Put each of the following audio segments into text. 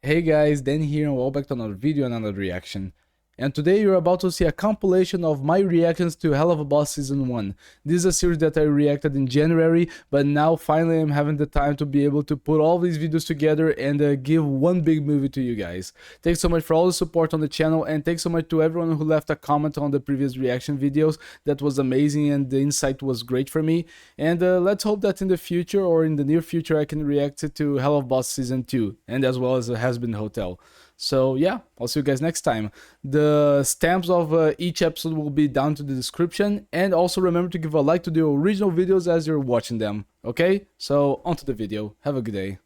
Hey guys, Dan here and welcome back to another video and another reaction. And today you're about to see a compilation of my reactions to Helluva Boss Season 1. This is a series that I reacted in January, but now finally I'm having the time to be able to put all these videos together and give one big movie to you guys. Thanks so much for all the support on the channel, and thanks so much to everyone who left a comment on the previous reaction videos. That was amazing and the insight was great for me. And let's hope that in the future or in the near future I can react to Helluva Boss Season 2 and as well as Has Been Hotel. So yeah, I'll see you guys next time. The stamps of each episode will be down to the description, and also remember to give a like to the original videos as you're watching them, okay? So onto the video, have a good day.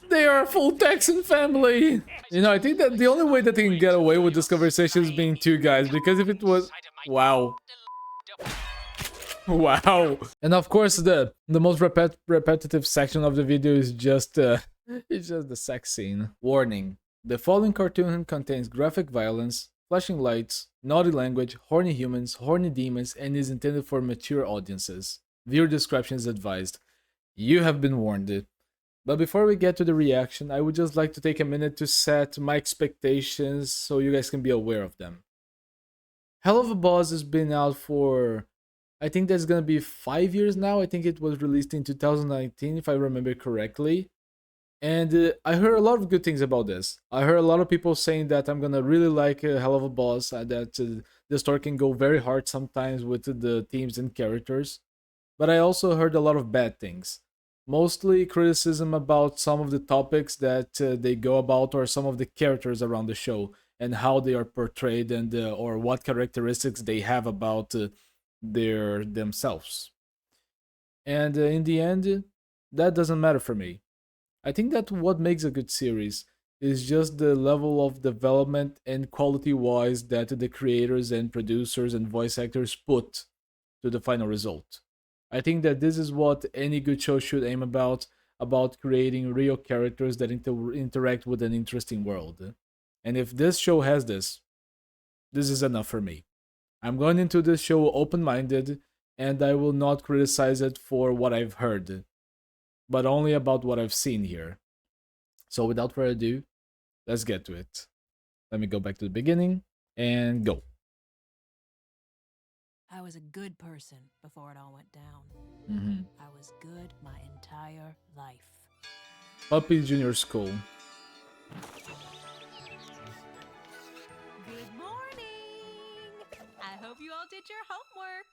They are a full Texan family! You know, I think that the only way that they can get away with this conversation is being two guys, because if it was... Wow. Wow. And of course the most repetitive section of the video is just it's just the sex scene. Warning. The following cartoon contains graphic violence, flashing lights, naughty language, horny humans, horny demons, and is intended for mature audiences. Viewer discretion is advised. You have been warned. But before we get to the reaction, I would just like to take a minute to set my expectations so you guys can be aware of them. Helluva Boss has been out for, I think that's gonna be 5 years now. I think it was released in 2019 if I remember correctly. And I heard a lot of good things about this. I heard a lot of people saying that I'm gonna really like Helluva Boss, that the story can go very hard sometimes with the themes and characters. But I also heard a lot of bad things. Mostly criticism about some of the topics that they go about, or some of the characters around the show and how they are portrayed, and or what characteristics they have about themselves. And in the end, that doesn't matter for me. I think that what makes a good series is just the level of development and quality-wise that the creators and producers and voice actors put to the final result. I think that this is what any good show should aim about creating real characters that interact with an interesting world. And if this show has this is enough for me. I'm going into this show open-minded, and I will not criticize it for what I've heard, but only about what I've seen here. So without further ado, let's get to it. Let me go back to the beginning and go. I was a good person before it all went down. I was good my entire life. Puppy Junior School. Good morning! I hope you all did your homework.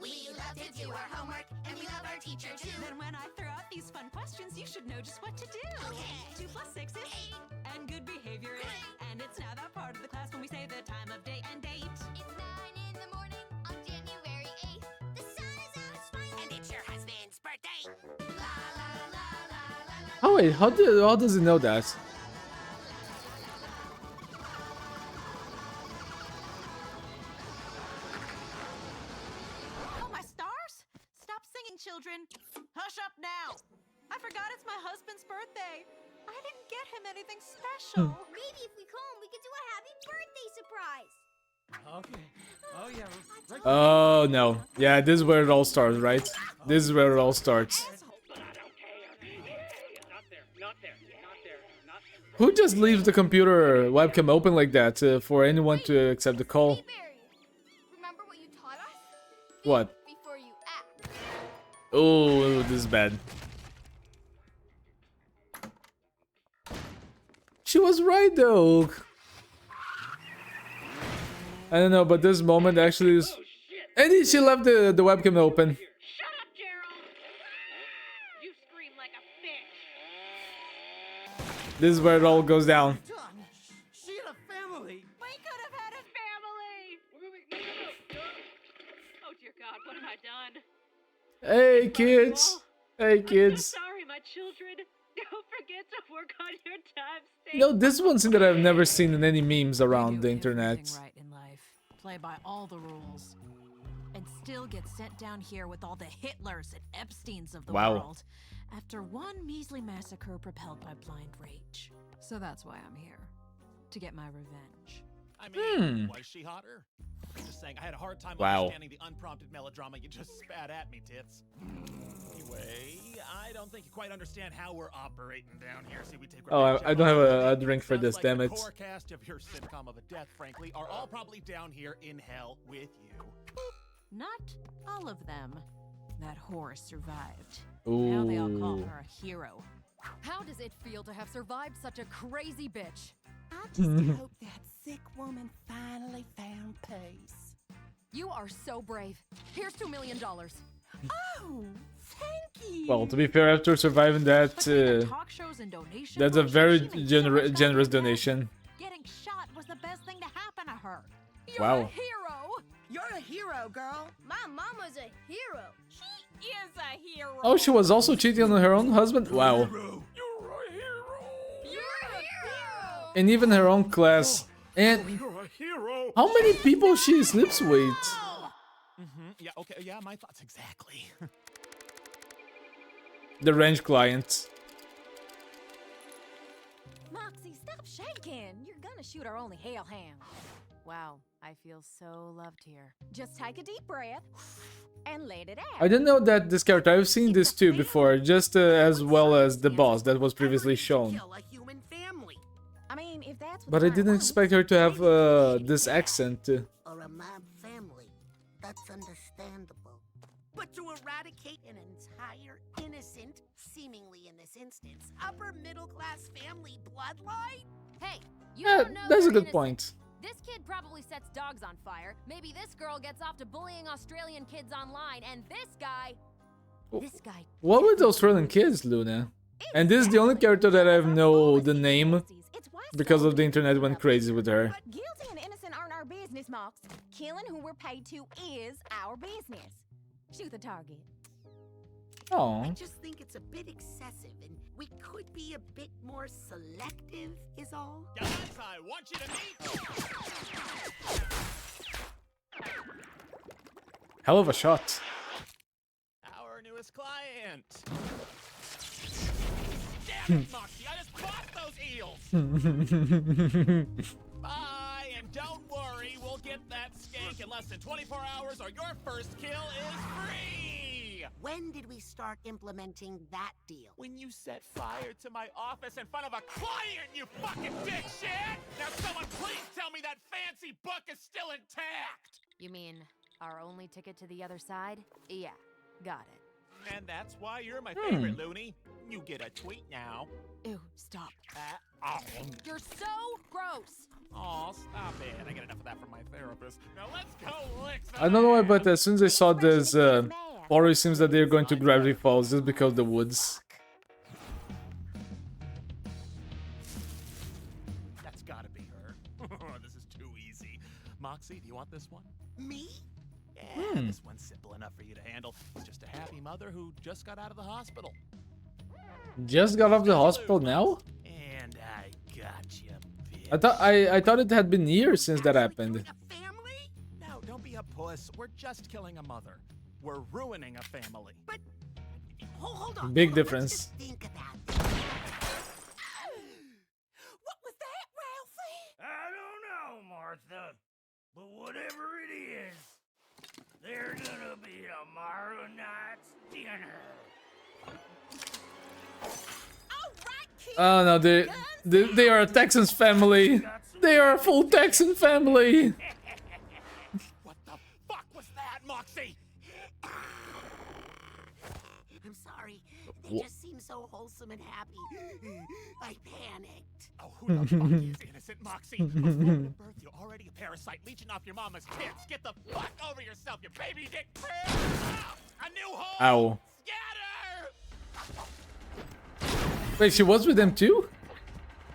We love to do our homework, and we love our teacher too. Then when I throw out these fun questions, you should know just what to do. Okay. 2 + 6 is 8, and good behavior is. And it's now that part of the class when we say the time of day and date. It's 9 in the morning on January 8th. The sun is out smiling, and it's your husband's birthday. La la la la la la. Oh wait, how does he know that? Oh, my stars! Stop singing, children. Hush up now. I forgot it's my husband's birthday. I didn't get him anything special. Maybe if we call him, we could do a happy birthday surprise. Okay. Oh yeah. Right. Oh no. Yeah, this is where it all starts, right? This is where it all starts. Who just leaves the computer webcam open like that for anyone to accept the call? Hey, Barry, remember what you taught us? What? Before you act. Oh, this is bad. She was right though. I don't know, but this moment actually is... And she left the webcam open. Shut up, Gerald! You scream like a bitch. This is where it all goes down. She had a family. We could have had a Family! Wait, no. Oh dear God, what have I done? Hey kids. Hey I'm kids. so sorry, my children. Don't forget to work on your time. You know, this one thing that I've never seen in any memes around the internet. Right in life. Play by all the rules. And still get sent down here with all the Hitlers and Epsteins of the Wow. world. After one measly massacre propelled by blind rage. So that's why I'm here. To get my revenge. I mean, was she hotter? just saying, I had a hard time Wow. understanding the unprompted melodrama you just spat at me, Tits. Anyway, I don't think you quite understand how we're operating down here. See, we take Oh, I don't have a drink for Sounds this, like damn the it. core cast of your sitcom of a death, frankly, are all probably down here in hell with you. Not all of them. That horse survived. Now they all call Ooh. her a hero. How does it feel to have survived such a crazy bitch? I just hope that sick woman finally found peace. You are so brave. Here's $2 million. Oh, thank you. Well, to be fair, after surviving that, Between the talk shows and donations, that's a very she made so much back generous in the day. donation. Getting shot was the best thing to happen to her. You're Wow. a hero. You're a hero, girl. My mama's a hero. She is a hero. Oh, she was also cheating on her own husband? Wow. You're a hero. And even her own class. And You're a hero. how many people she sleeps with? Yeah, okay, yeah, my thoughts exactly. The range client. Moxie, stop shaking. You're gonna shoot our only hail ham. Wow, I feel so loved here. Just take a deep breath and let it out. I didn't know that this character. I've seen this too before, just as well as the boss that was previously shown. Kill a human family. I mean, if that's what But I Brian didn't wants, expect her to have this accent. Or a mob family. That's understandable. But to eradicate an entire innocent, seemingly in this instance, upper middle class family bloodline? Hey, you Yeah, don't know that's a you're good innocent. point. This kid probably sets dogs on fire. Maybe this girl gets off to bullying Australian kids online, and this guy. What were the Australian kids, Luna? And this is the only character that I know the name because of the internet went crazy with her. But guilty and innocent aren't our business, Mox. Killing who we're paid to is our business. Shoot the target. Oh, I just think it's a bit excessive, and we could be a bit more selective, is all. Guys, I want you to meet. hell of a shot. Our newest client. Damn it, Moxie, I just bought those eels. Bye, and don't worry, we'll get that skank in less than 24 hours or your first kill is free. When did we start implementing that deal? When you set fire to my office in front of a client, you fucking dipshit! Now someone please tell me that fancy book is still intact! You mean our only ticket to the other side? Yeah, got it. And that's why you're my favorite, Looney. You get a tweet now. Ew, stop. Oh, You're so gross. stop it. I get enough of that from my therapist. Now let's go lick some I don't know why, ass. but as soon as I saw this, already seems that they're going to Gravity Falls just because of the woods. That's gotta be her. This is too easy. Moxie, do you want this one? Me? Yeah, this one's simple enough for you to handle. It's just a happy mother who just got out of the hospital. Just got off the hospital now? And I got you, bitch. I thought it had been years since that happened. A family? No, don't be a puss. We're just killing a mother. We're ruining a family. But hold on. Big Let's difference. just think about this. What was that, Ralphie? I don't know, Martha. But whatever it is, there's gonna be tomorrow night's dinner. All right, kids. Oh no, they are a Texans family. They are a full Texan family. What the fuck was that, Moxie? I'm sorry. They just seem so wholesome and happy. I panicked. Oh, who the fuck is innocent, Moxie? Before your birth, you're already a parasite leeching off your mama's kids. Get the fuck over yourself, you baby dick prick! A new home! Ow. Scatter! Wait, she was with them too?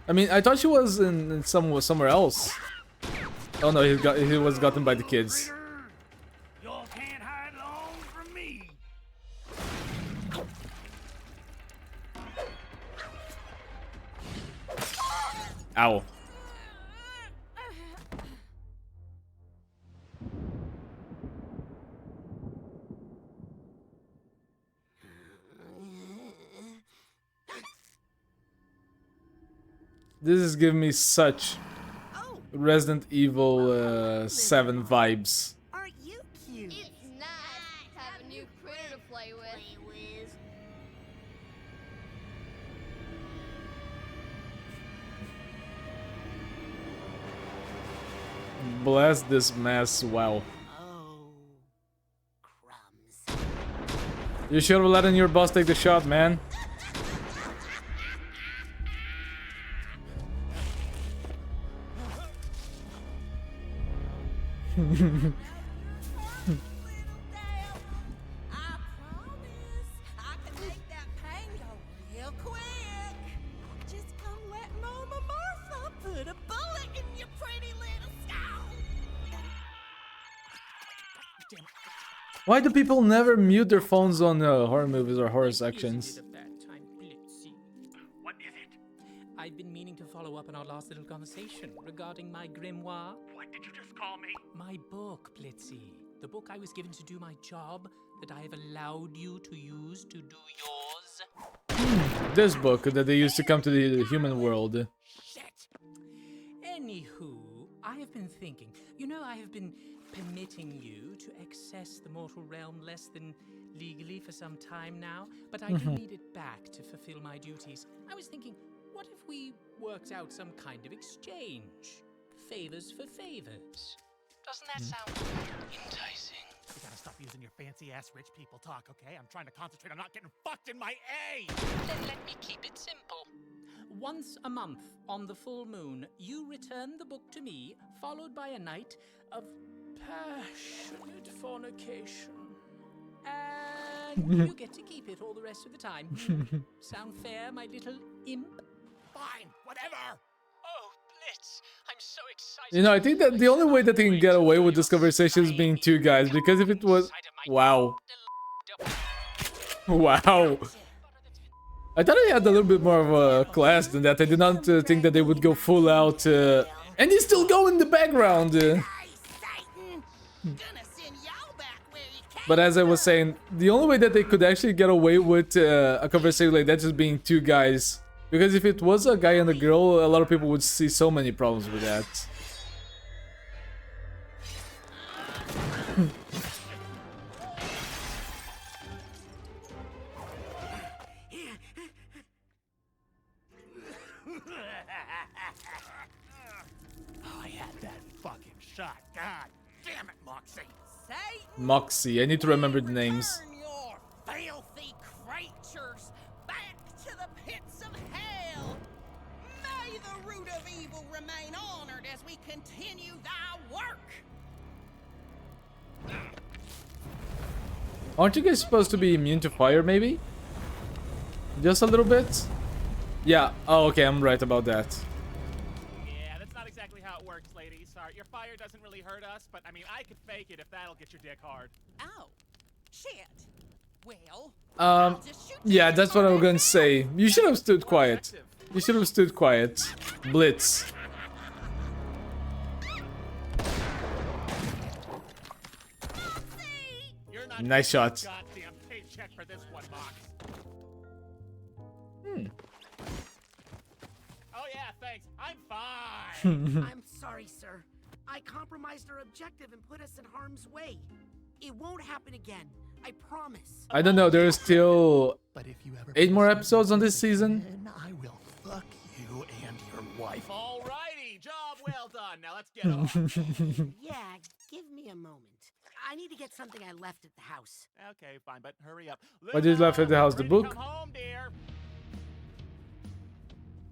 I mean, I thought she was in somewhere else. Oh no, he was gotten by the kids. Y'all can't hide long from me. Ow. This is giving me such Resident Evil 7 vibes. Aren't you cute? It's nice to have a new critter to play with. Bless this mess, wow. Oh, crumbs. You should have let your boss take the shot, man. Why do people never mute their phones on horror movies or horror sections? What is it? I've been meaning to follow up on our last little conversation regarding my grimoire. What did you just call me? My book, Blitzy. The book I was given to do my job that I have allowed you to use to do yours. This book that they used to come to the human world. Shit. Anywho, I have been thinking. You know, I have been permitting you to access the mortal realm less than legally for some time now, but I do need it back to fulfill my duties. I was thinking, what if we worked out some kind of exchange? Favors for favors. Doesn't that sound enticing? You gotta stop using your fancy ass rich people talk, okay? I'm trying to concentrate on not getting fucked in my A! Then let me keep it simple. Once a month, on the full moon, you return the book to me, followed by a night of passionate fornication. And you get to keep it all the rest of the time. Sound fair, my little imp? Fine, whatever! Oh, Blitz, I'm so excited. You know, I think that the only way that they can get away with this conversation is being two guys, because if it was... Wow. Wow. I thought I had a little bit more of a class than that. I did not think that they would go full out. And he's still going in the background. But as I was saying, the only way that they could actually get away with a conversation like that is being two guys. Because if it was a guy and a girl, a lot of people would see so many problems with that. Oh, I had that fucking shot. God damn it, Moxie. Moxie, I need to remember the names. Turn your filthy creatures back to the pits of hell. May the root of evil remain honored as we continue thy work. Aren't you guys supposed to be immune to fire, maybe? Just a little bit? Yeah, oh, okay, I'm right about that. Yeah, that's not exactly how it works, ladies. Sorry, your fire doesn't really hurt us, but I mean, I could fake it if that'll get your dick hard. Oh, shit. Well, Yeah, that's what I was gonna say. You should have stood quiet. You should have stood quiet. Blitz. You're not Nice shot. goddamn paycheck for this one, Mox. Oh yeah, thanks. I'm fine. I'm sorry, sir. I compromised our objective and put us in harm's way. It won't happen again. I promise. I don't know, there's still But if you ever 8 more episodes on this season. then I will fuck you and your wife. Alrighty, job well done. Now let's get on. Yeah, give me a moment. I need to get something I left at the house. Okay, fine, but hurry up. What did you left at the house? The Ready to book? Come home, dear.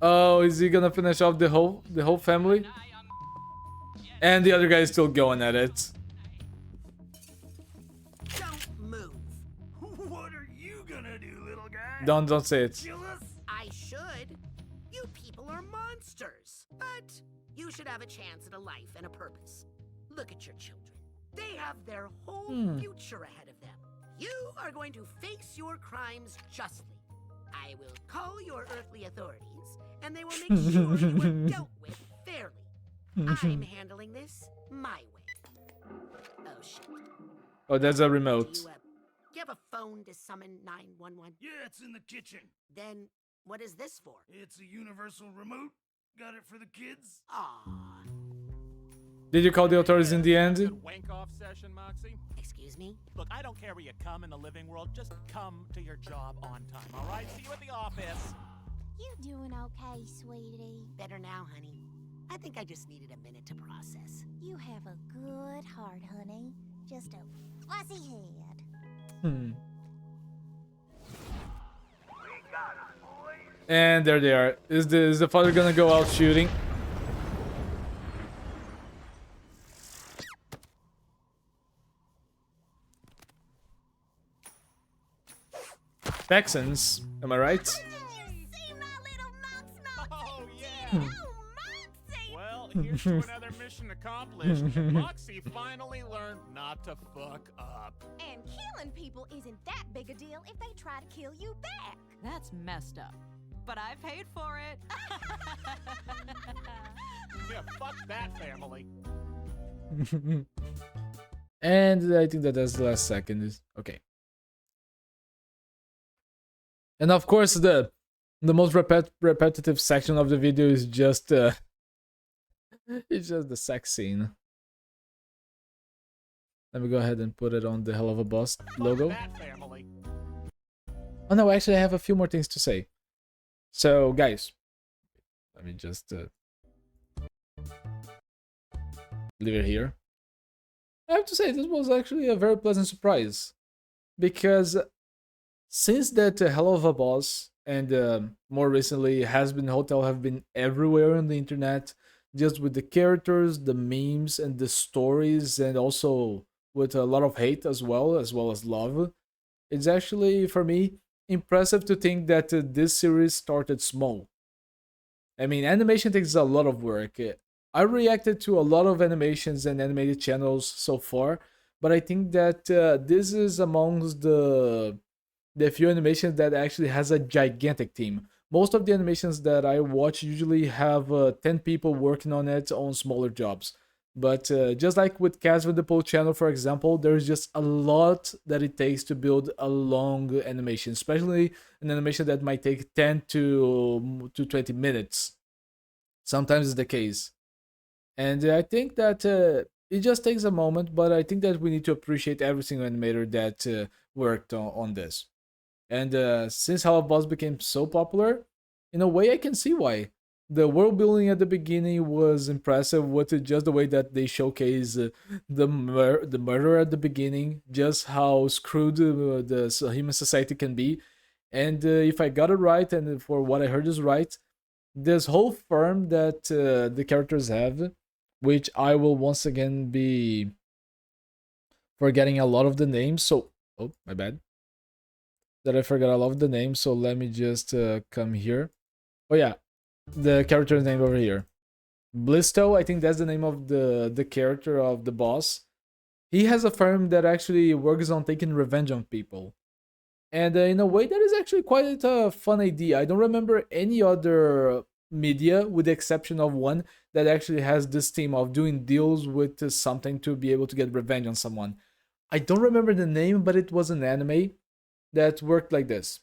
Oh, is he gonna finish off the whole family? And the other guy is still going at it. Don't move. What are you gonna do, little guy? Don't say it. Kill us? I should. You people are monsters. But you should have a chance at a life and a purpose. Look at your children. They have their whole future ahead of them. You are going to face your crimes justly. I will call your earthly authorities, and they will make sure you are dealt with fairly. I'm handling this my way. Oh, shit. Oh, that's a Do remote. you have a phone to summon 911? Yeah, it's in the kitchen. Then what is this for? It's a universal remote. Got it for the kids? Aw. Did you call the authorities in the end? Good wank-off session, Moxie? Excuse me? Look, I don't care where you come in the living world. Just come to your job on time, all right? See you at the office. You doing okay, sweetie? Better now, honey. I think I just needed a minute to process. You have a good heart, honey. Just a fuzzy head. And there they are. Is the father gonna go out shooting? Texans, am I right? See my little Mox Oh, yeah. Oh, Moxie! Well, here's to another mission accomplished. Moxie finally learned not to fuck up. And killing people isn't that big a deal if they try to kill you back. That's messed up. But I paid for it. Yeah, fuck that family. And I think that's the last second. Okay. And of course, the most repetitive section of the video is just it's just the sex scene. Let me go ahead and put it on the Helluva Boss logo. That family. Oh no, actually, I have a few more things to say. So, guys, let me just leave it here. I have to say, this was actually a very pleasant surprise, because since that Helluva Boss and more recently Has Been Hotel have been everywhere on the internet, just with the characters, the memes, and the stories, and also with a lot of hate as well as love, it's actually, for me, impressive to think that this series started small. I mean, animation takes a lot of work. I reacted to a lot of animations and animated channels so far, but I think that this is amongst the few animations that actually has a gigantic team. Most of the animations that I watch usually have 10 people working on it on smaller jobs. But just like with Canva the Pole channel, for example, there's just a lot that it takes to build a long animation, especially an animation that might take 10 to 20 minutes. Sometimes it's the case. And I think that it just takes a moment, but I think that we need to appreciate every single animator that worked on this. And since Helluva Boss became so popular, in a way I can see why. The world building at the beginning was impressive with just the way that they showcase the murder at the beginning, just how screwed the human society can be. And if I got it right, and for what I heard is right, this whole firm that the characters have, which I will once again be forgetting a lot of the names, so, oh, my bad. That I forgot a lot of the names, so let me just come here. Oh yeah, the character's name over here. Blisto, I think that's the name of the character of the boss. He has a firm that actually works on taking revenge on people. And in a way, that is actually quite a fun idea. I don't remember any other media, with the exception of one, that actually has this theme of doing deals with something to be able to get revenge on someone. I don't remember the name, but it was an anime that worked like this.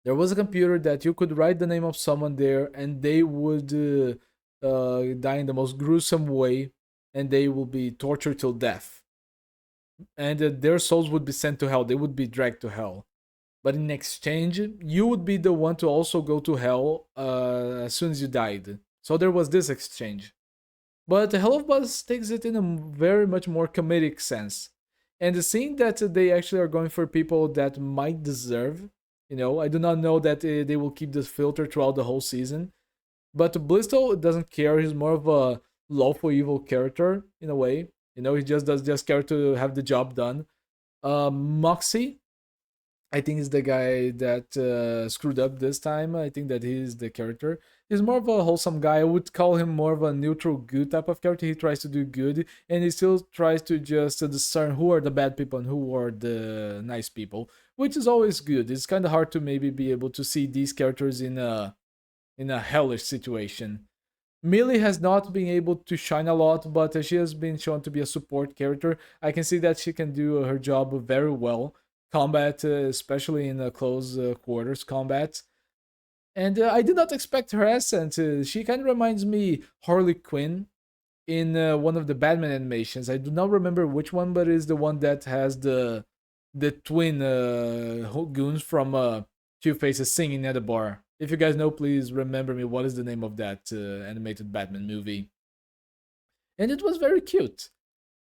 There was a computer that you could write the name of someone there, and they would die in the most gruesome way, and they will be tortured till death. And their souls would be sent to hell. They would be dragged to hell. But in exchange, you would be the one to also go to hell as soon as you died. So there was this exchange. But Helluva Boss takes it in a very much more comedic sense. And seeing that they actually are going for people that might deserve, you know, I do not know that they will keep this filter throughout the whole season. But Blisto doesn't care. He's more of a lawful evil character in a way. You know, he just care to have the job done. Moxie, I think, is the guy that screwed up this time. I think that he's the character. He's more of a wholesome guy. I would call him more of a neutral good type of character. He tries to do good, and he still tries to just discern who are the bad people and who are the nice people, which is always good. It's kind of hard to maybe be able to see these characters in a hellish situation. Millie has not been able to shine a lot, but she has been shown to be a support character. I can see that she can do her job very well. Combat, especially in close quarters combat. And I did not expect her accent. She kind of reminds me Harley Quinn in one of the Batman animations. I do not remember which one, but it is the one that has the twin goons from Two Faces singing at a bar. If you guys know, please remember me. What is the name of that animated Batman movie? And it was very cute.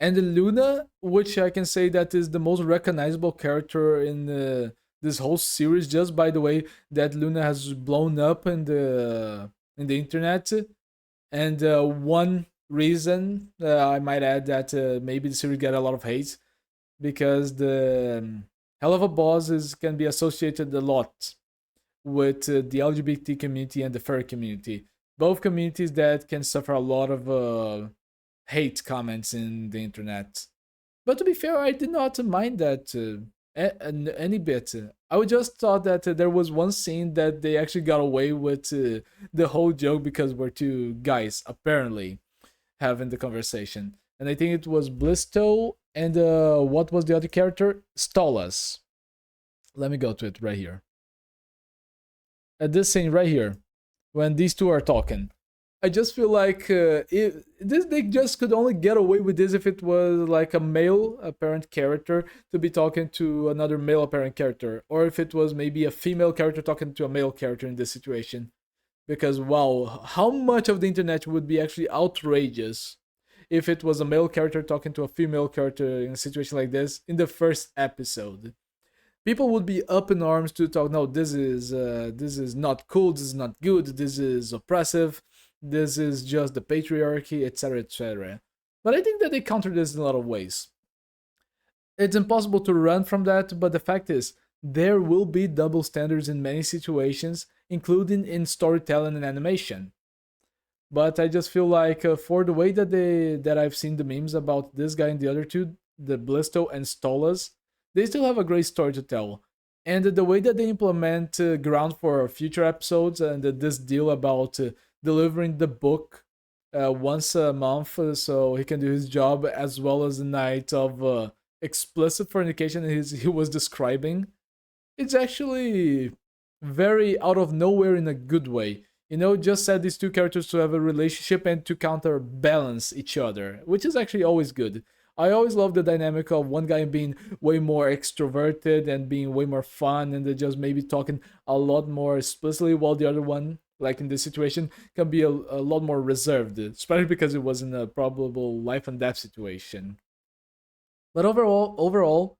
And Luna, which I can say that is the most recognizable character in this whole series, just by the way that Luna has blown up in the internet. And one reason I might add that maybe the series got a lot of hate because the Helluva bosses can be associated a lot with the LGBT community and the furry community. Both communities that can suffer a lot of hate comments in the internet. But to be fair, I did not mind that any bit. I would just thought that there was one scene that they actually got away with the whole joke because we're two guys, apparently, having the conversation. And I think it was Blisto and what was the other character? Stolas. Let me go to it right here. At this scene right here, when these two are talking. I just feel like they just could only get away with this if it was like a male apparent character to be talking to another male apparent character, or if it was maybe a female character talking to a male character in this situation. Because wow, how much of the internet would be actually outrageous if it was a male character talking to a female character in a situation like this in the first episode. People would be up in arms to talk, no, this is not cool, this is not good, this is oppressive, this is just the patriarchy, etc., etc. But I think that they counter this in a lot of ways. It's impossible to run from that, but the fact is, there will be double standards in many situations, including in storytelling and animation. But I just feel like for the way that I've seen the memes about this guy and the other two, the Blisto and Stolas, they still have a great story to tell. And the way that they implement ground for future episodes and this deal about delivering the book once a month so he can do his job, as well as the night of explicit fornication he was describing, it's actually very out of nowhere in a good way. You know, just set these two characters to have a relationship and to counterbalance each other, which is actually always good. I always love the dynamic of one guy being way more extroverted and being way more fun and just maybe talking a lot more explicitly, while the other one, like in this situation, can be a lot more reserved, especially because it was in a probable life and death situation. But overall,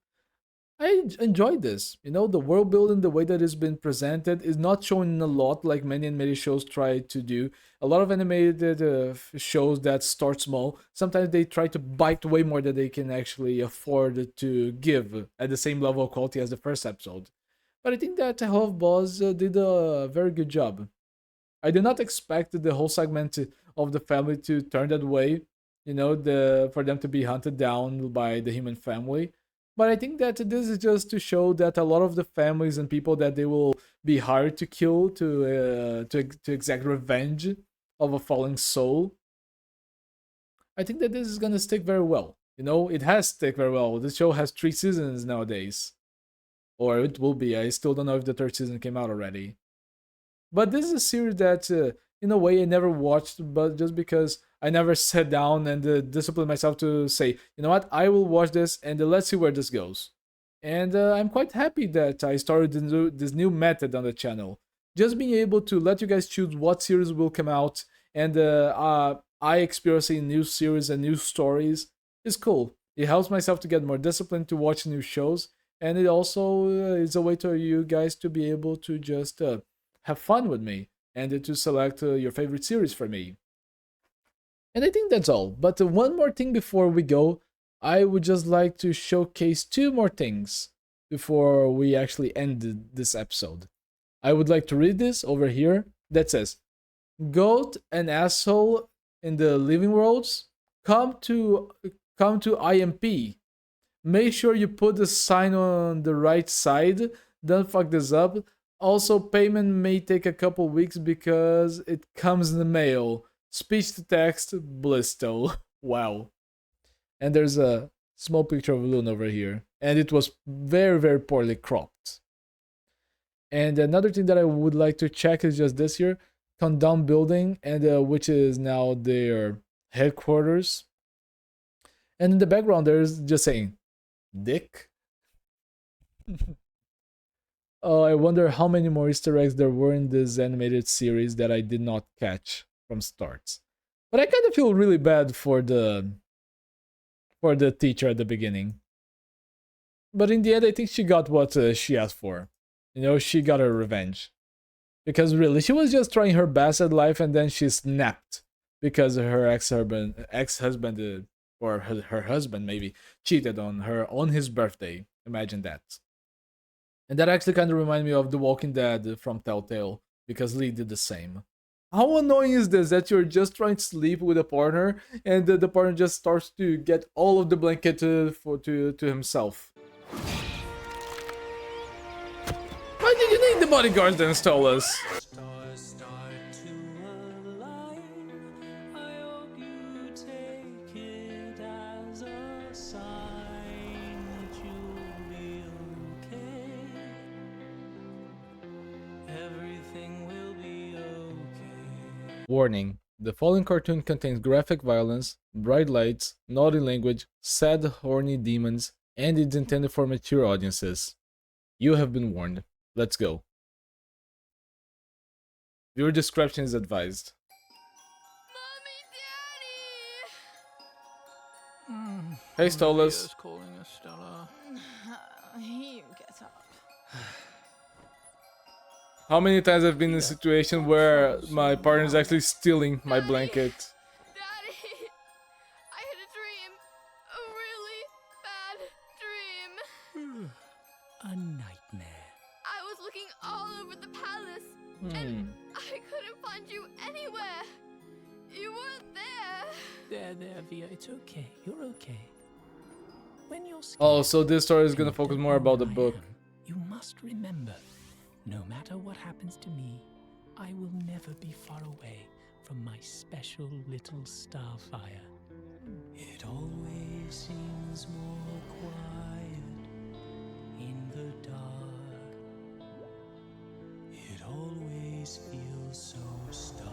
I enjoyed this. You know, the world building, the way that it's been presented, is not shown a lot like many animated shows try to do. A lot of animated shows that start small, sometimes they try to bite way more than they can actually afford to give at the same level of quality as the first episode. But I think that Hell of Boss did a very good job. I did not expect the whole segment of the family to turn that way, you know, for them to be hunted down by the human family. But I think that this is just to show that a lot of the families and people that they will be hired to kill to exact revenge of a fallen soul. I think that this is gonna stick very well. You know, it has stick very well. This show has 3 seasons nowadays, or it will be. I still don't know if the 3rd season came out already. But this is a series that, in a way, I never watched, but just because I never sat down and disciplined myself to say, you know what, I will watch this and let's see where this goes. And I'm quite happy that I started this new method on the channel. Just being able to let you guys choose what series will come out and I experiencing new series and new stories is cool. It helps myself to get more disciplined to watch new shows, and it also is a way to you guys to be able to just have fun with me and to select your favorite series for me. And I think that's all. But one more thing before we go, I would just like to showcase 2 more things before we actually end this episode. I would like to read this over here that says, "Goat and asshole in the living worlds, come to IMP. Make sure you put the sign on the right side. Don't fuck this up. Also, payment may take a couple weeks because it comes in the mail. Speech to text, Blisto." Wow. And there's a small picture of Luna over here. And it was very, very poorly cropped. And another thing that I would like to check is just this here. Condom building, and which is now their headquarters. And in the background, there's just saying, Dick. Oh, I wonder how many more Easter eggs there were in this animated series that I did not catch from starts. But I kind of feel really bad for the teacher at the beginning. But in the end, I think she got what she asked for. You know, she got her revenge. Because really, she was just trying her best at life, and then she snapped because her ex-husband, or her husband maybe, cheated on her on his birthday. Imagine that. And that actually kind of reminded me of The Walking Dead from Telltale, because Lee did the same. How annoying is this, that you're just trying to sleep with a partner, and the partner just starts to get all of the blanket to himself? Why did you need the bodyguards to install us? Warning. The following cartoon contains graphic violence, bright lights, naughty language, sad, horny demons, and it's intended for mature audiences. You have been warned. Let's go. Viewer discretion is advised. Mommy, Daddy! Hey, Stolas. Calling us, Stella. You get up. How many times I've been in a situation where my partner is actually stealing my blanket? Daddy! I had a dream. A really bad dream. A nightmare. I was looking all over the palace, and I couldn't find you anywhere. You weren't there. There, Via. It's okay. You're okay. When you're scared, Oh, so this story is gonna focus more about the book. you must remember, no matter what happens to me, I will never be far away from my special little starfire. It always seems more quiet in the dark. It always feels so stark.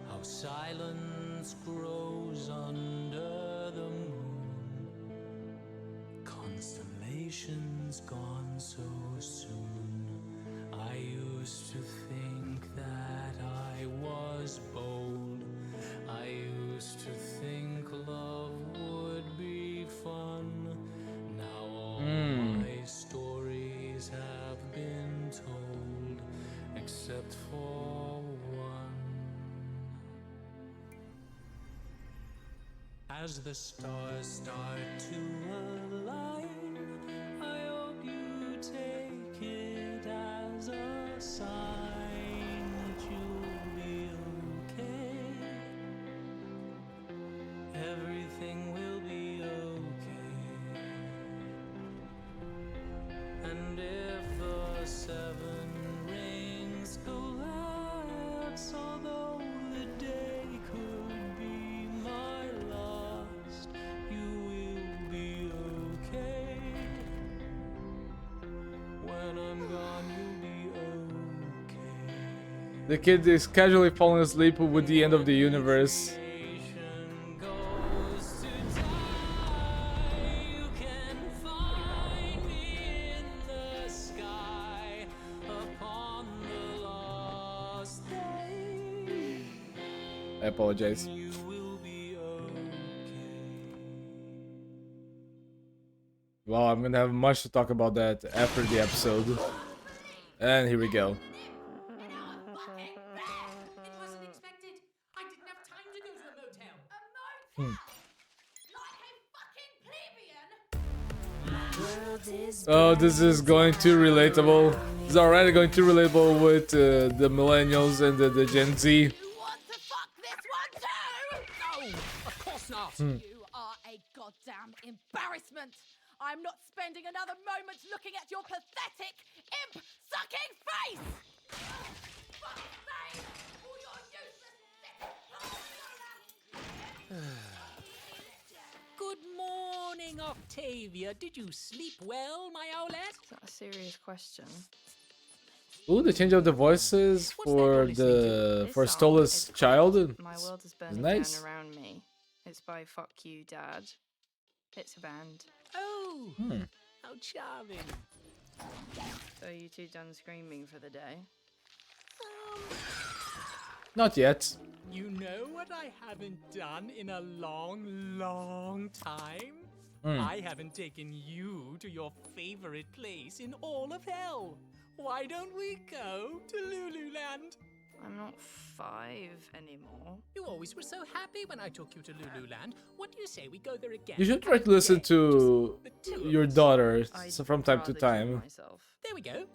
How silence grows under the moon. Constellations gone so soon. I used to think that I was bold. I used to think love would be fun. Now all my stories have been told, except for one. As the stars start to align, I hope you take it as a sign that you'll be okay. Everything will be okay. And if the seven rings collapse, although the day could be my last, you will be okay. When I'm gone, you'll be okay. The kid is casually falling asleep with the end of the universe. Nation goes to die. You can find me in the sky upon the lost day. I apologize. You will be okay. Wow, I'm gonna have much to talk about that after the episode. And here we go. It wasn't expected. I didn't have time to go to the motel. A motel? Like a fucking plebeian? Oh, this is going too relatable. It's already going too relatable with the millennials and the Gen Z. You want to fuck this one too? No, of course not. You are a goddamn embarrassment. I'm not spending another moment looking at your pathetic, imp-sucking face! Fuck's sake! All your useless Good morning, Octavia. Did you sleep well, my Owlet? Is that a serious question? Ooh, the change of the voices for What's that you're listening for Stola's child. My world is It's burning nice. down around me. influenced by Fuck You, Dad. It's a band. Oh, how charming. So you two done screaming for the day? Not yet. You know what I haven't done in a long, long time? I haven't taken you to your favorite place in all of hell. Why don't we go to Lululand? I'm not 5 anymore. You always were so happy when I took you to Lululand. What do you say we go there again? You should try to listen to your daughter I'd from time to rather do it time. myself. There we go.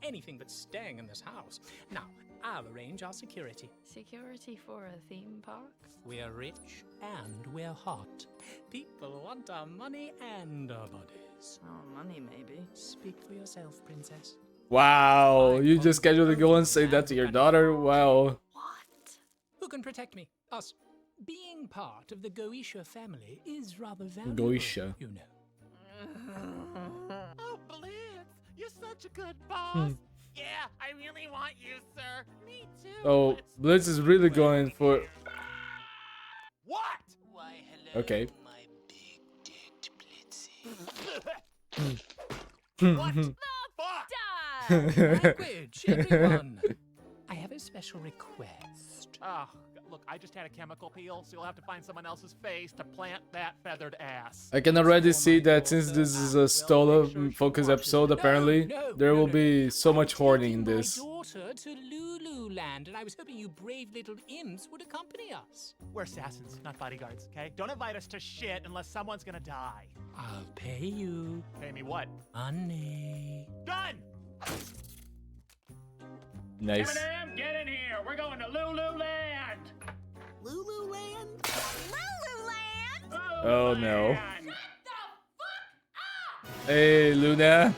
Anything but staying in this house. Now, I'll arrange our security. Security for a theme park? We're rich and we're hot. People want our money and our bodies. Oh, money maybe. Speak for yourself, princess. Wow, you just casually go and say that to your daughter? Wow. What? Who can protect me? Us. Being part of the Goisha family is rather valuable, Goisha. you know. Oh, Blitz, you're such a good boss. Yeah, I really want you, sir. Me too. Oh, Blitz is really going for... What? Why, hello, Okay. my big dick Blitzy. What the fuck? Language, everyone. I have a special request. Oh, look, I just had a chemical peel, so you'll have to find someone else's face to plant that feathered ass. I can already see that since this is a Stola focus episode, apparently, there will be so much hoarding in this. My daughter to Lululand, and I was hoping you brave little imps would accompany us. We're assassins, not bodyguards, okay? Don't invite us to shit unless someone's gonna die. I'll pay you Pay me what? money. Done! Nice. Eminem, get in here. We're going to Lululand. Lululand? Lululand! Oh no. Man. Hey, Luna.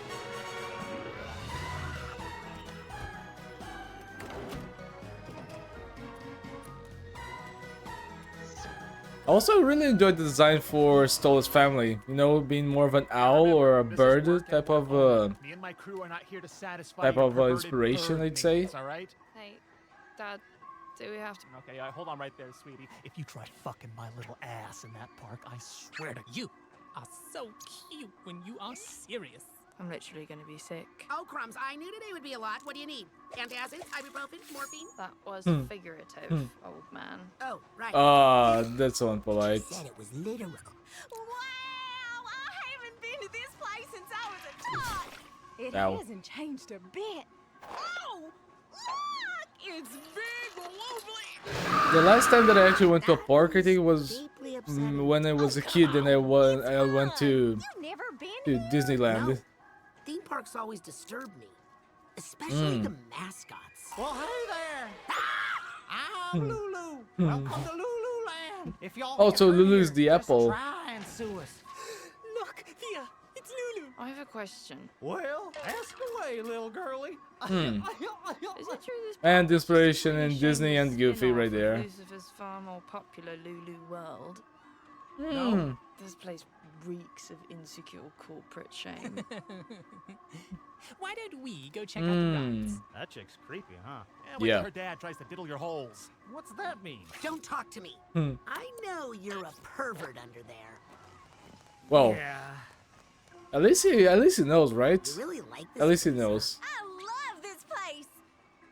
I also really enjoyed the design for Stola's family. You know, being more of an owl or a This is bird work and type of Me and my crew are not here to satisfy type your of, perverted inspiration, bird I'd say. needs, all right? Hey, Dad, do we have to... Okay, hold on right there, sweetie. If you try fucking my little ass in that park, I swear to You are so cute when you are serious. I'm literally gonna be sick. Oh, crumbs. I knew today would be a lot. What do you need? Antacids, ibuprofen, morphine? That was figurative, old man. Oh, right. that's so unpolite. Said it was literal. Wow! I haven't been to this place since I was a tot. It Ow. hasn't changed a bit. Oh! Look! It's big wobbly! The last time that I actually went to a park, I think it was Deeply upsetting. when I was a kid and I went to You've never been here? Disneyland. No. Theme parks always disturb me. Especially the mascots. Well, hey there! I'm Lulu. Welcome to Lululand. If y'all Oh, ain't so heard Lulu's here, the just apple. Try and sue us. Look, Thea, it's Lulu. I have a question. Well, ask away, little girlie. Is it true this And park is just a inspiration in really Disney and shameless Goofy spin-off right of there. Lucifer's far more popular Lulu World? Hmm. This place reeks of insecure corporate shame. Why don't we go check out the rides? That chick's creepy, huh? Wait Yeah. till her dad tries to diddle your holes. What's that mean? Don't talk to me. I know you're a pervert under there. Well, Yeah. at least he knows, right? You really like this At least he place, knows. I love this place.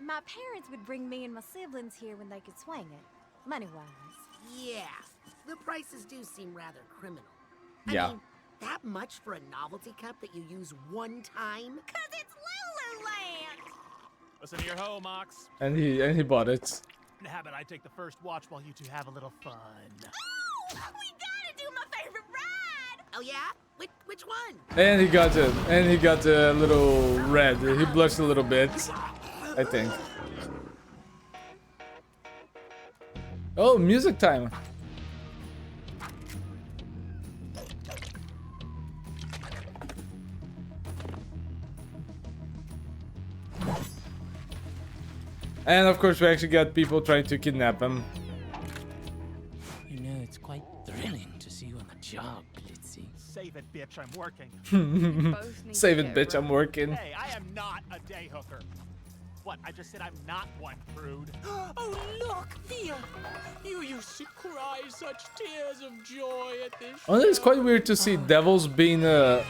My parents would bring me and my siblings here when they could swing it, money-wise. huh? Yeah. The prices do seem rather criminal. Yeah. I mean, that much for a novelty cup that you use one time? Cause it's Lululand! Listen to your hoe, Mox. And he bought it. How about I take the first watch while you two have a little fun? Oh, we gotta do my favorite ride! Oh yeah? Which one? And he got it. And he got a little red. He blushed a little bit, I think. Oh, music time. And of course, we actually got people trying to kidnap him. You know, it's quite thrilling to see you on the job, Blitzy. Save it, bitch. I'm working. Both need Save to it, get bitch. I'm right. working. Hey, I am not a day hooker. What? I just said I'm not one, prude. Oh, look, Thea! You use to cry such tears of joy at this. Honestly, it's quite weird to see devils being oh,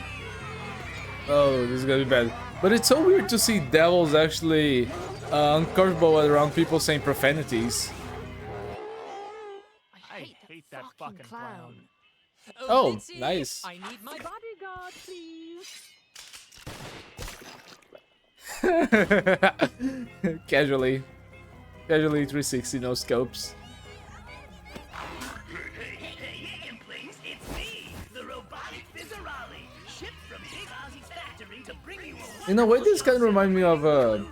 this is gonna be bad. But it's so weird to see devils actually uncomfortable around people saying profanities. I hate that fucking clown. Oh, Lindsay, nice. I need my bodyguard, please. Casually 360, no scopes. In a way, this kind of remind me of oh,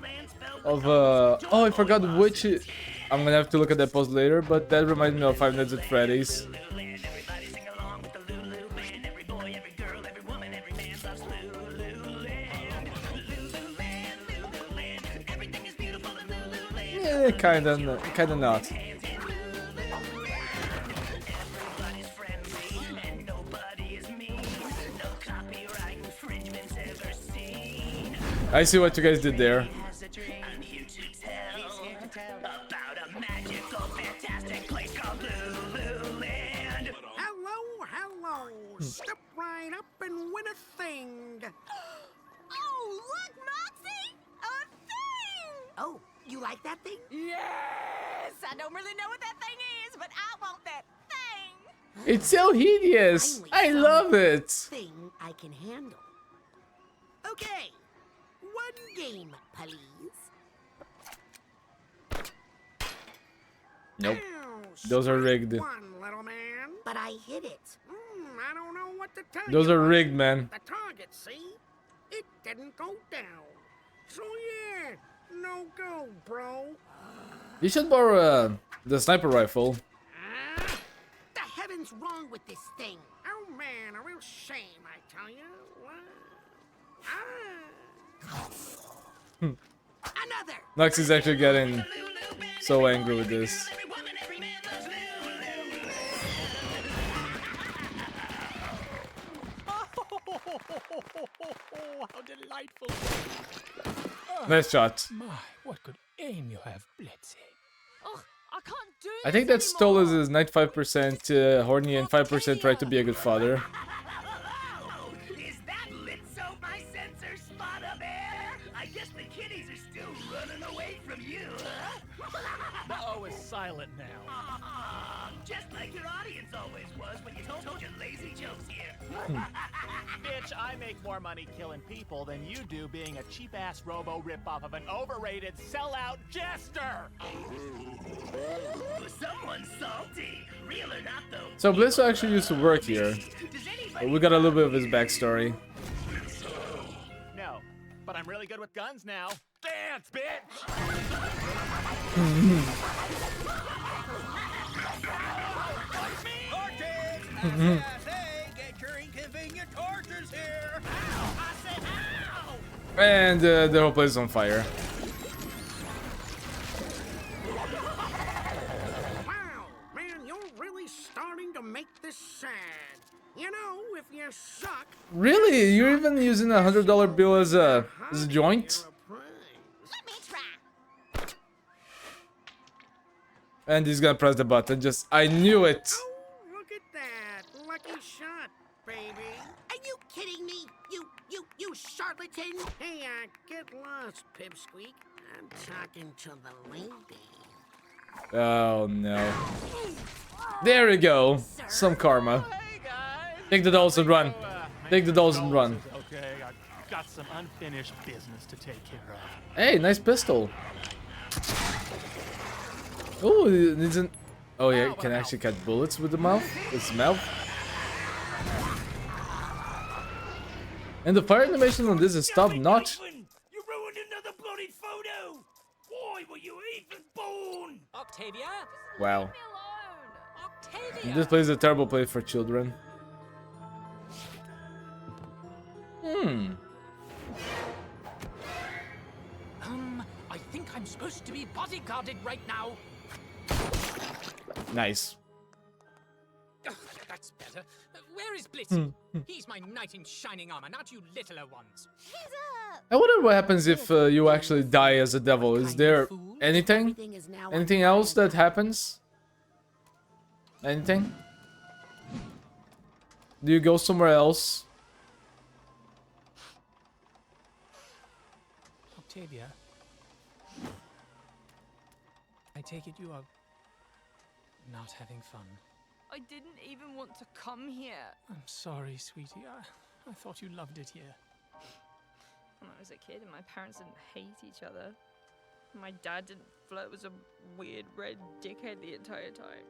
I forgot which. I'm gonna have to look at that post later, but that reminds me of Five Nights at Freddy's. Yeah, kinda not. I see what you guys did there. Hello. Step right up and win a thing. Oh, look, Moxie! A thing! Oh, you like that thing? Yes! I don't really know what that thing is, but I want that thing! It's so hideous. I love it. Thing I can handle. Okay, one game, please. Nope. Ow, Those are strike rigged. One, little man. But I hit it. I don't know what to tell Those you. are rigged, man. The target, see? It didn't go down. So yeah, no go, bro. You should borrow the sniper rifle. The heavens wrong with this thing? Oh man, a real shame, I tell you. Another. Lux is actually getting so angry with this. How delightful! Nice shot. My, what good aim you have, Bletzy. Ugh, I can't do I think that Stolas is 95% horny and 5% try to be a good father. Is that lit soap my sensor spot up there? I guess the kitties are still running away from you, huh? The O is silent now. Just like your audience always was when you told your lazy jokes here. Bitch, I make more money killing people than you do being a cheap-ass robo ripoff of an overrated sellout jester! Someone's salty. Real or not, though. So Bliss actually used to work here. But we got a little bit of his backstory. No, but I'm really good with guns now. Dance, bitch! Hey, get your inconvenient torches here. Ow! I said ow! And the whole place is on fire. Wow, man, you're really starting to make this sad. You know, if you suck. Really? You're even using a $100 bill as a joint? Let me try. And he's gonna press the button. Just, I knew it. Oh, look at that. Lucky shot, baby. Are you kidding me? You charlatan. Hey, get lost, Pipsqueak. I'm talking to the lady. Oh no. There we go. Some karma. Hey, guys! Take the dolls and run. Take the dolls and run. Okay, I've got some unfinished business to take care of. Hey, nice pistol. Oh, it isn't. Oh yeah, it can actually cut bullets with the mouth. Its mouth. And the fire animation on this is top notch. You ruined another bloody photo. Why were you even born? Octavia? Wow. Leave me alone. Octavia. This place is a terrible place for children. I think I'm supposed to be bodyguarded right now. Nice. Ugh, that's better. Where is Blitzy? He's my knight in shining armor, not you littler ones. I wonder what happens if you actually die as a devil. Is there anything? Anything else that happens? Anything? Do you go somewhere else? Octavia, I take it you are not having fun. I didn't even want to come here. I'm sorry, sweetie. I thought you loved it here. When I was a kid and my parents didn't hate each other. My dad didn't flirt with some weird red dickhead the entire time.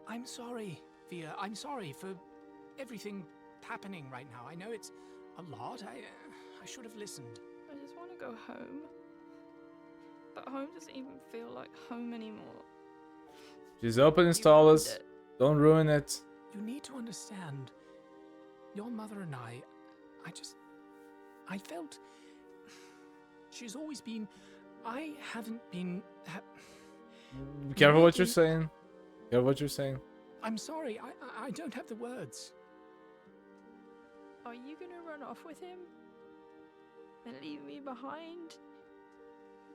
I'm sorry, Via. I'm sorry for everything happening right now. I know it's a lot. I should have listened. I just want to go home. But home doesn't even feel like home anymore. She's open You installers. ruined it. Don't ruin it. You need to understand. Your mother and I felt. She's always been. I haven't been. Be careful what you're saying. Careful what you're saying. I'm sorry. I don't have the words. Are you gonna run off with him? And leave me behind?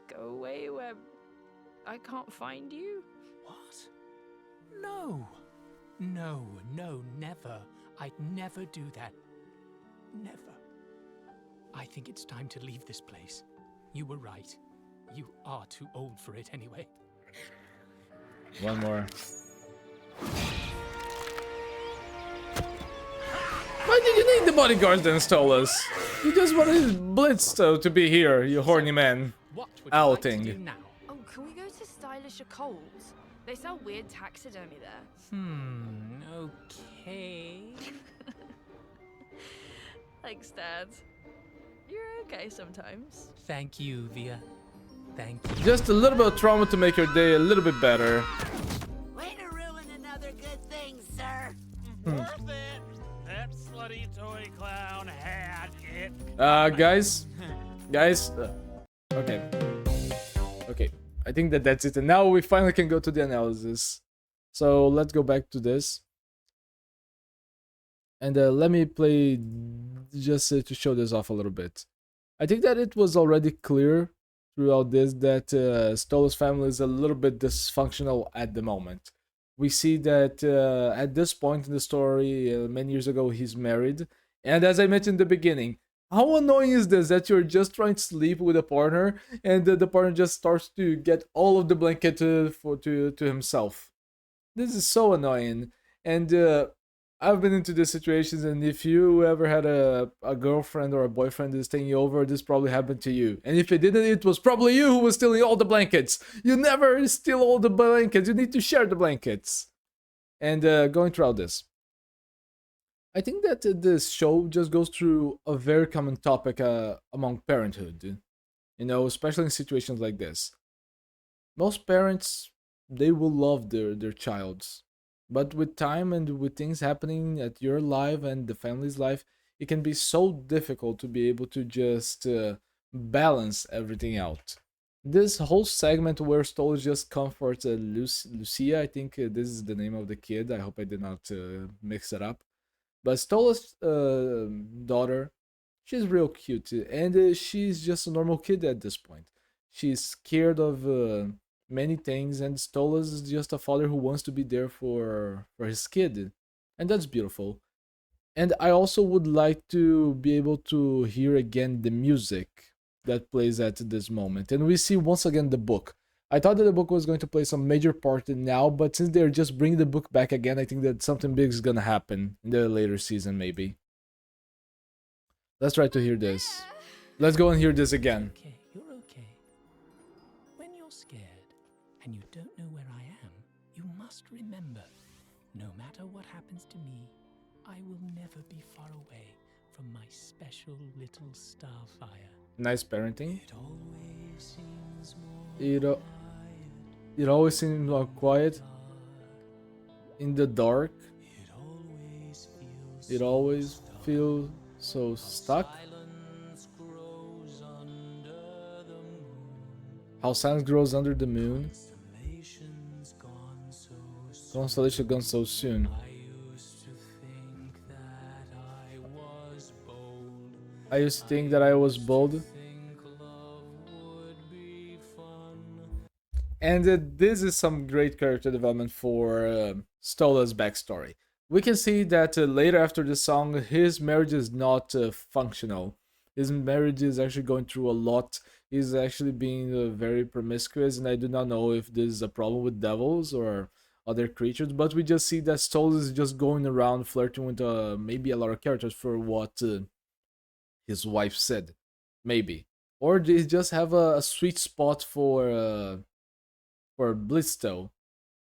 Go away where I can't find you? What? No. No, never. I'd never do that. Never. I think it's time to leave this place. You were right. You are too old for it anyway. One more. Why did you need the bodyguards then, Stolas? You just wanted Blitz to be here, you horny man. What would you like to Outing. do now? Oh, can we go to Stylish Coles? They sell weird taxidermy there. Okay. Thanks, Dad. You're okay sometimes. Thank you, Via. Thank you. Just a little bit of trauma to make your day a little bit better. Way to ruin another good thing, sir. Worth it. That slutty toy clown had it. Guys, okay, I think that's it, and now we finally can go to the analysis. So let's go back to this, and let me play just to show this off a little bit. I think that it was already clear throughout this that Stolas' family is a little bit dysfunctional at the moment. We see that at this point in the story, many years ago, he's married. And as I mentioned in the beginning, how annoying is this that you're just trying to sleep with a partner and the partner just starts to get all of the blanket to himself? This is so annoying. And I've been into these situations, and if you ever had a girlfriend or a boyfriend that's staying over, this probably happened to you. And if it didn't, it was probably you who was stealing all the blankets. You never steal all the blankets. You need to share the blankets. And going throughout this, I think that this show just goes through a very common topic among parenthood. You know, especially in situations like this. Most parents, they will love their childs. But with time and with things happening at your life and the family's life, it can be so difficult to be able to just balance everything out. This whole segment where Stolas just comforts Lucia, I think this is the name of the kid. I hope I did not mix it up. But Stolas' daughter, she's real cute, and she's just a normal kid at this point. She's scared of many things, and Stolas is just a father who wants to be there for his kid, and that's beautiful. And I also would like to be able to hear again the music that plays at this moment, and we see once again the book. I thought that the book was going to play some major part in now, but since they're just bringing the book back again, I think that something big is gonna happen in the later season, maybe. Let's try to hear this. Let's go and hear this again. Okay, you're okay. When you're scared and you don't know where I am, you must remember, no matter what happens to me, I will never be far away from my special little starfire. Nice parenting. It always seems more It always seems more quiet in the dark. It always feels so stuck. How silence grows under the moon. Constellation gone so soon. I used to think that I was bold. And this is some great character development for Stola's backstory. We can see that later after the song, his marriage is not functional. His marriage is actually going through a lot. He's actually being very promiscuous, and I do not know if this is a problem with devils or other creatures, but we just see that Stolas is just going around flirting with maybe a lot of characters for what his wife said. Maybe. Or they just have a sweet spot for Blisto,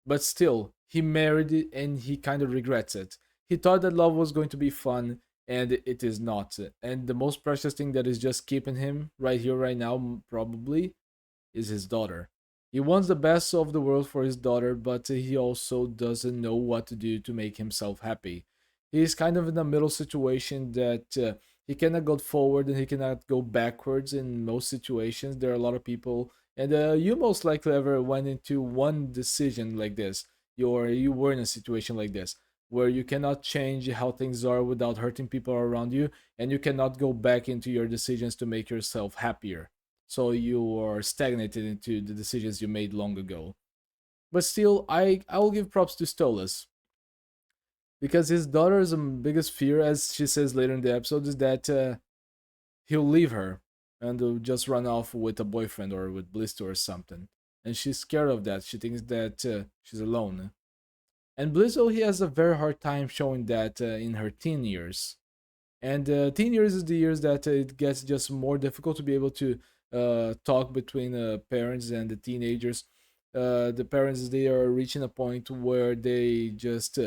but still, he married it and he kind of regrets it. He thought that love was going to be fun, and it is not. And the most precious thing that is just keeping him right here, right now, probably, is his daughter. He wants the best of the world for his daughter, but he also doesn't know what to do to make himself happy. He is kind of in a middle situation that he cannot go forward and he cannot go backwards in most situations. There are a lot of people, and you most likely ever went into one decision like this. You were in a situation like this where you cannot change how things are without hurting people around you, and you cannot go back into your decisions to make yourself happier. So you are stagnated into the decisions you made long ago. But still, I will give props to Stolas, because his daughter's biggest fear, as she says later in the episode, is that he'll leave her and just run off with a boyfriend or with Blister or something. And she's scared of that. She thinks that she's alone. And Blizzo, he has a very hard time showing that in her teen years. And teen years is the years that it gets just more difficult to be able to talk between parents and the teenagers. The parents, they are reaching a point where they just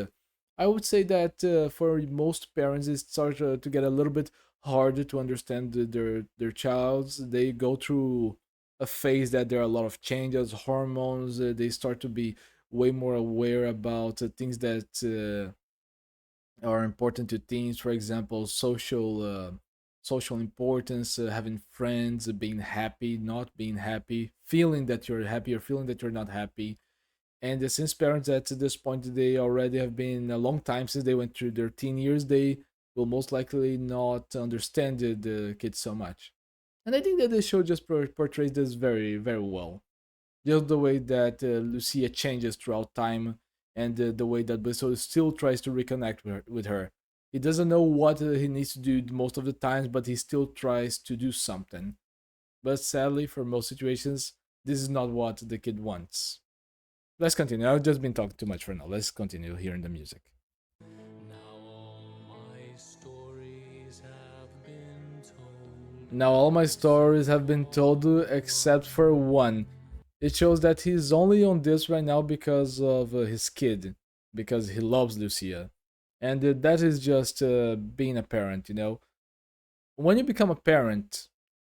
I would say that for most parents it starts to get a little bit harder to understand their childs. They go through a phase that there are a lot of changes, hormones. They start to be way more aware about things that are important to teens. For example, social importance, having friends, being happy, not being happy, feeling that you're happy or feeling that you're not happy. And since parents at this point they already have been a long time since they went through their teen years, they will most likely not understand the kids so much. And I think that this show just portrays this very, very well. Just the way that Lucia changes throughout time, and the way that Blisso still tries to reconnect with her. He doesn't know what he needs to do most of the times, but he still tries to do something. But sadly, for most situations, this is not what the kid wants. Let's continue. I've just been talking too much for now. Let's continue hearing the music. Now all my stories have been told except for one. It shows that he's only on this right now because of his kid, because he loves Lucia. And that is just being a parent, you know. When you become a parent,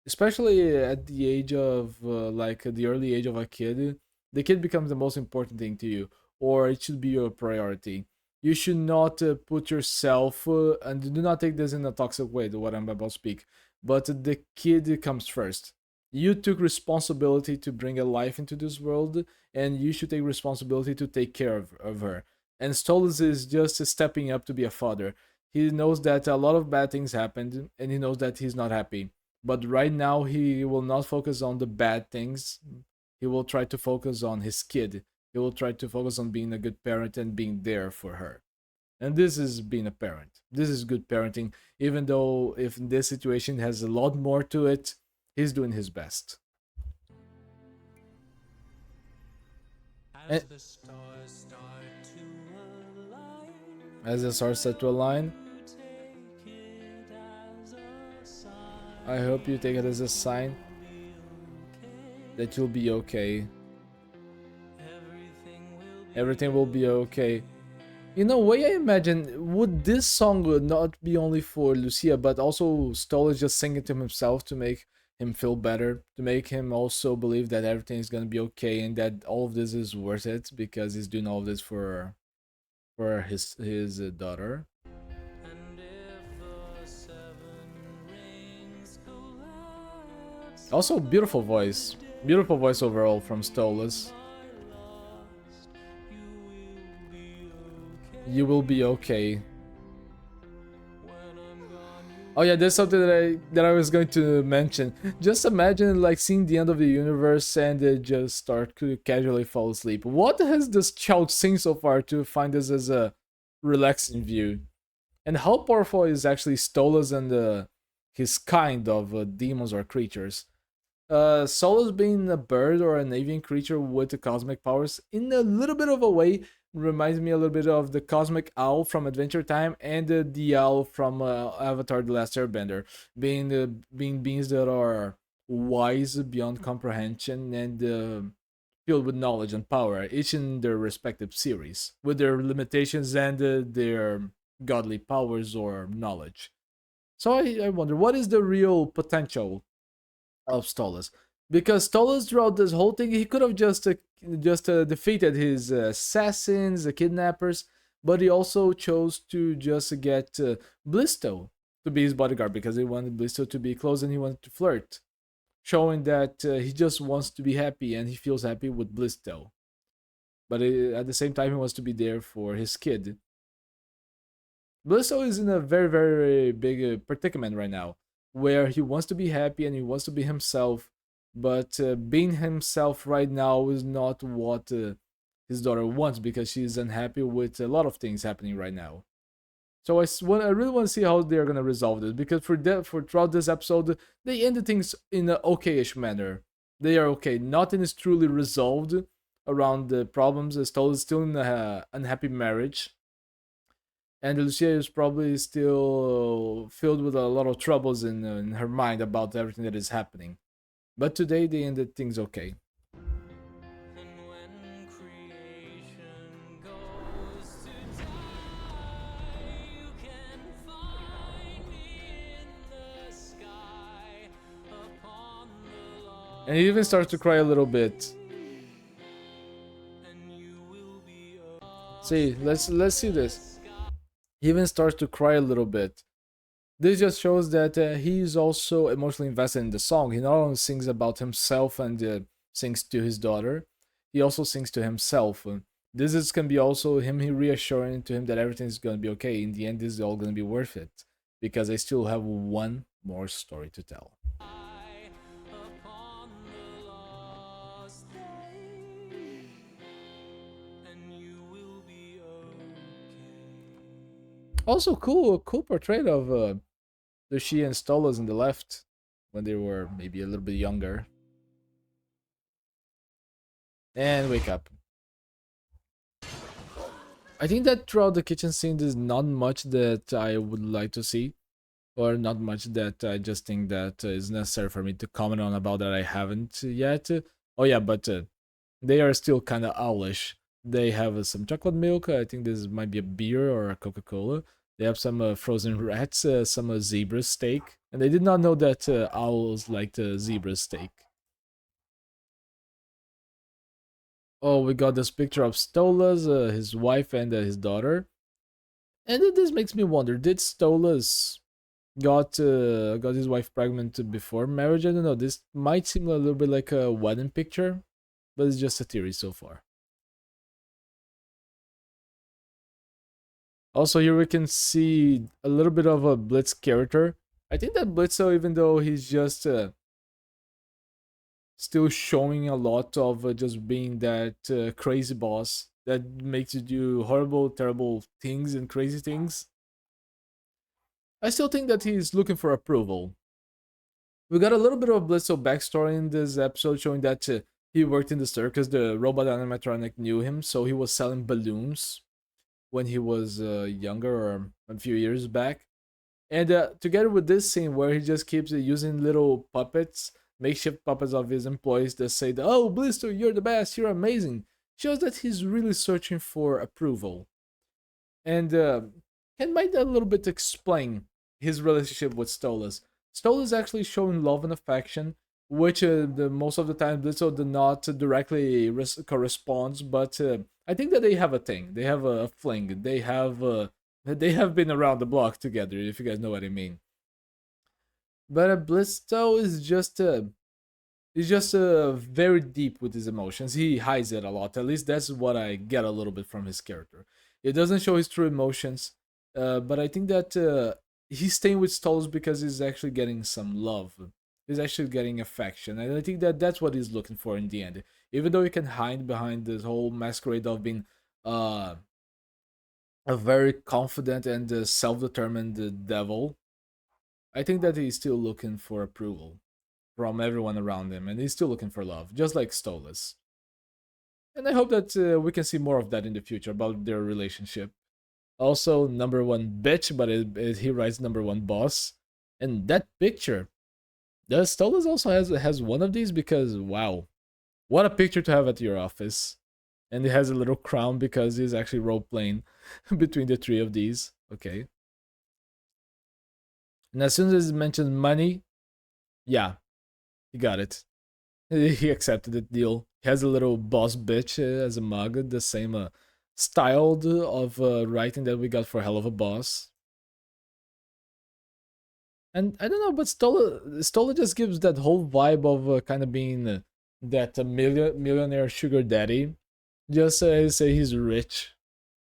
especially at the age of like the early age of a kid, the kid becomes the most important thing to you, or it should be your priority. You should not put yourself, and do not take this in a toxic way, what I'm about to speak, but the kid comes first. You took responsibility to bring a life into this world, and you should take responsibility to take care of her. And Stolas is just stepping up to be a father. He knows that a lot of bad things happened, and he knows that he's not happy. But right now, he will not focus on the bad things. He will try to focus on his kid. He will try to focus on being a good parent and being there for her. And this is being a parent. This is good parenting, even though if this situation has a lot more to it, he's doing his best. As the stars start to align, I hope you take it as a sign that you'll be okay. Everything will be okay. In a way, I imagine, would this song not be only for Lucia, but also Stolas just singing to himself to make him feel better, to make him also believe that everything is gonna be okay and that all of this is worth it because he's doing all of this for his daughter. Also, beautiful voice overall from Stolas. You will be okay. Oh yeah, there's something that I was going to mention. Just imagine like seeing the end of the universe and just start to casually fall asleep. What has this child seen so far to find this as a relaxing view? And how powerful is actually Stolas and his kind of demons or creatures? Solus being a bird or an avian creature with the cosmic powers, in a little bit of a way, reminds me a little bit of the cosmic owl from Adventure Time and the owl from Avatar: The Last Airbender, being beings that are wise beyond comprehension and filled with knowledge and power, each in their respective series, with their limitations and their godly powers or knowledge. So I wonder, what is the real potential of Stolas? Because Stolas throughout this whole thing, he could have just defeated his assassins, the kidnappers, but he also chose to just get Blisto to be his bodyguard because he wanted Blisto to be close and he wanted to flirt, showing that he just wants to be happy and he feels happy with Blisto. But at the same time, he wants to be there for his kid. Blisto is in a very, very big predicament right now, where he wants to be happy and he wants to be himself, but being himself right now is not what his daughter wants because she's unhappy with a lot of things happening right now. So I really want to see how they're gonna resolve this because for throughout this episode they ended things in an okayish manner. They are okay, nothing is truly resolved around the problems. Stoll is still in an unhappy marriage, and Lucia is probably still filled with a lot of troubles in her mind about everything that is happening. But today they ended things okay. And he even starts to cry a little bit. See, let's see this. He even starts to cry a little bit. This just shows that he's also emotionally invested in the song. He not only sings about himself and sings to his daughter, he also sings to himself. Can be also him reassuring to him that everything's gonna be okay. In the end, this is all gonna be worth it because I still have one more story to tell. Also, cool portrait of Lucia and Stolas in the left when they were maybe a little bit younger. And wake up. I think that throughout the kitchen scene, there's not much that I would like to see, or not much that I just think that is necessary for me to comment on about that I haven't yet. Oh yeah, but they are still kind of owlish. They have some chocolate milk. I think this might be a beer or a Coca-Cola. They have some frozen rats, some zebra steak. And they did not know that owls liked zebra steak. Oh, we got this picture of Stolas, his wife, and his daughter. And this makes me wonder, did Stolas got his wife pregnant before marriage? I don't know. This might seem a little bit like a wedding picture, but it's just a theory so far. Also, here we can see a little bit of a Blitz character. I think that Blitzo, even though he's just still showing a lot of just being that crazy boss that makes you do horrible, terrible things and crazy things, I still think that he's looking for approval. We got a little bit of Blitzo backstory in this episode showing that he worked in the circus. The robot animatronic knew him, so he was selling balloons when he was younger or a few years back. And together with this scene where he just keeps using little puppets, makeshift puppets of his employees that say, "Oh, Blister, you're the best, you're amazing," shows that he's really searching for approval. And can might a little bit explain his relationship with Stolas. Stolas actually showing love and affection, which most of the time Blitzo did not directly corresponds, but I think that they have a thing. They have a fling. They have been around the block together, if you guys know what I mean. But Blitzo is just very deep with his emotions. He hides it a lot. At least that's what I get a little bit from his character. It doesn't show his true emotions, but I think that he's staying with Stolas because he's actually getting some love. He's actually getting affection, and I think that that's what he's looking for in the end. Even though he can hide behind this whole masquerade of being uh, a very confident and self-determined devil, I think that he's still looking for approval from everyone around him, and he's still looking for love, just like Stolas. And I hope that we can see more of that in the future about their relationship. Also, number one bitch, but he writes number one boss. And that picture, does Stolas also has one of these? Because wow, what a picture to have at your office. And he has a little crown because he's actually role playing between the three of these. Okay. And as soon as he mentioned money, yeah, he got it. He accepted the deal. He has a little boss bitch as a mug, the same style of writing that we got for Helluva Boss. And I don't know, but Stola just gives that whole vibe of kind of being that millionaire sugar daddy. Just say he's rich,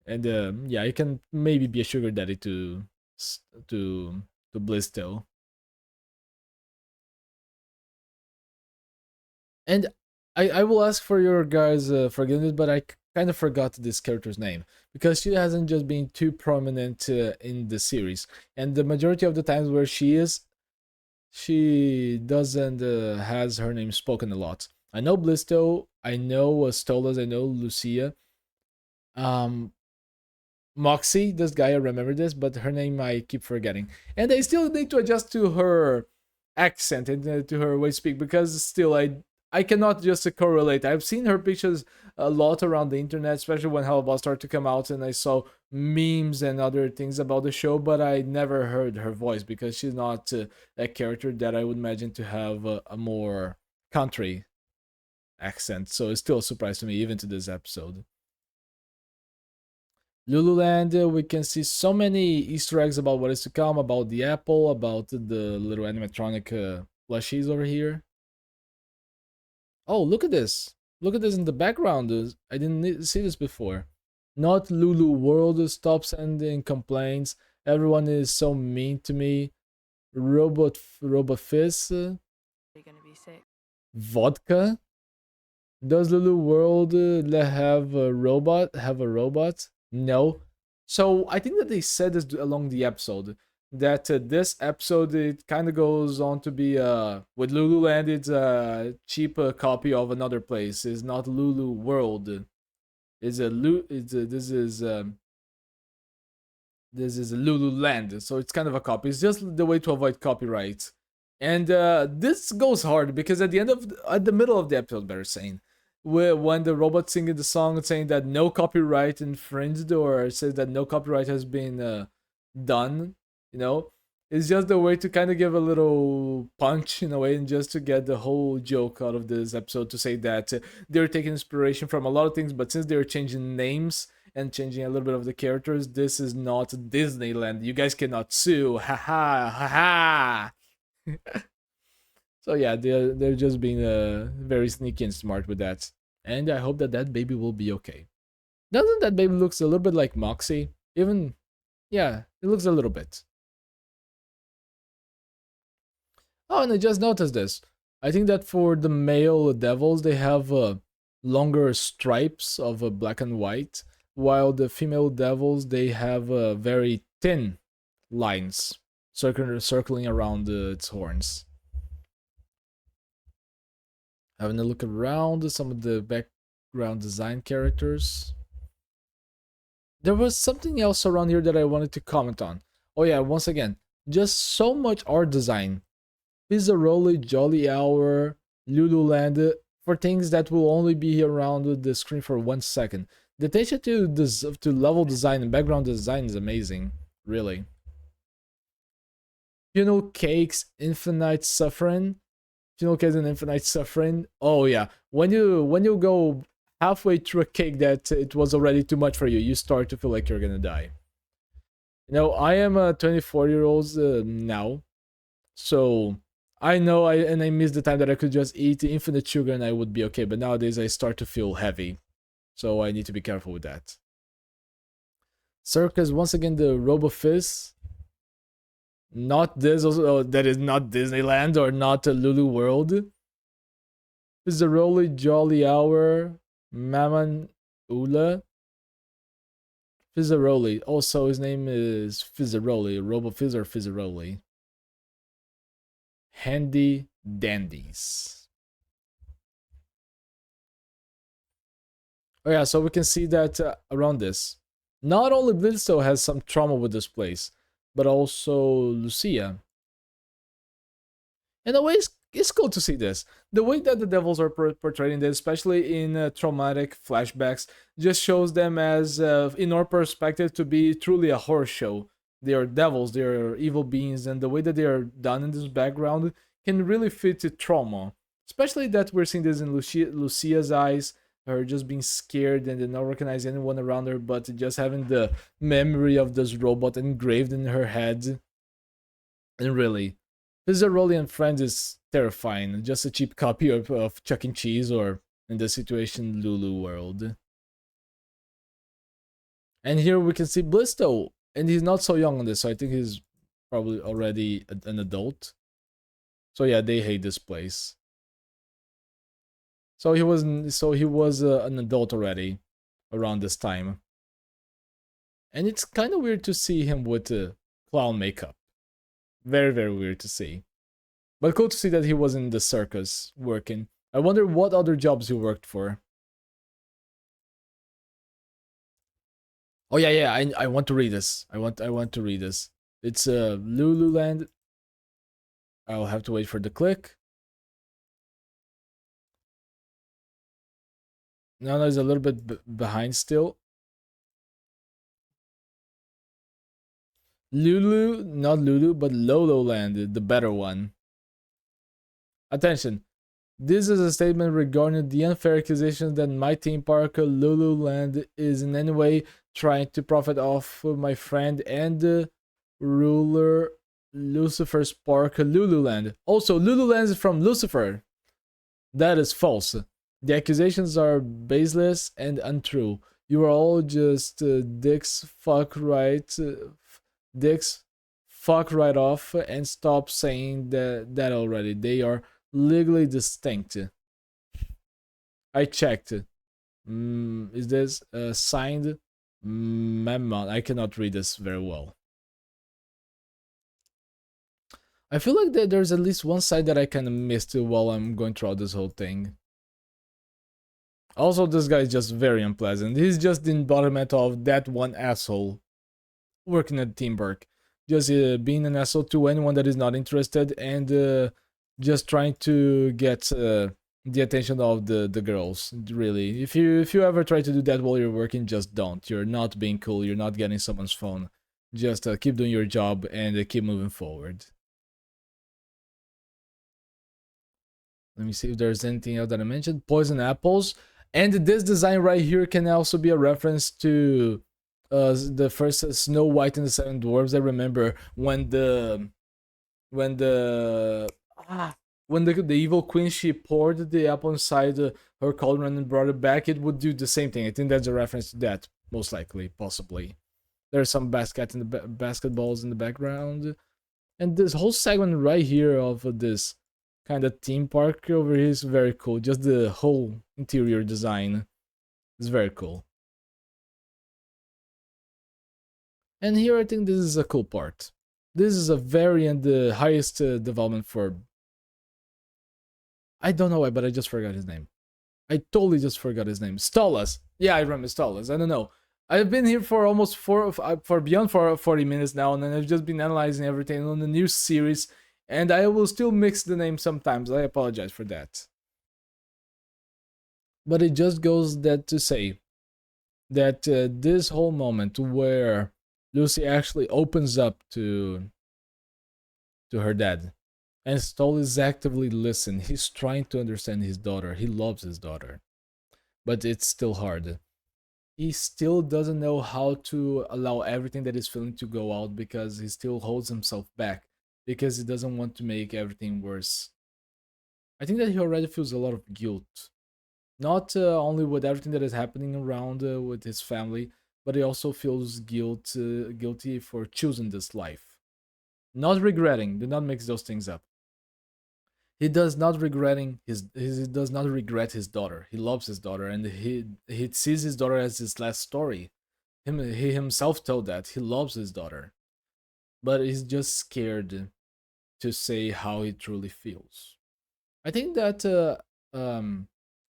and yeah, he can maybe be a sugar daddy to Blisto. And I will ask for your guys' forgiveness, but I kind of forgot this character's name because she hasn't just been too prominent in the series, and the majority of the times where she is, she doesn't has her name spoken a lot. I know Blisto, I know Stolas, I know Lucia, Moxie. This guy, I remember this, but her name I keep forgetting, and I still need to adjust to her accent and to her way to speak because still I cannot just correlate. I've seen her pictures a lot around the internet, especially when Helluva started to come out, and I saw memes and other things about the show, but I never heard her voice because she's not a character that I would imagine to have a more country accent. So it's still a surprise to me, even to this episode. Lululand, we can see so many Easter eggs about what is to come, about the apple, about the little animatronic plushies over here. Oh, look at this. Look at this in the background. I didn't see this before. Not Lulu World stops sending complaints. Everyone is so mean to me. Robot Fizz. You're gonna be sick. Vodka. Does Lulu World have a robot? No. So I think that they said this along the episode that this episode it kind of goes on to be with Lululand. It's a cheap copy of another place. It's not Lulu World. It's a this is Lululand. So it's kind of a copy. It's just the way to avoid copyright. And this goes hard because at the middle of the episode, better saying, when the robot singing the song saying that no copyright infringed or says that no copyright has been done, it's just a way to kind of give a little punch in a way and just to get the whole joke out of this episode to say that they're taking inspiration from a lot of things, but since they're changing names and changing a little bit of the characters, this is not Disneyland. You guys cannot sue. Ha ha ha ha. So yeah, they're just being very sneaky and smart with that, and I hope that that baby will be okay. Doesn't that baby looks a little bit like Moxie? Even, yeah, it looks a little bit. Oh, and I just noticed this. I think that for the male devils, they have longer stripes of black and white, while the female devils they have very thin lines circling around its horns. Having a look around some of the background design characters. There was something else around here that I wanted to comment on. Oh yeah, once again, just so much art design. Pizzaroli, Jolly Hour, Lululand, for things that will only be around the screen for 1 second. The attention to level design and background design is amazing, really. Funnel Cakes, Infinite Suffering. Funnel Cakes and Infinite Suffering. Oh yeah, when you go halfway through a cake that it was already too much for you, you start to feel like you're gonna die. I am a 24-year-old now, so I know I miss the time that I could just eat infinite sugar and I would be okay, but nowadays I start to feel heavy, so I need to be careful with that. Circus, once again, the Robo Fizz. Not this, also, that is not Disneyland or not a Lulu World. Fizzaroli, Jolly Hour, Maman Ula. Fizzaroli. Also, his name is Fizzaroli. RoboFizz or Fizzaroli. Handy Dandies. Oh yeah, so we can see that around this. Not only Blitzo has some trauma with this place, but also Lucia. In a way, it's cool to see this. The way that the devils are portraying this, especially in traumatic flashbacks, just shows them as, in our perspective, to be truly a horror show. They are devils, they are evil beings, and the way that they are done in this background can really fit to trauma. Especially that we're seeing this in Lucia's eyes, her just being scared and not recognize anyone around her, but just having the memory of this robot engraved in her head. And really, Fizzaroli and Friends is terrifying, just a cheap copy of Chuck E. Cheese, or in this situation, Lulu World. And here we can see Blisto, and he's not so young on this, so I think he's probably already an adult. So yeah, they hate this place. So he was an adult already around this time. And it's kind of weird to see him with clown makeup. Very, very weird to see. But cool to see that he was in the circus working. I wonder what other jobs he worked for. Oh yeah, I want to read this. I want to read this. It's Lululand. I'll have to wait for the click. Now there's a little bit behind still. Lulu, not Lulu, but Lolo Land, the better one. Attention. This is a statement regarding the unfair accusations that my theme park, Lululand, is in any way trying to profit off my friend and ruler Lucifer's park, Lululand. Also, Lululand is from Lucifer. That is false. The accusations are baseless and untrue. You are all just dicks. Fuck right off and stop saying that already. They are legally distinct. I checked. Is this signed memo? I cannot read this very well. I feel like that there's at least one side that I kind of missed while I'm going through this whole thing. Also, this guy is just very unpleasant. He's just the embodiment of that one asshole working at Team Burke. Just being an asshole to anyone that is not interested, and just trying to get the attention of the girls. Really, if you ever try to do that while you're working, just don't. You're not being cool. You're not getting someone's phone. Just keep doing your job and keep moving forward. Let me see if there's anything else that I mentioned. Poison apples. And this design right here can also be a reference to the first Snow White and the Seven Dwarfs. I remember when the evil queen, she poured the apple inside her cauldron and brought it back, it would do the same thing. I think that's a reference to that, most likely, possibly. There's some basketballs in the background, and this whole segment right here of this kind of theme park over here is very cool. Just the whole interior design is very cool. And here I think this is a cool part. This is a very and the highest development for... I don't know why, but I just forgot his name. I totally just forgot his name. Stolas. Yeah, I remember Stolas. I don't know. I've been here for almost for beyond 40 minutes now, and then I've just been analyzing everything on the new series. And I will still mix the name sometimes. I apologize for that. But it just goes that to say that this whole moment where Lucy actually opens up to her dad, and Stoll is actively listening. He's trying to understand his daughter. He loves his daughter. But it's still hard. He still doesn't know how to allow everything that he's feeling to go out, because he still holds himself back. Because he doesn't want to make everything worse. I think that he already feels a lot of guilt. Not only with everything that is happening around with his family, but he also feels guilty for choosing this life. Not regretting. Do not mix those things up. He does not he does not regret his daughter. He loves his daughter, and he sees his daughter as his last story. He himself told that he loves his daughter, but he's just scared to say how he truly feels. I think that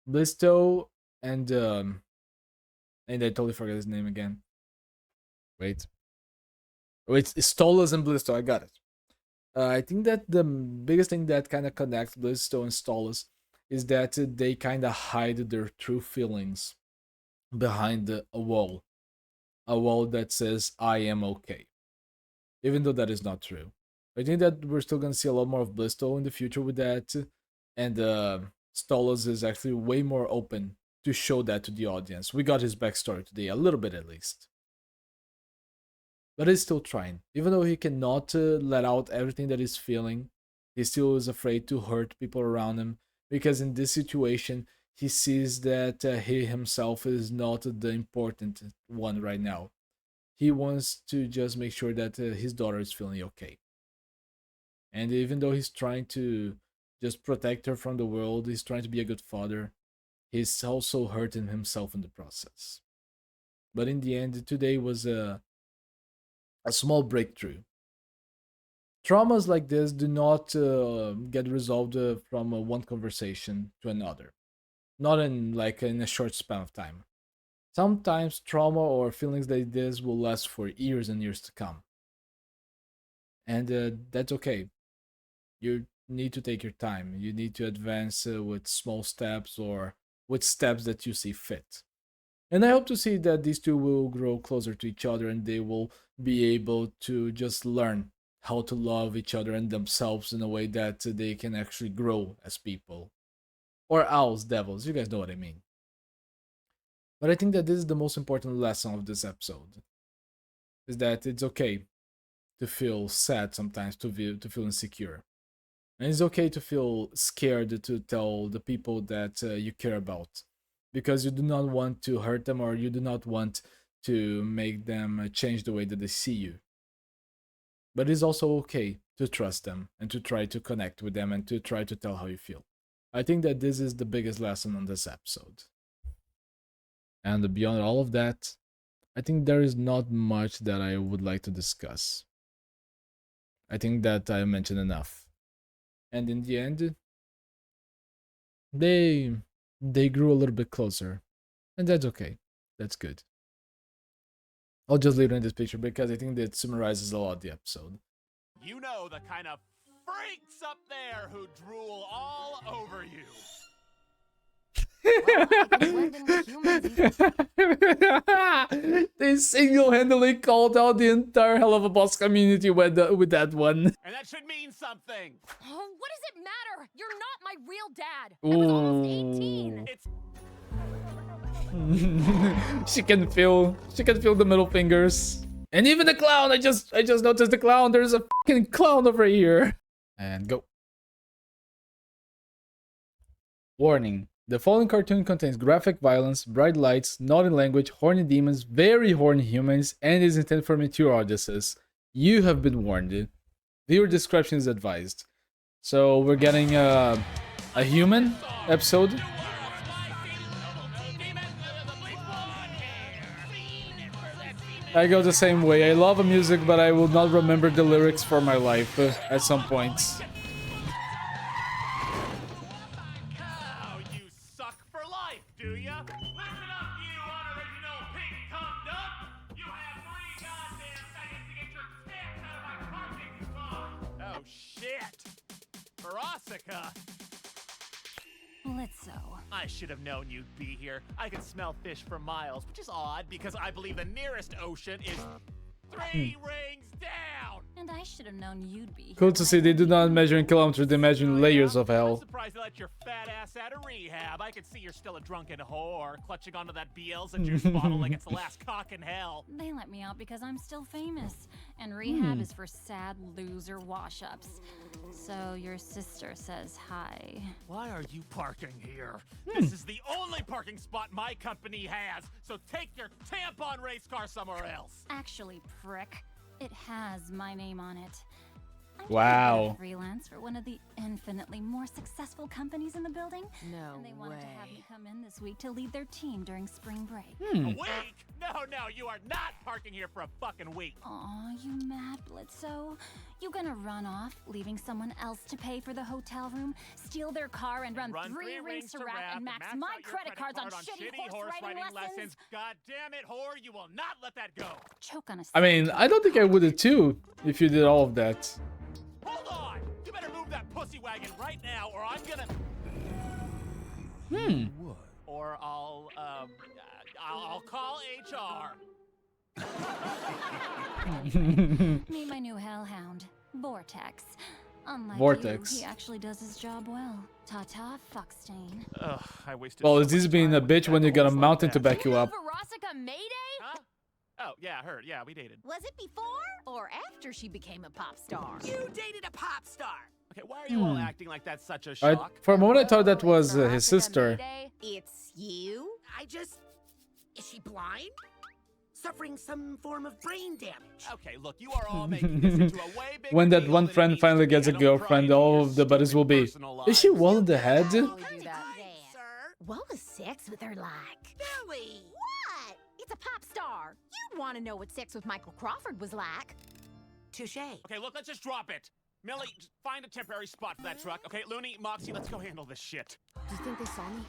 Blisto and I totally forget his name again. Wait, Stolas and Blisto. I got it. I think that the biggest thing that kind of connects Blisto and Stolas is that they kind of hide their true feelings behind a wall that says "I am okay," even though that is not true. I think that we're still gonna see a lot more of Blisto in the future with that, and Stolas is actually way more open to show that to the audience. We got his backstory today, a little bit at least. But he's still trying. Even though he cannot let out everything that he's feeling, he still is afraid to hurt people around him, because in this situation, he sees that he himself is not the important one right now. He wants to just make sure that his daughter is feeling okay. And even though he's trying to just protect her from the world, he's trying to be a good father, he's also hurting himself in the process. But in the end, today was a small breakthrough. Traumas like this do not get resolved from one conversation to another. Not in a short span of time. Sometimes trauma or feelings like this will last for years and years to come. And that's okay. You need to take your time. You need to advance with small steps or with steps that you see fit. And I hope to see that these two will grow closer to each other, and they will be able to just learn how to love each other and themselves in a way that they can actually grow as people. Or owls, devils, you guys know what I mean. But I think that this is the most important lesson of this episode. Is that it's okay to feel sad sometimes, to feel insecure. And it's okay to feel scared to tell the people that you care about, because you do not want to hurt them, or you do not want to make them change the way that they see you. But it's also okay to trust them and to try to connect with them and to try to tell how you feel. I think that this is the biggest lesson on this episode. And beyond all of that, I think there is not much that I would like to discuss. I think that I mentioned enough. And in the end, they grew a little bit closer. And that's okay. That's good. I'll just leave it in this picture because I think that summarizes a lot of the episode. You know the kind of freaks up there who drool all over you. They single-handedly called out the entire Helluva Boss community with that one. And that should mean something. Oh, what does it matter? You're not my real dad. I was almost 18. She can feel the middle fingers. And even the clown, I just noticed the clown. There's a fucking clown over here. And go. Warning. The following cartoon contains graphic violence, bright lights, naughty language, horny demons, very horny humans, and is intended for mature audiences. You have been warned. Viewer discretion is advised. So we're getting a human episode. I go the same way. I love music, but I will not remember the lyrics for my life at some points. Oh, you suck for life, do ya? Listen up, you unoriginal pink-tongued up! You have 3 goddamn seconds to get your tits out of my parking spot! Oh, shit! Verosica! Blitzo. I should have known you'd be here. I can smell fish for miles, which is odd because I believe the nearest ocean is 3 rings down. And I should have known you'd be. Cool to see they do not measure in kilometers, they measure in layers of I'm hell. surprised they let your fat ass out of rehab. I could see you're still a drunken whore, clutching onto that Bielsa juice bottle like it's the last cock in hell. They let me out because I'm still famous, and rehab is for sad loser wash-ups. So your sister says hi. Why are you parking here? This is the only parking spot my company has, so take your tampon race car somewhere else. Actually, prick, it has my name on it. I'm Wow. trying to freelance for one of the infinitely more successful companies in the building. No And they wanted to have way. me come in this week to lead their team during spring break. A week? No, you are not parking here for a fucking week. Aw, you mad, Blitzo? You gonna run off, leaving someone else to pay for the hotel room, steal their car, and run 3 rings to Rap and max my out your credit cards on shitty horse riding lessons? God damn it, whore, you will not let that go. Choke on a I mean, I don't think I would have too if you did all of that. Hold on! You better move that pussy wagon right now, or I'm gonna. Or I'll call HR. Meet my new hellhound, Vortex. Unlike Vortex. you, he actually does his job well. Ta-ta, fuckstain. Ugh, I wasted. Well, so is this much being time a with bitch when you got a pickles mountain like to that. back you up? Verosika Mayday? Huh? Oh yeah, her. Yeah, we dated. Was it before or after she became a pop star? You dated a pop star. Okay, why are you all acting like that's such a I, shock? for a moment, I thought that was his Verosika sister. Mayday? It's you? Is she blind? Suffering some form of brain damage. Okay, look, you are all making this into a way bigger When that deal one than it friend needs finally to be. gets a I don't pry girlfriend, into all your of the buddies will be. stupid Is she personal well in the head? do that. Sir. What was sex with her like? Billy. What? It's a pop star. You'd want to know what sex with Michael Crawford was like. Touche. Okay, look, let's just drop it. Millie, just find a temporary spot for that truck. Okay, Looney, Moxie, let's go handle this shit. Do you think they saw me?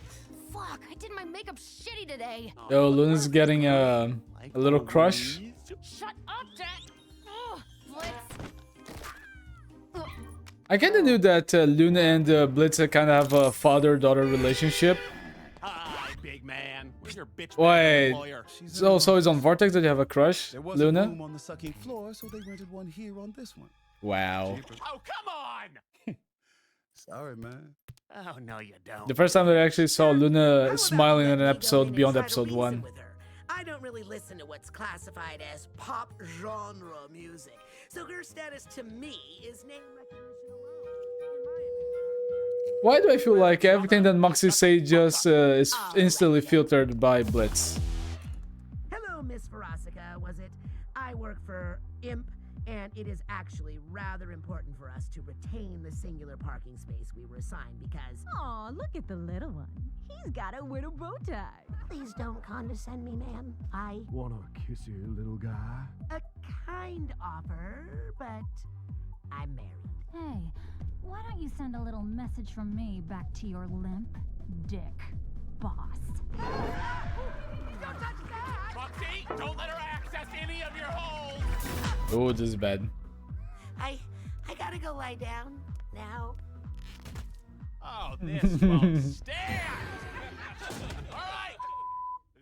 Fuck, I did my makeup shitty today. Yo, Luna's getting a little crush. Shut up, Jack. Oh, Blitz. I kind of knew that Luna and Blitz kind of have a father-daughter relationship. Hi, big man. Where's your bitch Wait. employer? So it's on Vortex that you have a crush, There wasn't Luna? room on the sucking floor, so they rented one here on this one. Wow. Oh, come on! Sorry, man. Oh, no, you don't. The first time that I actually saw How Luna about smiling you in let an me go in episode and beyond try to episode reason 1. with her? I don't really listen to what's classified as pop genre music, so her status to me is name recognition alone. In my opinion. Why do I feel like everything that Moxie say just is instantly filtered by Blitz? Hello, Miss Verosika, was it? I work for IMP, and it is actually rather important for us to retain the singular parking space we were assigned because... Aw, look at the little one. He's got a widow bow tie. Please don't condescend me, ma'am. I Wanna kiss you, little guy? A kind offer, but I'm married. Hey, why don't you send a little message from me back to your limp dick boss? Moxie, don't let her access any of your holes! Oh, this is bad. I gotta go lie down now. Oh, this won't stand! Alright!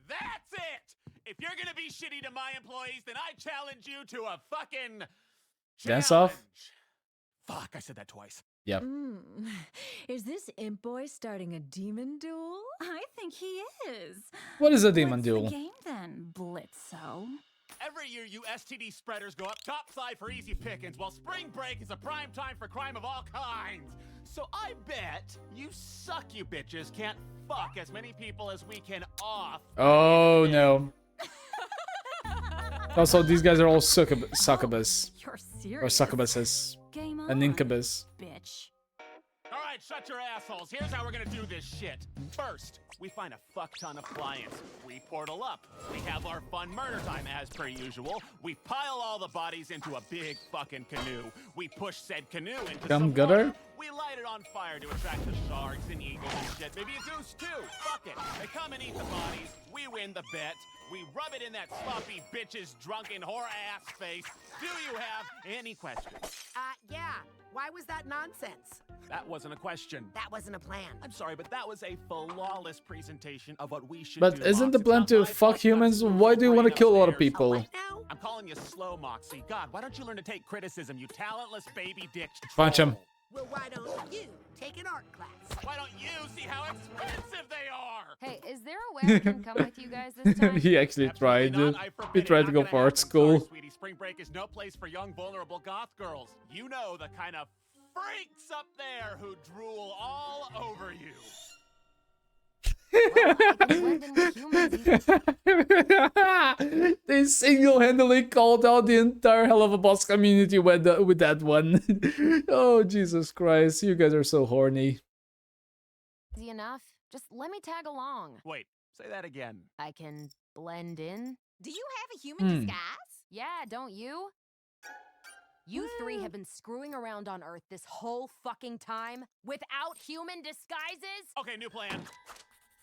That's it! If you're gonna be shitty to my employees, then I challenge you to a fucking... Dance off? challenge. Fuck, I said that twice. Yep. Is this imp boy starting a demon duel? I think he is. What is a demon What's duel? the game then, Blitzo? Every year, you STD spreaders go up topside for easy pickings, while spring break is a prime time for crime of all kinds. So I bet you suck, you bitches, can't fuck as many people as we can off. Oh no. Also, these guys are all succubus. You're Or serious. succubuses. Game on, An incubus. bitch. All right, shut your assholes. Here's how we're gonna do this shit. First, we find a fuck ton of clients. We portal up. We have our fun murder time as per usual. We pile all the bodies into a big fucking canoe. We push said canoe into Come some gutter? water. We light it on fire to attract the sharks and eagles and shit. Maybe a goose too. Fuck it. They come and eat the bodies. We win the bet. We rub it in that sloppy bitch's drunken whore ass face. Do you have any questions? Yeah. Why was that nonsense? That wasn't a question. That wasn't a plan. I'm sorry, but that was a flawless presentation of what we should But do. isn't the Mox. plan It's to not my fuck fault you got humans? smooth Why do you want to brain kill a lot of upstairs. people? Now? I'm calling you slow, Moxie. God, why don't you learn to take criticism, you talentless baby dick Punch him. Well, why don't you take an art class? Why don't you see how expensive they are? Hey, is there a way I can come with you guys this time? He actually Absolutely tried. not. I He forbid it. tried to Not go gonna for art happen. Sorry, school. sweetie. Spring break is no place for young, vulnerable goth girls. You know the kind of freaks up there who drool all over you. They single-handedly called out the entire Helluva Boss community with that one. Oh, Jesus Christ. You guys are so horny. Easy enough. Just let me tag along. Wait, say that again. I can blend in. Do you have a human disguise? Yeah, don't you? You three have been screwing around on Earth this whole fucking time without human disguises? Okay, new plan.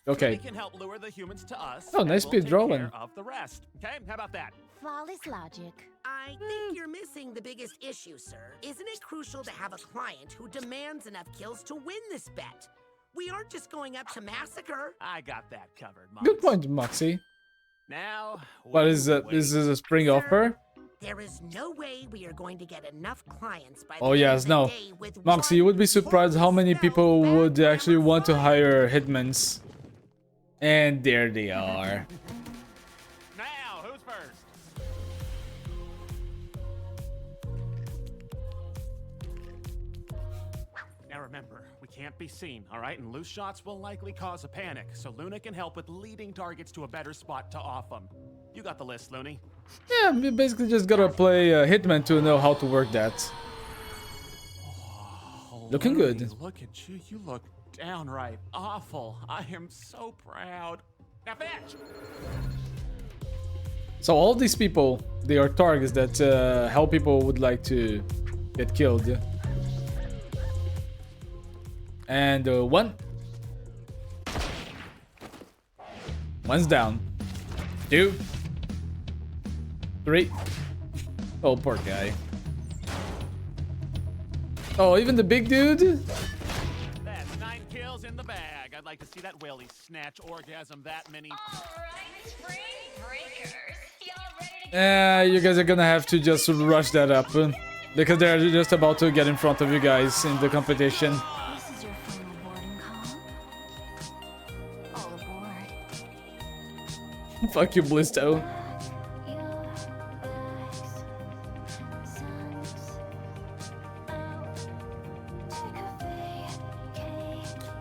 Okay. We can help lure the humans to us. Oh, and nice we'll speed take drawing. care of the rest. Okay, how about that? Flawless logic. I think you're missing the biggest issue, sir. Isn't it crucial to have a client who demands enough kills to win this bet? We aren't just going up to massacre. I got that covered, Mox. Good point, Moxie. Now, What is that? Is this a spring offer? There is no way we are going to get enough clients by Oh the yes, end of no. the day with Moxie, you would be surprised how many people would actually want to hire hitmans. And there they are. now, who's first? Now remember, we can't be seen, all right? And loose shots will likely cause a panic, so Luna can help with leading targets to a better spot to off them. You got the list, Looney. Yeah, we basically just gotta play Hitman to know how to work that. Looking Looney, good. Look at you. You look downright awful. I am so proud. Now fetch! So all these people, they are targets that how people would like to get killed. And one's down. 2, 3. Oh, poor guy. Oh, even the big dude? That's 9 kills in the bag. I'd like to see that whaley snatch orgasm that many. You guys are gonna have to just rush that up. Because they're just about to get in front of you guys in the competition. This is your final boarding call. All aboard. Fuck you, Blisto.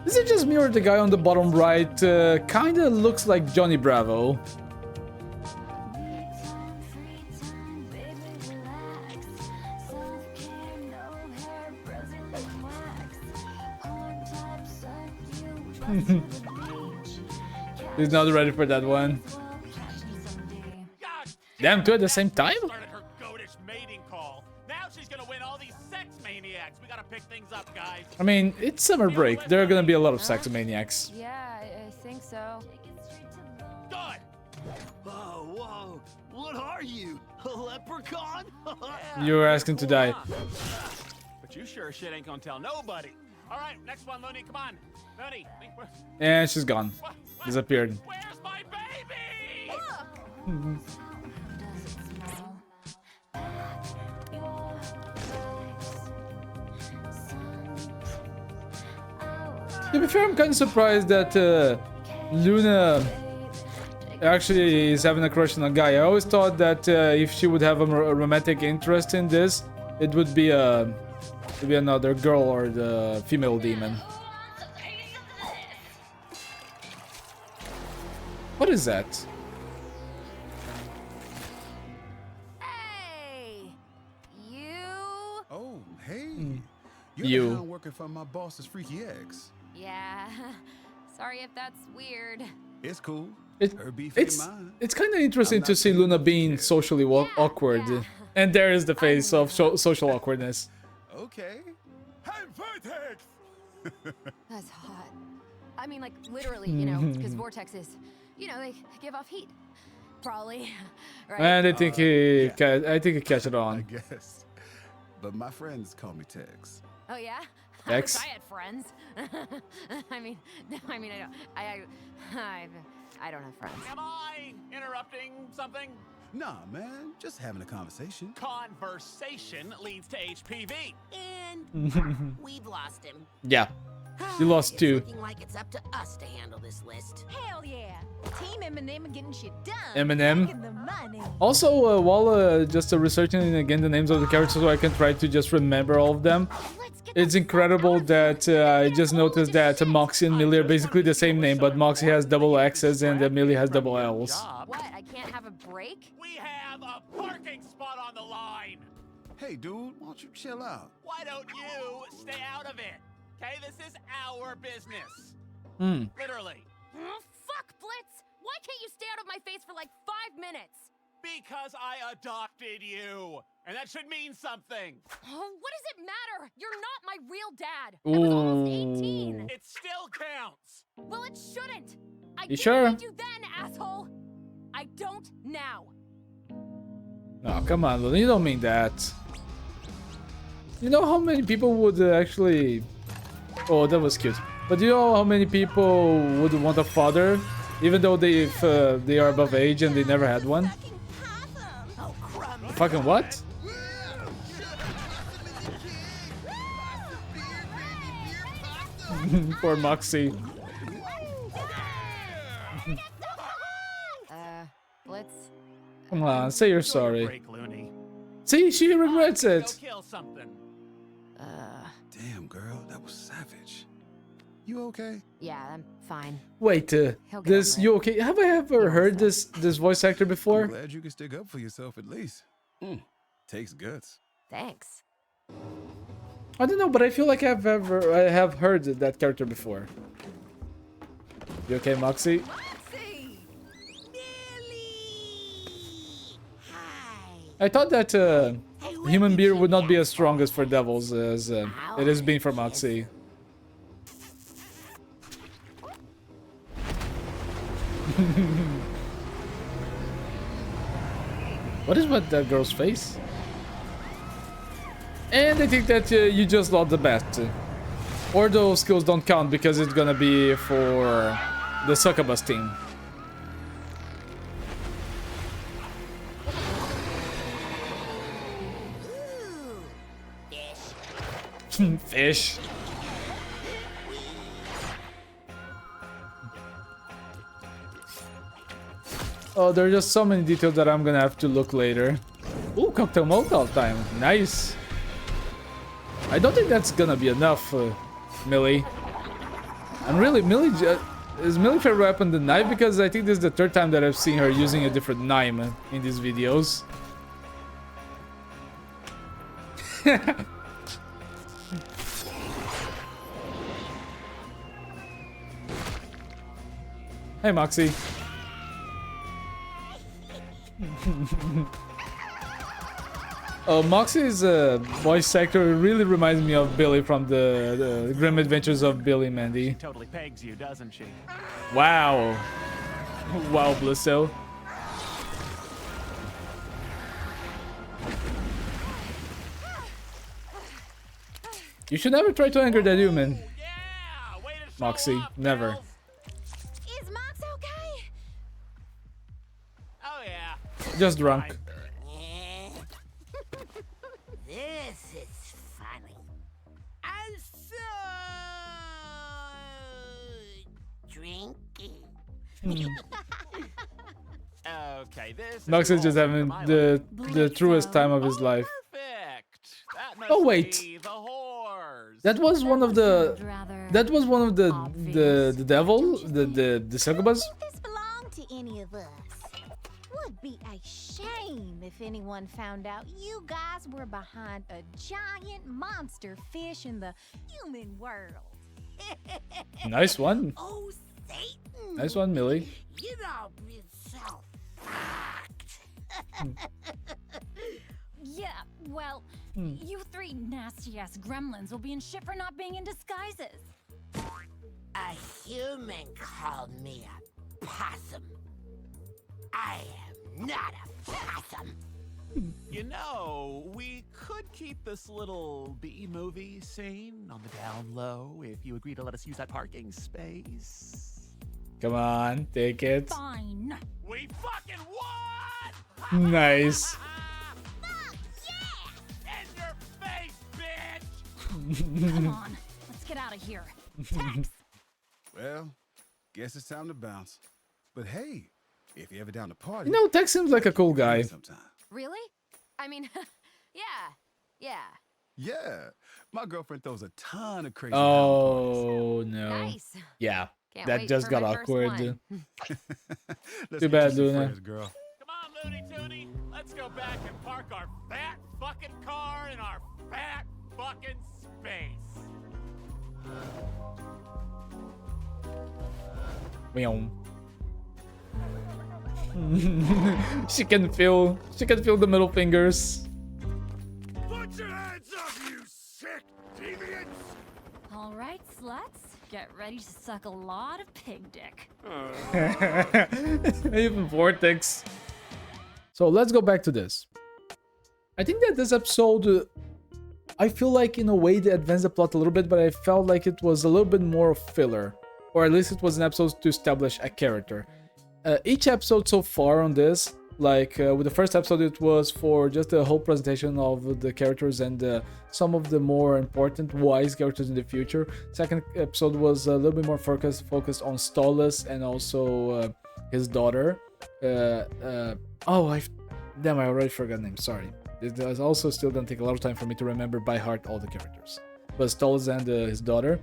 Is it just me or the guy on the bottom right kinda looks like Johnny Bravo? He's not ready for that one. Damn, two at the same time? Started her goatish mating call. Now she's gonna win all these sex maniacs. We gotta pick things up, guys. I mean, it's summer break. There are gonna be a lot of sex maniacs. Yeah, I think so. Good. Whoa, whoa. What are you? A leprechaun? You were asking to die. But you sure as shit ain't gonna tell nobody. All right, next one, Looney. Come on, Looney. And she's gone. Disappeared. Where's my baby? To be fair, I'm kind of surprised that Luna actually is having a crush on a guy. I always thought that if she would have a romantic interest in this, it would be another girl or the female demon. What is that? Hey! You? Oh, hey. You. You're the hound working for my boss's freaky ex. Yeah. Sorry if that's weird. It's cool. Her beef ain't It's mine. kind of interesting to see Luna being socially awkward. And there is the face of social awkwardness. Okay. I'm Vertex! That's hot. I mean, like, literally, you know, because vortexes, you know, they give off heat. Probably. Right? And I think I think he catch it on. I guess. But my friends call me Tex. Oh, yeah? X. I wish I had friends. I mean, I don't. I don't have friends. Am I interrupting something? Nah, man. Just having a conversation. Conversation leads to HPV. And we've lost him. Yeah. You lost It's 2. looking like it's up to us to handle this list. Hell yeah! Team Eminem getting shit done. Eminem. Making the money. Also, while just researching again the names of the characters so I can try to just remember all of them. Let's It's incredible that I just noticed that Moxie and Millie are basically the same name, but Moxie has double X's and Millie has double L's. What? I can't have a break? We have a parking spot on the line. Hey, dude, why don't you chill out? Why don't you stay out of it? Okay, this is our business. Literally. Fuck, Blitz! Why can't you stay out of my face for like 5 minutes? Because I adopted you. And that should mean something. Oh, what does it matter? You're not my real dad. I was almost 18. It still counts. Well, it shouldn't. I You didn't sure? need you then, asshole. I don't now. No, come on, Lily, you don't mean that. You know how many people would actually... Oh, that was cute. But you know how many people would want a father, even though if they are above age and they never had one? Fucking what? Poor Moxie. Blitz. Come on, say you're sorry. Break, Looney. See, she regrets it. Go kill something. Damn, girl, that was savage. You okay? Yeah, I'm fine. Wait, this you okay? Have I ever heard this voice actor I'm before? glad you can stick up for yourself at least. Takes guts. Thanks. I don't know, but I feel like I have heard that character before. You okay, Moxie? I thought that human beer would not be as strong as for devils as it has been for Moxie. What is with that girl's face? And I think that you just lost the bet. Or those skills don't count because it's gonna be for the Succubus team. Fish. Oh, there are just so many details that I'm gonna have to look later. Ooh, cocktail motel time. Nice. I don't think that's gonna be enough, Millie. And really, is Millie's favorite weapon the knife? Because I think this is the third time that I've seen her using a different knife in these videos. Hey, Moxie. Moxie's voice actor really reminds me of Billy from the Grim Adventures of Billy Mandy. She totally pegs you, doesn't she? Wow. Wow, Blisso. You should never try to anger that human. Moxie, never. Is Mox okay? Oh yeah. Just drunk. This is funny. And so drinking. Okay, this. Moxie's just having the truest time of his life. Oh wait, that was one of the devil, the succubus. This belonged to any of us. Would be a shame if anyone found out you guys were behind a giant monster fish in the human world. Nice one. Oh, Satan. Nice one, Millie. You know, it's so fucked. Yeah, well, you three nasty-ass gremlins will be in shit for not being in disguises. A human called me a possum. I am not a possum. You know, we could keep this little B-movie scene on the down low if you agree to let us use that parking space. Come on, take it. Fine. We fucking won! Nice. In your face, bitch! Come on, let's get out of here. Tex! Well, guess it's time to bounce. But hey, if you're ever down to party, You know, Tex seems like a cool guy. sometime. Really? I mean, yeah. Yeah, my girlfriend throws a ton of crazy Halloween parties. Oh no. Nice. Yeah, Can't that wait just for got my first awkward. one. Let's Too get bad, you some Luna. friends, girl. Come on, Looney Tooney. Let's go back and park our fat fucking car in our fat fucking space. Meow. she can feel the middle fingers. Put your hands up, you sick deviants! All right, sluts. Get ready to suck a lot of pig dick. Even Vortex. So let's go back to this. I think that this episode, I feel like in a way they advanced the plot a little bit, but I felt like it was a little bit more filler. Or at least it was an episode to establish a character. Each episode so far on this, like with the first episode it was for just the whole presentation of the characters and some of the more important wise characters in the future. Second episode was a little bit more focused on Stolas and also his daughter. I already forgot the name, sorry. It does also still gonna take a lot of time for me to remember by heart all the characters. But Stolas and his daughter.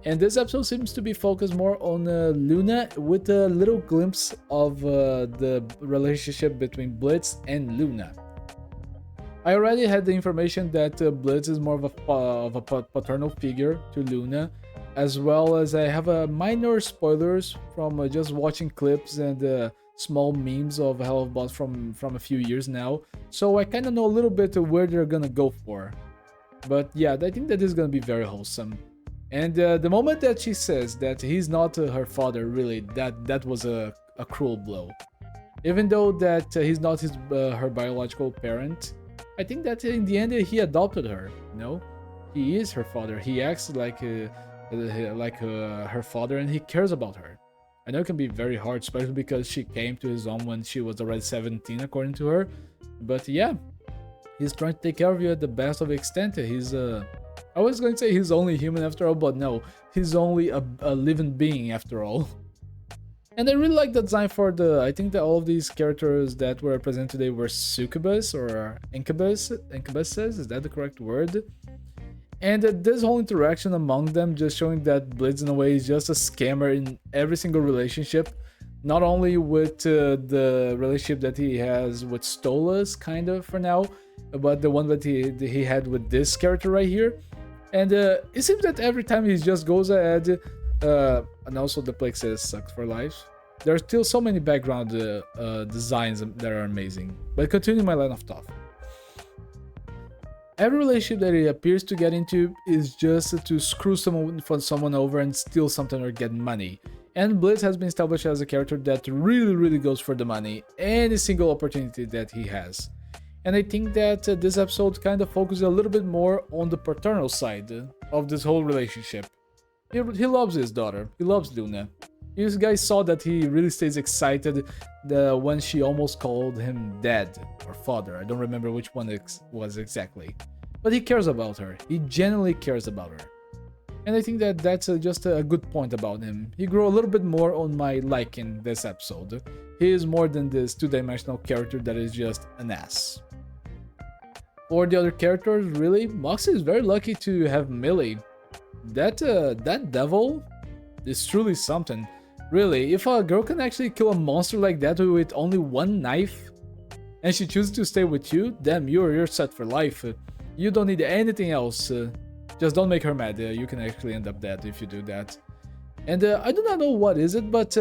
And this episode seems to be focused more on Luna with a little glimpse of the relationship between Blitz and Luna. I already had the information that Blitz is more of a paternal figure to Luna, as well as I have minor spoilers from just watching clips and small memes of Helluva from a few years now, so I kind of know a little bit of where they're gonna go for. But yeah, I think that is gonna be very wholesome. And the moment that she says that he's not her father, really, that was a cruel blow. Even though that he's not her biological parent, I think that in the end he adopted her. No, he is her father. He acts like her father, and he cares about her. I know it can be very hard, especially because she came to his home when she was already 17, according to her. But yeah, he's trying to take care of you at the best of extent. He's I was going to say he's only human after all, but no, he's only a living being after all. And I really like the design for I think that all of these characters that were presented today were succubus or incubuses, is that the correct word? And this whole interaction among them just showing that Blitz in a way is just a scammer in every single relationship. Not only with the relationship that he has with Stolas, kind of, for now, but the one that he had with this character right here. And it seems that every time he just goes ahead, and also the plague says sucks for life. There's still so many background designs that are amazing. But continue my line of thought. Every relationship that he appears to get into is just to screw someone over and steal something or get money. And Blitz has been established as a character that really goes for the money, any single opportunity that he has. And I think that this episode kind of focuses a little bit more on the paternal side of this whole relationship. He loves his daughter, he loves Luna. You guys saw that he really stays excited when she almost called him dad or father. I don't remember which one it was exactly. But he cares about her, he genuinely cares about her. And I think that that's just a good point about him. He grew a little bit more on my liking this episode. He is more than this two-dimensional character that is just an ass. For the other characters, really, Moxie is very lucky to have Millie. That devil is truly something. Really, if a girl can actually kill a monster like that with only one knife, and she chooses to stay with you, damn, you're set for life. You don't need anything else. Just don't make her mad. You can actually end up dead if you do that. And I do not know what is it, but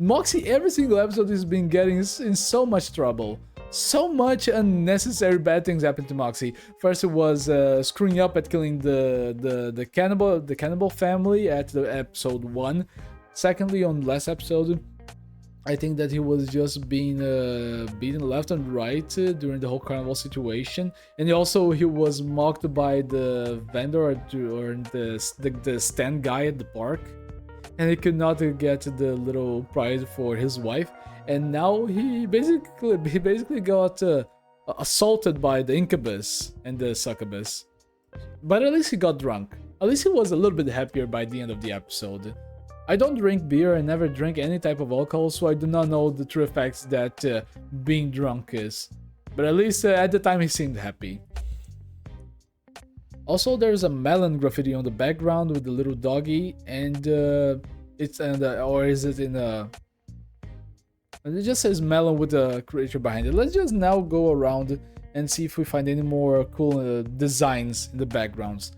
Moxie every single episode has been getting in so much trouble. So much unnecessary bad things happened to Moxie. First it was screwing up at killing the cannibal family at the episode 1. Secondly, on the last episode, I think that he was just being beaten left and right during the whole carnival situation, and he was mocked by the vendor or the stand guy at the park, and he could not get the little prize for his wife. And now he basically got assaulted by the incubus and the succubus. But at least he got drunk. At least he was a little bit happier by the end of the episode. I don't drink beer and never drink any type of alcohol, so I do not know the true effects that being drunk is. But at least at the time he seemed happy. Also, there's a melon graffiti on the background with the little doggy, and it's or is it in a? And it just says melon with a creature behind it. Let's just now go around and see if we find any more cool designs in the backgrounds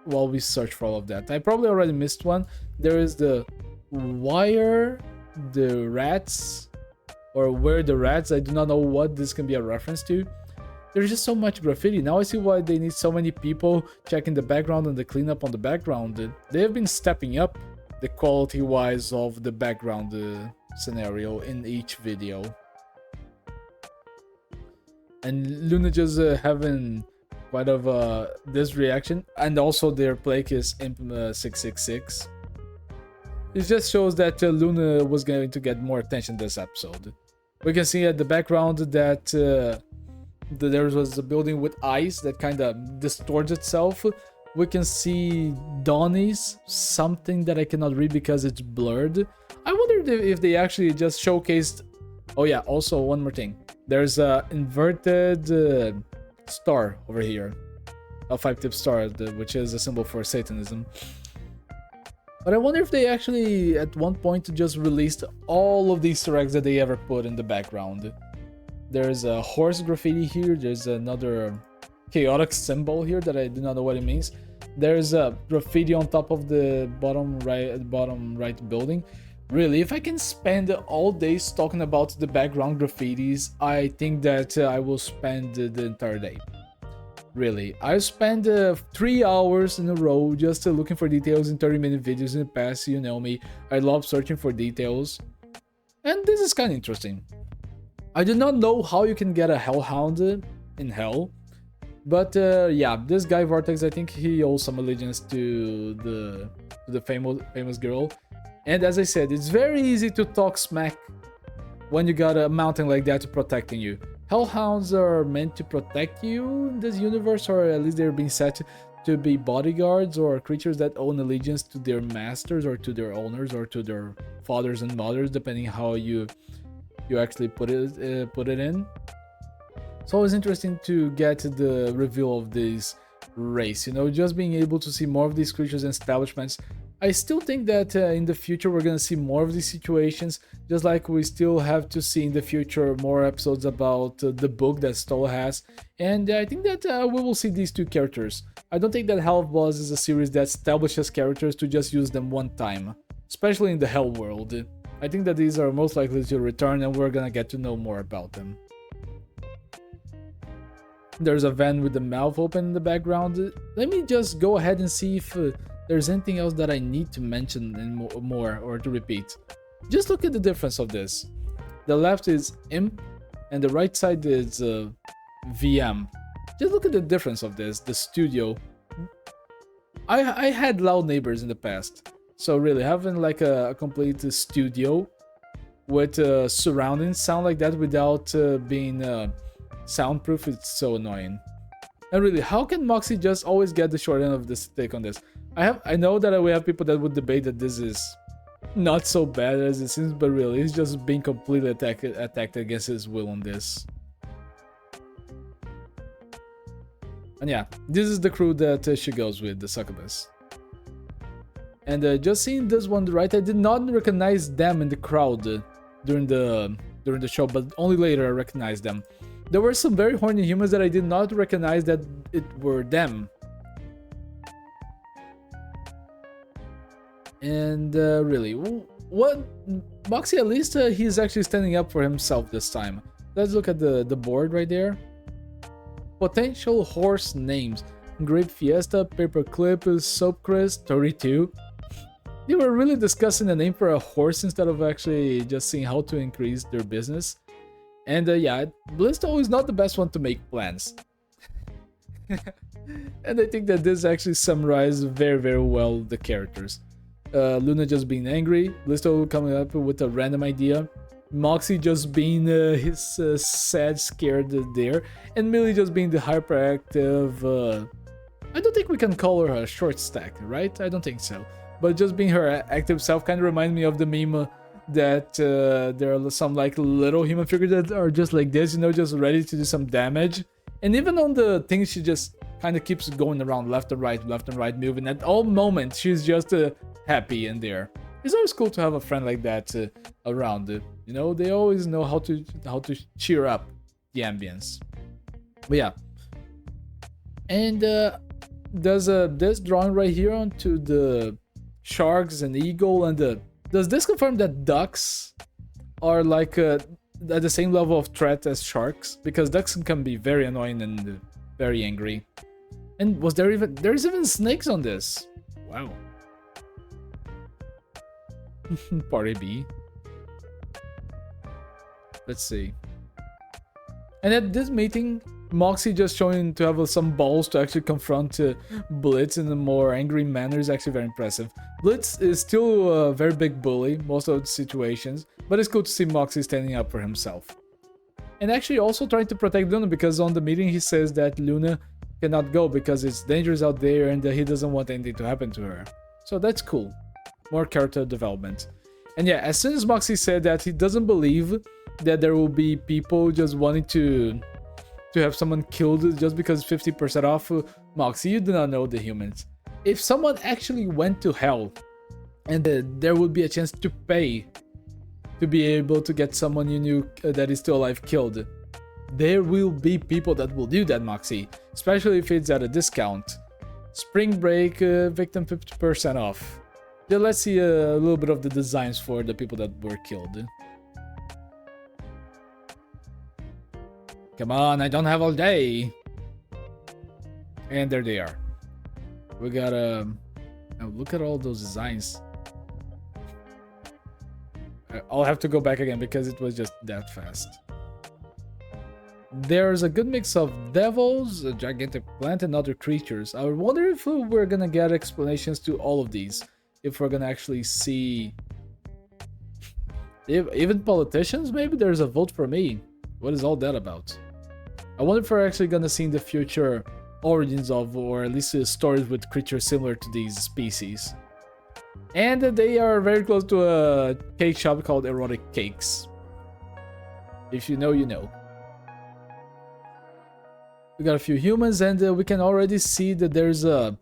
while we search for all of that. I probably already missed one. There is the wire, the rats, or where the rats. I do not know what this can be a reference to. There's just so much graffiti. Now I see why they need so many people checking the background and the cleanup on the background. They have been stepping up the quality-wise of the background scenario in each video. And Luna just having quite of this reaction, and also their plague is Imp 666. It just shows that Luna was going to get more attention this episode. We can see at the background that there was a building with eyes that kind of distorts itself. We can see Donnie's, something that I cannot read because it's blurred. I wonder if they actually just showcased... Oh yeah, also one more thing. There's a inverted star over here. A 5-tip star, which is a symbol for Satanism. But I wonder if they actually, at one point, just released all of the Easter eggs that they ever put in the background. There's a horse graffiti here. There's another chaotic symbol here that I do not know what it means. There's a graffiti on top of the bottom right building. Really, if I can spend all days talking about the background graffitis, I think that I will spend the entire day. Really, I spent 3 hours in a row just looking for details in 30-minute videos in the past. You know me, I love searching for details. And this is kind of interesting. I do not know how you can get a hellhound in hell. But yeah, this guy Vortex, I think he owes some allegiance to the famous girl. And as I said, it's very easy to talk smack when you got a mountain like that protecting you. Hellhounds are meant to protect you in this universe, or at least they're being set to be bodyguards or creatures that own allegiance to their masters or to their owners or to their fathers and mothers, depending how you actually put it in. It's always interesting to get the reveal of this race, you know, just being able to see more of these creatures and establishments. I still think that in the future we're going to see more of these situations, just like we still have to see in the future more episodes about the book that Stoll has. And I think that we will see these two characters. I don't think that Hell of Boss is a series that establishes characters to just use them one time, especially in the Hell world. I think that these are most likely to return and we're going to get to know more about them. There's a van with the mouth open in the background. Let me just go ahead and see if there's anything else that I need to mention and more or to repeat. Just look at the difference of this. The left is Imp and the right side is VM. Just look at the difference of this, the studio. I had loud neighbors in the past. So really, having like a complete studio with surroundings sound like that without being soundproof, it's so annoying. And really, how can Moxie just always get the short end of the stick on this? I know that we have people that would debate that this is not so bad as it seems, but really, he's just being completely attacked against his will on this. And yeah, this is the crew that she goes with, the Succubus. And just seeing this one right, I did not recognize them in the crowd during the show, but only later I recognized them. There were some very horny humans that I did not recognize that it were them. And really, what Moxie, at least he's actually standing up for himself this time. Let's look at the board right there. Potential horse names: Grape Fiesta, Paperclip, Soapcrest, 32. They were really discussing a name for a horse instead of actually just seeing how to increase their business. And yeah, Blisto is not the best one to make plans. And I think that this actually summarizes very, very well the characters. Luna just being angry, Blisto coming up with a random idea, Moxie just being his sad, scared there, and Millie just being the hyperactive... I don't think we can call her a short stack, right? I don't think so. But just being her active self kind of reminds me of the meme that there are some like little human figures that are just like this, you know, just ready to do some damage. And even on the things, she just kind of keeps going around left and right, moving. At all moments, she's just happy in there. It's always cool to have a friend like that around. You know, they always know how to cheer up the ambience. But yeah. And there's this drawing right here onto the sharks and eagle. And does this confirm that ducks are like at the same level of threat as sharks? Because ducks can be very annoying and very angry. And there's even snakes on this. Wow. Party B. Let's see. And at this meeting, Moxie just showing to have some balls to actually confront Blitz in a more angry manner is actually very impressive. Blitz is still a very big bully most of the situations, but it's cool to see Moxie standing up for himself. And actually also trying to protect Luna, because on the meeting he says that Luna cannot go because it's dangerous out there and he doesn't want anything to happen to her. So that's cool. More character development. And yeah, as soon as Moxie said that he doesn't believe that there will be people just wanting to have someone killed just because 50% off, Moxie, you do not know the humans. If someone actually went to hell and there would be a chance to pay to be able to get someone you knew that is still alive killed, there will be people that will do that, Moxie, especially if it's at a discount. Spring Break victim 50% off. Yeah, let's see a little bit of the designs for the people that were killed. Come on, I don't have all day. And there they are. We got oh, look at all those designs. I'll have to go back again because it was just that fast. There's a good mix of devils, a gigantic plant, and other creatures. I wonder if we're gonna get explanations to all of these. If we're gonna actually see... even politicians, maybe there's a vote for me. What is all that about? I wonder if we're actually gonna see in the future origins of, or at least stories with creatures similar to these species. And they are very close to a cake shop called Erotic Cakes. If you know, you know. We got a few humans, and we can already see that there's a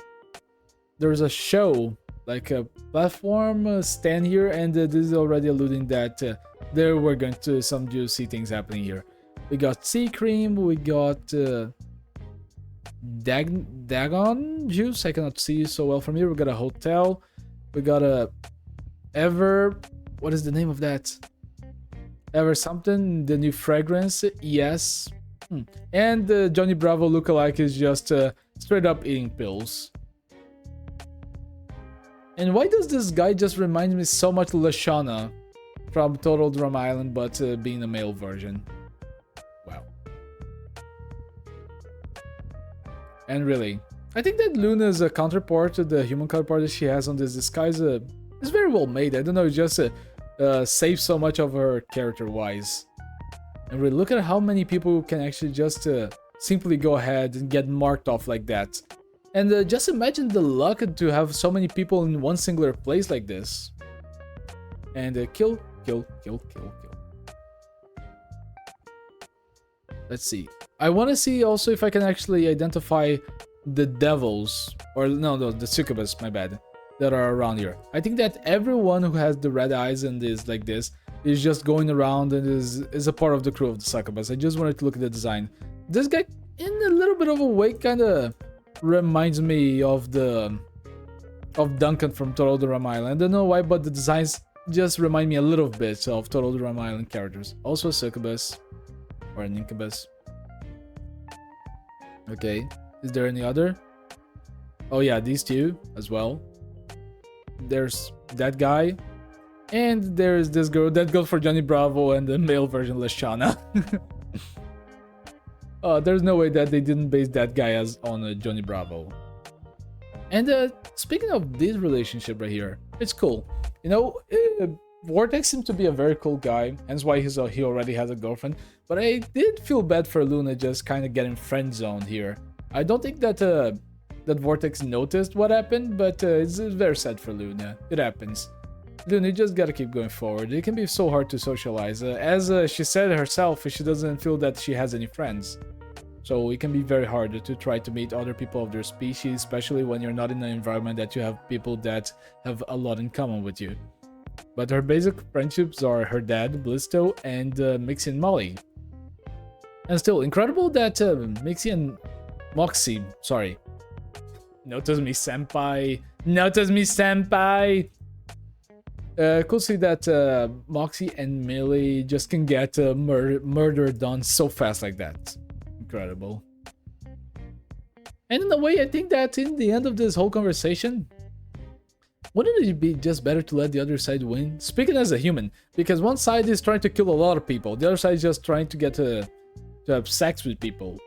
show, like a platform stand here, and this is already alluding that there were going to some juicy things happening here. We got sea cream, we got Dagon juice. I cannot see so well from here. We got a hotel. We got a Ever... what is the name of that? Ever something, the new fragrance. Yes. And Johnny Bravo lookalike is just straight up eating pills. And why does this guy just remind me so much of Lashana from Total Drama Island, but being a male version? Wow. And really, I think that Luna's counterpart, the human counterpart that she has on this disguise, is very well made. I don't know, it just saves so much of her character-wise. And really, look at how many people can actually just simply go ahead and get marked off like that. And just imagine the luck to have so many people in one singular place like this. And kill. Let's see. I want to see also if I can actually identify the devils, or no, the succubus, my bad, that are around here. I think that everyone who has the red eyes and is like this is just going around and is a part of the crew of the succubus. I just wanted to look at the design. This guy, in a little bit of a way, kind of reminds me of Duncan from Total Drama Island. I don't know why, but the designs just remind me a little bit of Total Drama Island characters. Also a succubus or an incubus. Okay, is there any other? Oh yeah, these two as well. There's that guy, and there's this girl that goes for Johnny Bravo and the male version Lashana. There's no way that they didn't base that guy as on Johnny Bravo. And speaking of this relationship right here, it's cool. You know, Vortex seems to be a very cool guy, hence why he already has a girlfriend. But I did feel bad for Luna just kind of getting friend zoned here. I don't think that that Vortex noticed what happened, but it's very sad for Luna. It happens. Luna, you just gotta keep going forward. It can be so hard to socialize. As she said herself, she doesn't feel that she has any friends. So it can be very hard to try to meet other people of their species, especially when you're not in an environment that you have people that have a lot in common with you. But her basic friendships are her dad, Blisto, and Mixie and Molly. And still, incredible that Mixie and Moxie, sorry. Notice me, senpai. Notice me, senpai! Cool see that Moxie and Millie just can get murder done so fast like that. Incredible. And in a way, I think that in the end of this whole conversation, wouldn't it be just better to let the other side win? Speaking as a human, because one side is trying to kill a lot of people, the other side is just trying to get to have sex with people.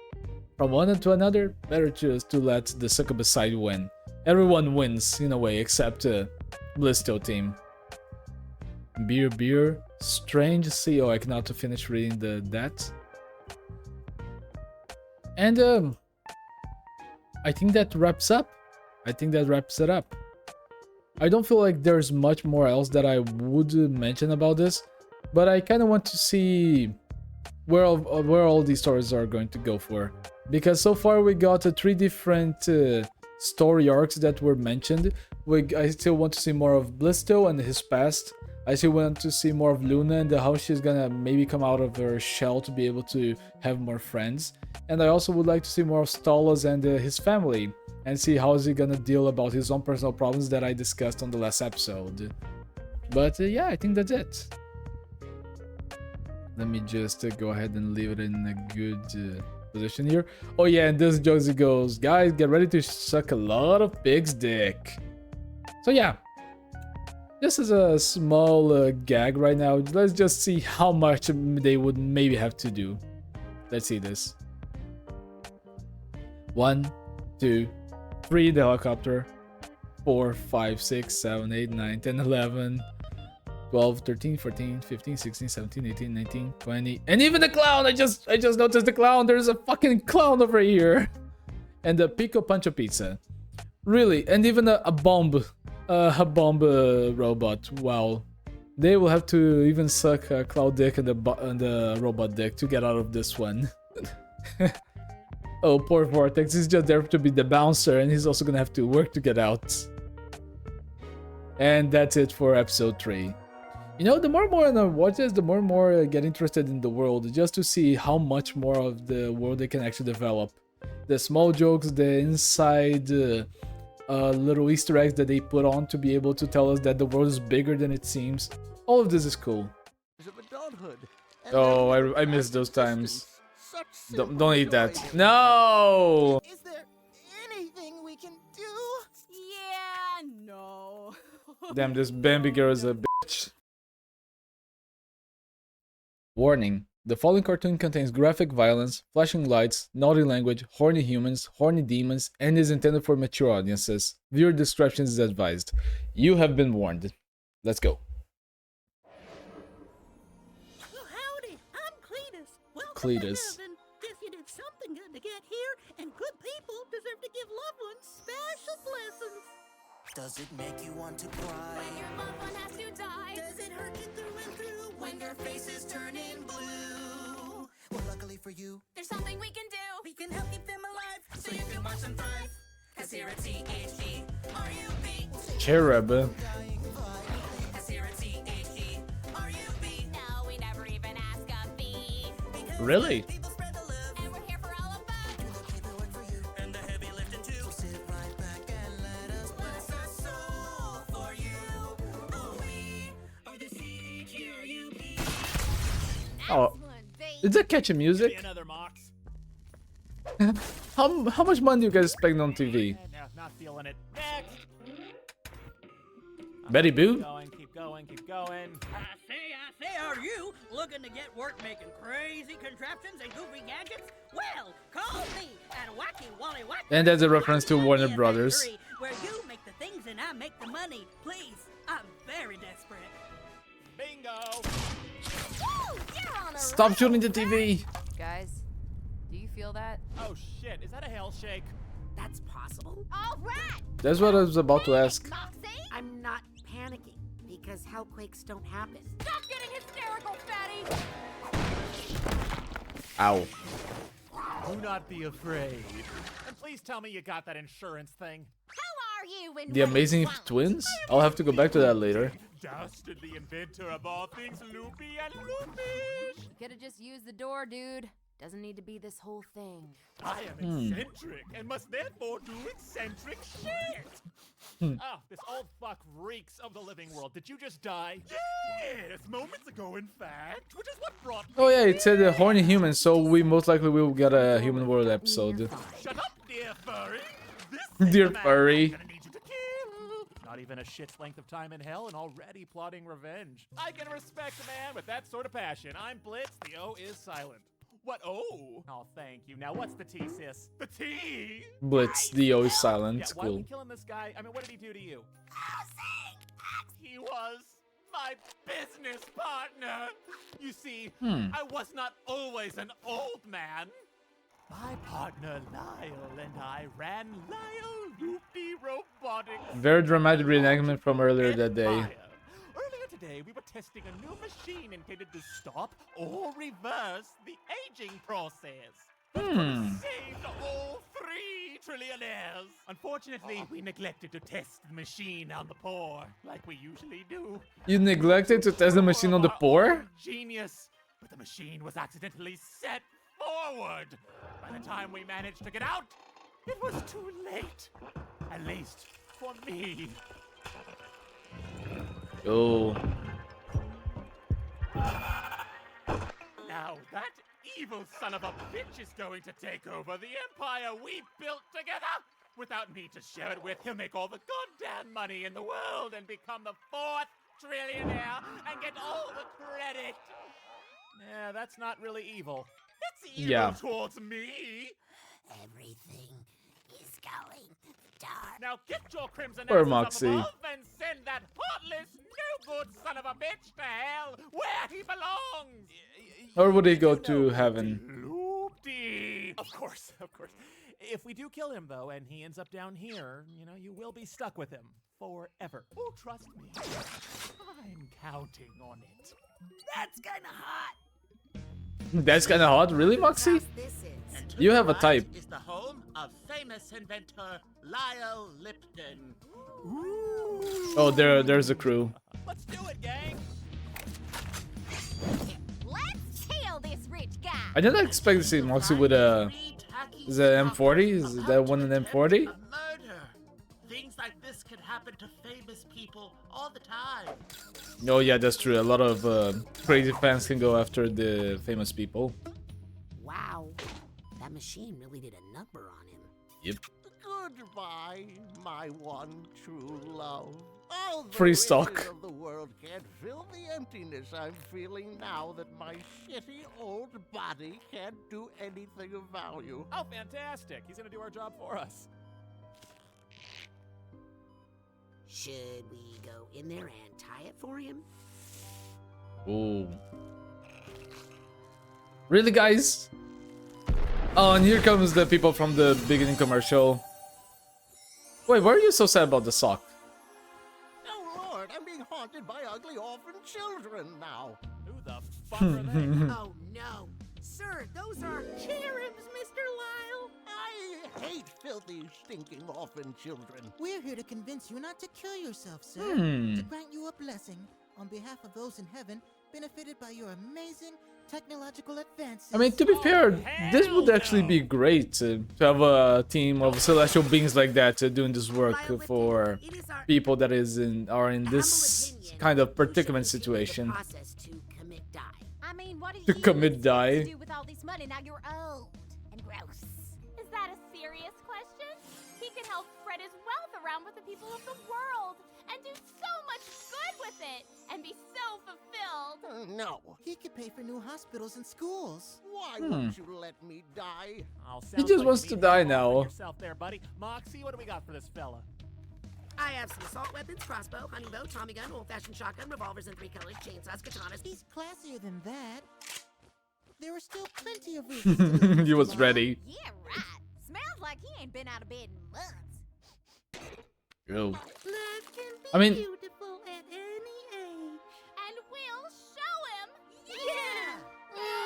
From one to another, better just to let the succubus side win. Everyone wins in a way, except Blisto team. Beer, strange CEO. I cannot finish reading that. And I think that wraps up. I think that wraps it up. I don't feel like there's much more else that I would mention about this, but I kind of want to see where all these stories are going to go for. Because so far we got 3 different story arcs that were mentioned. I still want to see more of Blisto and his past. I still want to see more of Luna and how she's gonna maybe come out of her shell to be able to have more friends. And I also would like to see more of Stolas and his family, and see how is he gonna deal about his own personal problems that I discussed on the last episode. But yeah, I think that's it. Let me just go ahead and leave it in a good position here. Oh yeah, and this Josie goes, guys, get ready to suck a lot of pig's dick. So yeah. This is a small gag right now. Let's just see how much they would maybe have to do. Let's see this. 1, 2, 3, the helicopter. 4, 5, 6, 7, 8, 9, 10, 11, 12, 13, 14, 15, 16, 17, 18, 19, 20. And even the clown! I just noticed the clown! There's a fucking clown over here! And the Pico Pancho Pizza. Really, and even a bomb. A bomb robot. Wow. They will have to even suck a Cloud dick and the robot dick to get out of this one. Oh, poor Vortex. He's just there to be the bouncer, and he's also gonna have to work to get out. And that's it for episode 3. You know, the more and more I watch this, the more and more I get interested in the world, just to see how much more of the world they can actually develop. The small jokes, the inside little Easter eggs that they put on to be able to tell us that the world is bigger than it seems. All of this is cool. Oh, I miss those times. Don't eat that. No! Is there anything we can do? Yeah, no. Damn, this Bambi girl is a bitch. Warning. The following cartoon contains graphic violence, flashing lights, naughty language, horny humans, horny demons, and is intended for mature audiences. Viewer discretion is advised. You have been warned. Let's go. Howdy, I'm Cletus. Welcome Cletus. to heaven. Guess you did something good to get here, and good people deserve to give loved ones special blessings. Does it make you want to cry? When your loved one has to die. Does it hurt you through and through When their faces turn in blue? Well, luckily for you, There's something we can do. we can help keep them alive? so you can watch them thrive. Cause here at THE-RUB, Cherub. cause here at THE-RUB, No, we never even ask a fee. Really? people spread the love. And we're here for all of us. Do the paperwork for you, and the heavy lifting too. So sit right back and let us bless our soul for you. Oh, we are the CHRUB. Oh, is that catchy music? Another Mox. How much money do you guys spend on TV? No, not feeling it. Next. Betty Boo? Keep going, keep going. I say, are you looking to get work making crazy contraptions and goofy gadgets? Well, call me at Wacky Wally Wacky. And that's a reference to Warner Brothers. Factory, where you make the things and I make the money. Please, I'm very desperate. Bingo. Woo! You're on a Stop shooting the TV! Guys, do you feel that? Oh shit, is that a hell shake? That's possible. All right. That's what I was about to ask. Moxie, I'm not panicking because hellquakes don't happen. stop getting hysterical, fatty. Ow. Do not be afraid. And please tell me you got that insurance thing. Who are you and The Amazing Twins? I'll have to go back to that later. Dastardly inventor of all things loopy and loopish. You could have just used the door, dude. Doesn't need to be this whole thing. I am eccentric and must therefore do eccentric shit. Oh, this old fuck reeks of the living world. Did you just die? Yes, moments ago, in fact. Which is what brought me. Oh yeah, it said horny human, so we most likely will get a Human World episode. Shut up, dear furry. This Dear is the man furry. I'm gonna need you to kill. Not even a shit's length of time in hell and already plotting revenge. I can respect a man with that sort of passion. I'm Blitz. The O is silent. What? Oh. Oh, thank you. Now, what's the T, sis? The T? Blitz, the O is silent. Yeah, why are we Cool. killing this guy? I mean, what did he do to you? He was my business partner. You see, I was not always an old man. My partner Lyle and I ran Lyle Loopy Robotics. Very dramatic reenactment from earlier that day. Earlier today, we were testing a new machine intended to stop or reverse the aging process. But saved all 3 trillionaires. Unfortunately, we neglected to test the machine on the poor, like we usually do. You neglected to test the machine on the poor? Genius, but the machine was accidentally set forward. By the time we managed to get out, it was too late. At least for me. Oh. Now that evil son of a bitch is going to take over the empire we built together. Without me to share it with, he'll make all the goddamn money in the world and become the 4th trillionaire and get all the credit. Yeah, that's not really evil. It's evil towards me. Everything is going dark. Now get your crimson Poor asses Moxie. up above and send that heartless, no-good son of a bitch to hell where he belongs. Or would he go to heaven? Loopy. Of course, of course. If we do kill him, though, and he ends up down here, you know, you will be stuck with him forever. Oh, trust me. I'm counting on it. That's kind of hot. That's kind of hot, really, Moxie? This is. You have a type. Is the home of famous inventor Lyle Lipton. Oh, there's a crew. Let's do it, gang. Let's kill this rich guy. I didn't expect to see Moxie with a. Is it M40? Is that one an M40? Murder. Things like this can happen to famous people all the time. Oh yeah, that's true. A lot of crazy fans can go after the famous people. Wow. That machine really did a number on him. Yep. Goodbye, my one true love. All the Free riches stock. of the world can't fill the emptiness I'm feeling now that my shitty old body can't do anything of value. Oh, fantastic. He's going to do our job for us. Should we go in there and tie it for him? Oh. Really, guys? Oh, and here comes the people from the beginning commercial. Wait, why are you so sad about the sock? Oh Lord, I'm being haunted by ugly orphan children now. Who the fuck are they? Oh no. Sir, those are cherubs, Mr. Lyle. I hate filthy, stinking orphan children. We're here to convince you not to kill yourself, sir. Hmm. To grant you a blessing on behalf of those in heaven benefited by your amazing technological advances. I mean, to be fair, this would actually be great to have a team of celestial beings like that doing this work for people that are in this kind of predicament situation. I mean, what do To commit die. do with all this money now you're old and gross? Is that a serious question? He can help spread his wealth around with the people of the world and do so much good with it and be so fulfilled. No. He could pay for new hospitals and schools. Why won't you let me die? He just wants to die now. Yourself there, buddy. Moxie, what do we got for this fella? I have some assault weapons, crossbow, honey bow, Tommy gun, old-fashioned shotgun, revolvers in 3 colors, chainsaws, katanas. He's classier than that. There are still plenty of reasons. He was ready. Yeah, right. Smells like he ain't been out of bed in months. Yo. Love can be I mean- beautiful at any age. And we'll show him. Yeah!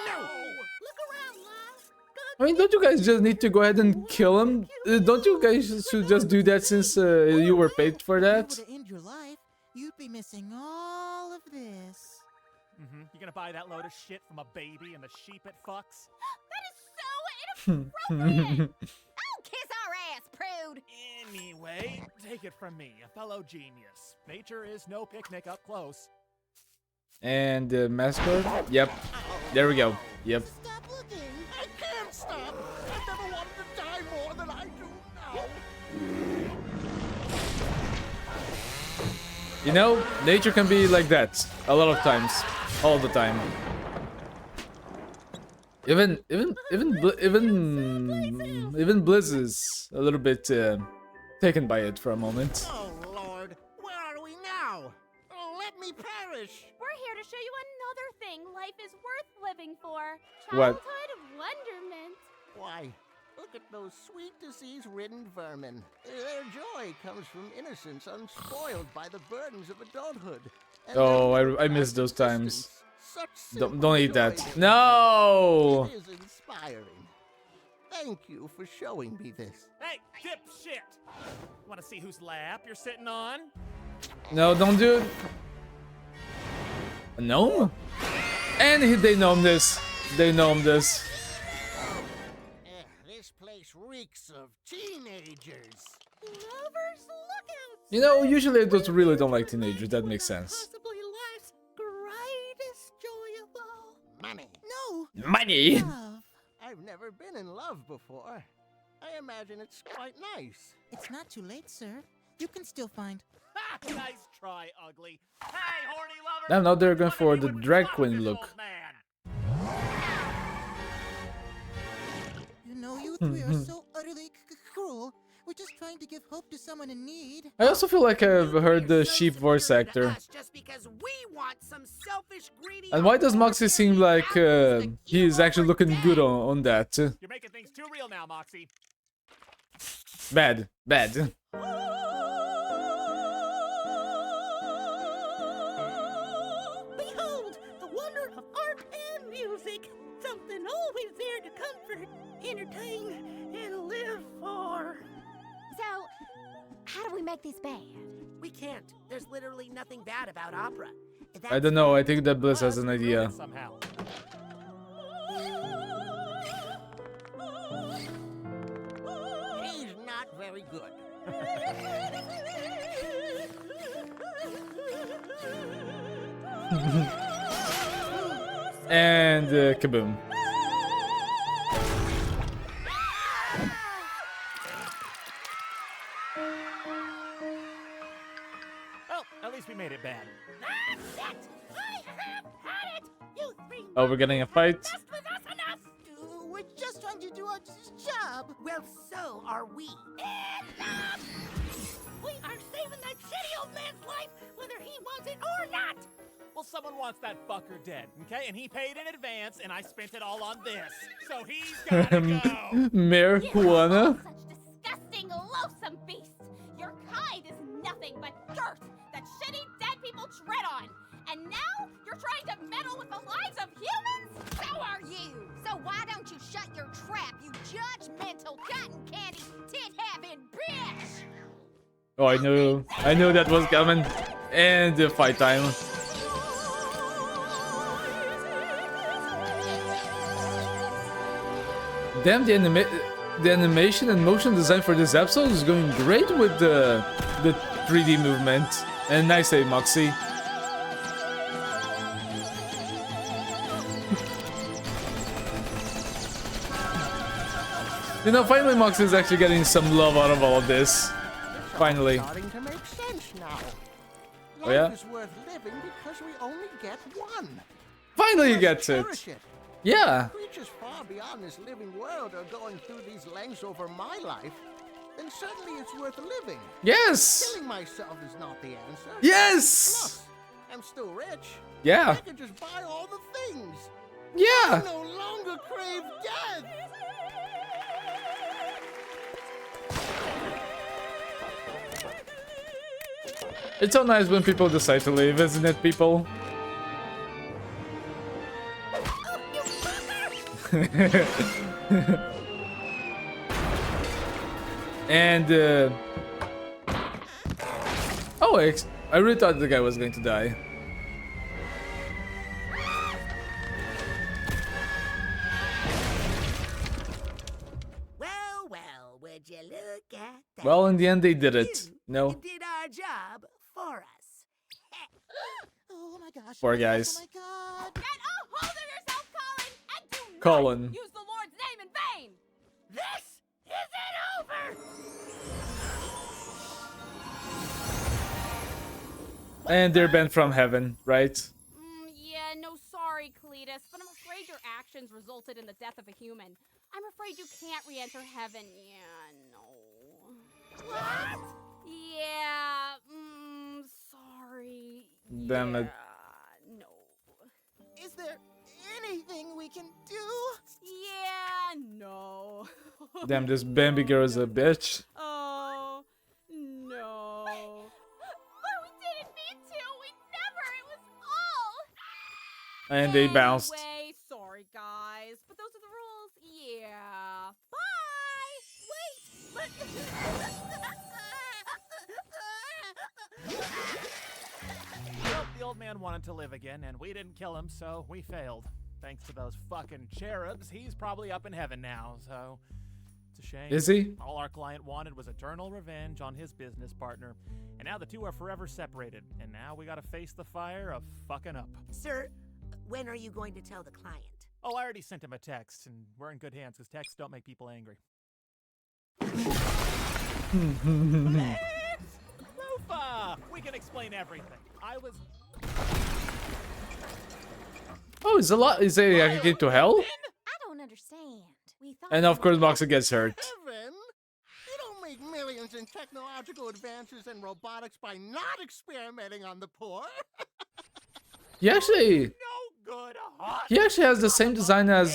No! Look around, Lyle. God I mean, don't you guys just need to go ahead and kill him? Don't you guys should just do that since you were paid for that? To end your life, you'd be missing all of this. Mm-hmm. You gonna buy that load of shit from a baby and the sheep it fucks? That is so inappropriate! Oh, kiss our ass, prude! Anyway, take it from me, a fellow genius. Nature is no picnic up close. And the mascot? Yep. There we go. Yep. Stop looking! I can't stop! I've never wanted to die more than I do now! You know, nature can be like that a lot of times, all the time. Even Blizz is a little bit taken by it for a moment. Oh, Lord! Where are we now? Oh, let me perish! We're here to show you another thing life is worth living for. What? Childhood wonderment. Why, look at those sweet disease-ridden vermin. Their joy comes from innocence unspoiled by the burdens of adulthood. And Oh, I miss those times. such Don't eat that. joy. No! It is inspiring. Thank you for showing me this. Hey, dipshit! Wanna see whose lap you're sitting on? No, don't do it. A gnome? And they gnome this. They gnome this. This place reeks of teenagers. Lovers, look out! You know, usually I really don't like teenagers. That makes sense. Possibly life's greatest joy of all. Money. No! Money! Love. I've never been in love before. I imagine it's quite nice. It's not too late, sir. You can still find. Ha! Nice try, ugly. Hey, horny lover! Damn, now they're going for the drag queen look. You know, you three are so utterly cruel. We're just trying to give hope to someone in need. I also feel like I've heard the sheep voice actor. Just because we want some selfish, greedy. And why does Moxie seem like he's actually looking good on that? You're making things too real now, Moxie. Bad. Bad. Behold, the wonder of art and music. Something always there to comfort, entertain, and live for. So, how do we make this bad? We can't. There's literally nothing bad about opera. I don't know. I think that Bliss has an idea. Somehow. He's not very good. And kaboom. Well, at least we made it bad. That's it! I have had it! You three Oh, we're getting a fight. with us enough! We're just trying to do our job. Well, so are we. Enough! We are saving that shitty old man's life, whether he wants it or not! Well, someone wants that fucker dead, okay? And he paid in advance, and I spent it all on this. So he's gotta go. Marijuana? Such disgusting, loathsome beasts. Your kind is nothing but dirt that shitty dead people tread on. And now you're trying to meddle with the lives of humans? So are you! So why don't you shut your trap, you judgmental cotton candy tit-having bitch! Oh, I knew that was coming. And the fight time. Damn, the animation and motion design for this episode is going great with the 3D movement. And nice save, Moxie. You know, finally Moxie is actually getting some love out of all of this. Finally. Starting to make sense now. Oh, yeah? Life is worth living because we only get one. Finally he Let's gets it. cherish Yeah. Creatures far beyond this living world are going through these lengths over my life, then certainly it's worth living. Yes. Killing myself is not the answer. Yes. Plus, I'm still rich. Yeah. I could just buy all the things. Yeah. I no longer crave death. It's so nice when people decide to leave, isn't it, people? And oh, I really thought the guy was going to die. Well, would you look at that? Well, in the end, they did it. No, You did our job for us. Oh my gosh. poor Oh my guys. gosh, oh my god. Get a hold of yourself, Colin, and do not Colin. use the Lord's name in vain. This isn't over. And they're banned from heaven, right? Yeah, no sorry, Cletus, but I'm afraid your actions resulted in the death of a human. I'm afraid you can't re-enter heaven. Yeah, no. What? Yeah, sorry. Damn it. No. Is there anything we can do? Yeah, no. Damn, this Bambi girl is a bitch. Oh, no. But we didn't mean to. We never. It was all. And they bounced. Anyway, sorry, guys. But those are the rules. Yeah. Bye. Wait, Well, the old man wanted to live again, and we didn't kill him, so we failed. Thanks to those fucking cherubs, he's probably up in heaven now, so it's a shame. Is he? All our client wanted was eternal revenge on his business partner, and now the two are forever separated, and now we gotta face the fire of fucking up. Sir, when are you going to tell the client? Oh, I already sent him a text, and we're in good hands, because texts don't make people angry. Lufa! We can explain everything. I was... Oh, is a lot. Is a get to hell? I don't understand. We thought And of course, Moxa gets hurt. Heaven? You don't make millions in technological advances and robotics by not experimenting on the poor. He actually has the same design as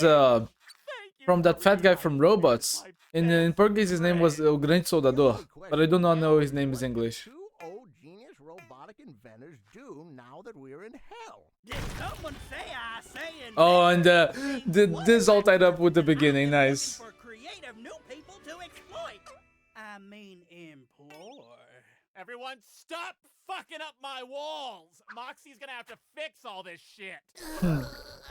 from that fat guy from Robots. In Portuguese, his name was O Grande Soldador, but I do not know his name is English. Old genius robotic inventors do now that we're in hell. Did someone say I say in Oh, and this all tied up with the beginning. Nice. for creative new people to exploit? I mean, employ. Everyone, stop fucking up my walls! Moxie's gonna have to fix all this shit!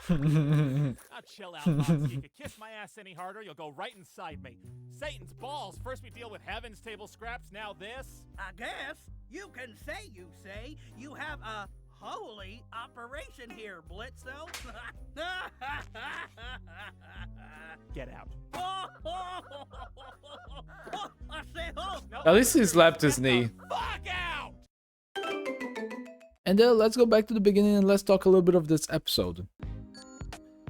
Now chill out, Moxie. You could kiss my ass any harder, you'll go right inside me. Satan's balls! First we deal with heaven's table scraps, now this? I guess you can say you have a holy operation here, Blitzo. Get out. I said, oh. At least he slapped his knee. Fuck out! And let's go back to the beginning and let's talk a little bit of this episode.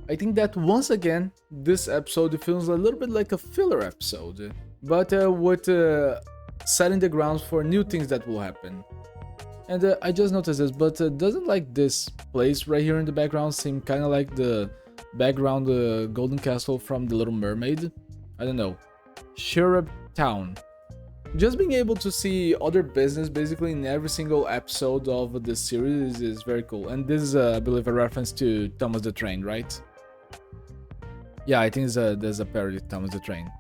I think that once again, this episode feels a little bit like a filler episode, but with setting the grounds for new things that will happen. And I just noticed this, but doesn't like this place right here in the background seem kind of like the background golden castle from The Little Mermaid? I don't know. Shurab Town. Just being able to see other business basically in every single episode of this series is very cool. And this is, I believe, a reference to Thomas the Train, right? Yeah, I think there's a parody of Thomas the Train.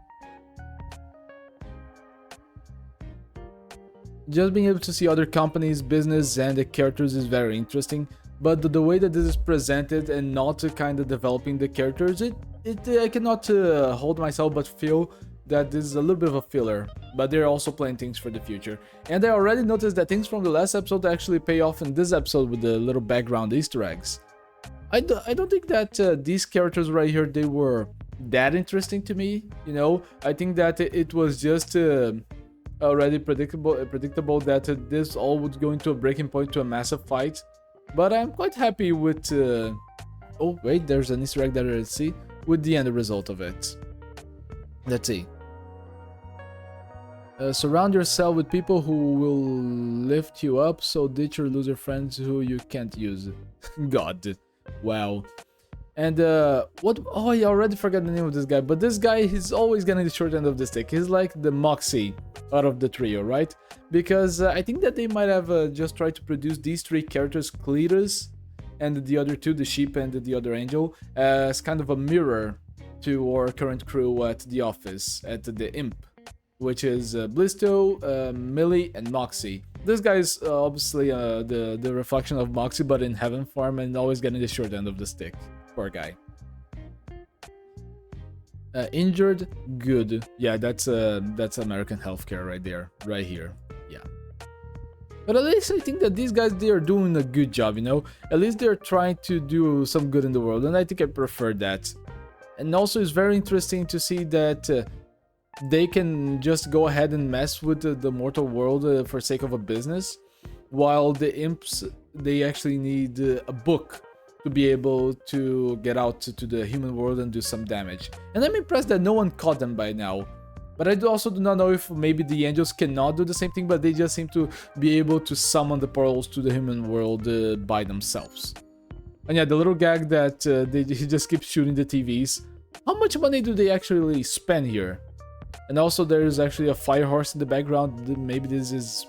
Just being able to see other companies, business, and the characters is very interesting. But the way that this is presented and not kind of developing the characters, I cannot hold myself but feel that this is a little bit of a filler. But they're also planning things for the future. And I already noticed that things from the last episode actually pay off in this episode with the little background Easter eggs. I don't think that these characters right here, they were that interesting to me, you know? I think that it was just already predictable that this all would go into a breaking point to a massive fight. But I'm quite happy with... oh, wait, there's an Easter egg that I see. With the end result of it. Let's see. Surround yourself with people who will lift you up, so ditch your loser friends who you can't use. God. Wow. And what? Oh, I already forgot the name of this guy. But this guy, he's always getting the short end of the stick. He's like the Moxie out of the trio, right? Because I think that they might have just tried to produce these three characters, Cletus and the other two, the sheep and the other angel, as kind of a mirror to our current crew at the office, at the Imp, which is Blisto, Millie, and Moxie. This guy's obviously the reflection of Moxie, but in heaven form and always getting the short end of the stick. Poor guy. Injured, good. Yeah, that's American healthcare right there, right here. Yeah. But at least I think that these guys, they are doing a good job, you know? At least they're trying to do some good in the world, and I think I prefer that. And also it's very interesting to see that they can just go ahead and mess with the mortal world for sake of a business, while the imps, they actually need a book to be able to get out to the human world and do some damage. And I'm impressed that no one caught them by now. But I also do not know if maybe the angels cannot do the same thing, but they just seem to be able to summon the portals to the human world by themselves. And yeah, the little gag that he just keeps shooting the TVs. How much money do they actually spend here? And also there's actually a fire horse in the background. Maybe this is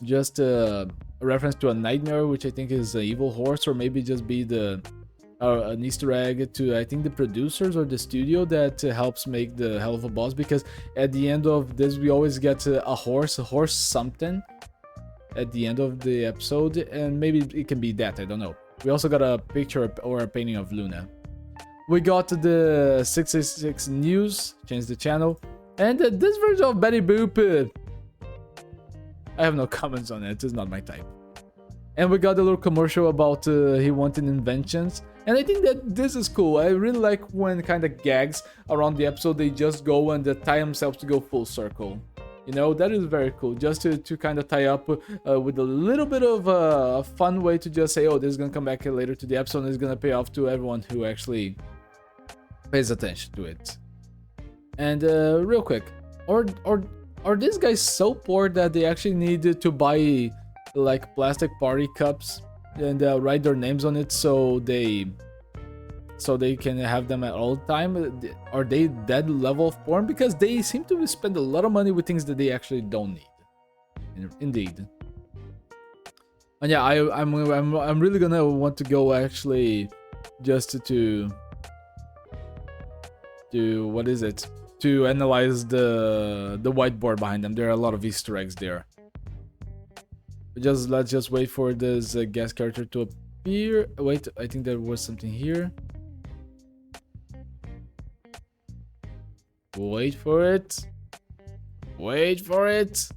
just a reference to a nightmare, which I think is an evil horse, or maybe just be an Easter egg to, I think, the producers or the studio that helps make the Helluva boss, because at the end of this we always get a horse something at the end of the episode, and maybe it can be that, I don't know. We also got a picture or a painting of Luna. We got the 666 news, changed the channel, and this version of Betty Boop, I have no comments on it, it's not my type. And we got a little commercial about he wanted inventions. And I think that this is cool. I really like when kind of gags around the episode, they just go and tie themselves to go full circle. You know, that is very cool. Just to kind of tie up with a little bit of a fun way to just say, oh, this is going to come back later to the episode and it's going to pay off to everyone who actually pays attention to it. And real quick, are these guys so poor that they actually need to buy like plastic party cups and write their names on it so they can have them at all time? Are they that level of porn? Because they seem to spend a lot of money with things that they actually don't need. Indeed. And yeah, I'm really gonna want to go actually just to what is it? To analyze the whiteboard behind them. There are a lot of Easter eggs there. Let's just wait for this guest character to appear. Wait, I think there was something here. Wait for it. Wait for it.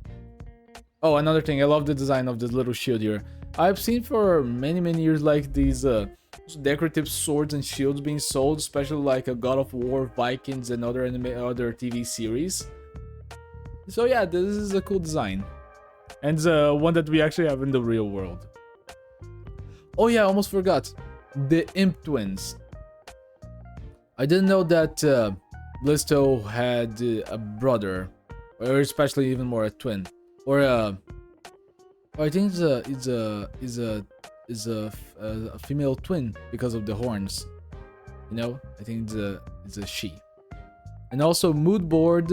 Oh, another thing. I love the design of this little shield here. I've seen for many years like these decorative swords and shields being sold, especially like a God of War, Vikings, and other TV series. So yeah, this is a cool design. And one that we actually have in the real world. Oh yeah, I almost forgot. The Imp Twins. I didn't know that Blisto had a brother. Or especially even more a twin. Or I think it's a female twin because of the horns. You know? I think it's a she. And also mood board.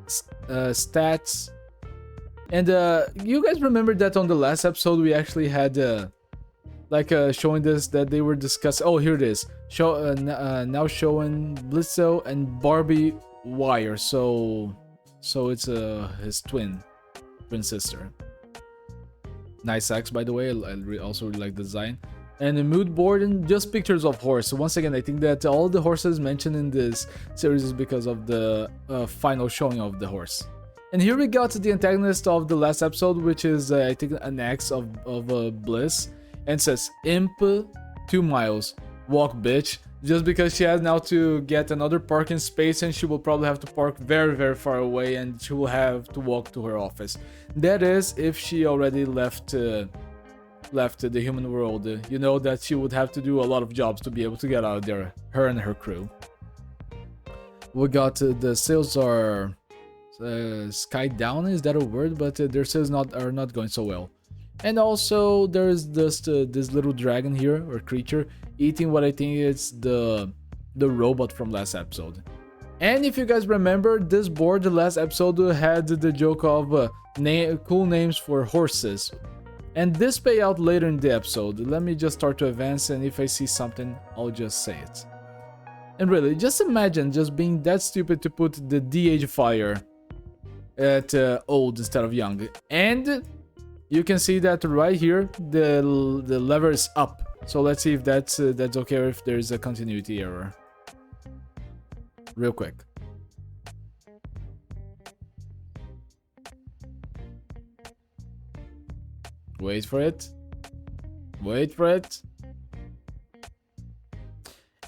Stats. And you guys remember that on the last episode we actually had showing this that they were discussing. Oh, here it is. Now showing Blisto and Barbie Wire. So it's his twin sister. Nice axe, by the way. I also really like the design. And a mood board and just pictures of horse. So once again, I think that all the horses mentioned in this series is because of the final showing of the horse. And here we got the antagonist of the last episode, which is, I think, an axe of Bliss. And says, Imp, 2 miles. Walk, bitch. Just because she has now to get another parking space and she will probably have to park very far away and she will have to walk to her office. That is, if she already left the human world. You know that she would have to do a lot of jobs to be able to get out of there. Her and her crew. We got the sales are... sky down, is that a word? But their sales are not going so well. And also there's just this little dragon here, or creature, eating what I think is the robot from last episode. And if you guys remember, this board, the last episode had the joke of cool names for horses. And this payout later in the episode. Let me just start to advance, and if I see something, I'll just say it. And really, just imagine just being that stupid to put the DH fire at old instead of young. And you can see that right here, the lever is up. So let's see if that's okay or if there's a continuity error. Real quick. Wait for it. Wait for it.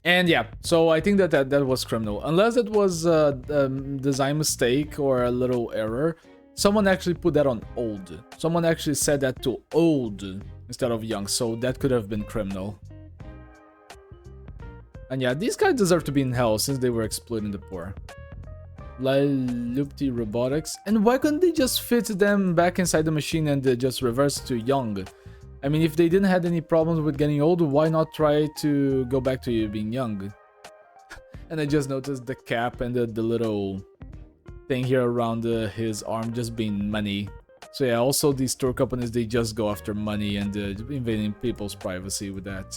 And yeah, so I think that was criminal. Unless it was a design mistake or a little error. Someone actually put that on old. Someone actually said that to old instead of young. So that could have been criminal. And yeah, these guys deserve to be in hell since they were exploiting the poor. Lupti Robotics. And why couldn't they just fit them back inside the machine and just reverse to young? I mean, if they didn't have any problems with getting old, why not try to go back to being young? And I just noticed the cap and the little thing here around his arm just being money. So yeah, also these tour companies, they just go after money and invading people's privacy with that.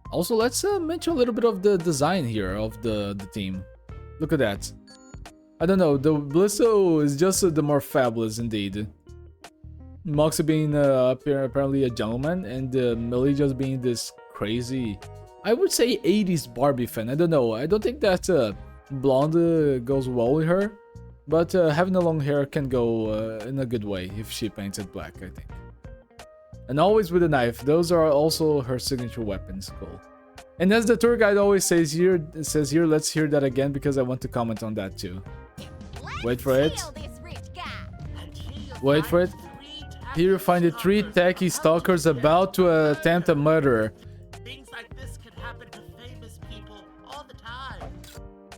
Also, let's mention a little bit of the design here of the team. Look at that. I don't know, the Blisso is just the more fabulous indeed. Moxie being apparently a gentleman, and Millie just being this crazy, I would say 80s Barbie fan. I don't know, I don't think that blonde goes well with her, but having the long hair can go in a good way if she paints it black, I think. And always with a knife. Those are also her signature weapons. Cool. And as the tour guide always says here, let's hear that again because I want to comment on that too. Wait for it. Wait for it. Here you find the 3 tacky stalkers about to attempt a murder. Things like this can happen to famous people all the time.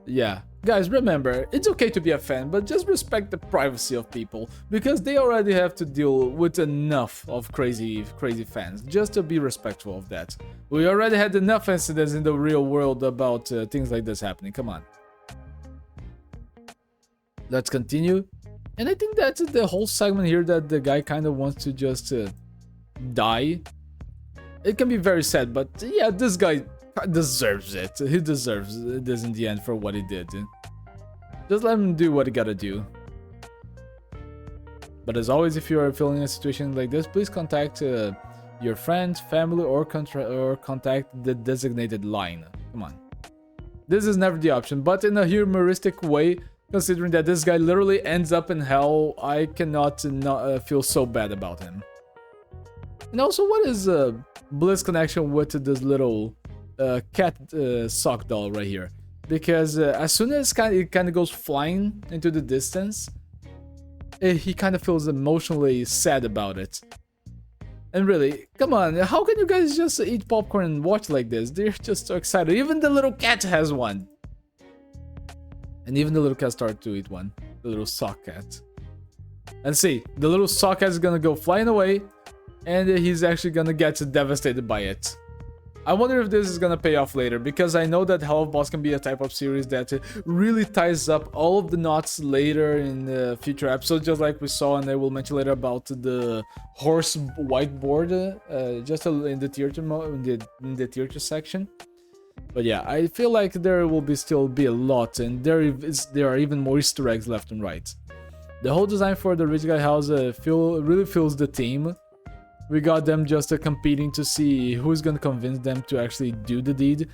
Yeah. Guys, remember, it's okay to be a fan, but just respect the privacy of people, because they already have to deal with enough of crazy fans, just to be respectful of that. We already had enough incidents in the real world about things like this happening, come on. Let's continue. And I think that's the whole segment here that the guy kind of wants to just die. It can be very sad, but yeah, this guy deserves it. He deserves this in the end for what he did. Just let him do what he gotta do. But as always, if you are feeling a situation like this, please contact your friends, family, or contact the designated line. Come on. This is never the option, but in a humoristic way, considering that this guy literally ends up in hell, I cannot not feel so bad about him. And also, what is Bliss' connection with this little cat sock doll right here? Because as soon as it kind of goes flying into the distance, he kind of feels emotionally sad about it. And really, come on, how can you guys just eat popcorn and watch like this? They're just so excited. Even the little cat has one. And even the little cat started to eat one. The little sock cat. And see, the little sock cat is gonna go flying away, and he's actually gonna get devastated by it. I wonder if this is gonna pay off later, because I know that Hell of Boss can be a type of series that really ties up all of the knots later in future episodes, just like we saw, and I will mention later about the horse whiteboard, just in the theater in the theater section. But yeah, I feel like there will still be a lot, and there are even more Easter eggs left and right. The whole design for the Rich Guy House really feels the theme. We got them just competing to see who's gonna convince them to actually do the deed.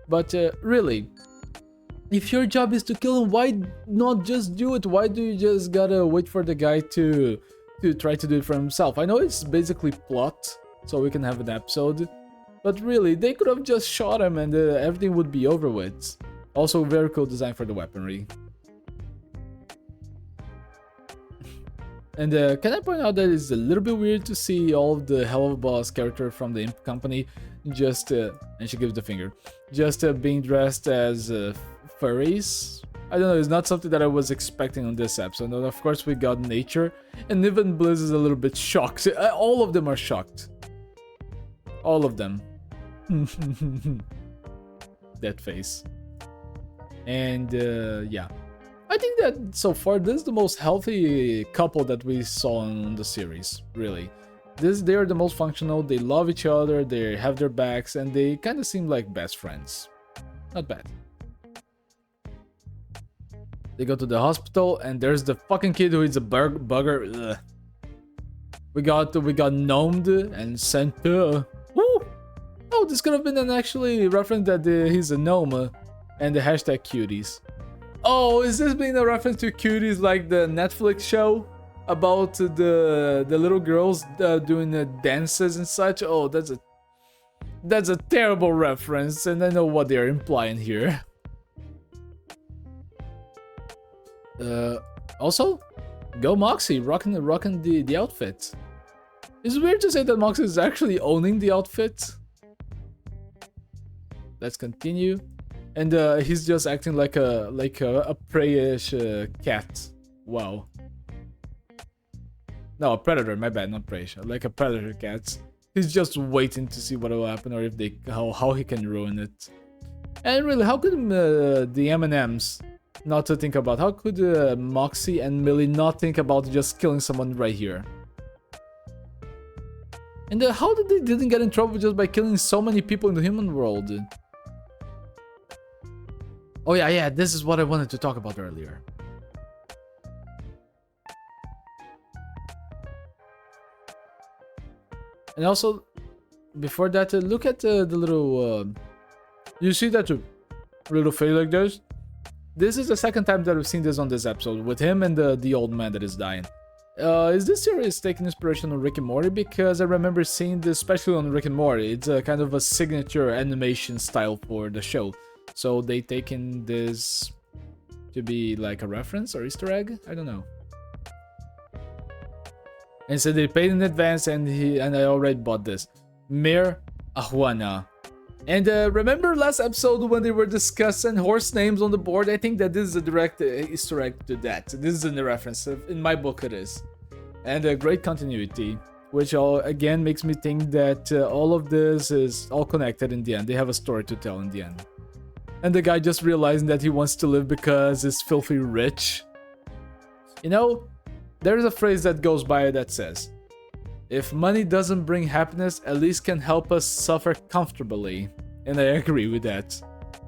But really, if your job is to kill him, why not just do it? Why do you just gotta wait for the guy to try to do it for himself? I know it's basically plot, so we can have an episode. But really, they could have just shot him and everything would be over with. Also, very cool design for the weaponry. And can I point out that it's a little bit weird to see all of the Hell of Boss character from the Imp Company just, and she gives the finger, just being dressed as furries. I don't know, it's not something that I was expecting on this episode. And of course we got Nature, and even Blizz is a little bit shocked. All of them are shocked. All of them. That face. And yeah. I think that so far this is the most healthy couple that we saw in the series, really. They are the most functional, they love each other, they have their backs, and they kind of seem like best friends. Not bad. They go to the hospital, and there's the fucking kid who is a bugger. Ugh. We got gnomed and sent to. Woo! Oh, this could have been an actually reference that he's a gnome, and the hashtag cuties. Oh, is this being a reference to Cuties, like the Netflix show about the little girls doing the dances and such? Oh, that's a terrible reference, and I know what they're implying here. Also, go Moxie, rocking the outfit. It's weird to say that Moxie is actually owning the outfit. Let's continue. And he's just acting like a preyish cat. Wow. No, a predator. My bad, not preyish. Like a predator cat. He's just waiting to see what will happen, or if how he can ruin it. And really, how could the M&Ms not to think about? How could Moxie and Millie not think about just killing someone right here? And how did they didn't get in trouble just by killing so many people in the human world? Oh yeah, this is what I wanted to talk about earlier. And also, before that, look at the little... you see that little face like this? This is the second time that we've seen this on this episode, with him and the old man that is dying. Is this series taking inspiration on Rick and Morty? Because I remember seeing this, especially on Rick and Morty. It's a kind of a signature animation style for the show. So they taken this to be like a reference or Easter egg? I don't know. And so they paid in advance, and I already bought this. Mir Ahuana. And remember last episode when they were discussing horse names on the board? I think that this is a direct Easter egg to that. This is a reference. In my book it is. And a great continuity, which again makes me think that all of this is all connected in the end. They have a story to tell in the end. And the guy just realizing that he wants to live because he's filthy rich. You know, there's a phrase that goes by that says, if money doesn't bring happiness, at least can help us suffer comfortably. And I agree with that.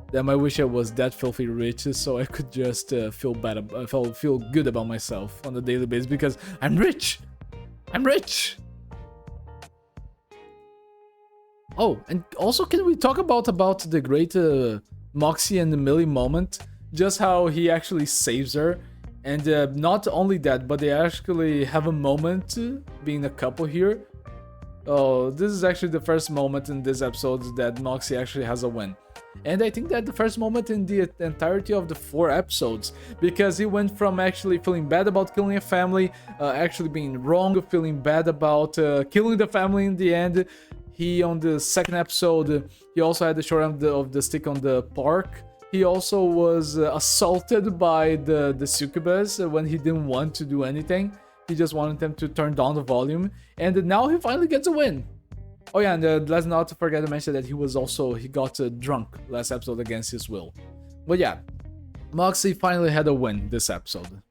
Damn, I wish I was that filthy rich so I could just feel good about myself on a daily basis because I'm rich! I'm rich! Oh, and also can we talk about the great Moxie and the Millie moment? Just how he actually saves her. And not only that, but they actually have a moment being a couple here. Oh, this is actually the first moment in this episode that Moxie actually has a win. And I think that the first moment in the entirety of the 4 episodes, because he went from actually feeling bad about killing a family, actually being wrong, feeling bad about killing the family in the end. He, on the second episode, he also had the short end of the stick on the park. He also was assaulted by the succubus when he didn't want to do anything. He just wanted them to turn down the volume. And now he finally gets a win. Oh yeah, and let's not forget to mention that he got drunk last episode against his will. But yeah, Moxie finally had a win this episode.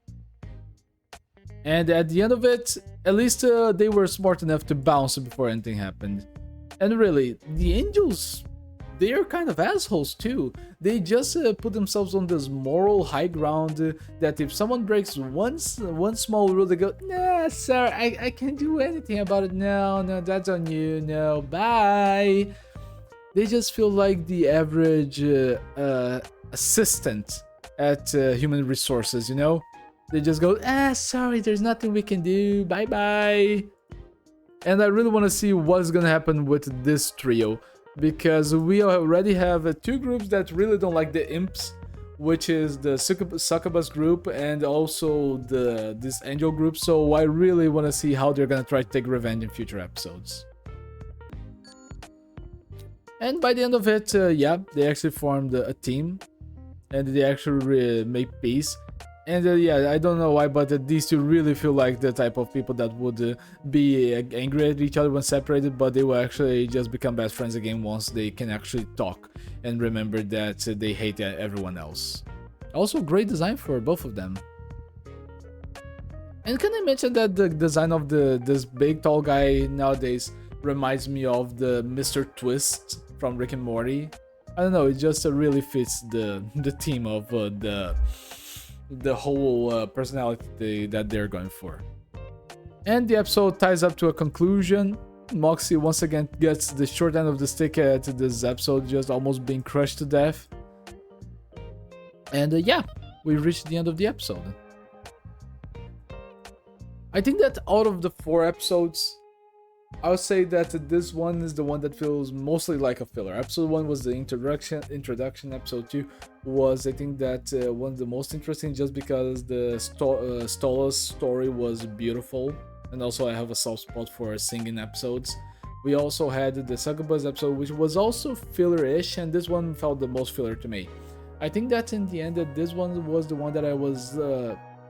And at the end of it, at least they were smart enough to bounce before anything happened. And really, the angels, they are kind of assholes too. They just put themselves on this moral high ground that if someone breaks one small rule, they go, nah, sir, I can't do anything about it. No, that's on you. No, bye. They just feel like the average assistant at human resources, you know? They just go, sorry, there's nothing we can do. Bye-bye. And I really want to see what's gonna happen with this trio, because we already have 2 groups that really don't like the imps, which is the succubus group and also this angel group. So I really want to see how they're gonna try to take revenge in future episodes. And by the end of it, yeah, they actually formed a team, and they actually made peace. And yeah, I don't know why, but these 2 really feel like the type of people that would be angry at each other when separated, but they will actually just become best friends again once they can actually talk and remember that they hate everyone else. Also, great design for both of them. And can I mention that the design of this big tall guy nowadays reminds me of the Mr. Twist from Rick and Morty? I don't know, it just really fits the theme of the whole personality that they're going for. And the episode ties up to a conclusion. Moxie once again gets the short end of the stick at this episode, just almost being crushed to death. And yeah, we reached the end of the episode. I think that out of the 4 episodes, I would say that this one is the one that feels mostly like a filler. Episode 1 was the introduction. Episode 2 was, I think, that one of the most interesting, just because the Stola's story was beautiful, and also I have a soft spot for singing episodes. We also had the Succubus episode, which was also filler-ish, and this one felt the most filler to me. I think that in the end, that this one was the one that I was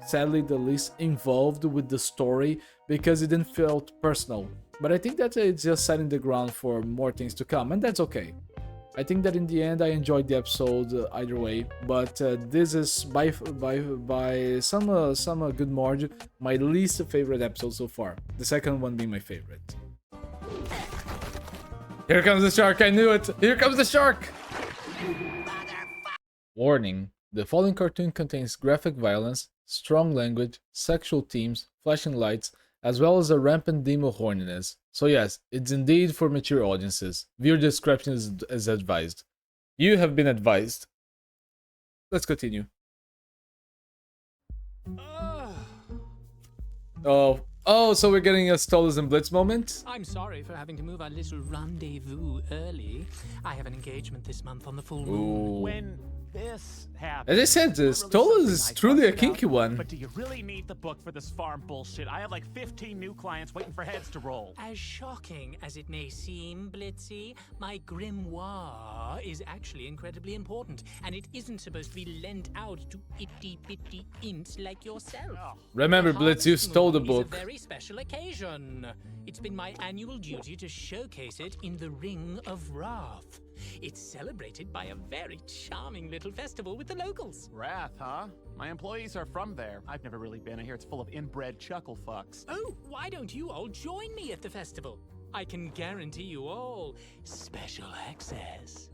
sadly the least involved with the story, because it didn't feel personal. But I think that it's just setting the ground for more things to come, and that's okay. I think that in the end I enjoyed the episode either way, but this is by some good margin my least favorite episode so far. The second one being my favorite. Here comes the shark, I knew it! Here comes the shark! Warning: the following cartoon contains graphic violence, strong language, sexual themes, flashing lights, as well as a rampant demo horniness. So yes, it's indeed for mature audiences. Viewer discretion is advised. You have been advised. Let's continue. Oh, so we're getting a Stolas and Blitz moment? I'm sorry for having to move our little rendezvous early. I have an engagement this month on the full moon. When this happens, As I said, Stolas is truly a kinky one. But do you really need the book for this farm bullshit? I have like 15 new clients waiting for heads to roll. As shocking as it may seem, Blitzy, my grimoire is actually incredibly important, and it isn't supposed to be lent out to itty-bitty imps like yourself. Remember, Blitz, you stole the book. It's a very special occasion. It's been my annual duty to showcase it in the Ring of Wrath. It's celebrated by a very charming little festival with the locals. Wrath, huh? My employees are from there. I've never really been. I hear it's full of inbred chuckle fucks. Oh, why don't you all join me at the festival? I can guarantee you all special access.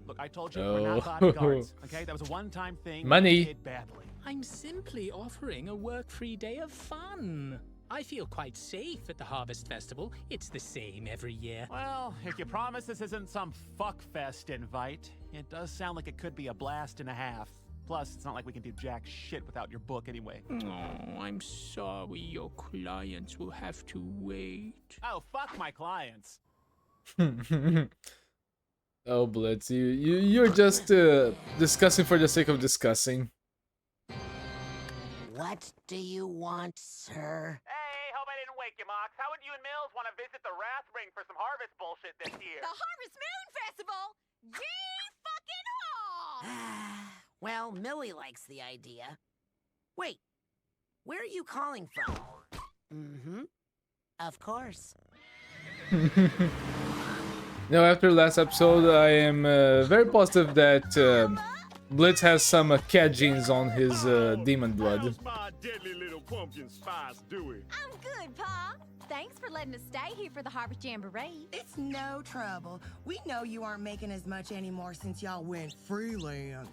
Look, I told you we're not bodyguards, okay? That was a one-time thing. Money. You did badly. I'm simply offering a work-free day of fun. I feel quite safe at the Harvest Festival. It's the same every year. Well, if you promise this isn't some fuckfest invite, it does sound like it could be a blast and a half. Plus, it's not like we can do jack shit without your book anyway. Oh, I'm sorry your clients will have to wait. Oh, fuck my clients. Oh, Blitz, you're just discussing for the sake of discussing. What do you want, sir? Hey, hope I didn't wake you, Mox. How would you and Mills want to visit the Wrath Ring for some harvest bullshit this year? The Harvest Moon Festival? Gee fucking haw! Well, Millie likes the idea. Wait, where are you calling from? Mm-hmm. Of course. Now, after last episode, I am very positive that Blitz has some cat genes on his demon blood. How's my deadly little pumpkin spice doing? I'm good, Pa. Thanks for letting us stay here for the Harvest Jamboree. It's no trouble. We know you aren't making as much anymore since y'all went freelance.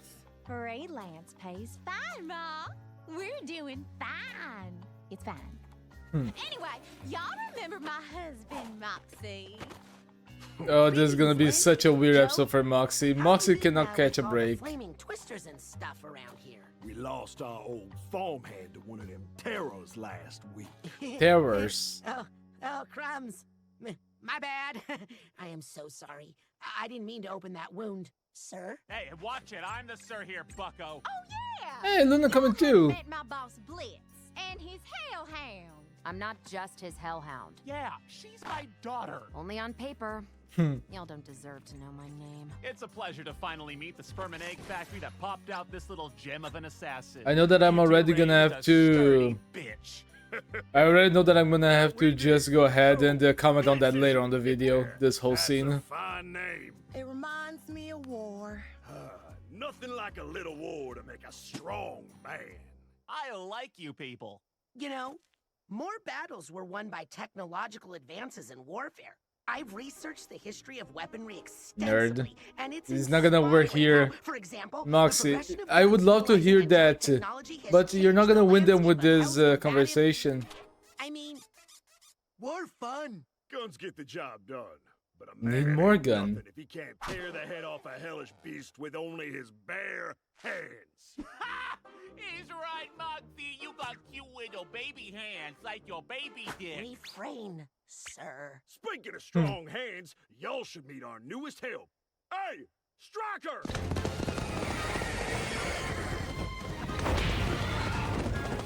Freelance pays fine, Ma. We're doing fine. It's fine. Anyway, y'all remember my husband, Moxie? Oh, this is gonna be such a weird episode for Moxie. Moxie cannot catch a break. Flaming twisters and stuff around here. We lost our old farmhand to one of them terrors last week. Terrors. Oh, crumbs. My bad. I am so sorry. I didn't mean to open that wound, sir. Hey, watch it. I'm the sir here, bucko. Oh, yeah. Hey, Luna coming too. Met my boss Blitz and his hellhound. I'm not just his hellhound. Yeah, she's my daughter. Only on paper. Y'all don't deserve to know my name. It's a pleasure to finally meet the sperm and egg factory that popped out this little gem of an assassin. I know that I'm already gonna have to... I already know that I'm gonna have to just go ahead and comment on that later on the video, this whole scene. Fine name. It reminds me of war. No Nothing like a little war to make a strong man. I like you people. You know, more battles were won by technological advances in warfare. I've researched the history of weaponry extensively, Nerd. and it's He's not gonna work here. For example, Moxie, I would love to hear that, but you're not gonna win them with this conversation. I mean, war fun. Guns get the job done, but a Need man more ain't gun. nothing if he can't tear the head off a hellish beast with only his bare hands. He's right, Moxie. You got cute little baby hands like your baby dick. Refrain, sir. Speaking of strong hands, y'all should meet our newest help. Hey, Striker!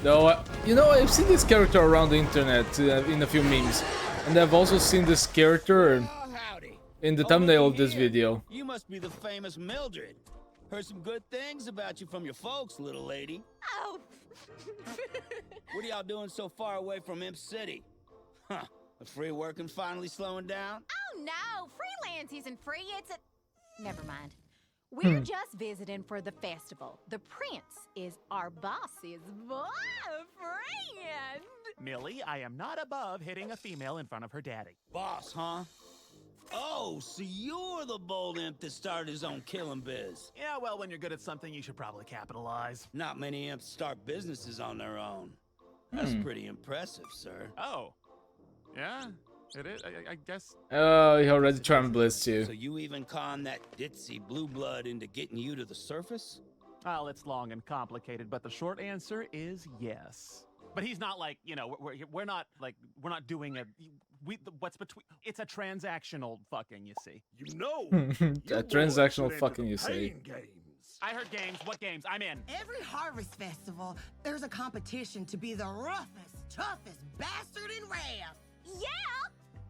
No, you know, I've seen this character around the internet in a few memes, and I've also seen this character in the thumbnail of this video. You must be the famous Mildred. Heard some good things about you from your folks, little lady. Oh. What are y'all doing so far away from Imp City? Huh, the free working finally slowing down? Oh no, freelance isn't free, it's a... Never mind. We're just visiting for the festival. The prince is our boss's boyfriend. Millie, I am not above hitting a female in front of her daddy. Boss, huh? Oh, so you're the bold imp that started his own killing biz. Yeah, well, when you're good at something, you should probably capitalize. Not many imps start businesses on their own. That's pretty impressive, sir. Oh. Yeah, it is, I guess. Oh, he already charmed Blitz too. So you even conned that ditzy blue blood into getting you to the surface? Well, it's long and complicated, but the short answer is yes. But he's not like, you know, we're not like, we're not doing a... what's between... It's a transactional fucking, you see. You know... A transactional fucking, you say. I heard games. What games? I'm in. Every harvest festival, there's a competition to be the roughest, toughest bastard in Ram. Yeah!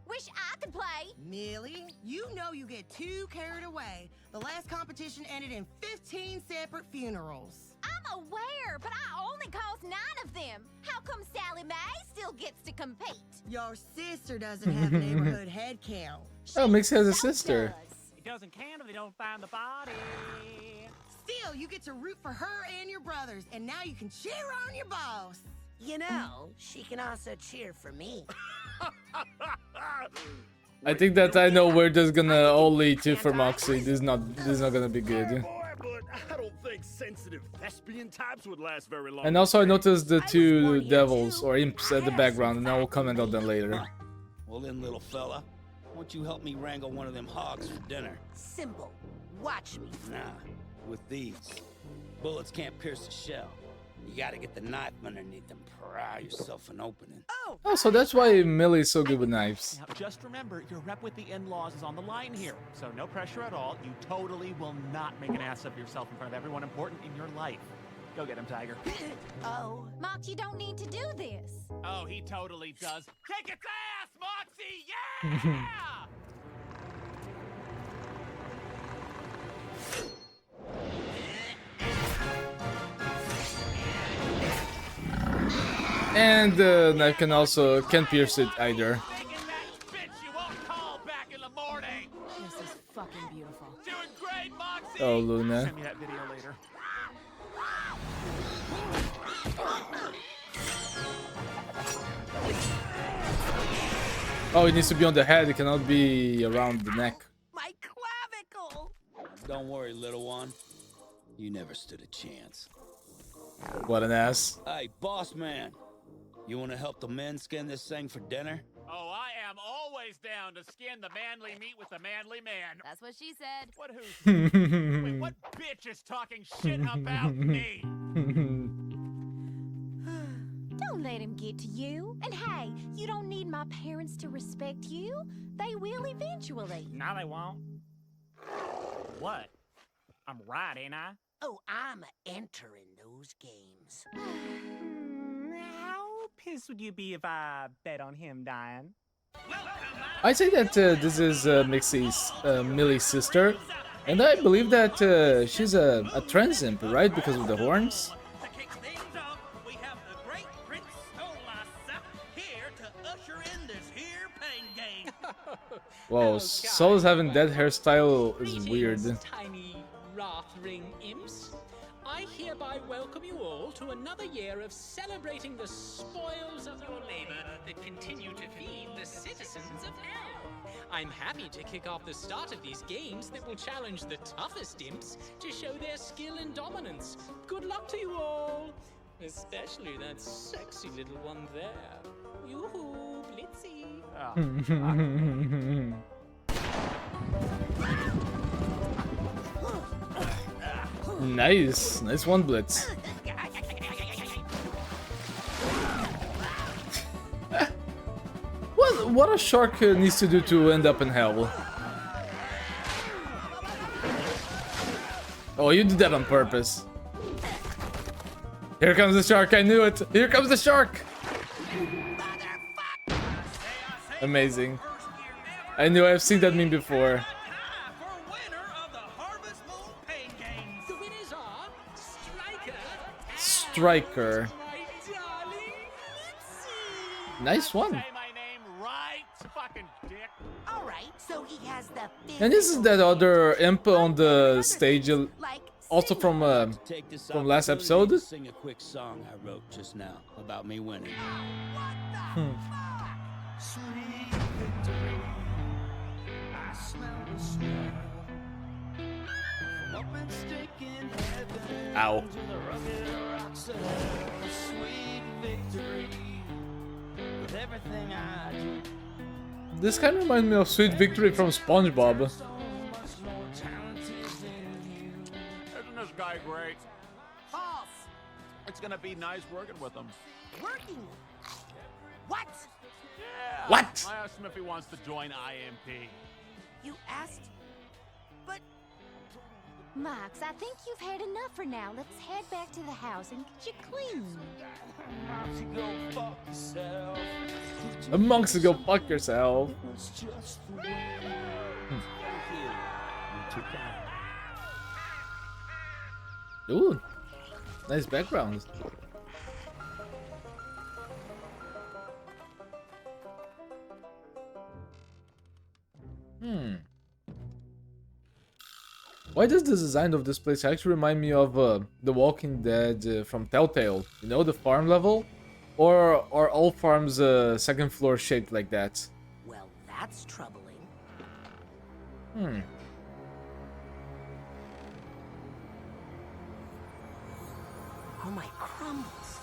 Wish I could play. Millie, you know you get too carried away. The last competition ended in 15 separate funerals. I'm aware, but I only caused 9 of them. How come Sally Mae still gets to compete? Your sister doesn't have a neighborhood head count. Oh, Mix has a sister. It doesn't count if they don't find the body. Still, you get to root for her and your brothers, and now you can cheer on your boss. You know, she can also cheer for me. I think that I know where this is gonna all lead to for Moxie. This is not gonna be good. But I don't think sensitive thespian types would last very long. And also I noticed the 2 devils or imps at the background, and I will comment on them later. Well then, little fella, won't you help me wrangle one of them hogs for dinner? Simple. Watch me. Nah, with these. Bullets can't pierce the shell. You gotta get the knife underneath and pry yourself an opening. Oh, so that's why Millie's so good with knives. Now, just remember, your rep with the in-laws is on the line here. So no pressure at all. You totally will not make an ass of yourself in front of everyone important in your life. Go get him, Tiger. Oh. Mox, you don't need to do this. Oh, he totally does. Kick its ass, Moxie! Yeah! And the knife can't pierce it either. This is fucking beautiful. Doing great, Moxie! Oh, Luna. Send me that video later. Oh, it needs to be on the head. It cannot be around the neck. My clavicle! Don't worry, little one. You never stood a chance. What an ass. Hey, boss man. You want to help the men skin this thing for dinner? Oh, I am always down to skin the manly meat with the manly man. That's what she said. What who? Wait, what bitch is talking shit about me? Don't let him get to you. And hey, you don't need my parents to respect you. They will eventually. No, they won't. What? I'm right, ain't I? Oh, I'm entering those games. How pissed would you be if I bet on him dying? I say that this is Millie's sister, and I believe that she's a trans imp, right? Because of the horns. Whoa, Solo's having that hairstyle is weird. Tiny Wrathring imps. I hereby welcome you all to another year of celebrating the spoils of your labor that continue to feed the citizens of Hell. I'm happy to kick off the start of these games that will challenge the toughest imps to show their skill and dominance. Good luck to you all! Especially that sexy little one there. Yoo-hoo, Blitzy! Nice. Nice one, Blitz. What a shark needs to do to end up in hell? Oh, you did that on purpose. Here comes the shark, I knew it! Here comes the shark! Amazing. I knew I've seen that meme before. Striker. Nice one. So he has the And this is that other imp on the stage, also from last episode. Sing a quick song I wrote just now about me winning. Sweet victory. I smell the snow. From up and stick in heaven. Ow. To the rugged rocks of hell. Sweet victory. With everything I do. This kind of reminds me of Sweet Victory from SpongeBob. Isn't this guy great? False. It's gonna be nice working with him. Working. What? Yeah. What? I asked him if he wants to join IMP. You asked? But Mox, I think you've had enough for now. Let's head back to the house and get you clean. A monks to go fuck yourself. Ooh, nice background. Why does the design of this place actually remind me of The Walking Dead from Telltale? You know, the farm level? Or are all farms second floor shaped like that? well, that's troubling. Oh my crumbles.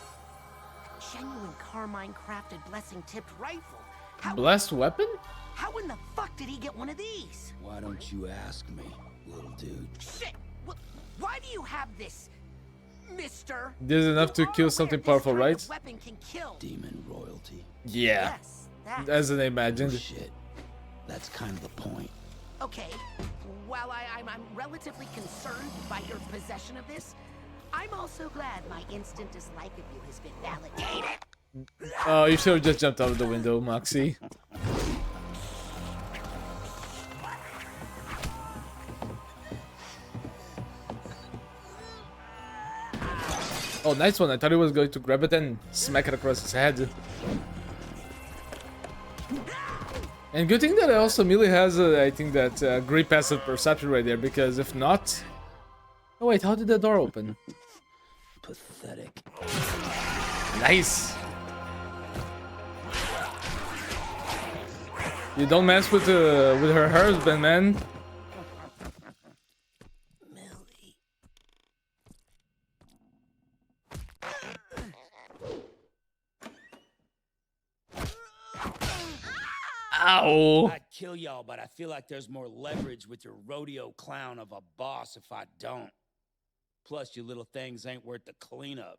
A genuine Carmine crafted blessing tipped rifle. Blessed weapon? How in the fuck did he get one of these? Why don't you ask me, little dude? Shit! Why do you have this, mister? This is enough to kill something powerful, right? Weapon can kill. Demon royalty. Yeah. Yes, As I imagined. Oh, shit. That's kind of the point. Okay, while I'm relatively concerned by your possession of this, I'm also glad my instant dislike of you has been validated. Oh, you should have just jumped out of the window, Moxie. Oh, nice one. I thought he was going to grab it and smack it across his head. And good thing that also Millie has, I think, that great passive perception right there, because if not... Oh wait, how did the door open? Pathetic. Nice! You don't mess with her husband, man. Ow! I'd kill y'all, but I feel like there's more leverage with your rodeo clown of a boss if I don't. Plus, you little things ain't worth the cleanup.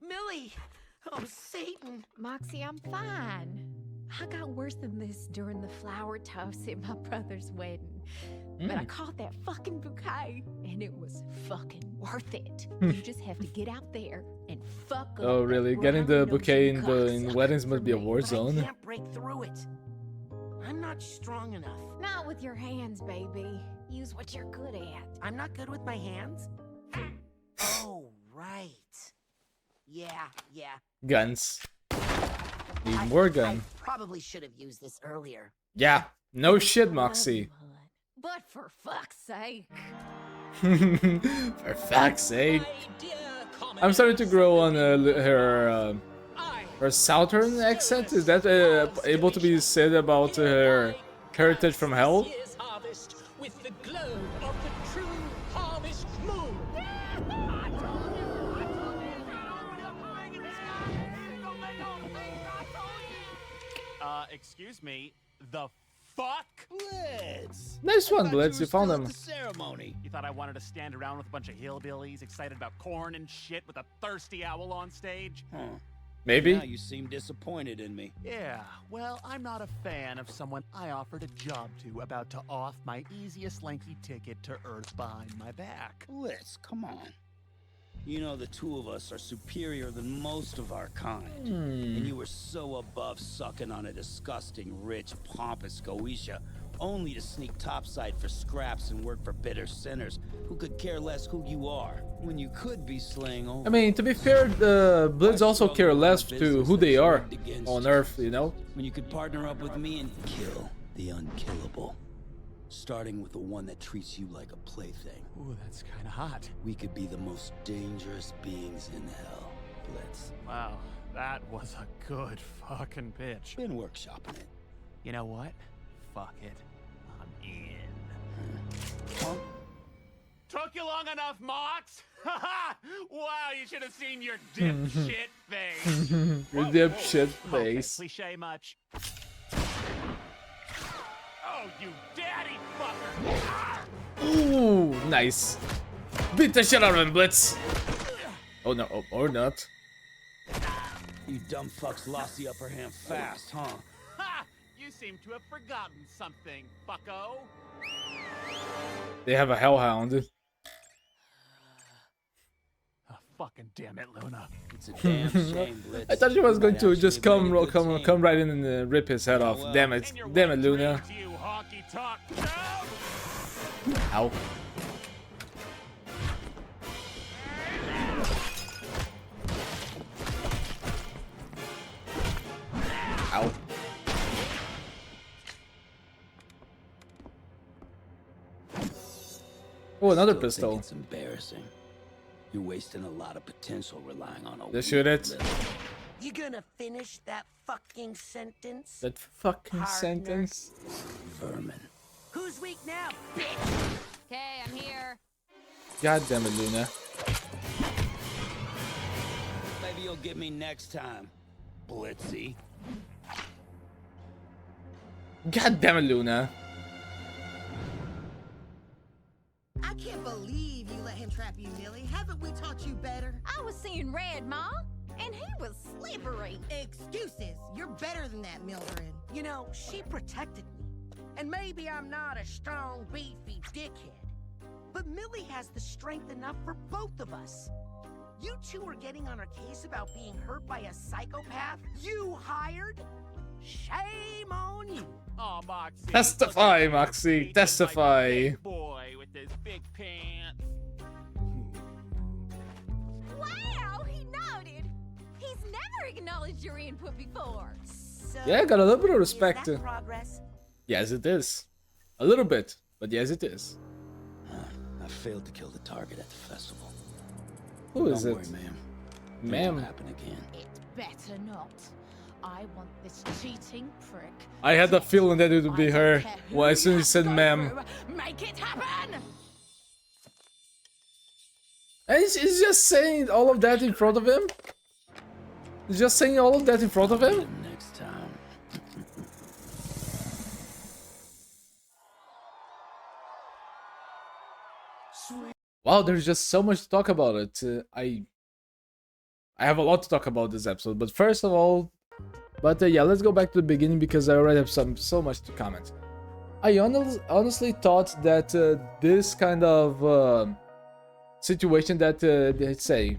Millie! Oh, Satan! Moxie, I'm fine. I got worse than this during the flower toss at my brother's wedding. But I caught that fucking bouquet, and it was fucking worth it. You just have to get out there and fuck up. Oh, really? Getting the bouquet in weddings must be a war zone. I can't break through it. I'm not strong enough. Not with your hands, baby. Use what you're good at. I'm not good with my hands? Oh, right. Yeah. Guns. Need more gun. I probably should have used this earlier. Yeah. No shit, Moxie. But for fuck's sake. For fuck's sake. I'm starting to grow on her southern accent. Is that able to be said about her heritage from hell? With the glow of the true harvest moon. Excuse me, the fuck? Blitz! Nice one, I thought Blitz. you You found were them. still at the ceremony. You thought I wanted to stand around with a bunch of hillbillies excited about corn and shit with a thirsty owl on stage? Huh. Maybe. Now you seem disappointed in me. Yeah, well, I'm not a fan of someone I offered a job to about to off my easiest lanky ticket to Earth behind my back. Blitz, come on. You know the two of us are superior than most of our kind. And you were so above sucking on a disgusting, rich, pompous Goetia, only to sneak topside for scraps and work for bitter sinners who could care less who you are, when you could be slaying over. I mean, to be fair, the Blitz also care less to who they are on Earth, you know? When you could partner up with me and kill the unkillable. Starting with the one that treats you like a plaything. Ooh, that's kind of hot. We could be the most dangerous beings in hell, Blitz. Wow, that was a good fucking pitch. Been workshopping it. You know what? Fuck it. I'm in. Huh? Took you long enough, Mox? Haha! Wow, you should have seen your dipshit face. Your dipshit Okay, face. cliche much. Oh, you daddy fucker! Ooh, nice. Beat the shit out of him, Blitz. Oh no, oh, or not. You dumb fucks lost the upper hand fast, huh? Ha! You seem to have forgotten something, fucko. They have a hellhound. Fucking damn it, Luna. It's a damn shame, Blitz. I thought she was going to Might just actually bring a good come team. right in and rip his head off. well. Damn it, damn it, Luna. You honky talk. Ow. Ow. Oh, another Still pistol. think it's embarrassing. You're wasting a lot of potential relying on a Just shoot it. weak lip. You gonna finish that fucking sentence? That fucking Partner. sentence. Vermin. Who's weak now, bitch? Okay, I'm here. God damn it, Luna. Maybe you'll get me next time, Blitzy. God damn it, Luna. I can't believe you let him trap you, Millie. Haven't we taught you better? I was seeing red, Ma, and he was slippery. Excuses. You're better than that, Mildred. You know, she protected me. And maybe I'm not a strong, beefy dickhead. But Millie has the strength enough for both of us. You two are getting on her case about being hurt by a psychopath you hired? Shame on you. Oh, Moxie. Testify, Moxie. Testify. Big boy with his big pants. Wow, he nodded. He's never acknowledged your input before. So, Yeah, got a little bit of respect. is that progress? Yes, it is. A little bit, but yes, it is. I failed to kill the target at the festival. Who is Don't it? worry, ma'am. It Ma'am. won't happen again. It better not. I want this cheating prick. I had the feeling that it would be her. Well, as soon as he said ma'am. Make it happen! And he's just saying all of that in front of him? He's just saying all of that in front of him? Next time. Wow, there's just so much to talk about it. I have a lot to talk about this episode, but first of all, yeah, let's go back to the beginning because I already have so much to comment. I honestly thought that this kind of situation that they say,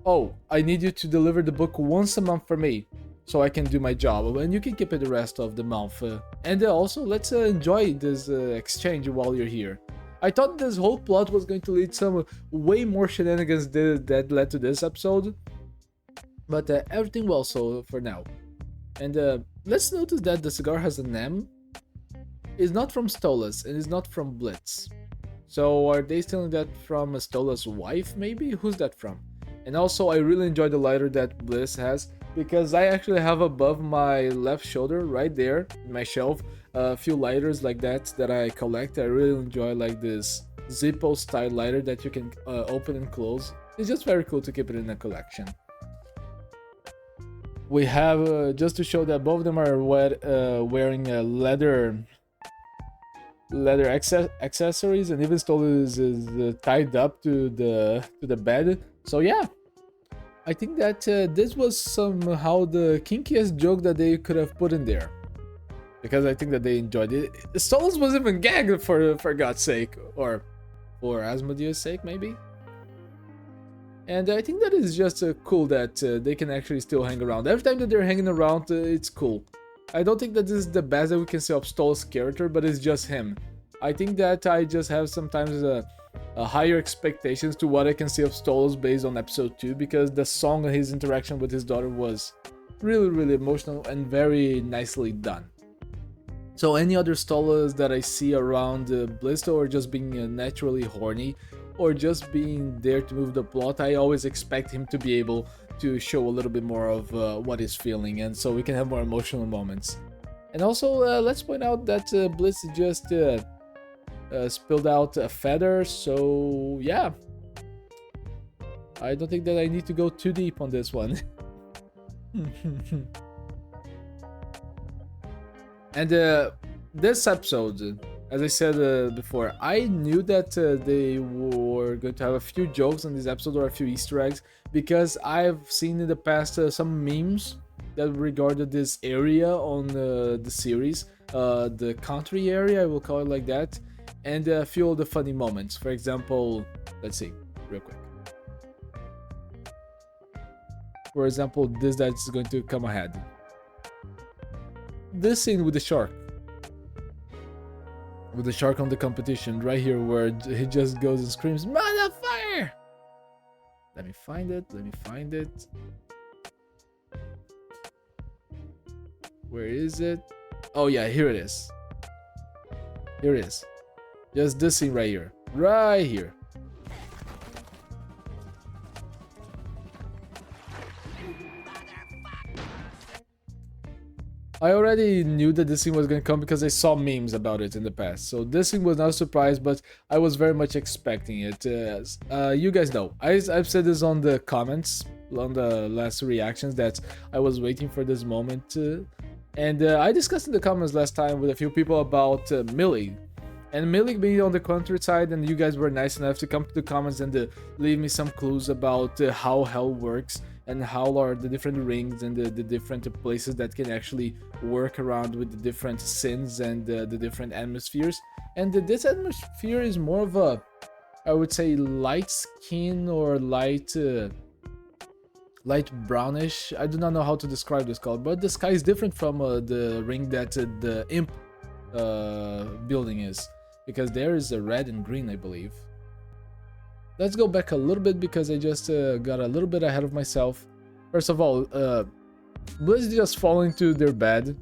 oh, I need you to deliver the book once a month for me so I can do my job, and you can keep it the rest of the month. And also, let's enjoy this exchange while you're here. I thought this whole plot was going to lead some way more shenanigans that led to this episode, but everything well so for now. And let's notice that the cigar has an M. is not from Stolas and is not from Blitz. So are they stealing that from Stola's wife, maybe? Who's that from? And also, I really enjoy the lighter that Bliss has, because I actually have above my left shoulder, right there, in my shelf, a few lighters like that I collect. I really enjoy like this Zippo style lighter that you can open and close. It's just very cool to keep it in a collection. We have, just to show that both of them are wearing leather accessories, and even Stola is tied up to the bed. So yeah, I think that this was somehow the kinkiest joke that they could have put in there, because I think that they enjoyed it. Stolas was even gagged for God's sake, or for Asmodeus' sake maybe. And I think that is just cool that they can actually still hang around. Every time that they're hanging around, it's cool. I don't think that this is the best that we can say of Stoll's character, but it's just him. I think that I just have sometimes a higher expectations to what I can see of Stoll's based on episode 2, because the song and his interaction with his daughter was really, really emotional and very nicely done. So any other Stollas that I see around Blisto, or just being naturally horny, or just being there to move the plot, I always expect him to be able to show a little bit more of what he's feeling, and so we can have more emotional moments. And also, let's point out that Bliss just spilled out a feather, so yeah. I don't think that I need to go too deep on this one. And this episode, as I said before, I knew that they were going to have a few jokes in this episode, or a few Easter eggs, because I've seen in the past some memes that regarded this area on the series, the country area, I will call it like that, and a few of the funny moments. For example, let's see, real quick. For example, this that's going to come ahead. This scene with the shark. With the shark on the competition, right here, where he just goes and screams, "Motherfucker!" Let me find it. Where is it? Oh yeah, here it is. Just this scene right here. Right here. I already knew that this scene was going to come because I saw memes about it in the past. So this scene was not a surprise, but I was very much expecting it. You guys know, I've said this on the comments, on the last reactions, that I was waiting for this moment. And I discussed in the comments last time with a few people about Millie. And Millie being on the countryside, and you guys were nice enough to come to the comments and leave me some clues about how hell works, and how are the different rings and the different places that can actually work around with the different sins and the different atmospheres. And this atmosphere is more of a, I would say, light skin, or light brownish. I do not know how to describe this color, but the sky is different from the ring that the imp building is, because there is a red and green, I believe. Let's go back a little bit, because I just got a little bit ahead of myself. First of all, Blizz just falling to their bed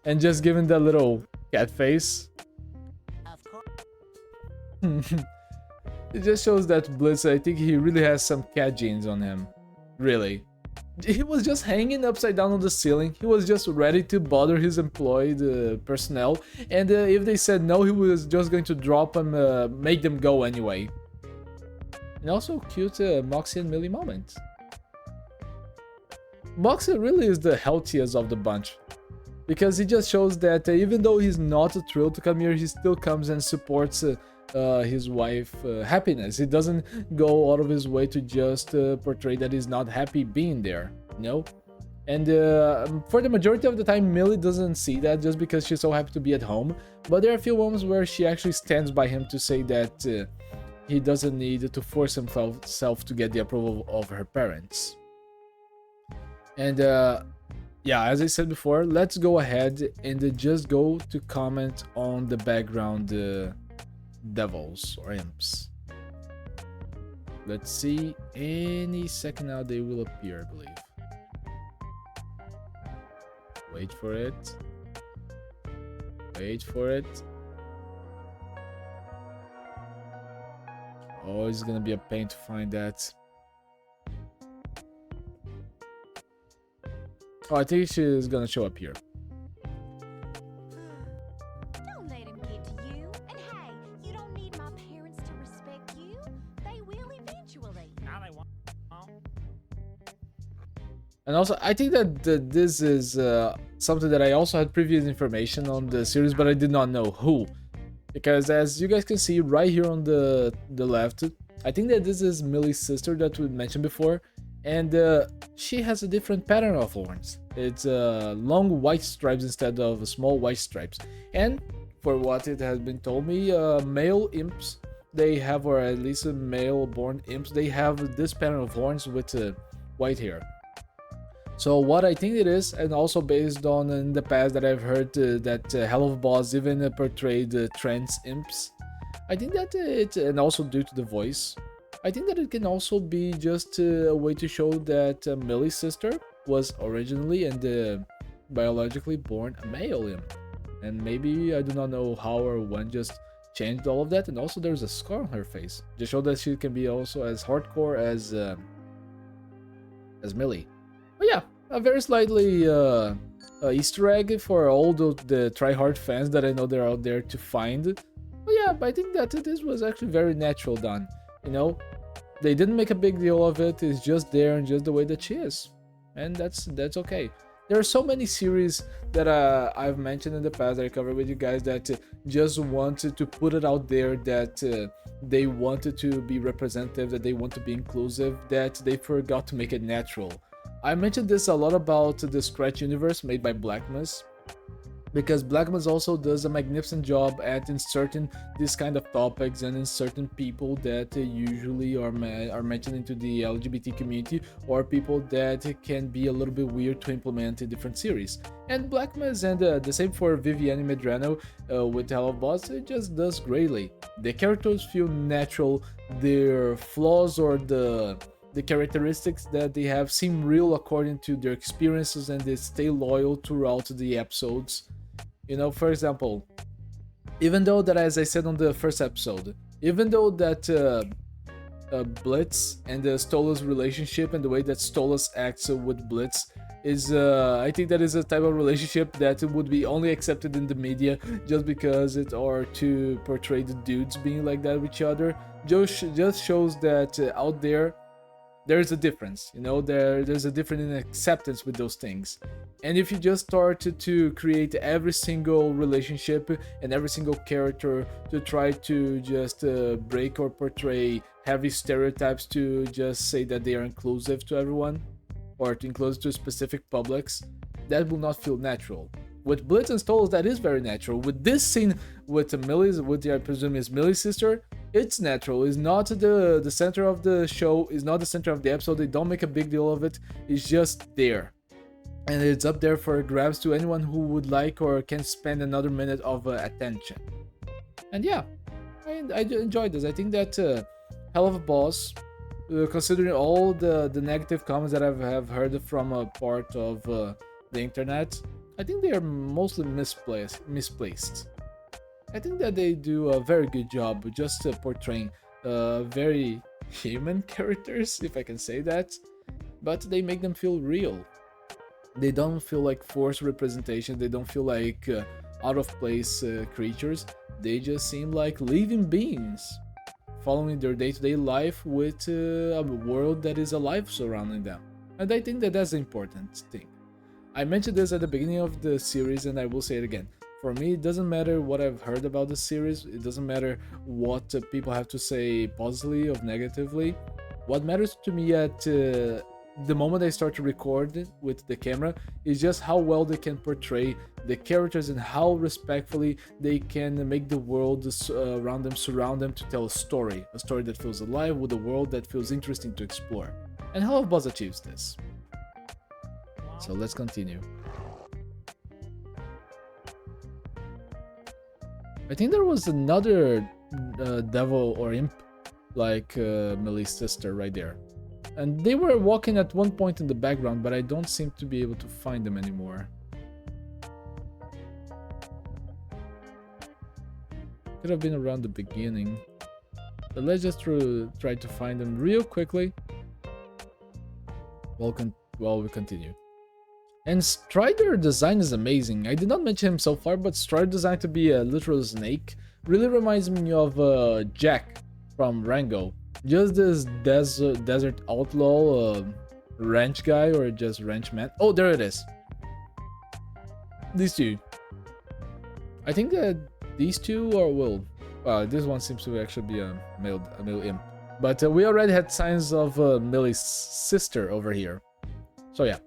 and just giving that little cat face. It just shows that Blizz, I think he really has some cat genes on him. Really. He was just hanging upside down on the ceiling. He was just ready to bother his employed personnel. And if they said no, he was just going to drop them, make them go anyway. And also cute Moxie and Millie moment. Moxie really is the healthiest of the bunch, because he just shows that even though he's not thrilled to come here, he still comes and supports his wife happiness. He doesn't go out of his way to just portray that he's not happy being there, you know? And for the majority of the time, Millie doesn't see that, just because she's so happy to be at home. But there are a few moments where she actually stands by him to say that he doesn't need to force himself to get the approval of her parents. And yeah, as I said before, let's go ahead and just go to comment on the background devils or imps. Let's see, any second now they will appear, I believe. Wait for it. Wait for it. Oh, it's gonna be a pain to find that. Oh, I think she's gonna show up here. Don't let him get to you. And hey, you don't need my parents to respect you. They will eventually. Now they won't. And also, I think that this is something that I also had previous information on the series, but I did not know who. Because as you guys can see right here on the left, I think that this is Millie's sister that we mentioned before. And she has a different pattern of horns. It's long white stripes instead of small white stripes. And for what it has been told me, male imps, they have, or at least male born imps, they have this pattern of horns with white hair. So what I think it is, and also based on in the past that I've heard that Helluva Boss even portrayed trans imps, I think that it, and also due to the voice, I think that it can also be just a way to show that Millie's sister was originally and biologically born a male imp. And maybe, I do not know how or when, just changed all of that. And also there's a scar on her face to show that she can be also as hardcore as Millie. But yeah, a very slightly Easter egg for all the tryhard fans that I know they're out there to find. But yeah, I think that this was actually very natural done. You know, they didn't make a big deal of it. It's just there and just the way that she is, and that's okay. There are so many series that I've mentioned in the past that I covered with you guys that just wanted to put it out there that they wanted to be representative, that they want to be inclusive, that they forgot to make it natural. I mentioned this a lot about the Scratch universe made by Blackmas, because Blackmas also does a magnificent job at inserting these kind of topics and inserting people that usually are mentioned into the LGBT community, or people that can be a little bit weird to implement in different series. And Blackmas, and the same for Viviane Medrano with Helluva Boss, it just does greatly. The characters feel natural, their flaws or the characteristics that they have seem real according to their experiences, and they stay loyal throughout the episodes. You know, for example, even though that, as I said on the first episode, even though that Blitz and Stola's relationship and the way that Stolas acts with Blitz is, I think that is a type of relationship that would be only accepted in the media just because it are to portray the dudes being like that with each other. Just shows that out there's a difference, you know, there's a difference in acceptance with those things. And if you just start to create every single relationship and every single character to try to just break or portray heavy stereotypes to just say that they are inclusive to everyone or to inclusive to specific publics, that will not feel natural. With Blitz and Stolas, that is very natural. With this scene with Millie's, with I presume is Millie's sister, it's natural. It's not the center of the show. It's not the center of the episode. They don't make a big deal of it. It's just there, and it's up there for grabs to anyone who would like or can spend another minute of attention. And yeah, I enjoyed this. I think that Helluva Boss, considering all the negative comments that I have heard from a part of the internet, I think they are mostly misplaced. I think that they do a very good job just portraying very human characters, if I can say that, but they make them feel real. They don't feel like forced representation, they don't feel like out of place creatures, they just seem like living beings, following their day-to-day life with a world that is alive surrounding them. And I think that that's the important thing. I mentioned this at the beginning of the series and I will say it again. For me, it doesn't matter what I've heard about the series, it doesn't matter what people have to say positively or negatively. What matters to me at the moment I start to record with the camera is just how well they can portray the characters and how respectfully they can make the world around them surround them to tell a story that feels alive with a world that feels interesting to explore. And Helluva Boss achieves this. So let's continue. I think there was another devil or imp like Millie's sister right there. And they were walking at one point in the background, but I don't seem to be able to find them anymore. Could have been around the beginning. But let's just try to find them real quickly while we continue. And Strider design is amazing. I did not mention him so far, but Strider design to be a literal snake really reminds me of Jack from Rango. Just this desert outlaw ranch guy, or just ranch man. Oh, there it is. These two. I think that these two are, well, this one seems to actually be a male imp. But we already had signs of Millie's sister over here. So yeah,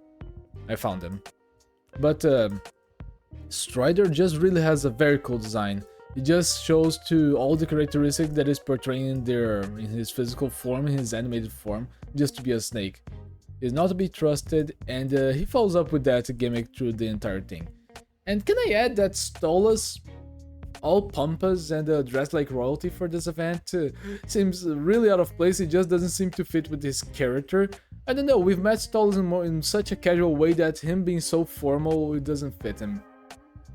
I found them. But Strider just really has a very cool design. It just shows to all the characteristics that is portraying in his physical form, in his animated form, just to be a snake. He's not to be trusted, and he follows up with that gimmick through the entire thing. And can I add that Stolas, all pompous and dressed like royalty for this event, seems really out of place. It just doesn't seem to fit with his character. I don't know, we've met Stolas in such a casual way that him being so formal, it doesn't fit him.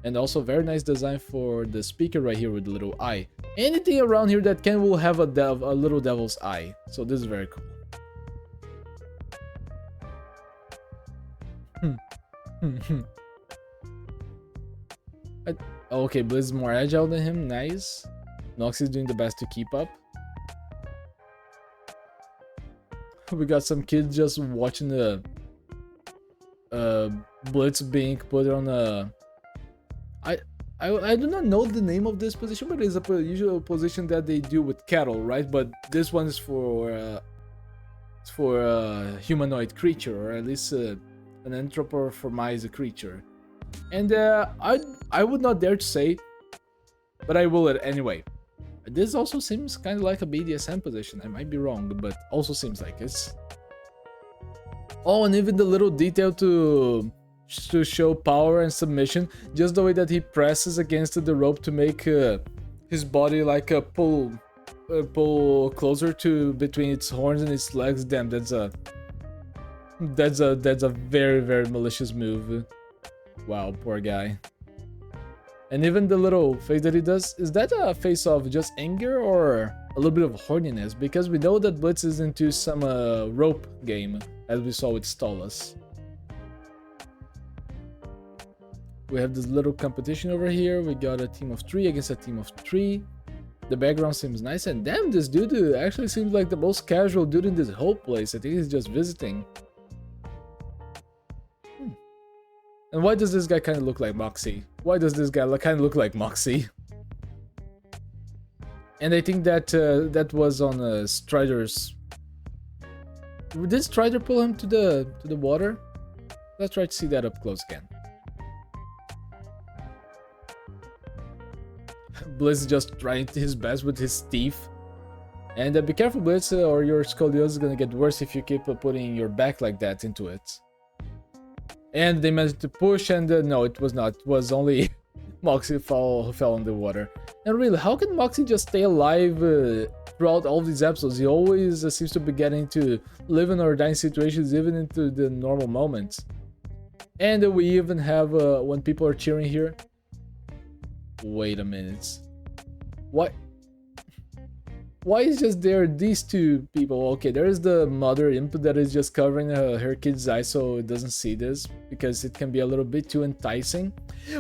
And also very nice design for the speaker right here with the little eye. Anything around here that will have a little devil's eye. So this is very cool. Okay, Blizz is more agile than him, nice. Nox is doing the best to keep up. We got some kids just watching the Blitz being put on a... I do not know the name of this position, but it's a usual position that they do with cattle, right? But this one is for a humanoid creature, or at least an anthropomorphized creature. And I would not dare to say, but I will anyway. This also seems kind of like a BDSM position. I might be wrong, but also seems like it's. Oh, and even the little detail to show power and submission, just the way that he presses against the rope to make his body like a pull closer to between its horns and its legs. Damn, that's a very, very malicious move. Wow, poor guy. And even the little face that he does, is that a face of just anger or a little bit of horniness? Because we know that Blitz is into some rope game, as we saw with Stolas. We have this little competition over here. We got a team of 3 against a team of 3. The background seems nice, and damn, this dude actually seems like the most casual dude in this whole place. I think he's just visiting. And why does this guy kind of look like Moxie? Why does this guy kind of look like Moxie? And I think that that was on Strider's. Did Strider pull him to the water? Let's try to see that up close again. Blitz is just trying his best with his teeth. And be careful, Blitz, or your scoliosis is gonna get worse if you keep putting your back like that into it. And they managed to push, and no, it was not. It was only Moxie who fell in the water. And really, how can Moxie just stay alive throughout all these episodes? He always seems to be getting to living or dying situations, even into the normal moments. And we even have, when people are cheering here... Wait a minute. What? Why is just there these two people? Okay, there is the mother imp that is just covering her kid's eyes so it doesn't see this, because it can be a little bit too enticing.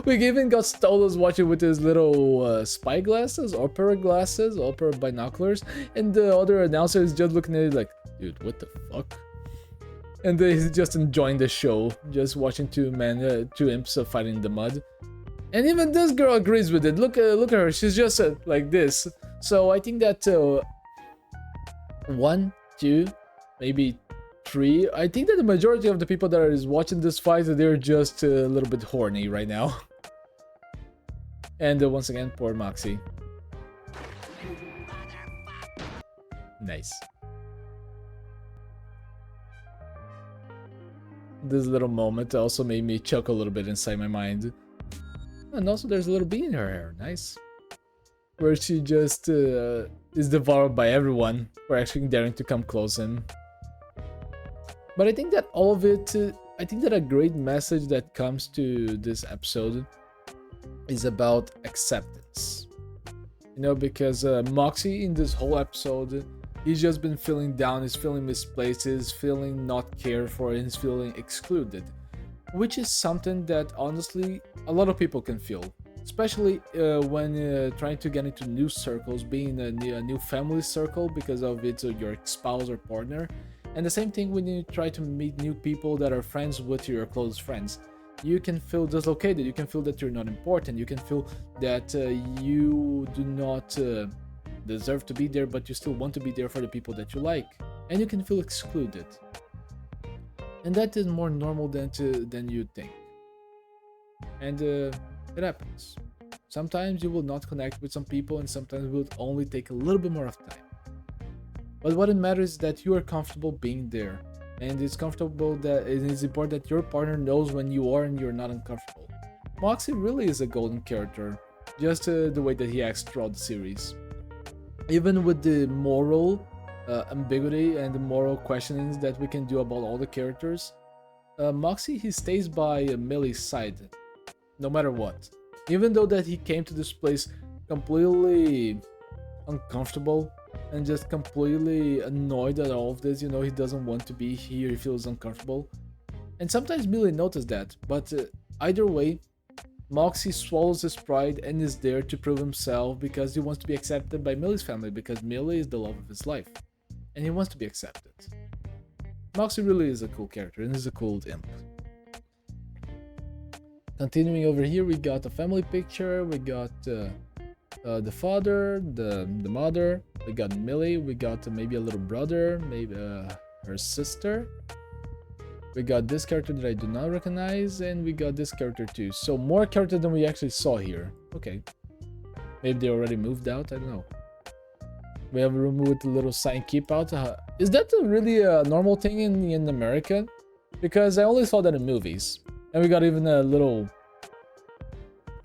We even got Stolas watching with his little spy glasses, opera binoculars, and the other announcer is just looking at it like, dude, what the fuck? And he's just enjoying the show, just watching two imps fighting in the mud. And even this girl agrees with it. Look at her, she's just like this. So I think that 1, 2, maybe 3. I think that the majority of the people that are watching this fight, they're just a little bit horny right now. And once again, poor Moxie. Nice. This little moment also made me chuckle a little bit inside my mind. And also there's a little bee in her hair, nice. Where she just is devoured by everyone for actually daring to come close in. But I think that all of it, I think that a great message that comes to this episode is about acceptance. You know, because Moxie in this whole episode, he's just been feeling down, he's feeling misplaced, he's feeling not cared for, and he's feeling excluded. Which is something that honestly a lot of people can feel. Especially when trying to get into new circles, being a new family circle because of it's your spouse or partner. And the same thing when you try to meet new people that are friends with your close friends. You can feel dislocated, you can feel that you're not important, you can feel that you do not deserve to be there, but you still want to be there for the people that you like. And you can feel excluded. And that is more normal than you think. And it happens. Sometimes you will not connect with some people, and sometimes it will only take a little bit more of time. But what it matters is that you are comfortable being there. And it's comfortable that it is important that your partner knows when you are and you're not uncomfortable. Moxie really is a golden character, just the way that he acts throughout the series. Even with the moral ambiguity and the moral questionings that we can do about all the characters, Moxie, he stays by Millie's side, no matter what. Even though that he came to this place completely uncomfortable and just completely annoyed at all of this, you know, he doesn't want to be here, he feels uncomfortable. And sometimes Millie noticed that, but either way, Moxie swallows his pride and is there to prove himself because he wants to be accepted by Millie's family, because Millie is the love of his life. And he wants to be accepted. Moxie really is a cool character and is a cool imp. Continuing over here, we got a family picture, we got the father, the mother, we got Millie, we got maybe a little brother, maybe her sister. We got this character that I do not recognize, and we got this character too. So more characters than we actually saw here. Okay. Maybe they already moved out, I don't know. We have a room with a little sign, keep out. Is that really a normal thing in America? Because I only saw that in movies. And we got even a little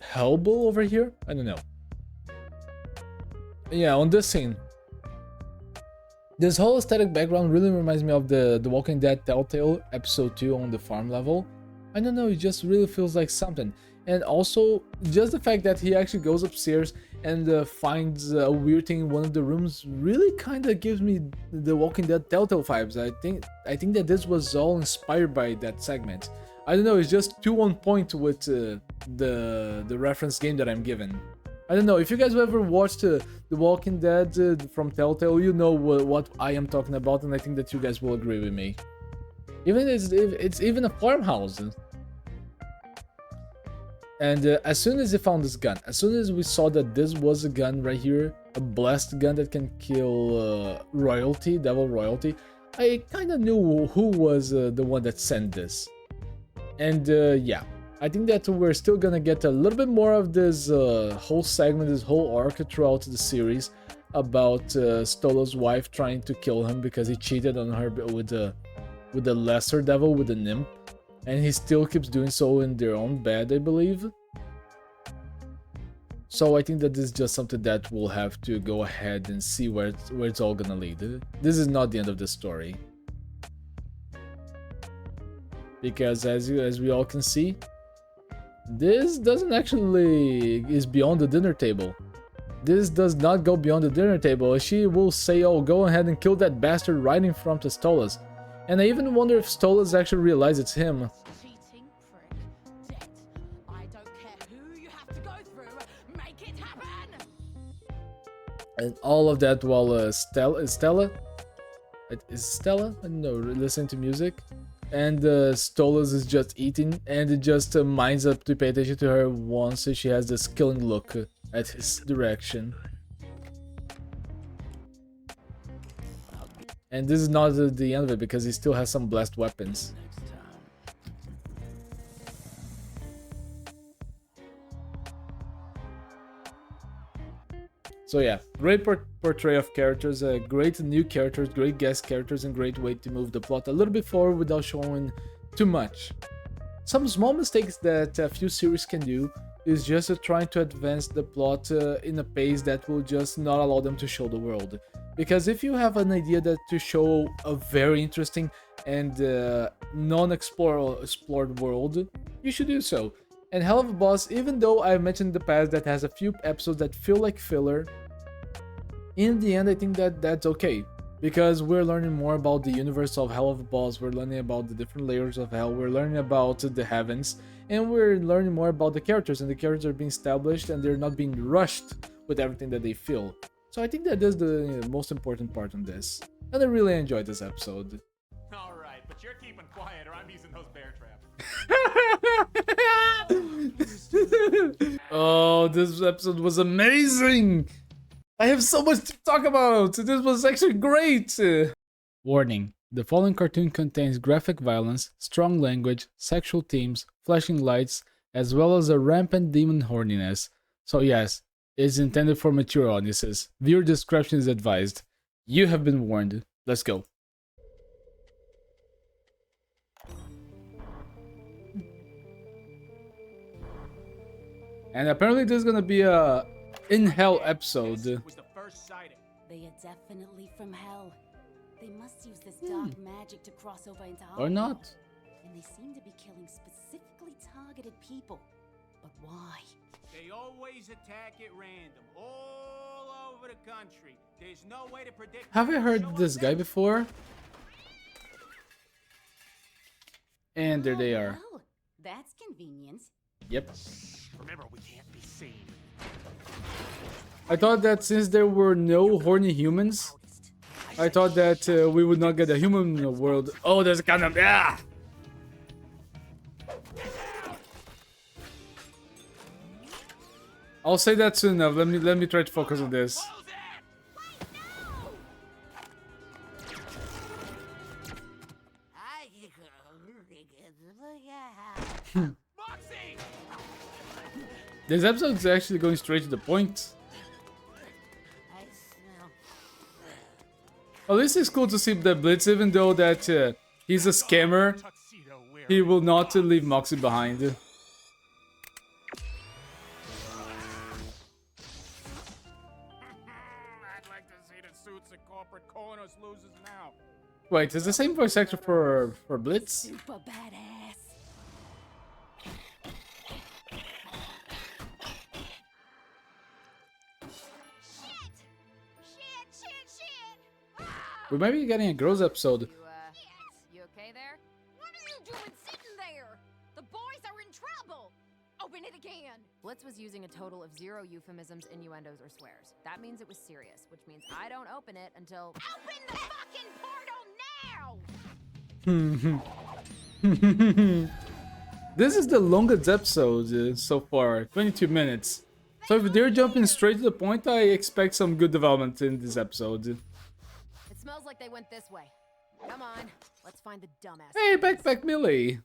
Hellbow over here? I don't know. Yeah, on this scene. This whole aesthetic background really reminds me of the Walking Dead Telltale episode 2 on the farm level. I don't know, it just really feels like something. And also, just the fact that he actually goes upstairs and finds a weird thing in one of the rooms really kind of gives me the Walking Dead Telltale vibes. I think that this was all inspired by that segment. I don't know, it's just too on point with the reference game that I'm given. I don't know, if you guys have ever watched The Walking Dead from Telltale, you know what I am talking about, and I think that you guys will agree with me. Even it's even a farmhouse. And as soon as he found this gun, as soon as we saw that this was a gun right here, a blast gun that can kill royalty, devil royalty, I kind of knew who was the one that sent this. And yeah, I think that we're still gonna get a little bit more of this whole segment, this whole arc throughout the series about Stola's wife trying to kill him because he cheated on her with the lesser devil, with the nymph. And he still keeps doing so in their own bed, I believe. So I think that this is just something that we'll have to go ahead and see where it's all gonna lead. This is not the end of the story. Because as we all can see, this doesn't actually is beyond the dinner table. This does not go beyond the dinner table. She will say, oh, go ahead and kill that bastard right in front of Stolas. And I even wonder if Stolas actually realizes it's him. Cheating prick. Dead. I don't care who you have to go through. Make it happen! And all of that while Stella? Is Stella? I don't know, listening to music. And Stolas is just eating, and it just minds up to pay attention to her once she has this killing look at his direction. And this is not the end of it, because he still has some blessed weapons. So yeah, great portray of characters, great new characters, great guest characters, and great way to move the plot a little bit forward without showing too much. Some small mistakes that a few series can do is just trying to advance the plot in a pace that will just not allow them to show the world. Because if you have an idea that to show a very interesting and non-explored world, you should do so. And Helluva Boss, even though I've mentioned in the past that has a few episodes that feel like filler, in the end, I think that that's okay. Because we're learning more about the universe of Helluva Boss, we're learning about the different layers of hell, we're learning about the heavens, and we're learning more about the characters, and the characters are being established and they're not being rushed with everything that they feel. So I think that is the most important part on this. And I really enjoyed this episode. Alright, but you're keeping quiet or I'm using those bear traps. Oh, this episode was amazing! I have so much to talk about! This was actually great! Warning. The following cartoon contains graphic violence, strong language, sexual themes, flashing lights, as well as a rampant demon horniness. So yes, it's intended for mature audiences. Viewer discretion is advised. You have been warned. Let's go. And apparently there's gonna be a in hell episode. They are definitely from hell. They must use this dark magic to cross over into our Or not. world. And they seem to be killing specifically targeted people. But why? They always attack at random, all over the country. There's no way to predict. Have I heard this guy before? And there they are. Well, that's convenient. Yep. Remember, we can't be seen. I thought that since there were no horny humans, I thought that we would not get a human world. Oh, there's a kind of yeah. I'll say that soon enough. Let me try to focus on this. This episode is actually going straight to the point. At least it's cool to see the Blitz, even though that he's a scammer. He will not leave Moxie behind. I'd like to see the suits at corporate corners losers now. Wait, is the same voice actor for Blitz? Super badass. We might be getting a girls episode. You okay there? What are you doing sitting there? The boys are in trouble. Open it again. Blitz was using a total of 0 euphemisms, innuendos, or swears. That means it was serious, which means I don't open it until... Open the fucking portal now! This is the longest episode so far, 22 minutes. So if they're jumping straight to the point, I expect some good development in this episode. It smells like they went this way. Come on, let's find the dumbass. Hey, Backpack Millie!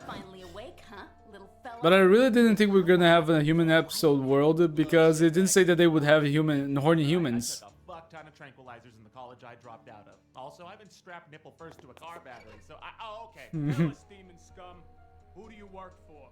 Finally awake, huh, little fella? But I really didn't think we were gonna have a human episode world because it didn't say that they would have horny humans. I took a fuck ton of tranquilizers in the college I dropped out of. Also, I've been strapped nipple first to a car battery, so oh, okay. Philistine scum. Who do you work for?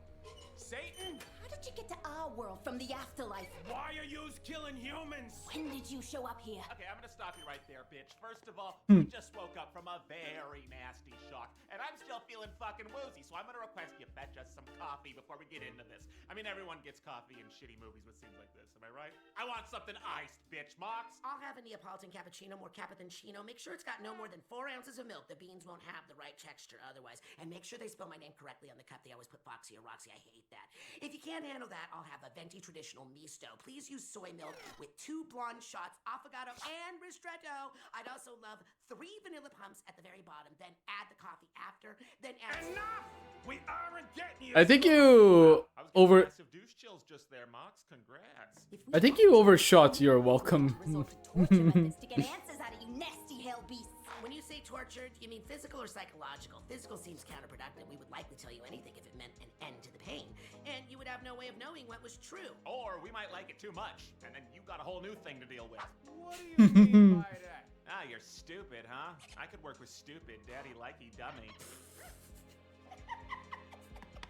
Satan? How did you get to our world from the afterlife? Why are you killing humans? When did you show up here? Okay, I'm gonna stop you right there, bitch. First of all, Hmm. we just woke up from a very nasty shock, and I'm still feeling fucking woozy, so I'm gonna request you fetch us some coffee before we get into this. I mean, everyone gets coffee in shitty movies with scenes like this, am I right? I want something iced, bitch, Mox. I'll have a Neapolitan cappuccino, more cappa than chino. Make sure it's got no more than 4 ounces of milk. The beans won't have the right texture otherwise. And make sure they spell my name correctly on the cup. They always put Foxy or Roxy. I hate that. If you can't handle that, I'll have a venti traditional misto. Please use soy milk with 2 blonde shots, affogato and ristretto. I'd also love 3 vanilla pumps at the very bottom. Then add the coffee after. Then add... Enough! We aren't getting you. I think you over. Massive douche chills just there, Mox. Congrats. I think you overshot your welcome. To get answers out of you nasty hell beasts. When you say tortured, you mean physical or psychological? Physical seems counterproductive. We would likely tell you anything if it meant an end to the pain. And you would have no way of knowing what was true. Or we might like it too much, and then you got a whole new thing to deal with. What do you mean by that? Ah, you're stupid, huh? I could work with stupid, daddy likey dummy.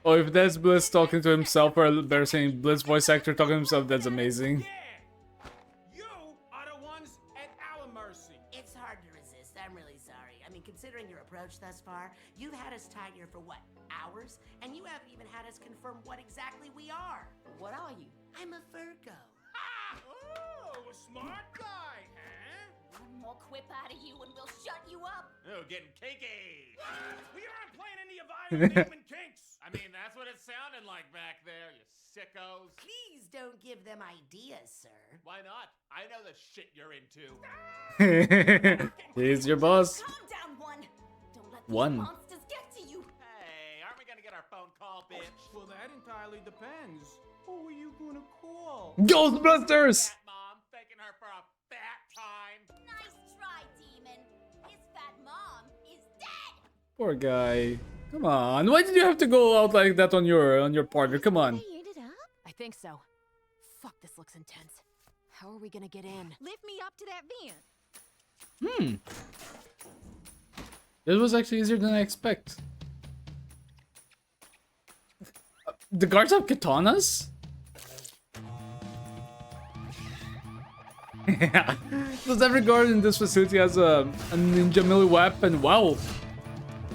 Oh, if that's Blitz talking to himself, or better saying Blitz voice actor talking to himself, that's amazing. You are the ones at our mercy. It's hard to resist. I'm really sorry. I mean, considering you're a pro approach thus far, you've had us tied here for what, hours? And you haven't even had us confirm what exactly we are. What are you? I'm a Virgo. Oh, a smart guy, huh? One more quip out of you and we'll shut you up. Oh, getting cakey. We aren't playing any of Iron Demon Kinks. I mean, that's what it sounded like back there, you sickos. Please don't give them ideas, sir. Why not? I know the shit you're into. He's your boss. Calm down, one. Don't let these One. monsters get to you. Hey, aren't we gonna get our phone call, bitch? Well, that entirely depends. Who are you gonna call? Ghostbusters! Fat mom, taking her for a fat time. Nice try, demon. His fat mom is dead. Poor guy. Come on. Why did you have to go out like that on your partner? Come on. I think so. Fuck, this looks intense. How are we gonna get in? Lift me up to that vent. This was actually easier than I expect. The guards have katanas? Yeah. Because every guard in this facility has a ninja melee weapon. Wow.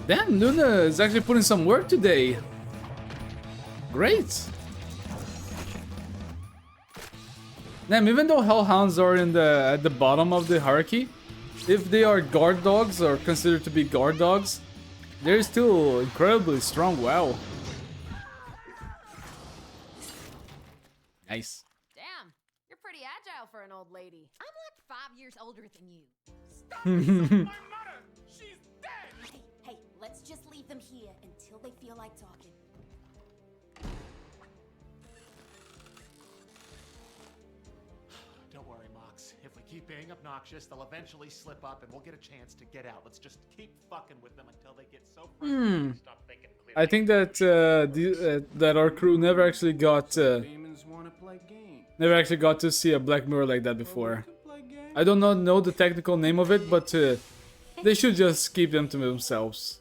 Damn, Luna is actually putting some work today. Great. Damn, even though hellhounds are at the bottom of the hierarchy, if they are guard dogs or considered to be guard dogs, they're still incredibly strong. Wow. Nice. Damn, you're pretty agile for an old lady. I'm like 5 years older than you. My mother! She's dead! Hey, let's just leave them here until they feel like talking. Don't worry, Mox. If we keep being obnoxious, they'll eventually slip up and we'll get a chance to get out. Let's just keep fucking with them until they get so frustrated they stop thinking clearly. I think that that our crew never actually got Demons wanna play games. never actually got to see a Black Mirror like that before. I do not know the technical name of it, but they should just keep them to themselves.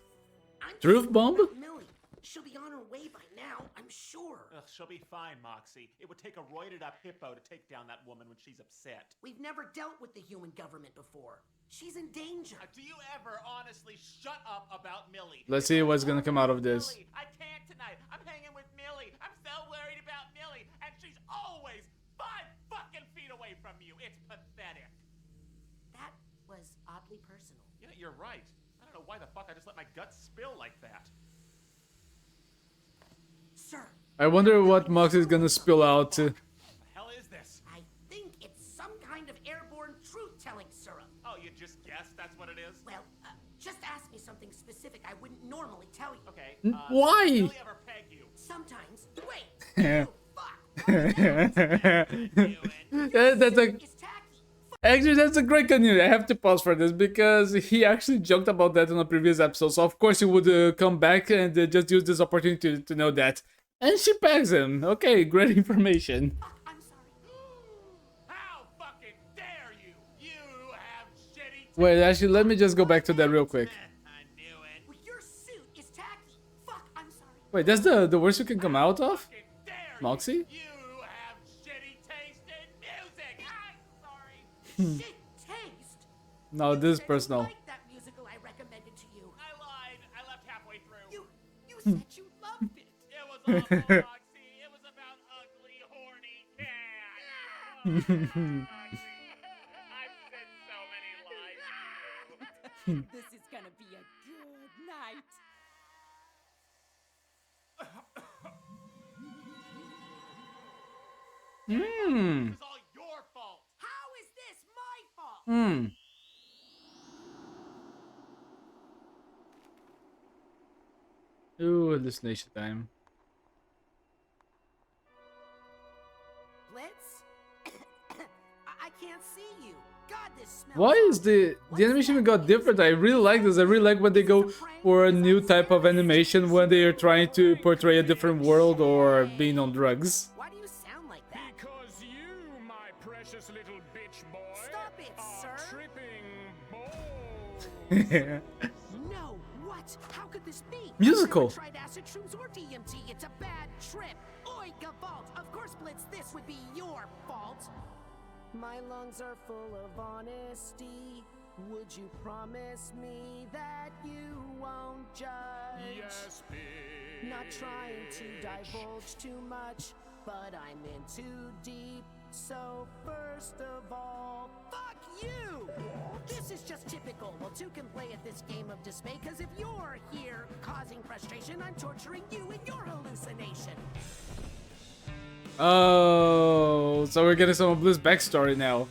Truth bomb? Millie, she'll be on her way by now, I'm sure. Ugh, she'll be fine, Moxie. It would take a roided up hippo to take down that woman when she's upset. We've never dealt with the human government before. She's in danger. Do you ever honestly shut up about Millie? Let's see what's gonna come out of this. Millie, I can't tonight. I'm hanging with Millie. I'm so worried about Millie, and she's always 5 fucking feet away from you. It's pathetic. That was oddly personal. Yeah, you're right. I don't know why the fuck I just let my guts spill like that. Sir, I wonder what Mox is gonna spill out. What the hell is this? I think it's some kind of airborne truth-telling syrup. Oh, you just guessed that's what it is? Well, just ask me something specific I wouldn't normally tell you. Okay. Why? Did Millie ever peg you? Sometimes. Wait. That's a actually that's a great continuity. I have to pause for this because he actually joked about that on a previous episode. So of course he would come back and just use this opportunity to know that. And she pegs him. Okay, great information. How fucking dare you? You have shitty. Wait, actually, let me just go back to that real quick. Your suit is tacky. Fuck, I'm sorry. Wait, that's the worst you can come out of? Moxie? You have shitty taste in music. I'm sorry. Shit taste. No, this is personal. Like that musical I recommended to you. I lied. I left halfway through. You said you loved it. It was awful, Moxie. It was about ugly, horny cats. I've said so many lies to you. This is gonna be a good night. Hmm. It's all your fault. How is this my fault? Hmm. Ooh, hallucination time. Blitz? I can't see you. God, this smells. Why is the animation even got different? I really like this. I really like when they go for a new type of animation when they are trying to portray a different world or being on drugs. Why do you sound like that? Because you, my precious little bitch boy, Stop it, are sir. tripping balls. No, what? How could this be? Musical. I've never tried acid shrooms or DMT. It's a bad trip. Oi, Gavalt. Of course, Blitz, this would be your fault. My lungs are full of honesty. Would you promise me that you won't judge? Yes, bitch. Not trying to divulge too much, but I'm in too deep. So first of all, fuck you! This is just typical. Well, two can play at this game of dismay, cause if you're here causing frustration, I'm torturing you in your hallucination. Oh, so we're getting some of Bliss backstory now.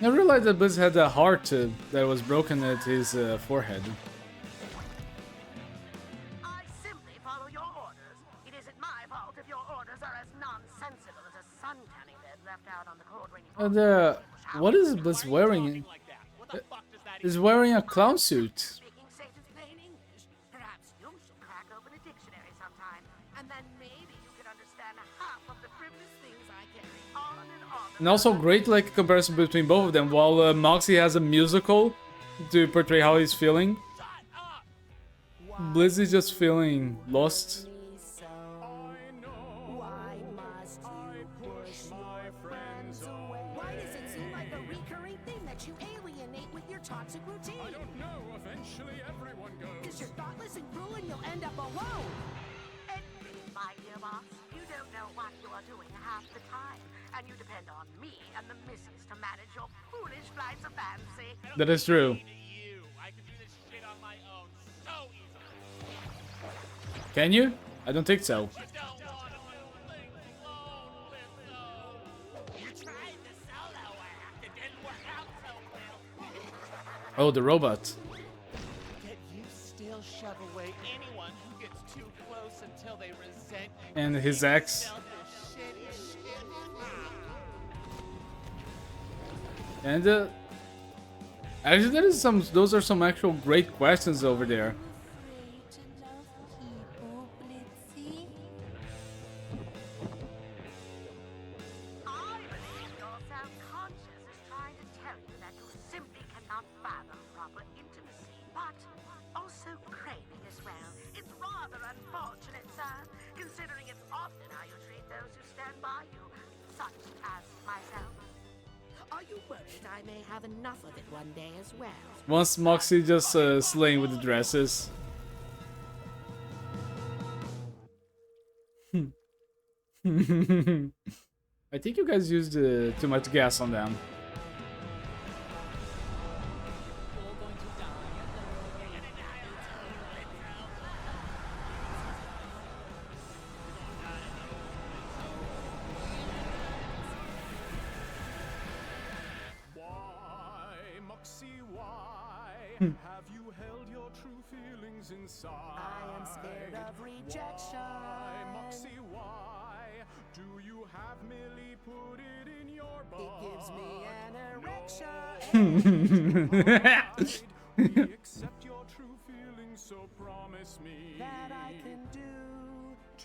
I realized that Bliss had a heart that was broken at his forehead. I simply follow your orders. It isn't my fault if your orders are as nonsensical as a suntanning bed left out on the cold rainy And what is Bliss wearing? He's wearing a clown suit. Speaking Satan's plain English, perhaps you should crack open a dictionary sometime, and then maybe you could understand half of the frivolous things I carry on and on. And also great like comparison between both of them. While Moxie has a musical to portray how he's feeling, Bliss is just feeling lost. Why does it seem like a recurring thing that you alienate with your toxic routine? I don't know. Eventually, everyone goes. Because you're thoughtless and cruel and you'll end up alone. Admit it, my dear boss. You don't know what you are doing half the time. And you depend on me and the missus to manage your foolish flights of fancy. That is true. I can do this shit on my own so easily. Can you? I don't think so. Oh, the robot. Yet you still shove away anyone who gets too close until they resent you. And his ex. And actually, there is some. Those are some actual great questions over there. I believe your self-conscious is trying to tell you that you simply cannot fathom proper intimacy, but also craving as well. It's rather unfortunate, sir, considering it's often how you treat those who stand by you, such as myself. Are you worried I may have enough of it one day as well? Once Moxie just slaying with the dresses. I think you guys used too much gas on them. Have you held your true feelings inside? I am scared of rejection. Why, Moxie, why do you have Millie put it in your butt? It gives me an erection. We accept your true feelings, so promise me that I can do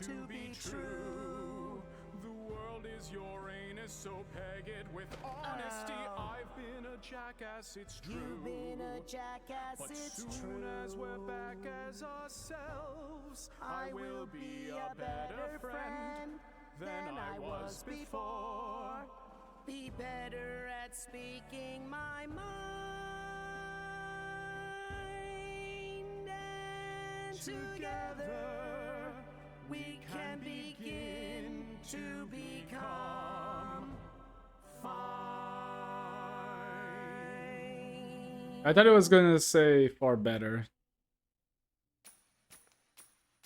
to be true. The world is your anus, so peg it with honesty. I've been a jackass, it's true. You've been a jackass, But it's soon true. as we're back as ourselves, I will be a better friend than I was before. Be better at speaking my mind. And together we can begin to become fine. I thought it was gonna say far better.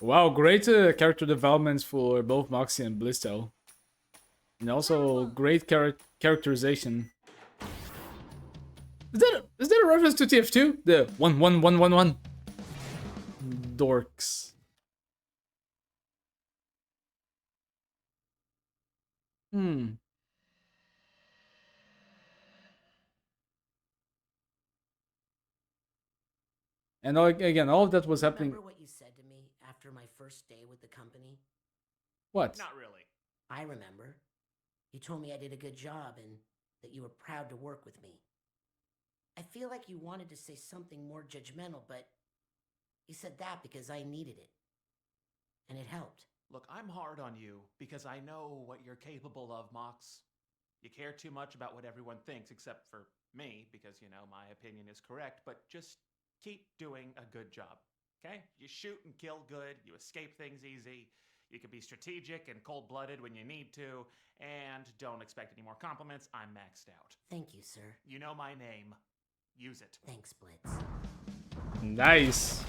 Wow, great character developments for both Moxie and Blisto. And also great characterization. Is that a reference to TF2? The 11111 dorks. And again, all of that was happening. Remember what you said to me after my first day with the company? What? Not really. I remember. You told me I did a good job and that you were proud to work with me. I feel like you wanted to say something more judgmental, but you said that because I needed it. And it helped. Look, I'm hard on you because I know what you're capable of, Mox. You care too much about what everyone thinks, except for me, because, you know, my opinion is correct, but just keep doing a good job, okay? You shoot and kill good, you escape things easy, you can be strategic and cold-blooded when you need to, and don't expect any more compliments. I'm maxed out. Thank you, sir. You know my name. Use it. Thanks, Blitz. Nice.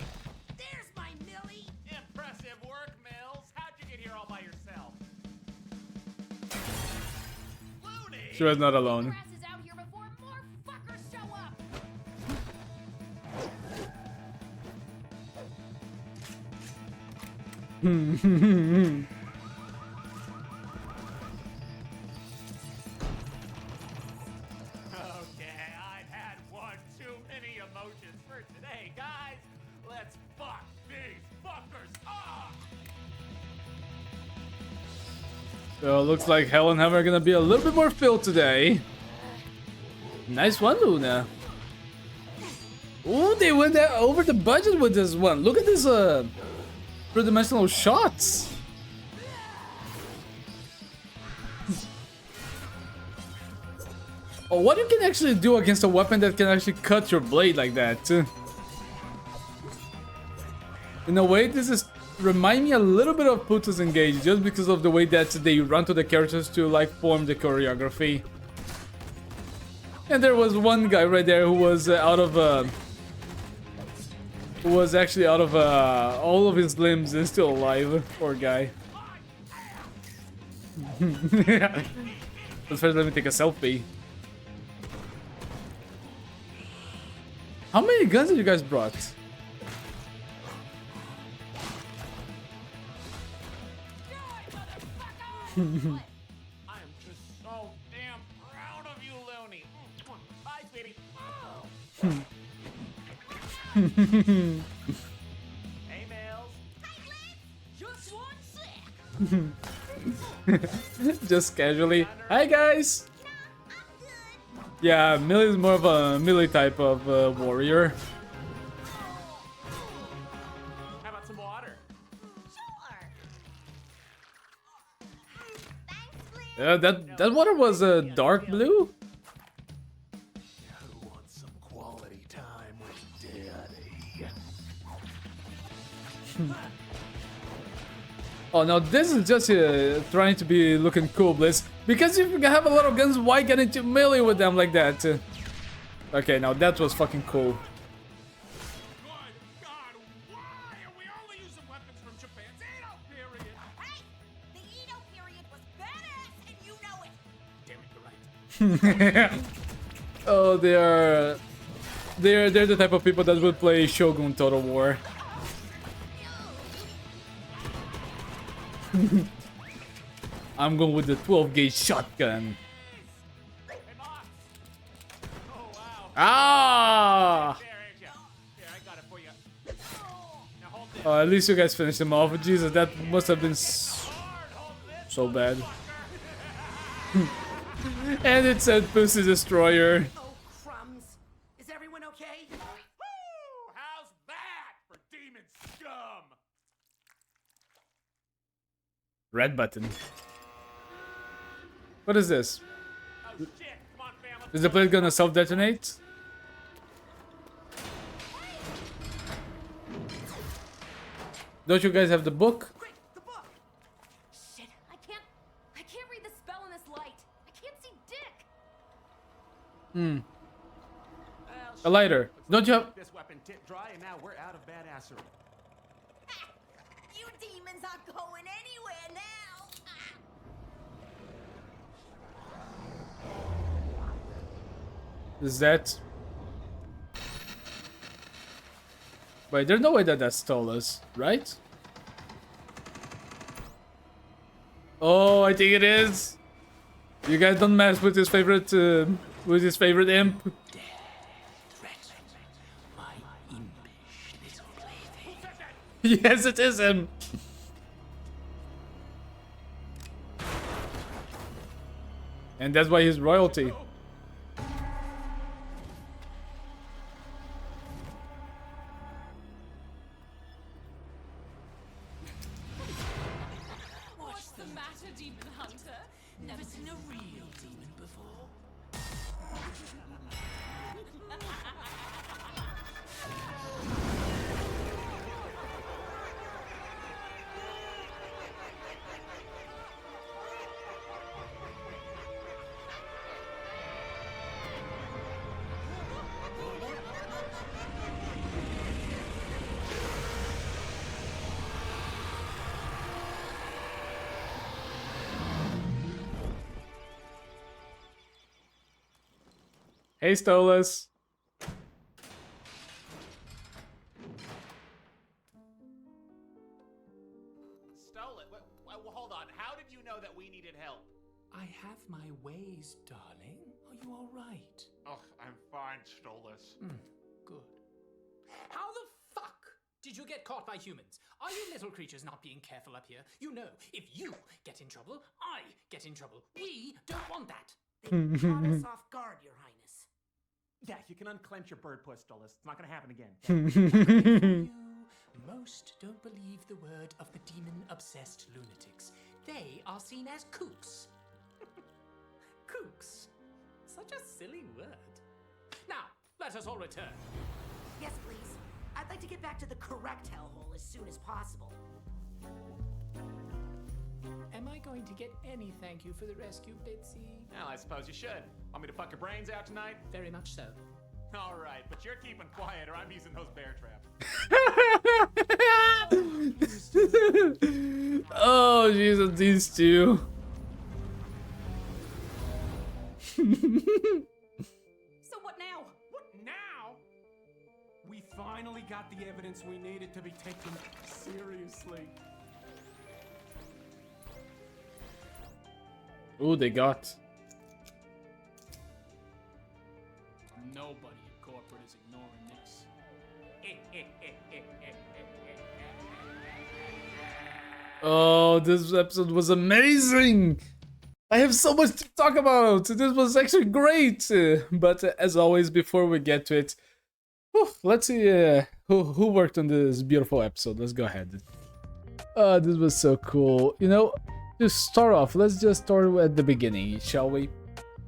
There's my Millie! Impressive work, Mills. How'd you get here all by yourself? Looney! She was not alone. Grass is out here before more fuckers show up. Okay, I've had one too many emotions for today, guys. Let's fuck these fuckers up! So looks like Hell and Heaven are gonna be a little bit more filled today. Nice one, Luna. Ooh, they went over the budget with this one. Look at this three-dimensional shots. Oh, what you can actually do against a weapon that can actually cut your blade like that? In a way, this is remind me a little bit of Putus Engage, just because of the way that they run to the characters to like form the choreography. And there was one guy right there who was actually out of all of his limbs and still alive. Poor guy. But first, let me take a selfie. How many guns have you guys brought? I am just so damn proud of you, Looney. Bye, sweetie. Hey, Mills. Just one sec. Just casually. Hi, guys. Yeah, Millie is more of a melee type of warrior. How about some water? Yeah, that water was dark blue. Who wants some quality time with Daddy? Oh no, this is just trying to be looking cool, Bliss. Because if you have a lot of guns, why get into melee with them like that? Okay, now that was fucking cool. Oh, they're the type of people that would play Shogun Total War. I'm going with the 12-gauge shotgun. Ah! Oh, at least you guys finished him off. Jesus, that must have been so bad. And it said Pussy Destroyer. Oh, crumbs. Is everyone okay? Woo! How's that for demon scum? Red button. What is this? Oh shit! Come on, family. Is the plate gonna self-detonate? Don't you guys have the book? Shit, I can't read the spell in this light. I can't see dick. A lighter. Don't you have... This weapon tip dry, and now we're out of badassery. You demons aren't going anywhere now. Is that... Wait, there's no way that that stole us, right? Oh, I think it is. You guys don't mess with his favorite imp. Yes, it is him. And that's why he's royalty. matter, demon hunter? Never seen a real demon before. Hey, Stolas. Stole it. Hold on. How did you know that we needed help? I have my ways, darling. Are you all right? Oh, I'm fine, Stolas. Good. How the fuck did you get caught by humans? Are you little creatures not being careful up here? You know, if you get in trouble, I get in trouble. We don't want that. They caught us off guard, Your Highness. Yeah, you can unclench your bird puss, Stolas. It's not gonna happen again. Most don't believe the word of the demon-obsessed lunatics. They are seen as kooks. Kooks. Such a silly word. Now, let us all return. Yes, please. I'd like to get back to the correct hellhole as soon as possible. Am I going to get any thank you for the rescue, Bitsy? Well, I suppose you should. Want me to fuck your brains out tonight? Very much so. All right, but you're keeping quiet or I'm using those bear traps. Oh, Jesus, these two. So what now? What now? We finally got the evidence we needed to be taken seriously. Ooh, they got. Nobody at corporate is ignoring this. Oh, this episode was amazing! I have so much to talk about! This was actually great! But as always, before we get to it, let's see who worked on this beautiful episode. Let's go ahead. This was so cool. You know, to start off, let's just start at the beginning, shall we?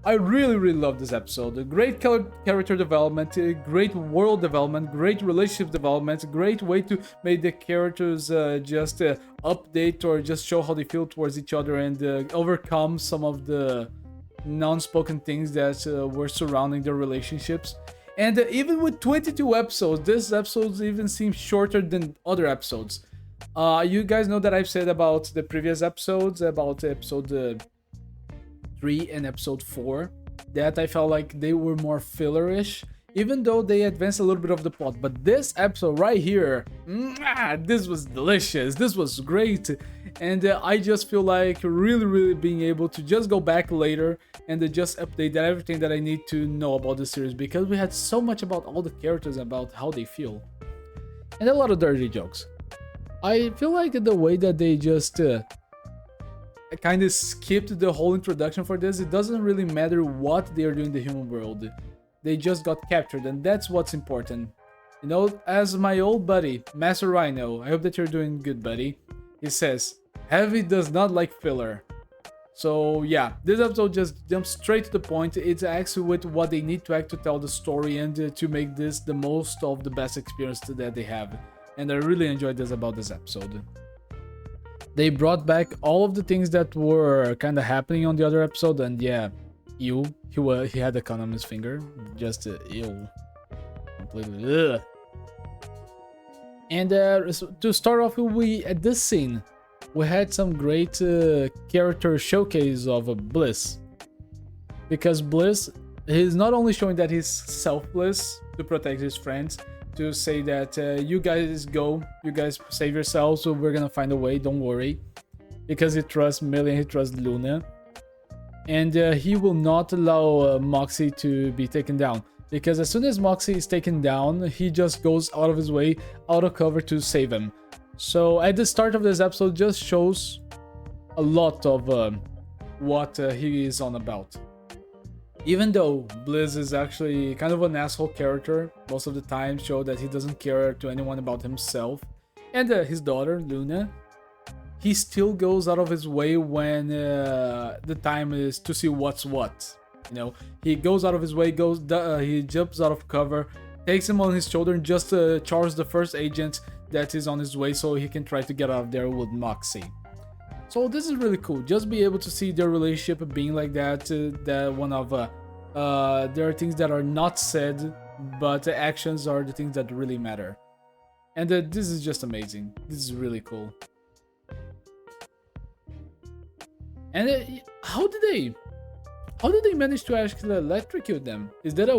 I really love this episode. Great character development, great world development, great relationship development, great way to make the characters just update or just show how they feel towards each other and overcome some of the non-spoken things that were surrounding their relationships. And even with 22 episodes, this episode even seems shorter than other episodes. You guys know that I've said about the previous episodes, about episode 3 and episode 4, that I felt like they were more fillerish, even though they advanced a little bit of the plot. But this episode right here, this was delicious, this was great, and I just feel like really being able to just go back later and just update everything that I need to know about the series, because we had so much about all the characters, about how they feel, and a lot of dirty jokes. I feel like the way that they just kind of skipped the whole introduction for this, it doesn't really matter what they are doing in the human world. They just got captured, and that's what's important. You know, as my old buddy, Master Rhino, I hope that you're doing good, buddy. He says, Heavy does not like filler. So yeah, this episode just jumps straight to the point. It's actually with what they need to tell the story and to make this the most of the best experience that they have. And I really enjoyed this about this episode. They brought back all of the things that were kind of happening on the other episode, and yeah, he had a cut on his finger, just ew, completely. Ugh. And to start off, at this scene, we had some great character showcase of Bliss, because Bliss, he's not only showing that he's selfless to protect his friends, to say that you guys go, you guys save yourselves, so we're gonna find a way, don't worry, because he trusts Millie and he trusts Luna, and he will not allow Moxie to be taken down, because as soon as Moxie is taken down, he just goes out of his way, out of cover to save him. So at the start of this episode just shows a lot of what he is on about. Even though Bliss is actually kind of an asshole character, most of the time show that he doesn't care to anyone about himself and his daughter, Luna, he still goes out of his way when the time is to see what's what. You know, he goes out of his way, he jumps out of cover, takes him on his shoulder, and just charges the first agent that is on his way so he can try to get out of there with Moxie. So this is really cool. Just be able to see their relationship being like that. That one of there are things that are not said, but the actions are the things that really matter. And this is just amazing. This is really cool. And how did they manage to actually electrocute them? Is that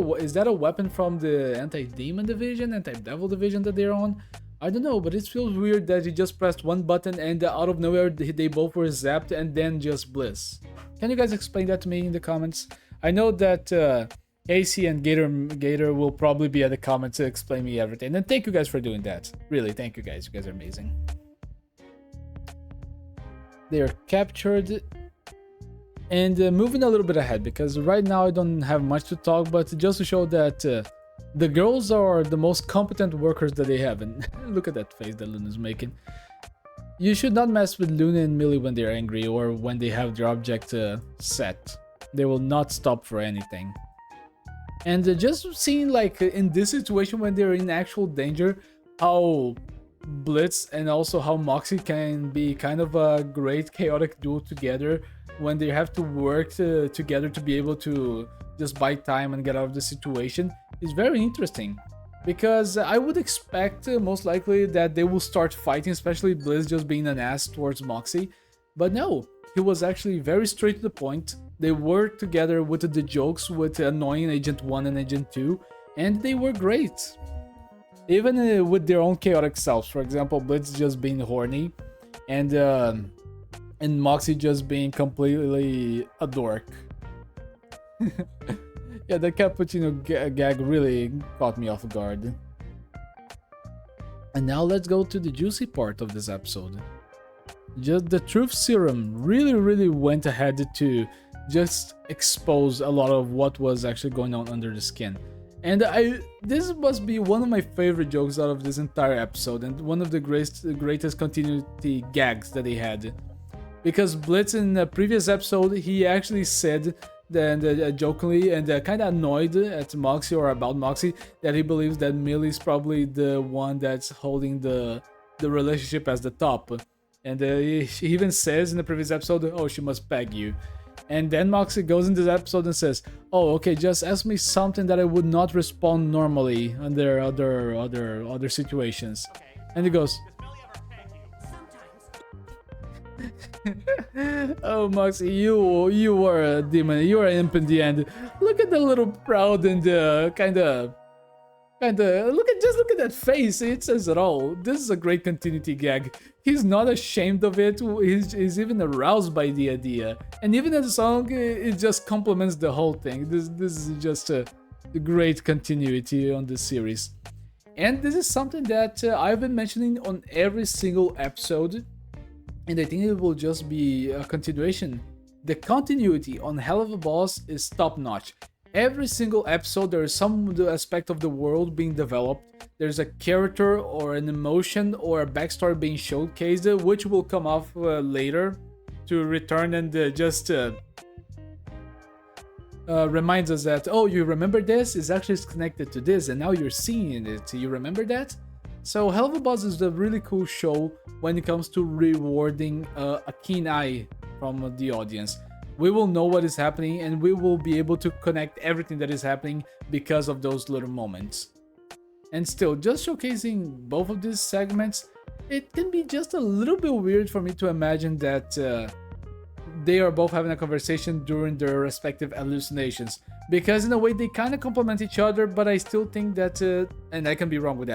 a weapon from the anti-demon division, anti-devil division that they're on? I don't know, but it feels weird that he just pressed one button and out of nowhere they both were zapped and then just bliss. Can you guys explain that to me in the comments? I know that AC and Gator will probably be at the comments to explain me everything. And thank you guys for doing that. Really, thank you guys. You guys are amazing. They are captured. And moving a little bit ahead, because right now I don't have much to talk, but just to show that the girls are the most competent workers that they have. And look at that face that Luna's making. You should not mess with Luna and Millie when they're angry or when they have their object set. They will not stop for anything. And just seeing, like, in this situation when they're in actual danger, how Blitz and also how Moxie can be kind of a great chaotic duo together when they have to work together to be able to just buy time and get out of the situation is very interesting. Because I would expect most likely that they will start fighting, especially Blitz just being an ass towards Moxie. But no, he was actually very straight to the point. They worked together with the jokes with annoying Agent 1 and Agent 2, and they were great. Even with their own chaotic selves. For example, Blitz just being horny, and Moxie just being completely a dork. Yeah, the cappuccino gag really caught me off guard. And now let's go to the juicy part of this episode. Just the truth serum really went ahead to just expose a lot of what was actually going on under the skin. And this must be one of my favorite jokes out of this entire episode, and one of the greatest continuity gags that they had. Because Blitz in the previous episode, he actually said that jokingly and kind of annoyed at Moxie or about Moxie that he believes that Millie's probably the one that's holding the relationship as the top. And he even says in the previous episode, oh, she must peg you. And then Moxie goes in this episode and says, oh, okay, just ask me something that I would not respond normally under other situations. And he goes, oh, Moxie, you are a demon. You are an imp in the end. Look at the little proud and kind of look at that face. It says it all. This is a great continuity gag. He's not ashamed of it. He's even aroused by the idea. And even in the song, it just complements the whole thing. This is just a great continuity on this series. And this is something that I've been mentioning on every single episode. And I think it will just be a continuation. The continuity on Helluva Boss is top notch. Every single episode there is some aspect of the world being developed. There's a character or an emotion or a backstory being showcased, which will come off later to return and just reminds us that, oh, you remember this? It's actually connected to this and now you're seeing it. You remember that? So Helluva Boss is a really cool show when it comes to rewarding a keen eye from the audience. We will know what is happening and we will be able to connect everything that is happening because of those little moments. And still, just showcasing both of these segments, it can be just a little bit weird for me to imagine that they are both having a conversation during their respective hallucinations. Because in a way they kind of complement each other, but I still think that, and I can be wrong with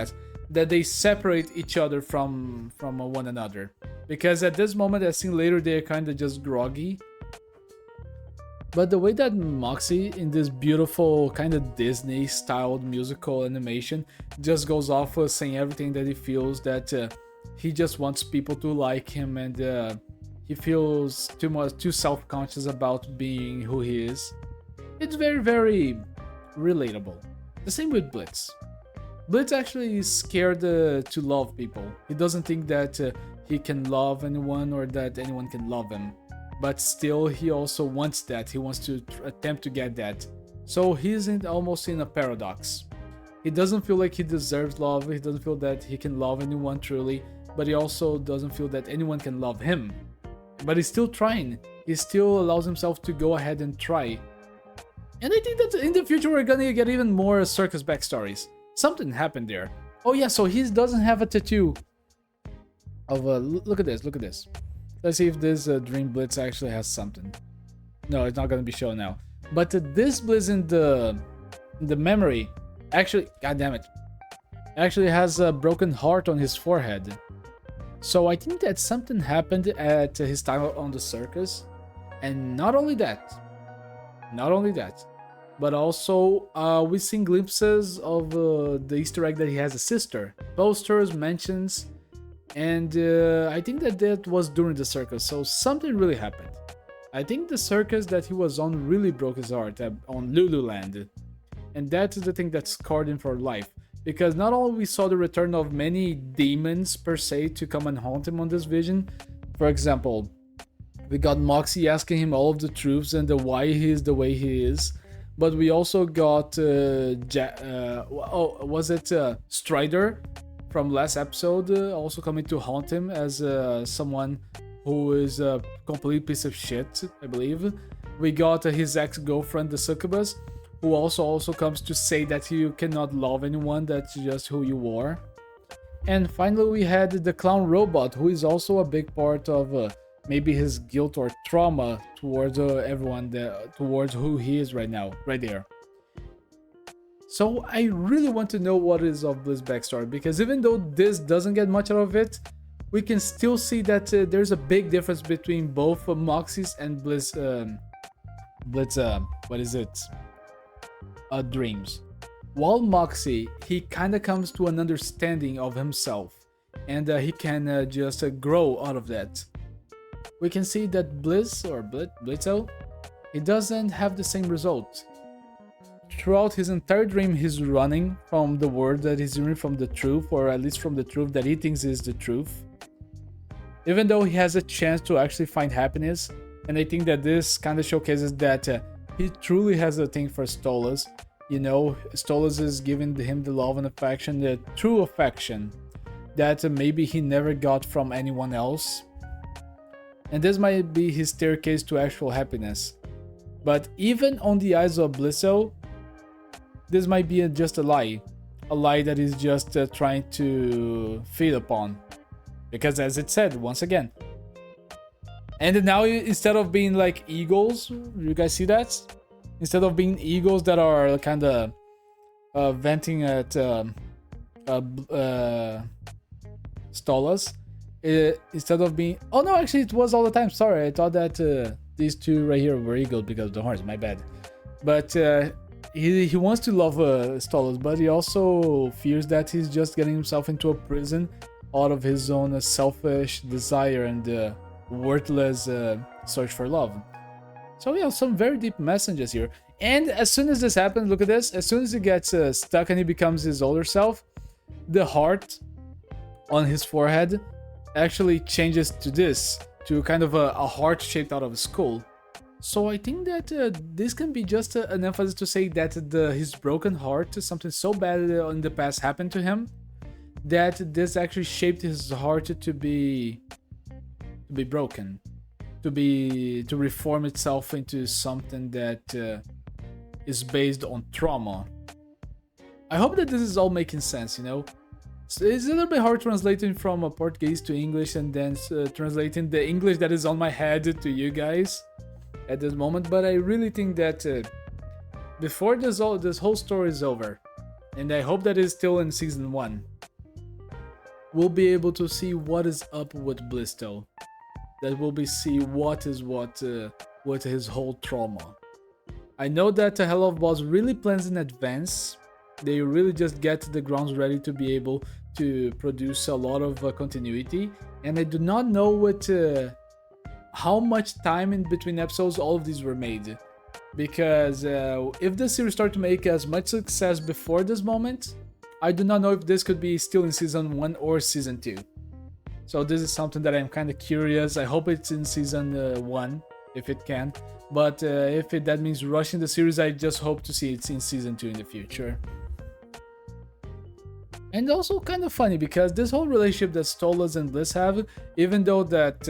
that they separate each other from one another. Because at this moment, as seen later, they're kind of just groggy. But the way that Moxie, in this beautiful kind of Disney-styled musical animation, just goes off saying everything that he feels, that he just wants people to like him, and he feels too self-conscious about being who he is. It's very relatable. The same with Blitz. Blitz actually is scared to love people. He doesn't think that he can love anyone or that anyone can love him. But still, he also wants that. He wants to attempt to get that. So he's almost in a paradox. He doesn't feel like he deserves love. He doesn't feel that he can love anyone truly. But he also doesn't feel that anyone can love him. But he's still trying. He still allows himself to go ahead and try. And I think that in the future we're gonna get even more circus backstories. Something happened there. Oh yeah, so he doesn't have a tattoo of a... Look at this, look at this. Let's see if this Dream Blitz actually has something. No, it's not gonna be shown now. But this Blitz in the memory, actually, god damn it, actually has a broken heart on his forehead. So I think that something happened at his time on the circus. And not only that, but also we've seen glimpses of the Easter egg that he has a sister. Posters, mentions, and I think that was during the circus, so something really happened. I think the circus that he was on really broke his heart on Lululand. And that is the thing that scarred him for life. Because not only we saw the return of many demons per se to come and haunt him on this vision. For example, we got Moxie asking him all of the truths and the why he is the way he is. But we also got Strider from last episode also coming to haunt him as someone who is a complete piece of shit, I believe. We got his ex-girlfriend, the Succubus, who also comes to say that you cannot love anyone, that's just who you are. And finally we had the clown robot, who is also a big part of maybe his guilt or trauma towards everyone, towards who he is right now, right there. So I really want to know what is of Bliss backstory, because even though this doesn't get much out of it, we can still see that there's a big difference between both Moxie's and Bliss, dreams. While Moxie, he kinda comes to an understanding of himself, and he can just grow out of that. We can see that Bliss, or Blitzo, he doesn't have the same result. Throughout his entire dream, he's running from the word that he's hearing from the truth, or at least from the truth that he thinks is the truth. Even though he has a chance to actually find happiness, and I think that this kind of showcases that he truly has a thing for Stolas. You know, Stolas is giving him the love and affection, the true affection, that maybe he never got from anyone else. And this might be his staircase to actual happiness. But even on the eyes of Blisso, this might be just a lie that he's just trying to feed upon. Because as it said, once again. And now instead of being like eagles, you guys see that? Instead of being eagles that are kind of venting at Stolas, instead of being... Oh no, actually it was all the time, sorry. I thought that these two right here were eagles because of the horns, my bad. But he wants to love Stolas, but he also fears that he's just getting himself into a prison out of his own selfish desire and worthless search for love. So yeah, some very deep messages here. And as soon as this happens, look at this, as soon as he gets stuck and he becomes his older self, the heart on his forehead actually changes to this, to kind of a heart shaped out of a skull. So I think that this can be just an emphasis to say that his broken heart, something so bad in the past happened to him, that this actually shaped his heart to be broken, to reform itself into something that is based on trauma. I hope that this is all making sense, you know. So it's a little bit hard translating from Portuguese to English and then translating the English that is on my head to you guys at this moment, but I really think that before this whole story is over, and I hope that it's still in season 1, we'll be able to see what is up with Blisto. That we'll be see what is what with his whole trauma. I know that Helluva was really plans in advance. They really just get the grounds ready to be able to produce a lot of continuity, and I do not know what how much time in between episodes all of these were made, because if the series started to make as much success before this moment, I do not know if this could be still in season 1 or season 2. So this is something that I'm kind of curious. I hope it's in season 1, if it can. But that means rushing the series, I just hope to see it in season 2 in the future. And also kind of funny because this whole relationship that Stolas and Bliss have, even though that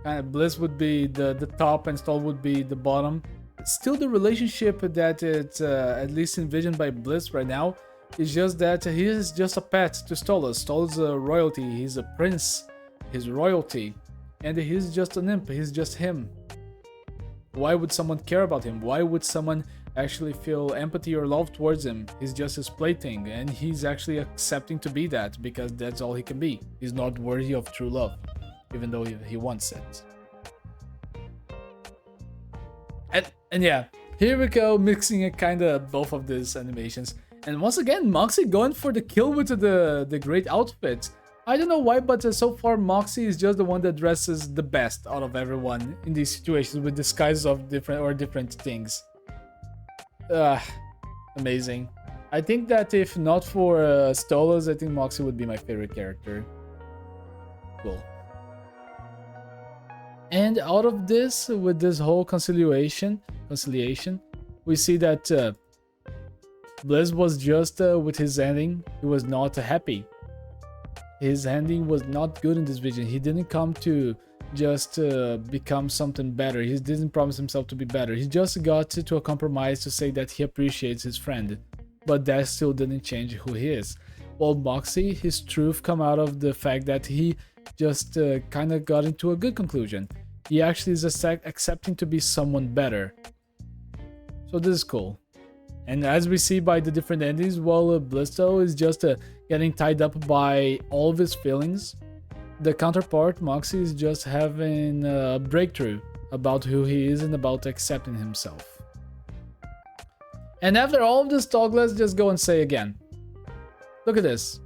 kind of Bliss would be the top and Stolas would be the bottom, still the relationship that it's at least envisioned by Bliss right now is just that he is just a pet to Stolas. Stolas a royalty, he's a prince, he's royalty, and he's just an imp, he's just him. Why would someone care about him? Why would someone actually feel empathy or love towards him? He's just his plaything, and he's actually accepting to be that because that's all he can be. He's not worthy of true love, even though he wants it. And yeah, here we go, mixing it kind of both of these animations. And once again, Moxie going for the kill with the great outfit. I don't know why, but so far Moxie is just the one that dresses the best out of everyone in these situations with disguises of different things. Amazing. I think that if not for Stolas, I think Moxie would be my favorite character. Cool. And out of this, with this whole conciliation, we see that Bliss was just with his ending, he was not happy. His ending was not good in this vision. He didn't come to just become something better. He didn't promise himself to be better. He just got to a compromise to say that he appreciates his friend. But that still didn't change who he is. While Moxie, his truth come out of the fact that he just kind of got into a good conclusion. He actually is accepting to be someone better. So this is cool. And as we see by the different endings, while Blisto is just getting tied up by all of his feelings, the counterpart, Moxie, is just having a breakthrough about who he is and about accepting himself. And after all of this talk, let's just go and say again. Look at this.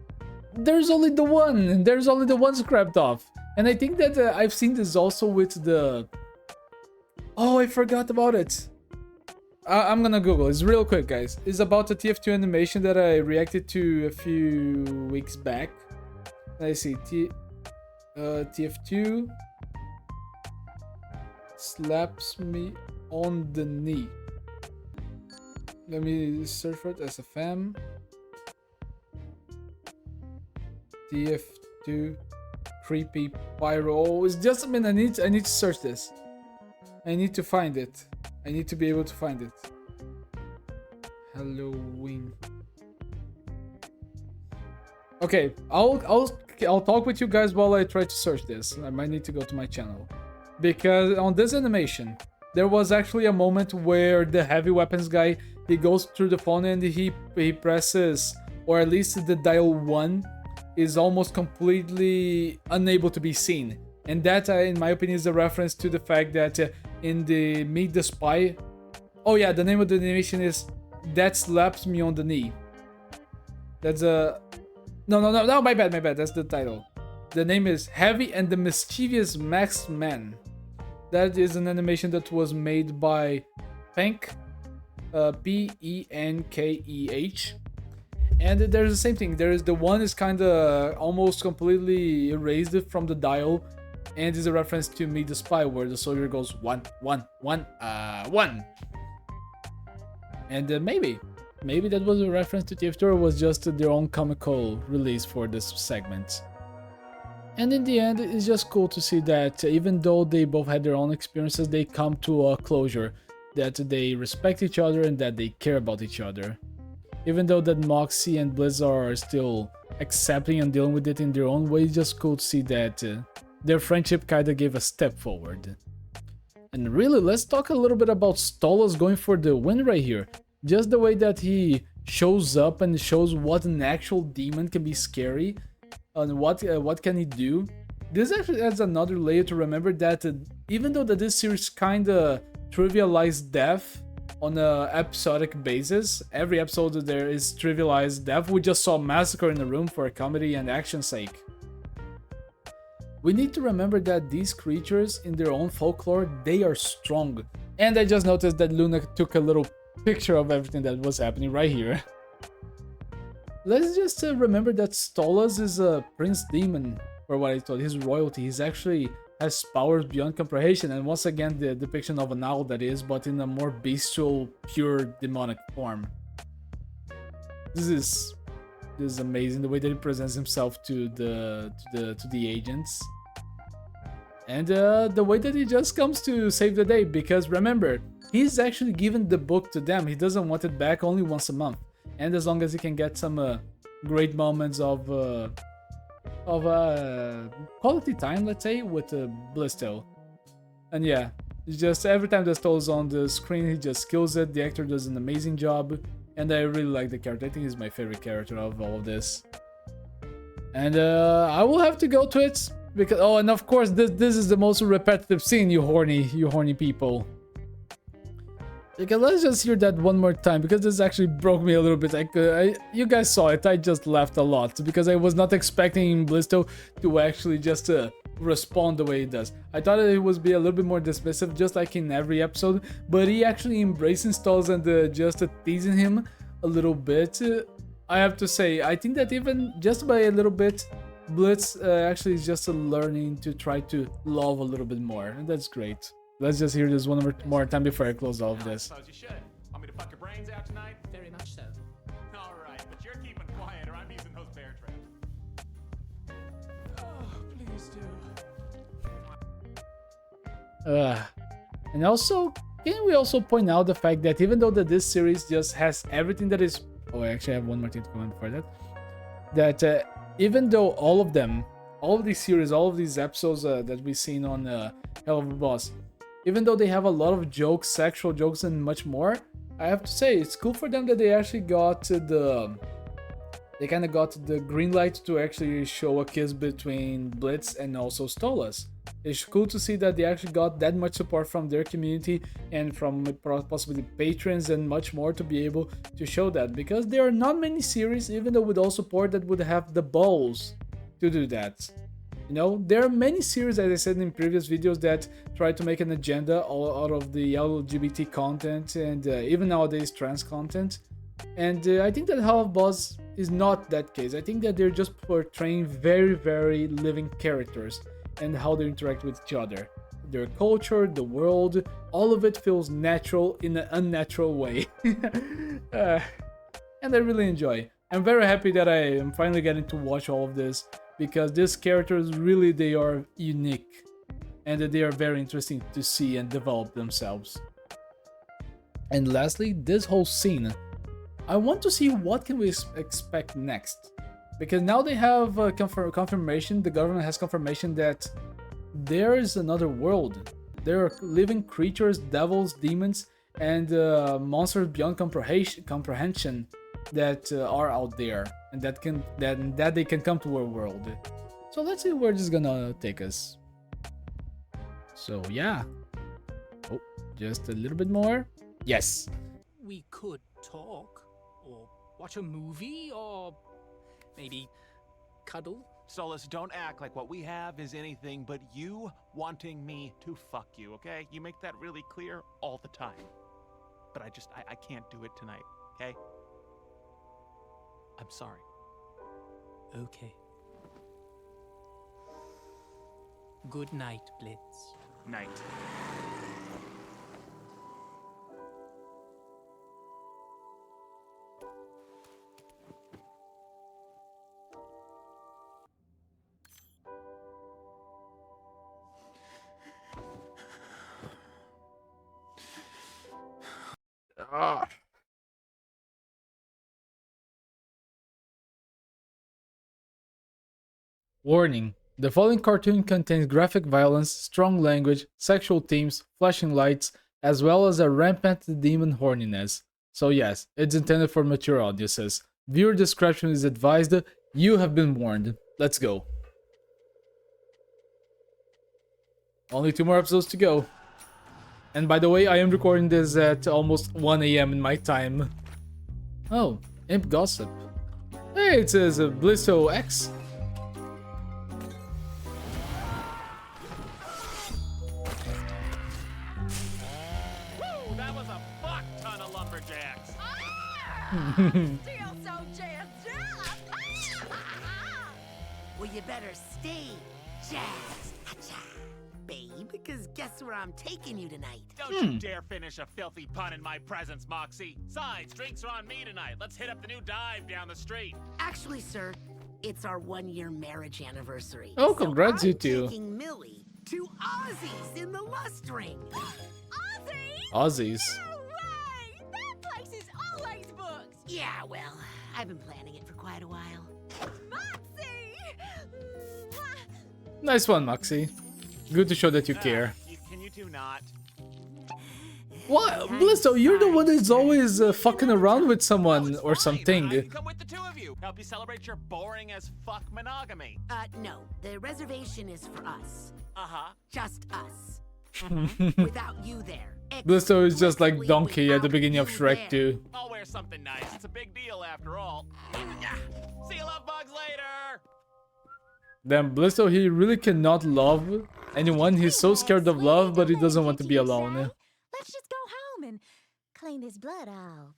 There's only the one, and there's only the one scrapped off. And I think that I've seen this also with the... Oh, I forgot about it. I'm gonna Google. It's real quick, guys. It's about the TF2 animation that I reacted to a few weeks back. Let's see. TF2 slaps me on the knee. Let me search for it. SFM. TF2 creepy pyro. Oh, it's just a minute. I need to search this. I need to find it. I need to be able to find it. Halloween. Okay, I'll talk with you guys while I try to search this. I might need to go to my channel. Because on this animation, there was actually a moment where the heavy weapons guy, he goes through the phone and he presses, or at least the dial 1 is almost completely unable to be seen. And that, in my opinion, is a reference to the fact that in the Meet the Spy... Oh yeah, the name of the animation is That Slaps Me on the Knee. That's a... No, my bad, that's the title. The name is Heavy and the Mischievous Masked Man. That is an animation that was made by Penk, P-E-N-K-E-H. And there's the same thing. There's the one is kind of almost completely erased from the dial, and is a reference to Meet the Spy, where the soldier goes 1, 1, 1, 1. And maybe that was a reference to TF2, or was just their own comical release for this segment. And in the end, it's just cool to see that even though they both had their own experiences, they come to a closure, that they respect each other and that they care about each other. Even though that Moxie and Blizz are still accepting and dealing with it in their own way, it's just cool to see that their friendship kinda gave a step forward. And really, let's talk a little bit about Stolas going for the win right here. Just the way that he shows up and shows what an actual demon can be scary, and what can he do. This actually adds another layer to remember that even though that this series kinda trivialized death on a episodic basis, every episode there is trivialized death. We just saw Massacre in a Room for comedy and action sake. We need to remember that these creatures, in their own folklore, they are strong. And I just noticed that Luna took a little picture of everything that was happening right here. Let's just remember that Stolas is a prince demon. for what I told. His royalty. He's actually has powers beyond comprehension, and once again the depiction of an owl that is, but in a more bestial, pure demonic form. This is amazing, the way that he presents himself to the agents, and the way that he just comes to save the day. Because remember, he's actually given the book to them. He doesn't want it back only once a month, and as long as he can get some great moments of quality time, let's say, with Blisto. And yeah, it's just every time the Stole's on the screen, he just kills it. The actor does an amazing job, and I really like the character. I think he's my favorite character of all of this. And I will have to go to it because and of course this is the most repetitive scene, you horny people. Okay, let's just hear that one more time, because this actually broke me a little bit. You guys saw it, I just laughed a lot, because I was not expecting Blisto to actually just respond the way he does. I thought it would be a little bit more dismissive, just like in every episode, but he actually embracing Stalls and just teasing him a little bit. I have to say, I think that even just by a little bit, Blitz actually is just learning to try to love a little bit more, and that's great. Let's just hear this one more time before I close all of this. I suppose you should. Want me to fuck your brains out tonight? Very much so. All right, but you're keeping quiet, or I'm using those bear traps. Oh, please do. And also, can we also point out the fact that even though that this series just has everything that is... Oh, I actually have one more thing to comment before that. That even though all of them, all of these series, all of these episodes that we've seen on Helluva Boss, even though they have a lot of jokes, sexual jokes, and much more, I have to say it's cool for them that they actually got they kind of got the green light to actually show a kiss between Blitz and also Stolas. It's cool to see that they actually got that much support from their community and from possibly patrons and much more to be able to show that, because there are not many series, even though with all support, that would have the balls to do that. You know, there are many series, as I said in previous videos, that try to make an agenda out of the LGBT content and even nowadays trans content. And I think that Helluva Boss is not that case. I think that they're just portraying very, very living characters and how they interact with each other. Their culture, the world, all of it feels natural in an unnatural way. And I really enjoy. I'm very happy that I am finally getting to watch all of this, because these characters really, they are unique and they are very interesting to see and develop themselves. And lastly, this whole scene, I want to see what can we expect next, because now they have confirmation, the government has confirmation that there is another world. There are living creatures, devils, demons, and monsters beyond comprehension that are out there, and that they can come to our world. So let's see where this is gonna take us. So yeah. Oh, just a little bit more. Yes. We could talk, or watch a movie, or maybe cuddle. Stolas, don't act like what we have is anything but you wanting me to fuck you, okay? You make that really clear all the time. But I can't do it tonight, okay? I'm sorry. Okay. Good night, Blitz. Night. Ah. Warning. The following cartoon contains graphic violence, strong language, sexual themes, flashing lights, as well as a rampant demon horniness. So yes, it's intended for mature audiences. Viewer discretion is advised. You have been warned. Let's go. Only 2 more episodes to go. And by the way, I am recording this at almost 1 AM in my time. Oh, Imp Gossip. Hey, it says Blisso X. That was a fuck ton of lumberjacks. Will you you better stay jazzed, Hacha, babe, because guess where I'm taking you tonight? Don't you dare finish a filthy pun in my presence, Moxie. Sides, drinks are on me tonight. Let's hit up the new dive down the street. Actually, sir, it's our 1-year marriage anniversary. Oh, congrats, so you I'm two. taking Millie to Ozzy's in the Lust Ring. Aussies. That place is always booked. Yeah, well, I've been planning it for quite a while. Nice one, Moxie. Good to show that you care. Can you two not? What? Blisto, you're the one that's always fucking around with someone or something. I can come with the two of you. Help you celebrate your boring as fuck monogamy. No, the reservation is for us. Uh-huh. Just us. Without you there. Blisto is just like Donkey at the beginning of Shrek 2. I'll wear something nice. It's a big deal after all. See you love bugs later. Damn, Blisto, he really cannot love anyone. He's so scared of love, but he doesn't want to be alone. Let's just go home and clean his blood off.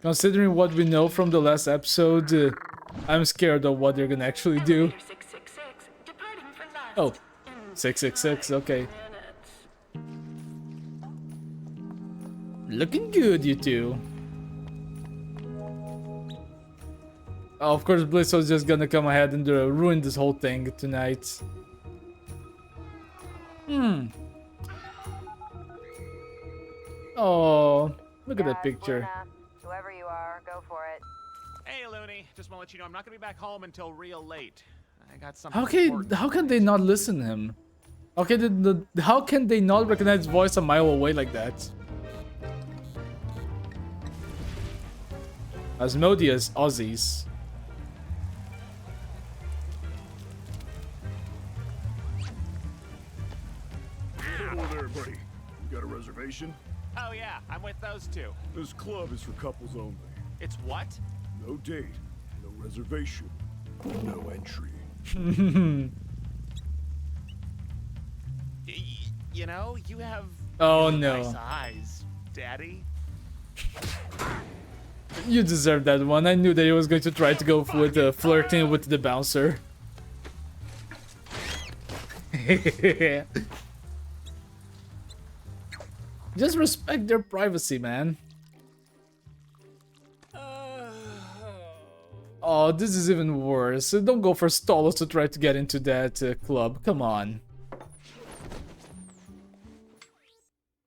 Considering what we know from the last episode, I'm scared of what they're gonna actually do. Oh, 666, okay. Looking good, you two. Oh, of course, Blisto's just gonna come ahead and ruin this whole thing tonight. Oh, look at that picture. Whoever you are, go for it. Hey, Looney. Just want to let you know I'm not going to be back home until real late. I got something important. How can they not listen to him? Okay, how can they not recognize his voice a mile away like that? Asmodeus Aussies. Hello there, buddy. You got a reservation? Oh, yeah. I'm with those two. This club is for couples only. It's what? No date, no reservation, no entry. You know, you have Oh, really no. nice eyes, Daddy. You deserve that one. I knew that he was going to try to go with flirting with the bouncer. Just respect their privacy, man. Oh, this is even worse. Don't go for Stolos to try to get into that club. Come on.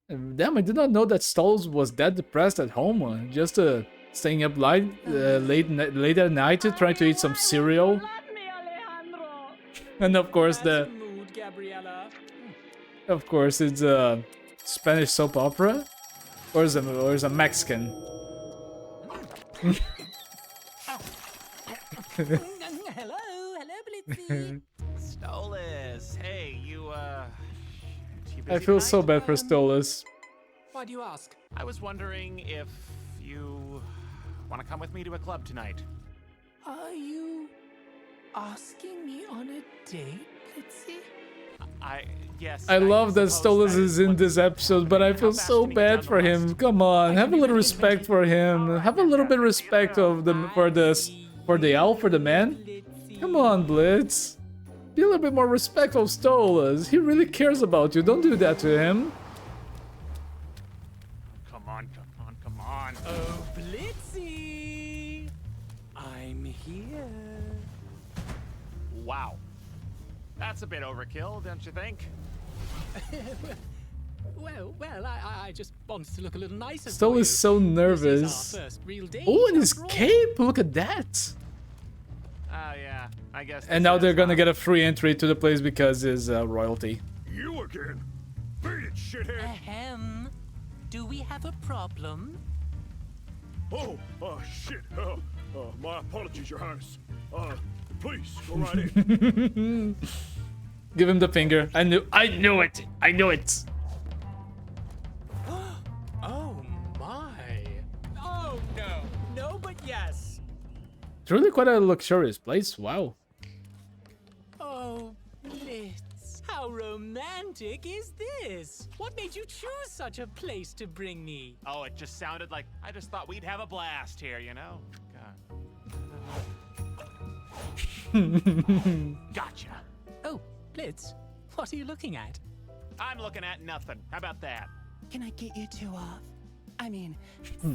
Damn, I did not know that Stolos was that depressed at home. Just staying up late at night trying to eat some cereal. And of course of course it's a Spanish soap opera, or is it a Mexican? Hello, Blitzy. Stolas, hey, you I feel so bad for Stolas. Why do you ask? I was wondering if you want to come with me to a club tonight. Are you asking me on a date, Blitzy? Yes. I love that Stolas is in this episode, but I feel so bad for him. Come on, have a little respect for him. Have a little bit of respect of for the elf, for the man. Come on, Blitz. Be a little bit more respectful of Stolas. He really cares about you. Don't do that to him. Come on, come on, come on. Oh, Blitzy! I'm here. Wow. That's a bit overkill, don't you think? Well, I just wanted to look a little nicer. Stolas is so nervous. This is our first real date, Oh, and his after all. cape! Look at that! Oh, yeah, I guess. And now they're gonna get a free entry to the place because he's royalty. You again? Beat it, shithead! Ahem. Do we have a problem? Oh, shit. My apologies, Your Highness. Please, go right in. Give him the finger. I knew it! I knew it! Oh my! Oh no! No, but yes! It's really quite a luxurious place, wow. Oh, Blitz, how romantic is this? What made you choose such a place to bring me? Oh, it just sounded like I just thought we'd have a blast here, you know? God. Gotcha. Oh, Blitz, what are you looking at? I'm looking at nothing. How about that? Can I get you two off? I mean,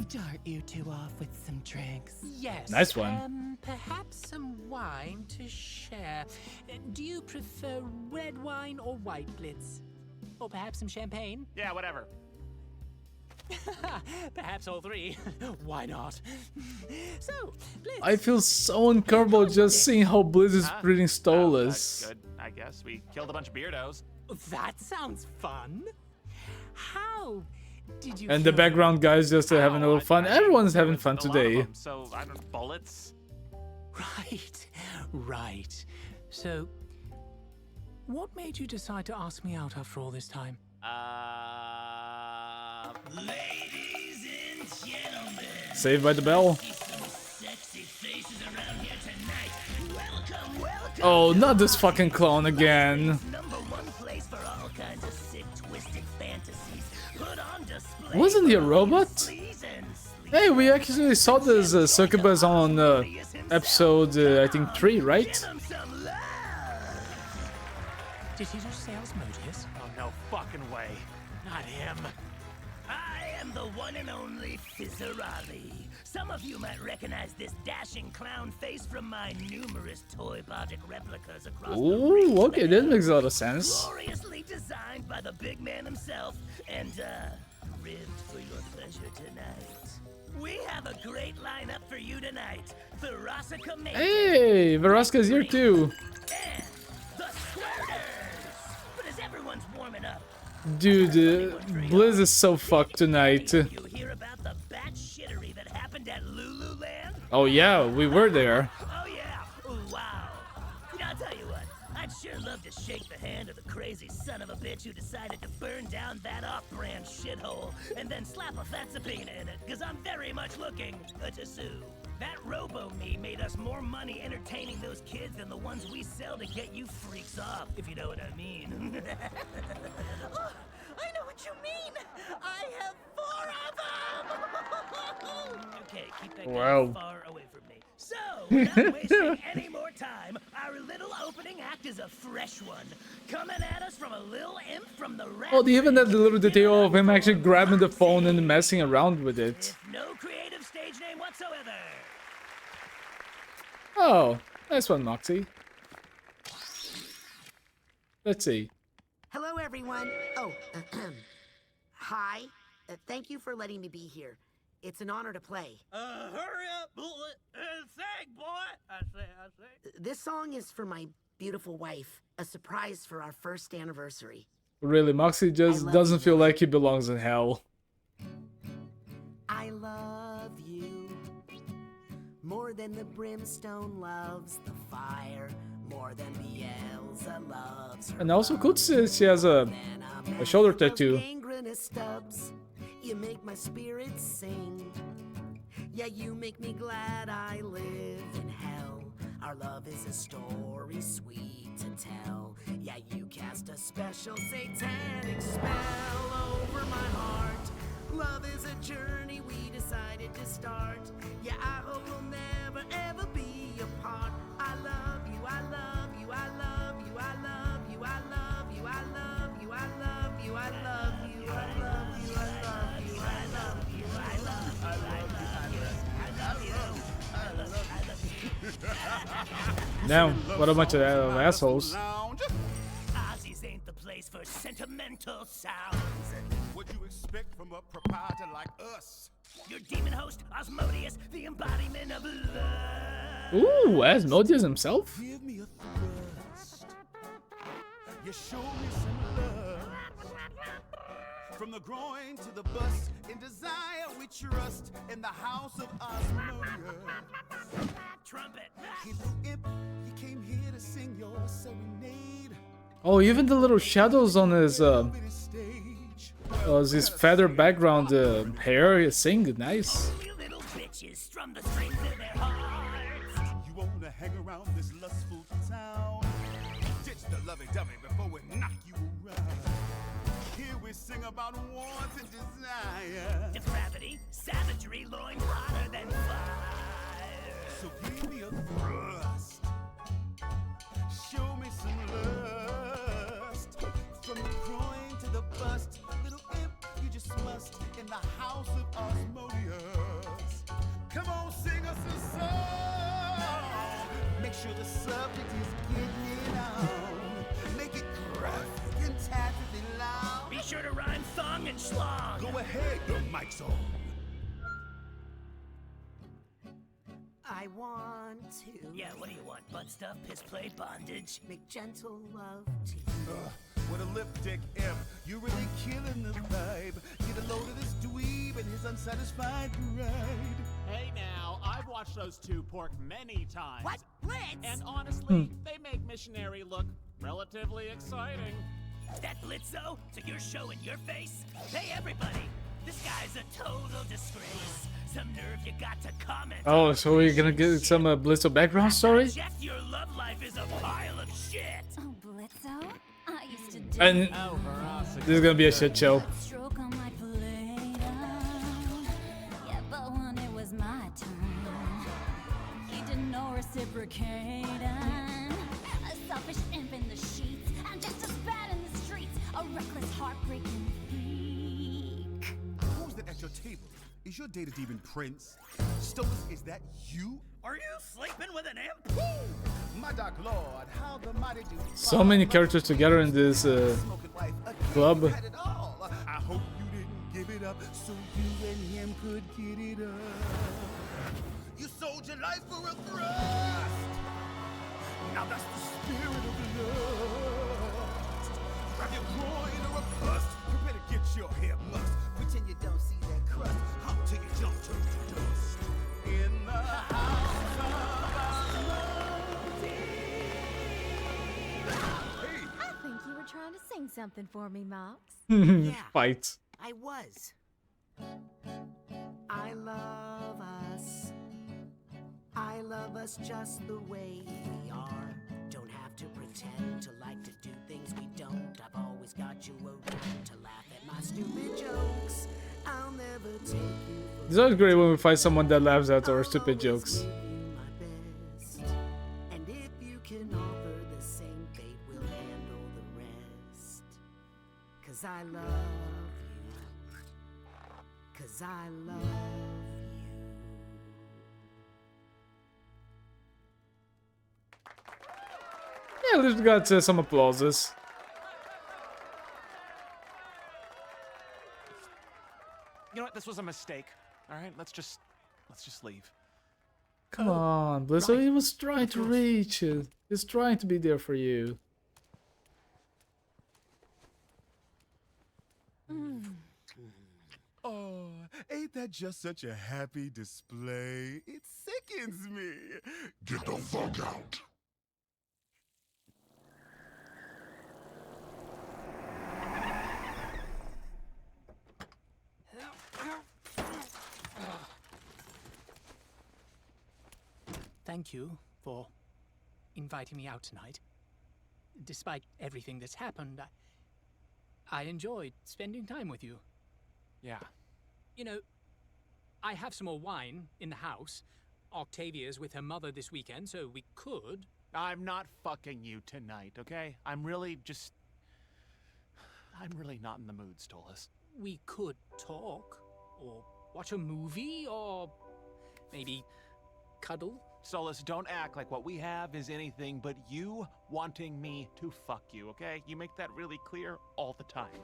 start you two off with some drinks. Yes. Nice one. Perhaps some wine to share. Do you prefer red wine or white, Blitz? Or perhaps some champagne? Yeah, whatever. Perhaps all three. Why not? So, Blitz. I feel so uncomfortable just seeing how Blizz is breathing That's stoleless. good, I guess. We killed a bunch of beardos. That sounds fun. How did you? And the background guys just having a little fun. Everyone's having fun A lot of today. them, so, I don't know, bullets? Right. So, what made you decide to ask me out after all this time? Ladies and gentlemen, Saved by the bell. sexy faces around here tonight. Welcome, welcome. Oh, not this fucking clown again. #1 place for all kinds of sick, twisted fantasies. Put on display. Wasn't he a robot? Hey, we actually saw this succubus on episode, I think 3, right? Did he just say Osmodeus? Oh, no fucking way. Not him. I am the one and only Fizzerali. Some of you might recognize this dashing clown face from my numerous toy project replicas across the Ooh, okay, that makes a lot of sense. gloriously designed by the big man himself and ribbed for your pleasure tonight. We have a great lineup for you tonight. The Rossica Major. Hey, Veroska's here too. And the Squirters. But as everyone's warming up, Dude, Blizz is so fucked tonight. you hear about the bat shittery that happened at Lululand? Oh yeah, we were there. Oh yeah! Ooh, wow! You know, I'll tell you what. I'd sure love to shake the hand of the crazy son of a bitch who decided to burn down that off-brand shithole and then slap a fat subpoena in it, because I'm very much looking to sue. That robo-me made us more money entertaining those kids than the ones we sell to get you freaks off, if you know what I mean. Oh, I know what you mean. I have 4 of them. Okay, keep that Wow. guy far away from me. So, without wasting any more time, our little opening act is a fresh one. Coming at us from a little imp from the rap. Oh, they even had the little detail of him actually grabbing the phone and messing around with it. No creative stage name whatsoever. Oh, nice one, Moxie. Let's see. Hello, everyone. Oh, hi. Thank you for letting me be here. It's an honor to play. Hurry up, bullet, and sing, boy. I say. This song is for my beautiful wife, a surprise for our first anniversary. Really, Moxie just doesn't feel like he belongs in hell. I love you more than the brimstone loves the fire, more than Bielsa loves her. And also cool to see she has a shoulder tattoo. Gangrenous stubs, you make my spirit sing. Yeah, you make me glad I live in hell. Our love is a story sweet to tell. Yeah, you cast a special satanic spell over my heart. Love is a journey we decided to start. Yeah, I hope we'll never ever be apart. I love you, I love you, I love you, I love you, I love you, I love you, I love you, I love you, I love you, I love you, I love you, I love you, I love you. Now, what a bunch of assholes. Ozzy's ain't the place for sentimental sounds. What you expect from a proprietor like us? Your demon host, Osmodeus, the embodiment of love. Ooh, Asmodeus himself? Give me a thrust. You show me some love. From the groin to the bust, in desire we trust in the house of Osmodeus. Trumpet. Hey, little imp, you came here to sing your serenade. Oh, even the little shadows on his his feather background hair is sing nice. You little bitches strum the strings in their hearts. You wanna hang around this lustful town? Ditch the lovey-dovey before we knock you around. Here we sing about wants and desire. Depravity, savagery, loins hotter than fire. So give me a thrust. subject is getting on. Make it graphic and tactically loud. Be sure to rhyme thong and schlong. Go ahead, the mic's on. I want to. Yeah, what do you want? Butt stuff, piss play, bondage? Make gentle love to you. With a lipstick imp, you're really killing the vibe. Get a load of this dweeb and his unsatisfied bride. Hey now, I've watched those two pork many times. What? Blitz? And honestly, they make missionary look relatively exciting. That Blitzo? So you're showing your face? Hey everybody, this guy's a total disgrace. Some nerve you got to comment. Oh, so we're gonna get some Blitzo background story? Jeff, your love life is a pile of shit. Oh, Blitzo? I used to do And this is gonna be a shit show. stroke on my plate. Yeah, but when it was my turn, he did no reciprocating. A selfish imp in the sheets, and just as bad in the streets. A reckless, heartbreaking freak. Who's that at your table? Is your data demon Prince? Stolas, is that you? Are you sleeping with an imp? My dark lord, how the mighty do. So many characters together in this club. I hope you didn't give it up so you and him could get it up. You sold your life for a thrust. Now that's the spirit of the lust. Grab your groin or a bust. You better get your hair mussed. Pretend you don't see that crust. Hop till you jump to the dust. In the house of I think you were trying to sing something for me, Mox. Yeah. Fight. I was. I love us. I love us just the way we are. Don't have to pretend to like to do things we don't. I've always got you around to laugh at my stupid jokes. I'll never take you for It's always great when we find someone that laughs at our stupid jokes. my best. And if you can offer the same fate, we'll handle the rest. 'Cause I love you. 'Cause I love you. Yeah, we've got some applauses. You know what? This was a mistake. All right, let's just leave. Come on, Blizzo, he was trying to reach you. He's trying to be there for you. Oh, ain't that just such a happy display? It sickens me. Get the fuck out. Thank you for inviting me out tonight. Despite everything that's happened, I enjoyed spending time with you. Yeah. You know, I have some more wine in the house. Octavia's with her mother this weekend, so we could. I'm not fucking you tonight, okay? I'm really not in the mood, Stolas. We could talk, or watch a movie, or maybe cuddle. Stolas, don't act like what we have is anything but you wanting me to fuck you, okay? You make that really clear all the time.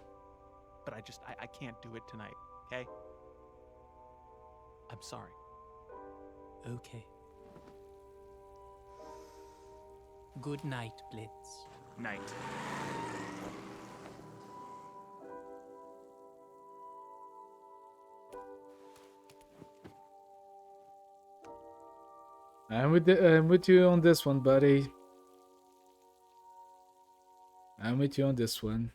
But I can't do it tonight, okay? I'm sorry. Okay. Good night, Blitz. Night. I'm with you on this one, buddy. I'm with you on this one.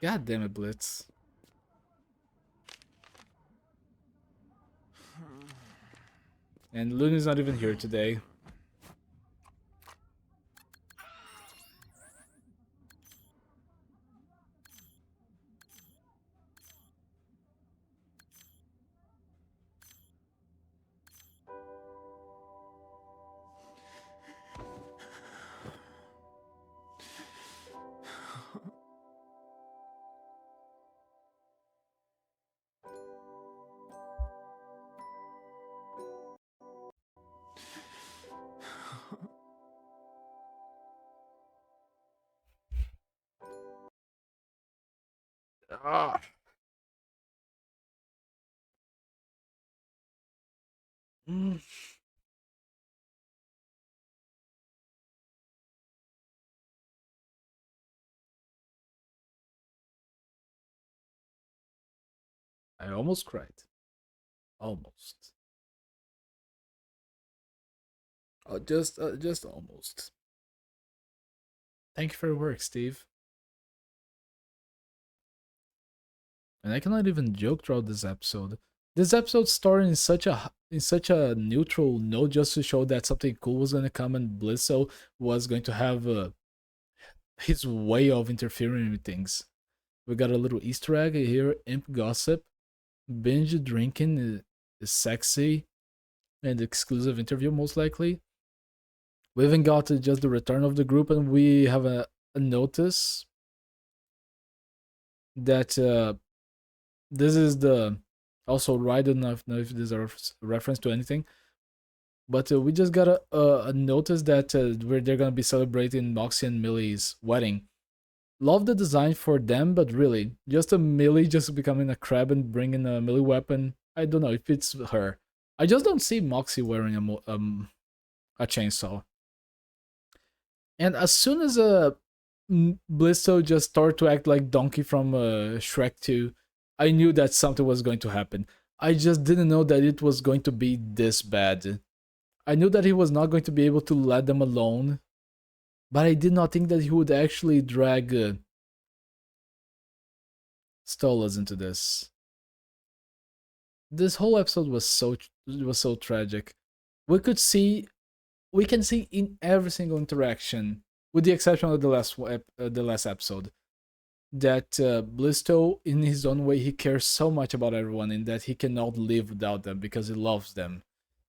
God damn it, Blitz. And Luna's not even here today. Ah. Mm. I almost cried. Almost. Just almost. Thank you for your work, Steve. And I cannot even joke throughout this episode. This episode started in such a neutral note, just to show that something cool was gonna come, and Blizzo was going to have his way of interfering with things. We got a little Easter egg here: imp gossip, binge drinking is sexy, and exclusive interview most likely. We even got just the return of the group, and we have a notice that this is the also right. I don't know if this is a reference to anything, but we just got a notice that where they're gonna be celebrating Moxie and Millie's wedding. Love the design for them, but really, just a Millie just becoming a crab and bringing a Millie weapon. I don't know if it's her. I just don't see Moxie wearing a chainsaw. And as soon as Blisto just started to act like Donkey from Shrek 2, I knew that something was going to happen. I just didn't know that it was going to be this bad. I knew that he was not going to be able to let them alone, but I did not think that he would actually drag Stolas into this. This whole episode was so tragic. We can see in every single interaction, with the exception of the last episode, that Blisto, in his own way, he cares so much about everyone, and that he cannot live without them because he loves them.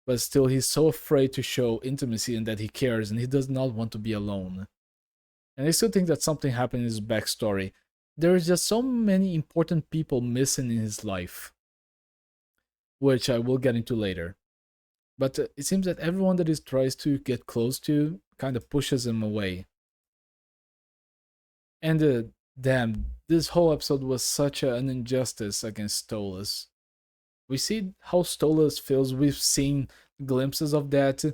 But still, he's so afraid to show intimacy and that he cares, and he does not want to be alone. And I still think that something happened in his backstory. There is just so many important people missing in his life, which I will get into later. But it seems that everyone that he tries to get close to kind of pushes him away. And damn, this whole episode was such an injustice against Stolas. We see how Stolas feels. We've seen glimpses of that,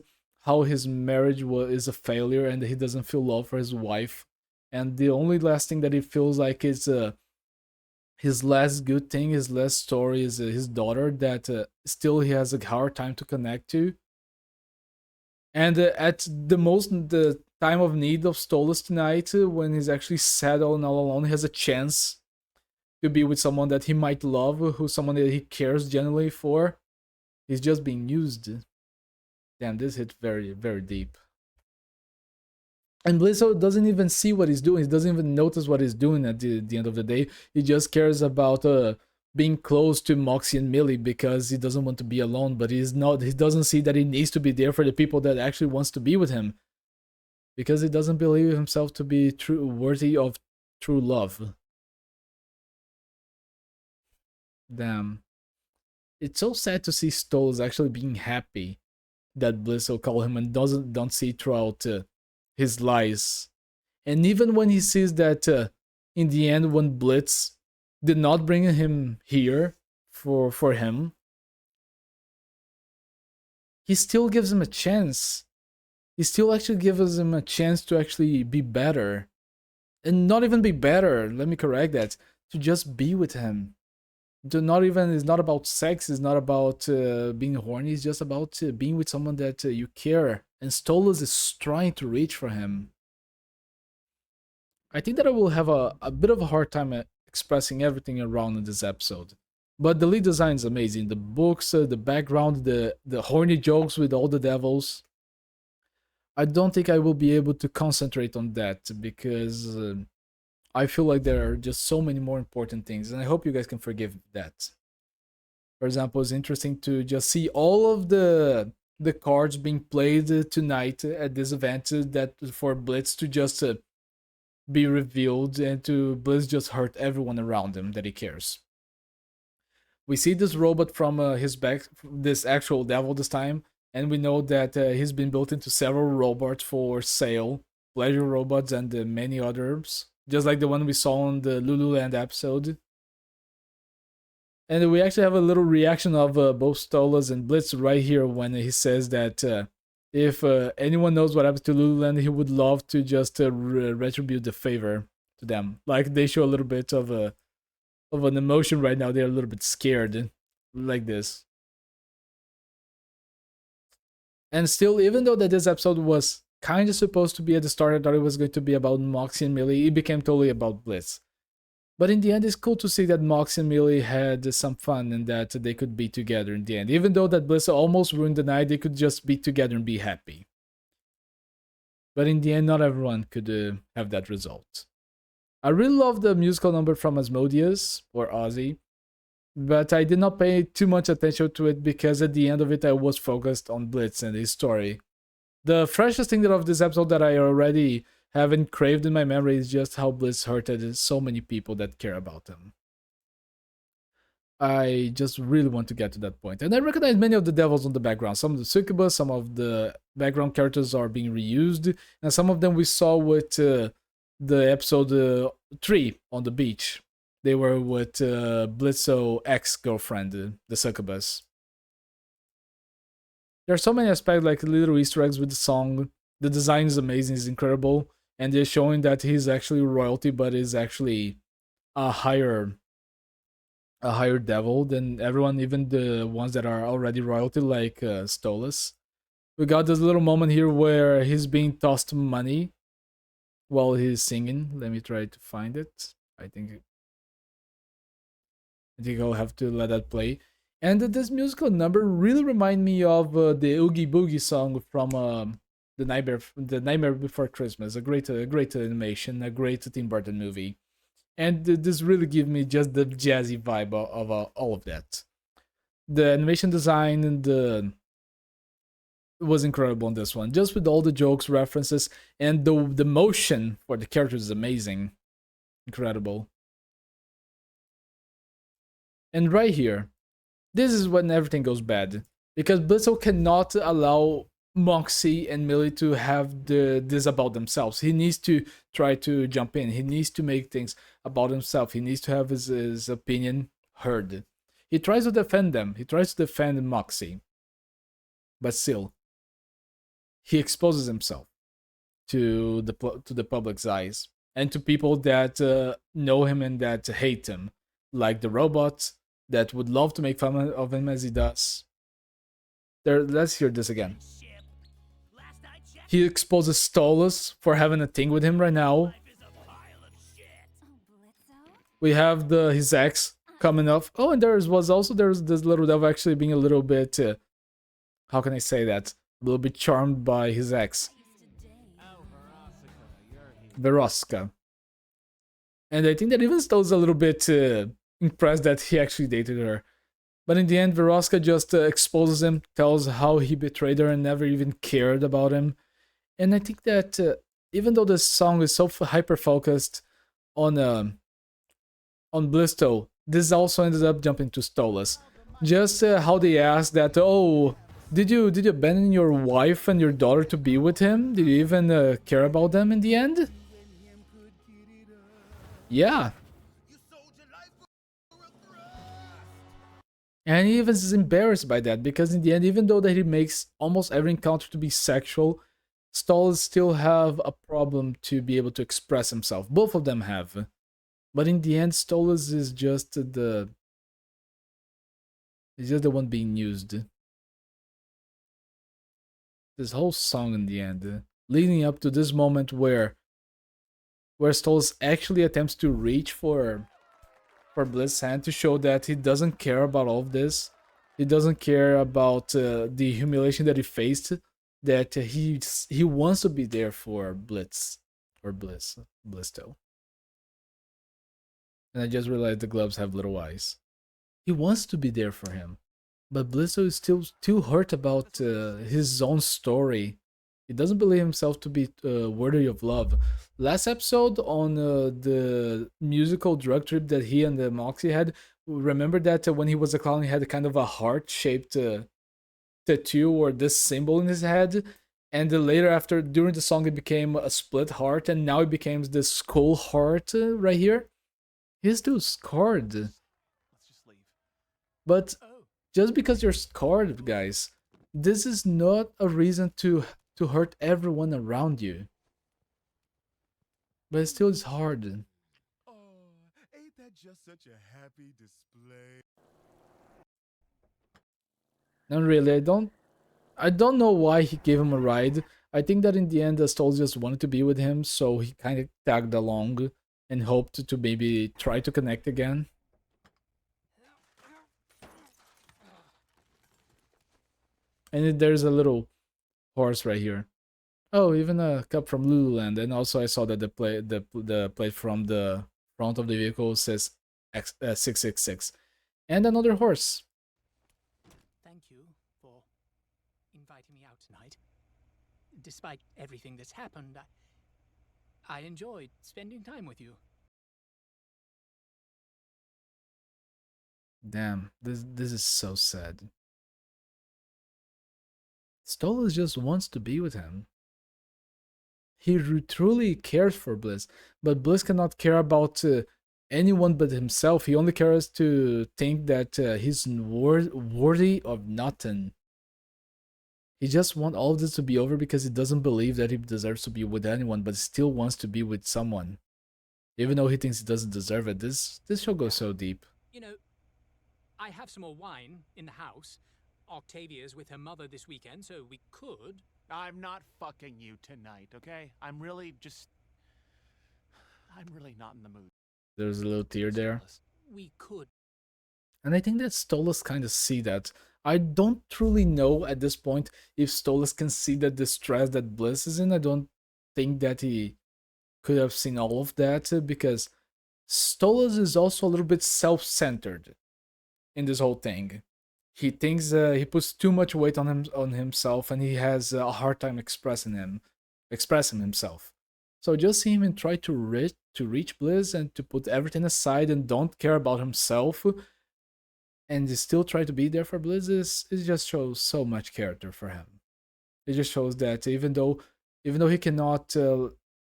how his marriage is a failure and he doesn't feel love for his wife. And the only last thing that he feels like is his last good thing, his last story is his daughter that still he has a hard time to connect to. And at the time of need of Stolas tonight, when he's actually sad and all alone, he has a chance to be with someone that he might love, who's someone that he cares genuinely for. He's just being used. Damn, this hit very, very deep. And Blizzo doesn't even see what he's doing. He doesn't even notice what he's doing at the end of the day. He just cares about being close to Moxie and Millie because he doesn't want to be alone. But he doesn't see that he needs to be there for the people that actually wants to be with him, because he doesn't believe himself to be worthy of true love. Damn. It's so sad to see Stolas actually being happy that Blizzo called him and don't see throughout his lies. And even when he sees that in the end, when Blitz did not bring him here for him, he still gives him a chance. He still actually gives him a chance to actually be better. And not even be better, let me correct that, to just be with him. It's not about sex, it's not about being horny, it's just about being with someone that you care. And Stolas is trying to reach for him. I think that I will have a bit of a hard time expressing everything around in this episode. But the lead design is amazing. The books, the background, the horny jokes with all the devils. I don't think I will be able to concentrate on that because I feel like there are just so many more important things, and I hope you guys can forgive that. For example, it's interesting to just see all of the cards being played tonight at this event that for Blitz to just be revealed and to Blitz just hurt everyone around him that he cares. We see this robot from his back, this actual devil this time, and we know that he's been built into several robots for sale, pleasure robots and many others, just like the one we saw on the Lululand episode. And we actually have a little reaction of both Stolas and Blitz right here when he says that if anyone knows what happens to Lululand, he would love to just retribute the favor to them. Like they show a little bit of an emotion right now. They're a little bit scared, like this. And still, even though that this episode was kind of supposed to be at the start, I thought it was going to be about Moxie and Millie, it became totally about Blitz. But in the end, it's cool to see that Moxie and Millie had some fun and that they could be together in the end. Even though that Blitz almost ruined the night, they could just be together and be happy. But in the end, not everyone could have that result. I really love the musical number from Asmodeus, or Ozzy, but I did not pay too much attention to it because at the end of it, I was focused on Blitz and his story. The freshest thing of this episode that I already have engraved in my memory is just how Blitz hurted so many people that care about him. I just really want to get to that point. And I recognize many of the devils on the background. Some of the succubus, some of the background characters are being reused, and some of them we saw with the episode 3 on the beach. They were with Blitzo's ex-girlfriend, the succubus. There are so many aspects, like little Easter eggs with the song. The design is amazing, it's incredible. And they're showing that he's actually royalty, but is actually a higher devil than everyone, even the ones that are already royalty, like Stolas. We got this little moment here where he's being tossed money while he's singing. Let me try to find it. I think I'll have to let that play. And this musical number really reminds me of the Oogie Boogie song from the Nightmare Before Christmas. A great animation, a great Tim Burton movie. And this really gives me just the jazzy vibe of all of that. The animation design and was incredible in this one. Just with all the jokes, references, and the motion for the characters is amazing. Incredible. And right here, this is when everything goes bad. Because Blitzo cannot allow Moxie and Millie to have this about themselves. He needs to try to jump in. He needs to make things about himself. He needs to have his opinion heard. He tries to defend them. He tries to defend Moxie. But still, he exposes himself to the public's eyes and to people that know him and that hate him, like the robots that would love to make fun of him as he does. Let's hear this again. He exposes Stolas for having a thing with him right now. We have his ex coming up. Oh, and there's this little devil actually being a little bit, how can I say that? A little bit charmed by his ex. Veroska. And I think that even Stolas a little bit impressed that he actually dated her. But in the end, Veroska just exposes him, tells how he betrayed her and never even cared about him. And I think that even though this song is so hyper-focused on Blitzo, this also ended up jumping to Stolas. Just how they asked that, oh, did you abandon your wife and your daughter to be with him? Did you even care about them in the end? Yeah. And he even is embarrassed by that, because in the end, even though that he makes almost every encounter to be sexual, Stolas still have a problem to be able to express himself. Both of them have. But in the end, Stolas is just the one being used. This whole song in the end, leading up to this moment where Stolas actually attempts to reach for Blitz's hand to show that he doesn't care about all of this. He doesn't care about the humiliation that he faced. That he wants to be there for Blitz or Blitzo. And I just realized the gloves have little eyes. He wants to be there for him, but Blitzo is still too hurt about his own story. He doesn't believe himself to be worthy of love. Last episode on the musical drug trip that he and Moxie had, remember that when he was a clown, he had kind of a heart-shaped tattoo or this symbol in his head, and later during the song it became a split heart, and now it became this skull heart right here. He's still scarred. Let's just leave. But just because you're scarred, guys, this is not a reason to hurt everyone around you. But it still is hard. Ain't that just such a happy display? Not really. I don't know why he gave him a ride. I think that in the end, Stoll just wanted to be with him, so he kind of tagged along and hoped to maybe try to connect again. And there's a little horse right here. Oh, even a cup from Lululand. And also I saw that the plate from the front of the vehicle says 666. And another horse. Thank you for inviting me out tonight. Despite everything that's happened, I enjoyed spending time with you. Damn, this is so sad. Stolas just wants to be with him. He truly cares for Bliss, but Bliss cannot care about anyone but himself. He only cares to think that he's worthy of nothing. He just wants all of this to be over because he doesn't believe that he deserves to be with anyone, but still wants to be with someone. Even though he thinks he doesn't deserve it. This show goes so deep. You know, I have some more wine in the house. Octavia's with her mother this weekend, so we could. I'm not fucking you tonight, okay? I'm really not in the mood. There's a little tear there. We could. And I think that Stolas kind of see that. I don't truly know at this point if Stolas can see the distress that Bliss is in. I don't think that he could have seen all of that because Stolas is also a little bit self-centered in this whole thing. He thinks he puts too much weight on himself, and he has a hard time expressing himself. So just see him and try to reach Bliss and to put everything aside and don't care about himself, and still try to be there for Bliss. It just shows so much character for him. It just shows that even though he cannot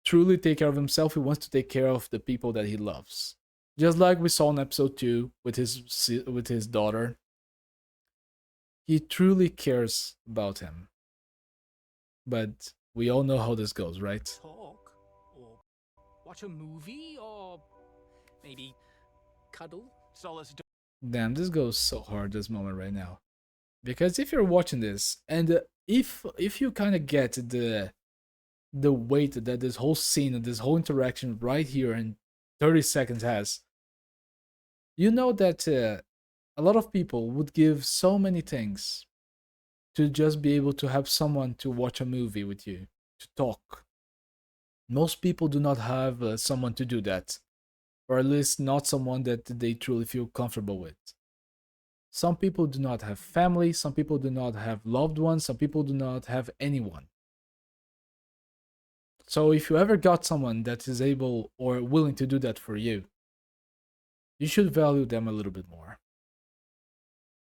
truly take care of himself, he wants to take care of the people that he loves. Just like we saw in episode 2 with his daughter. He truly cares about him. But we all know how this goes, right? Talk, or watch a movie, or maybe cuddle. Damn, this goes so hard this moment right now. Because if you're watching this, and if you kind of get the weight that this whole scene and this whole interaction right here in 30 seconds has, you know that a lot of people would give so many things to just be able to have someone to watch a movie with you, to talk. Most people do not have someone to do that, or at least not someone that they truly feel comfortable with. Some people do not have family, some people do not have loved ones, some people do not have anyone. So if you ever got someone that is able or willing to do that for you, you should value them a little bit more.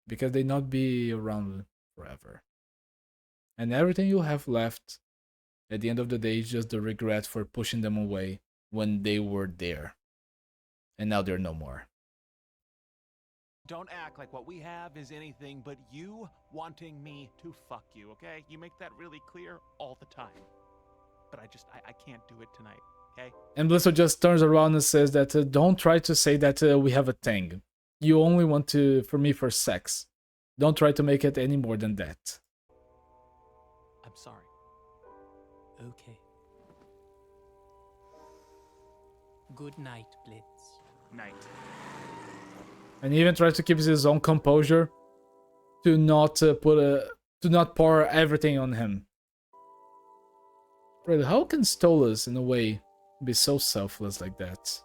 Because they not be around forever. And everything you have left at the end of the day is just the regret for pushing them away when they were there. And now they're no more. Don't act like what we have is anything but you wanting me to fuck you, okay? You make that really clear all the time. But I can't do it tonight, okay? And Blisso just turns around and says that don't try to say that we have a thing. You only want for sex. Don't try to make it any more than that. I'm sorry. Okay. Good night, Blitz. Night. And he even tries to keep his own composure to not pour everything on him. Really, how can Stolas, in a way, be so selfless like that?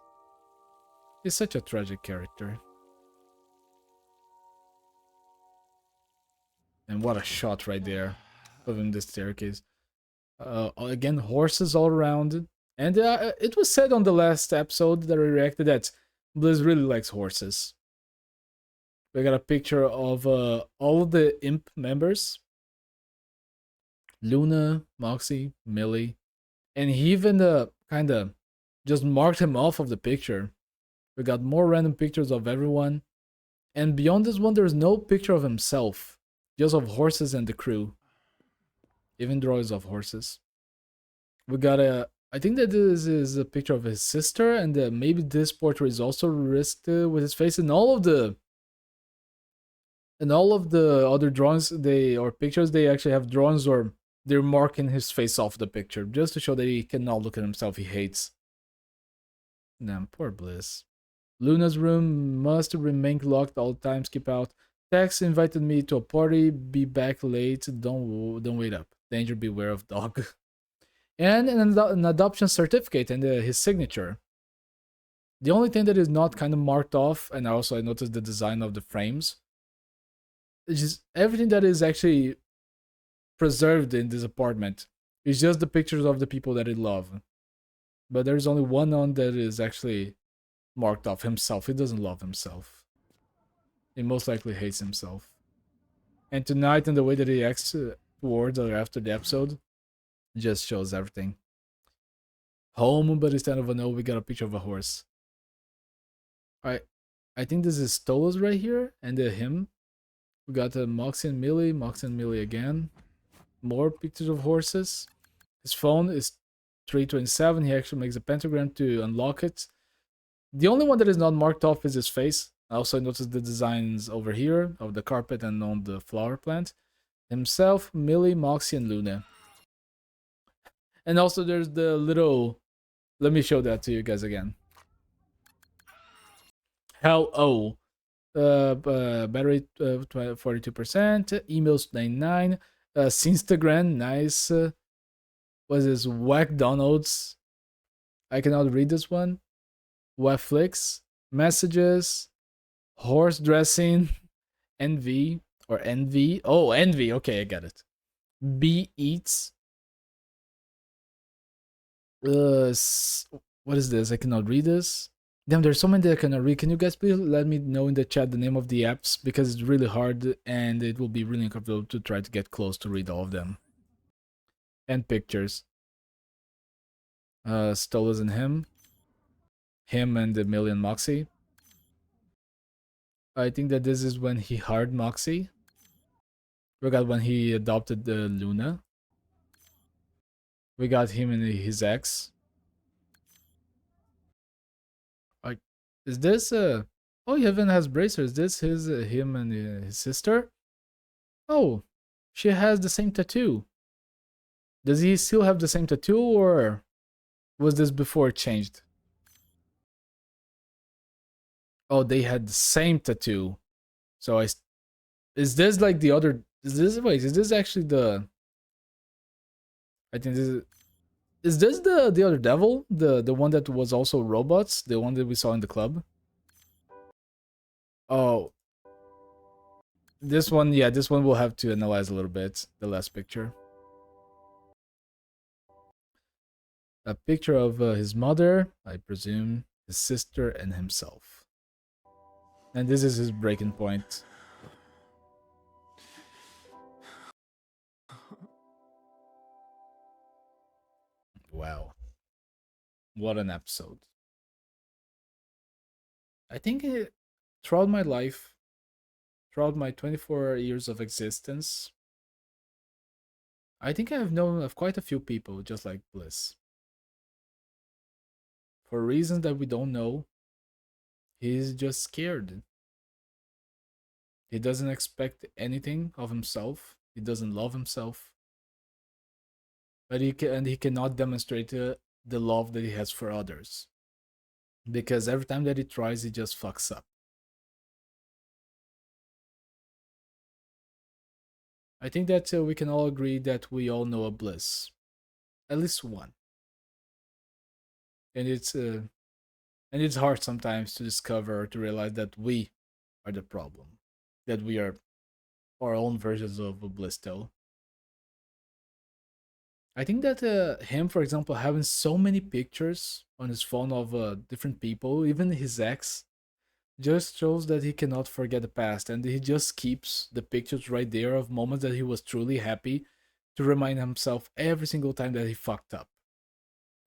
He's such a tragic character. And what a shot right there of him, the staircase. Again, horses all around. And it was said on the last episode that I reacted that Bliss really likes horses. We got a picture of all of the imp members. Luna, Moxie, Millie. And he even kind of just marked him off of the picture. We got more random pictures of everyone. And beyond this one, there's no picture of himself, just of horses and the crew. Even drawings of horses. We got a. I think that this is a picture of his sister, and maybe this portrait is also risked with his face. And all of the other drawings or pictures, they actually have drawings or they're marking his face off the picture just to show that he cannot look at himself. He hates. Damn, poor Bliss. Luna's room must remain locked all times. Keep out. Tex invited me to a party. Be back late. Don't wait up. Danger, beware of dog. And an adoption certificate and his signature. The only thing that is not kind of marked off, and also I noticed the design of the frames. It's just everything that is actually preserved in this apartment is just the pictures of the people that he loves. But there's only one on that is actually marked off himself. He doesn't love himself. He most likely hates himself. And tonight, and the way that he acts towards or after the episode, just shows everything. Home, but instead of an O, we got a picture of a horse. I think this is Stolas right here, and him. We got Moxie and Millie again. More pictures of horses. His phone is 327. He actually makes a pentagram to unlock it. The only one that is not marked off is his face. I also noticed the designs over here of the carpet and on the flower plant. Himself, Millie, Moxie, and Luna. And also there's the little... Let me show that to you guys again. Hello. Battery 42%. Emails 99. Instagram, nice. What's this? Whack Donalds. I cannot read this one. Webflix. Messages. Horse dressing. NV. Or NV. Oh, NV. Okay, I got it. B eats. What is this? I cannot read this. Damn, there's so many that I cannot read. Can you guys please let me know in the chat the name of the apps? Because it's really hard and it will be really uncomfortable to try to get close to read all of them. And pictures. Stolas and him. Him and the Millie and Moxie. I think that this is when he hired Moxie. We got when he adopted Luna. We got him and his ex. Is this oh, he even has bracers. Is this him and his sister? Oh, she has the same tattoo. Does he still have the same tattoo, or was this before it changed? Oh, they had the same tattoo. So is this like the other? Is this actually the? I think this is this the other devil? The one that was also robots? The one that we saw in the club? Oh. This one, yeah, this one we'll have to analyze a little bit. The last picture. A picture of his mother, I presume, his sister, and himself. And this is his breaking point. Wow. What an episode. I think throughout my life, throughout my 24 years of existence, I think I have known of quite a few people just like Bliss. For reasons that we don't know, he's just scared. He doesn't expect anything of himself. He doesn't love himself. But he cannot demonstrate the love that he has for others. Because every time that he tries, he just fucks up. I think that we can all agree that we all know a Bliss. At least one. And it's hard sometimes to discover or to realize that we are the problem. That we are our own versions of a Bliss though. I think that him, for example, having so many pictures on his phone of different people, even his ex, just shows that he cannot forget the past, and he just keeps the pictures right there of moments that he was truly happy to remind himself every single time that he fucked up.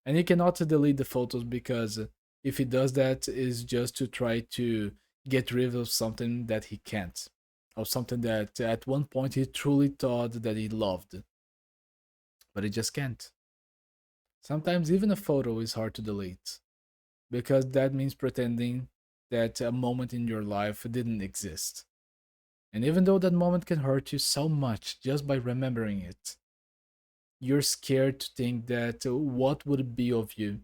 And he cannot delete the photos because if he does that, is just to try to get rid of something that he can't, of something that at one point he truly thought that he loved, but he just can't. Sometimes even a photo is hard to delete, because that means pretending that a moment in your life didn't exist. And even though that moment can hurt you so much just by remembering it, you're scared to think that what would it be of you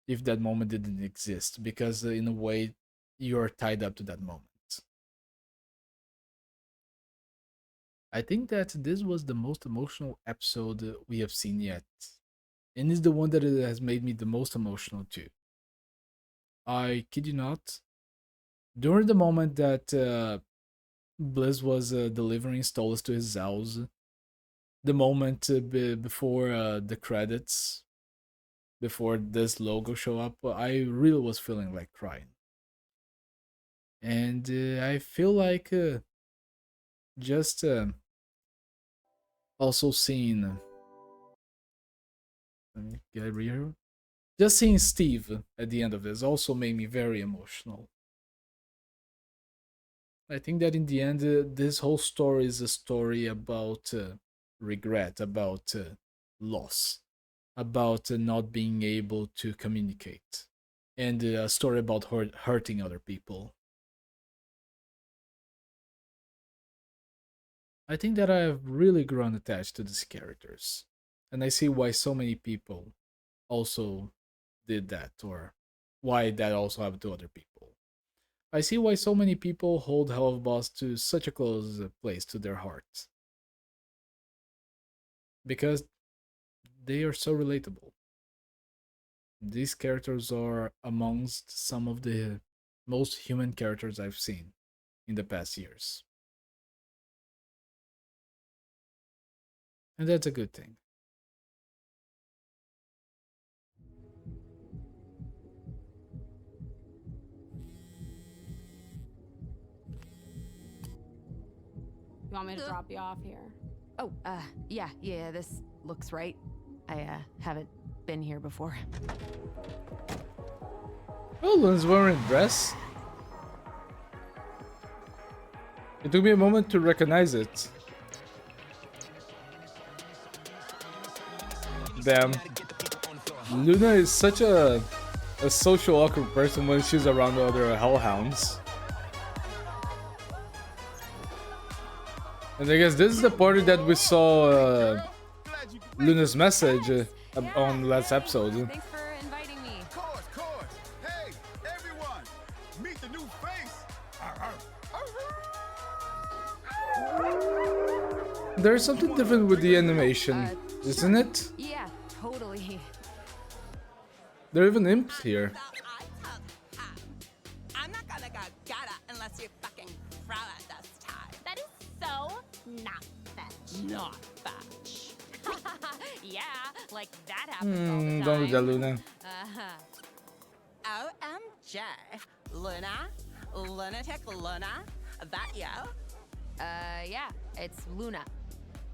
if that moment didn't exist, because in a way you're tied up to that moment. I think that this was the most emotional episode we have seen yet, and it's the one that has made me the most emotional too. I kid you not, during the moment that Bliss was delivering Stolas to his house, the moment before the credits, before this logo show up, I really was feeling like crying. And I feel like just also seeing let me get here. Just seeing Steve at the end of this also made me very emotional. I think that in the end, this whole story is a story about regret, about loss, about not being able to communicate, and a story about hurting other people. I think that I have really grown attached to these characters, and I see why so many people also did that, or why that also happened to other people. I see why so many people hold Hell of Boss to such a close place to their hearts. Because they are so relatable. These characters are amongst some of the most human characters I've seen in the past years. And that's a good thing. You want me to drop you off here? Oh, yeah, this looks right. I haven't been here before. Oh, Luna's wearing a dress. It took me a moment to recognize it. Damn. Luna is such a social awkward person when she's around the other hellhounds. And I guess this is the party that we saw Luna's message on last episode. Thanks for inviting me. Course. Hey, everyone, meet the new face. There's something different with the animation, isn't it? Yeah, totally. There are even imps here. I'm not gonna go get it unless you fucking throw it this time. That is so not fetch. Not fetch. Yeah, like that happens all the time. Don't do that, Luna. OMG. Luna? Lunatic Luna? That you? Yeah, it's Luna.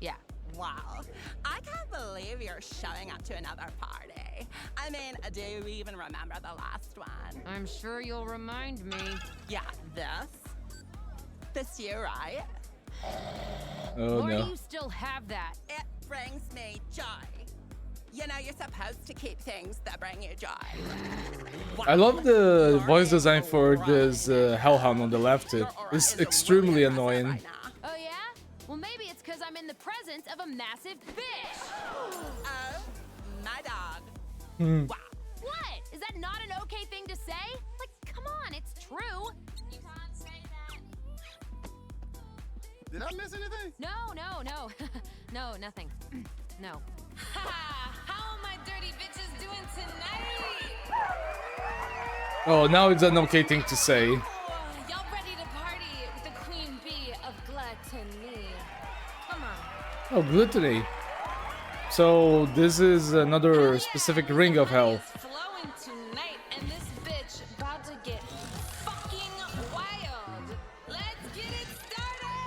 Yeah. Wow. I can't believe you're showing up to another party. I mean, do you even remember the last one? I'm sure you'll remind me. Yeah, this? This you, right? Oh Why no. do you still have that? It brings me joy. You know, you're supposed to keep things that bring you joy. I love the voice design for this hellhound on the left. It's extremely annoying. Oh yeah? Well, maybe it's because I'm in the presence of a massive fish. Oh, my dog. Wow. What? Is that not an okay thing to say? Like, come on, it's true. You can't say that. Did I miss anything? No. No, nothing. No. How are my dirty bitches doing tonight? Oh, now it's an okay thing to say. Y'all ready to party with the queen bee of gluttony? Come on. Oh, gluttony. So this is another specific ring of hell. Flowing tonight, and this bitch about to get fucking wild. Let's get it started.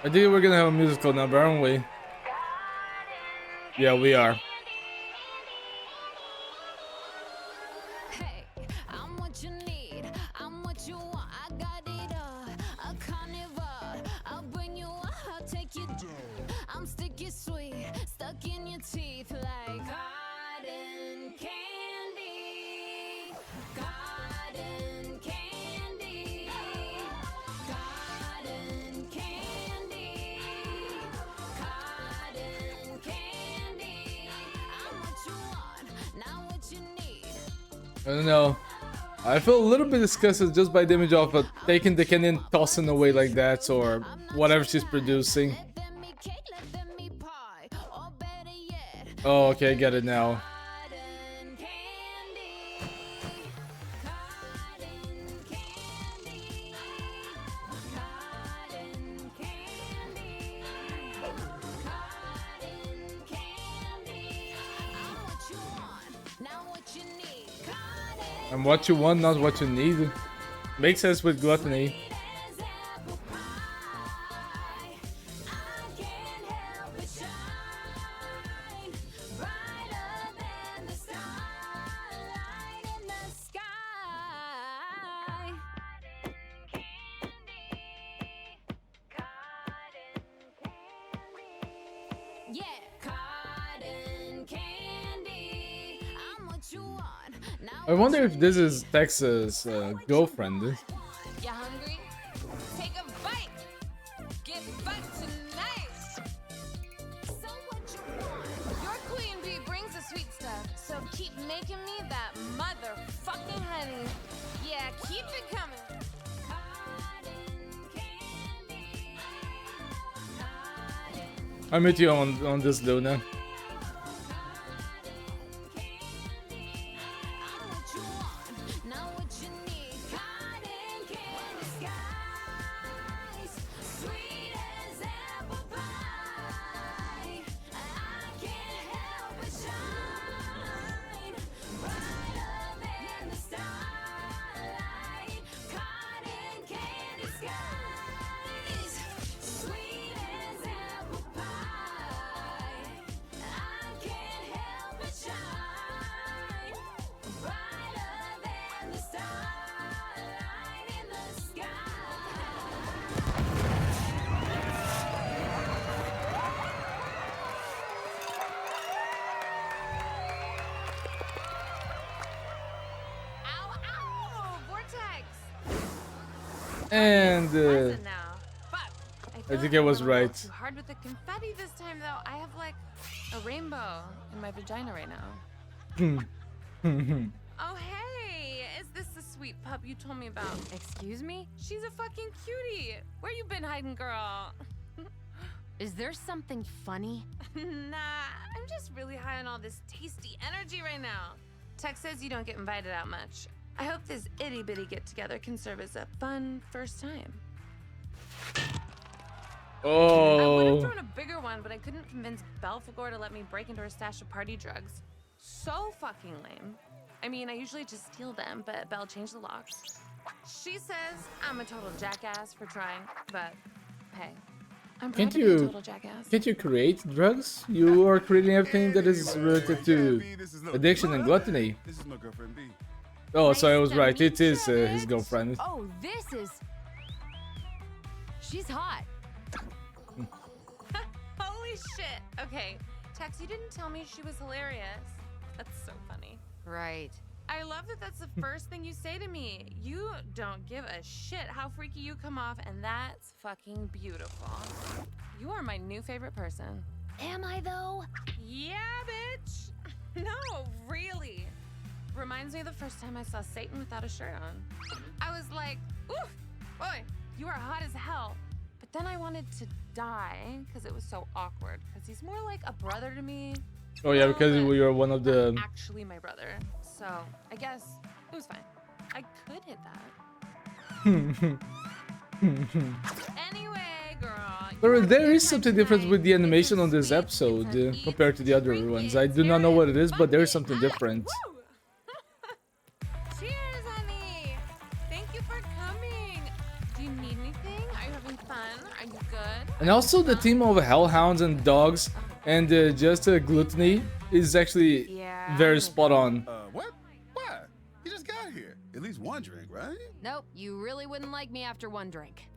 I think we're gonna have a musical number, aren't we? Yeah, we are. Hey, I don't know. I feel a little bit disgusted just by the image of taking the candy and tossing away like that, or whatever she's producing. Oh, okay, I get it now. And what you want, not what you need. Makes sense with gluttony. I wonder if this is Texas' girlfriend. You hungry? Take a bite. Get butt tonight. So what you want? Your queen bee brings the sweet stuff, so keep making me that motherfucking honey. Yeah, keep it coming. I'm with you on this, Luna. And I think I was right. Too hard with the confetti this time, though. I have like a rainbow in my vagina right now. Oh hey, is this the sweet pup you told me about? Excuse me? She's a fucking cutie. Where you been hiding, girl? Is there something funny? Nah, I'm just really high on all this tasty energy right now. Tech says you don't get invited out much. I hope this itty-bitty get-together can serve as a fun first time. Oh. I would have thrown a bigger one, but I couldn't convince Belphegor to let me break into her stash of party drugs. So fucking lame. I mean, I usually just steal them, but Belle changed the locks. She says I'm a total jackass for trying, but hey, I'm proud to be a total jackass. Can't you create drugs? You are creating everything that is related to addiction and gluttony. This is my girlfriend B. Oh, so I was right. It is his girlfriend. Oh, this is... She's hot. Holy shit. Okay, Tex, you didn't tell me she was hilarious. That's so funny. Right. I love that that's the first thing you say to me. You don't give a shit how freaky you come off, and that's fucking beautiful. You are my new favorite person. Am I, though? Yeah, bitch. No, really. Reminds me of the first time I saw Satan without a shirt on. I was like, oof, boy, you are hot as hell. But then I wanted to die because it was so awkward. Because he's more like a brother to me. Oh yeah, because we are one of the... Actually my brother. So I guess it was fine. I could hit that. Anyway, girl. There is something different with the animation on this episode compared to the other ones. I do not know what it is, but there is something different. Cheers, honey. Thank you for coming. Do you need anything? Are you having fun? Are you good? And also the theme of hellhounds and dogs and just gluttony is actually very spot on. What? Why? You just got here. At least one drink, right? Nope, you really wouldn't like me after one drink.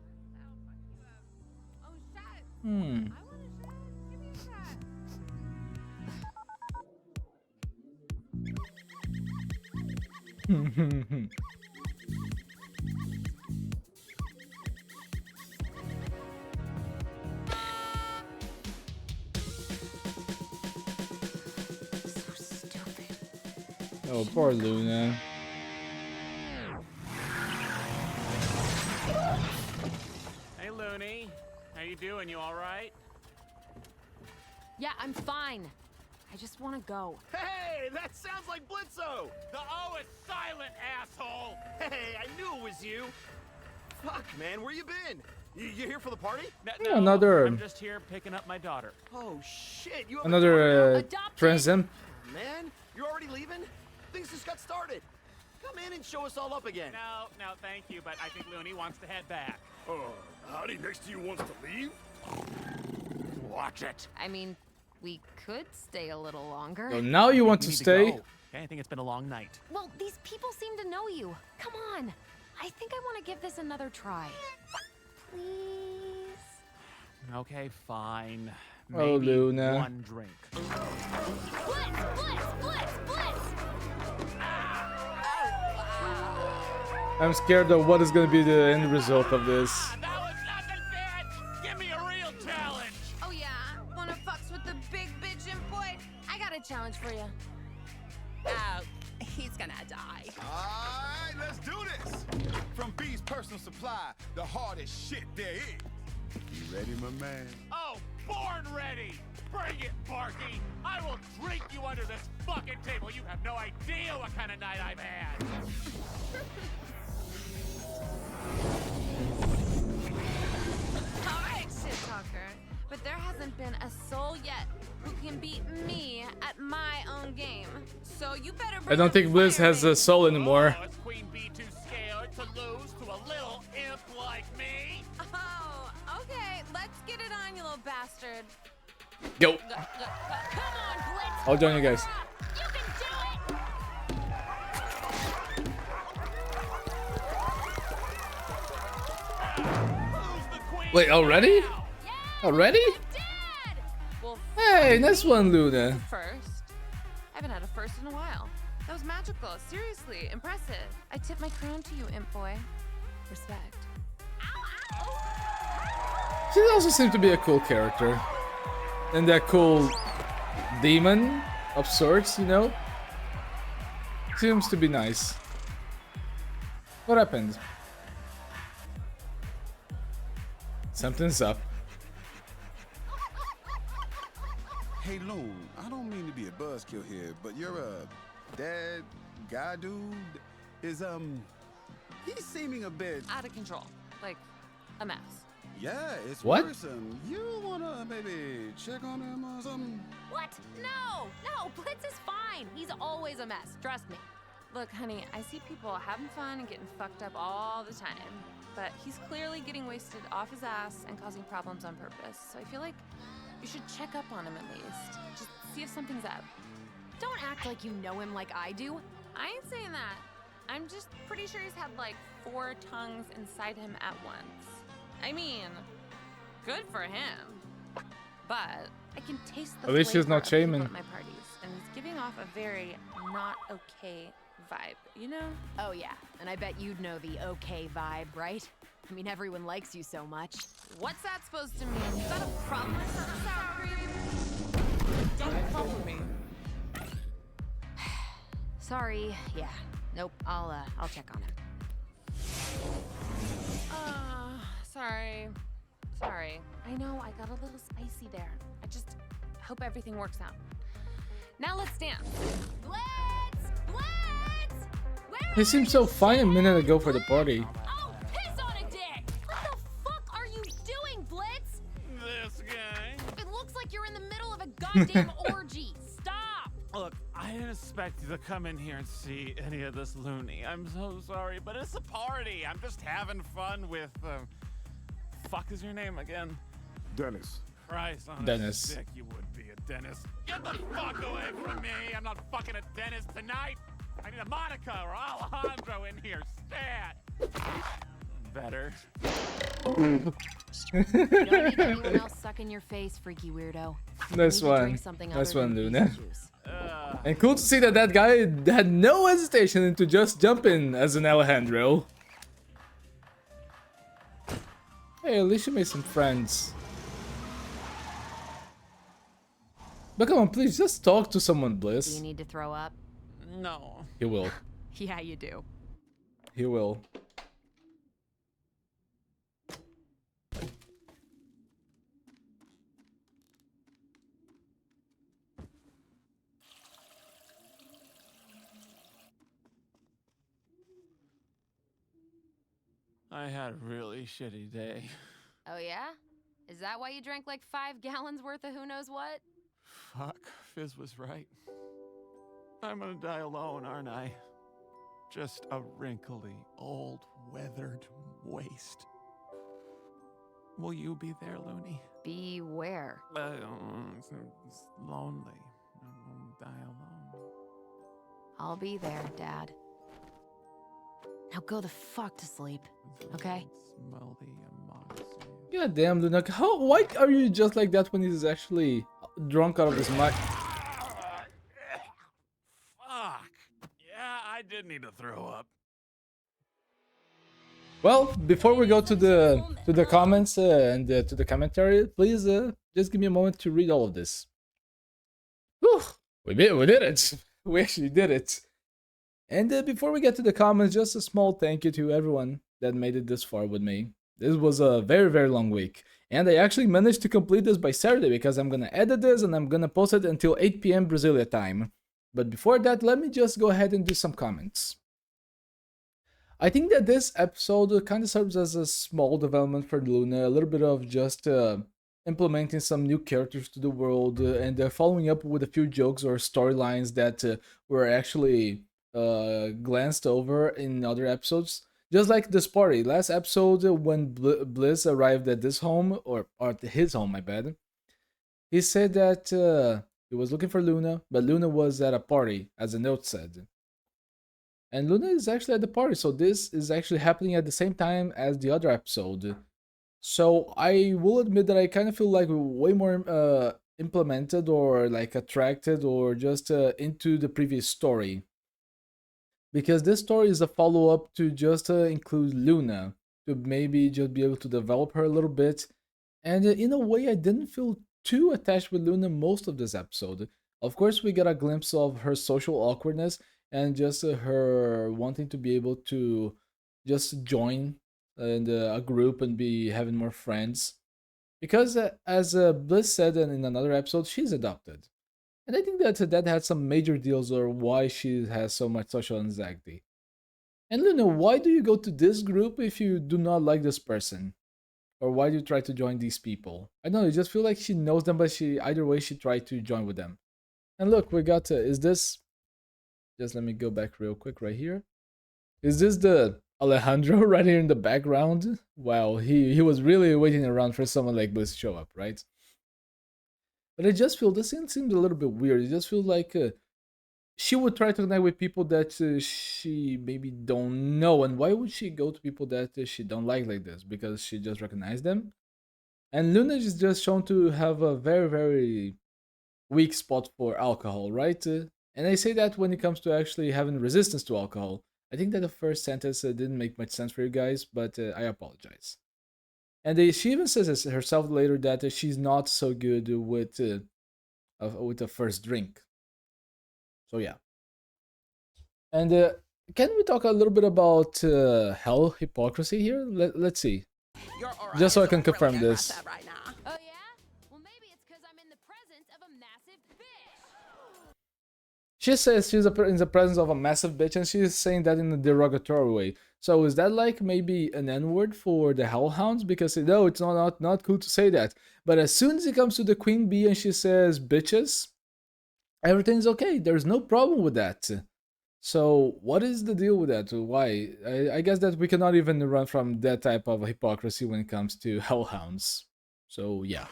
Hmm. Oh, poor Luna. all right? Yeah, I'm fine. I just want to go. Hey, that sounds like Blitzo! The O is silent, asshole! Hey, I knew it was you! Fuck, man, where you been? You here for the party? Yeah, another I'm just here picking up my daughter. Oh shit, you have another trans imp. Man, you're already leaving? Things just got started. Come in and show us all up again. No, thank you, but I think Looney wants to head back. Howdy next to you wants to leave? Watch it. I mean, we could stay a little longer. So now you want to stay? Okay, I think it's been a long night. Well, these people seem to know you. Come on. I think I want to give this another try. Please? Okay, fine. Oh, Maybe Luna. one drink. Blitz! I'm scared of what is going to be the end result of this. That was nothing, bitch! Give me a real challenge! Oh yeah, wanna fucks with the big bitch and boy? I got a challenge for you. Oh, he's gonna die. Alright, let's do this! From B's personal supply, the hardest shit there is. You ready, my man? Oh, born ready! Bring it, Barky! I will drink you under this fucking table. You have no idea what kind of night I've had. Alright, shit talker. But there hasn't been a soul yet who can beat me at my own game. So you better I don't think Blizz has a soul anymore. Oh, is Queen Bee too scared to lose to a little imp like me? Oh, okay. Let's get it on, you little bastard. Yo. Come on, Blitz. I'll join you guys. You can do it. Wait, already? Already? Well, Hey, nice one, Luna. first. I haven't had a first in a while. That was magical. Seriously, impressive. I tip my crown to you, imp boy. Respect. She also seems to be a cool character. And that cool demon of sorts, you know? Seems to be nice. What happened? Something's up. Hey, Loon, I don't mean to be a buzzkill here, but your dad guy dude is he's seeming a bit Out of control. Like a mess. yeah, it's What? worrisome. You wanna maybe check on him or something? What? No! No, Blitz is fine. He's always a mess. Trust me. Look, honey, I see people having fun and getting fucked up all the time. But he's clearly getting wasted off his ass and causing problems on purpose. So I feel like you should check up on him at least. Just see if something's up. Don't act like you know him like I do. I ain't saying that. I'm just pretty sure he's had like 4 tongues inside him at once. I mean, good for him. But I can taste the At least he's flavor not of people shaming. at my parties, and he's giving off a very not okay vibe, you know? Oh yeah, and I bet you'd know the okay vibe, right? I mean, everyone likes you so much. What's that supposed to mean? You got a problem with some sour cream? Don't fuck with me. Sorry. Yeah. Nope. I'll check on him. Sorry. I know I got a little spicy there. I just hope everything works out. Now let's dance. Blitz! Blitz! Where He seemed so fine a minute ago for the party. Oh, piss on a dick! What the fuck are you doing, Blitz? This guy. It looks like you're in the middle of a goddamn orgy. Stop! Look, I didn't expect you to come in here and see any of this loony. I'm so sorry, but it's a party. I'm just having fun with, fuck is your name again? Dennis. Christ on Dennis. a stick, you would be a dentist. Get the fuck away from me! I'm not fucking a dentist tonight! I need a Monica or Alejandro in here, stat! Better. You don't need anyone else sucking your face, freaky weirdo. Nice You need to one. drink something Nice other one, than Luna. beef juice. And cool to see that that guy had no hesitation into just jumping as an Alejandro. Hey, at least you made some friends. But come on, please, just talk to someone, Do you Bliss. need to throw up? No. He will. Yeah, you do. He will. I had a really shitty day. Oh, yeah? Is that why you drank like 5 gallons worth of who knows what? Fuck, Fizz was right. I'm gonna die alone, aren't I? Just a wrinkly, old, weathered waste. Will you be there, Looney? Be where? It's lonely. I won't die alone. I'll be there, Dad. Now go the fuck to sleep, okay? God damn, Luna. Why are you just like that when he's actually drunk out of his mind? Fuck. Yeah, I did need to throw up. Well, before we go to the comments and to the commentary, please just give me a moment to read all of this. Whew, we did it. We actually did it. And before we get to the comments, just a small thank you to everyone that made it this far with me. This was a very, very long week. And I actually managed to complete this by Saturday because I'm gonna edit this and I'm gonna post it until 8 PM Brasilia time. But before that, let me just go ahead and do some comments. I think that this episode kind of serves as a small development for Luna, a little bit of just implementing some new characters to the world and following up with a few jokes or storylines that were actually glanced over in other episodes. Just like this party. Last episode, when Bliss arrived at this home, or at his home, my bad, he said that he was looking for Luna, but Luna was at a party, as the note said. And Luna is actually at the party, so this is actually happening at the same time as the other episode. So I will admit that I kind of feel like way more implemented or like attracted or just into the previous story. Because this story is a follow-up to just include Luna, to maybe just be able to develop her a little bit. And in a way, I didn't feel too attached with Luna most of this episode. Of course, we got a glimpse of her social awkwardness and just her wanting to be able to just join a group and be having more friends. Because as Bliss said in another episode, she's adopted. And I think that had some major deals or why she has so much social anxiety. And Luna, why do you go to this group if you do not like this person? Or why do you try to join these people? I don't know, I just feel like she knows them, but either way she tried to join with them. And look, we got, is this, just let me go back real quick right here. Is this the Alejandro right here in the background? Wow, he was really waiting around for someone like Bliss to show up, right? But I just feel this scene seems a little bit weird. It just feels like she would try to connect with people that she maybe don't know. And why would she go to people that she don't like this? Because she just recognized them? And Luna is just shown to have a very, very weak spot for alcohol, right? And I say that when it comes to actually having resistance to alcohol. I think that the first sentence didn't make much sense for you guys, but I apologize. And she even says herself later that she's not so good with the first drink. So yeah. And can we talk a little bit about hell hypocrisy here? Let's see. Just so I can confirm this. Right now. Oh yeah? Well, maybe it's because I'm in the presence of a massive bitch. She says she's in the presence of a massive bitch, and she's saying that in a derogatory way. So is that like maybe an N-word for the Hellhounds? Because no, it's not cool to say that. But as soon as it comes to the Queen Bee and she says bitches, everything's okay. There's no problem with that. So what is the deal with that? Why? I guess that we cannot even run from that type of hypocrisy when it comes to Hellhounds. So yeah.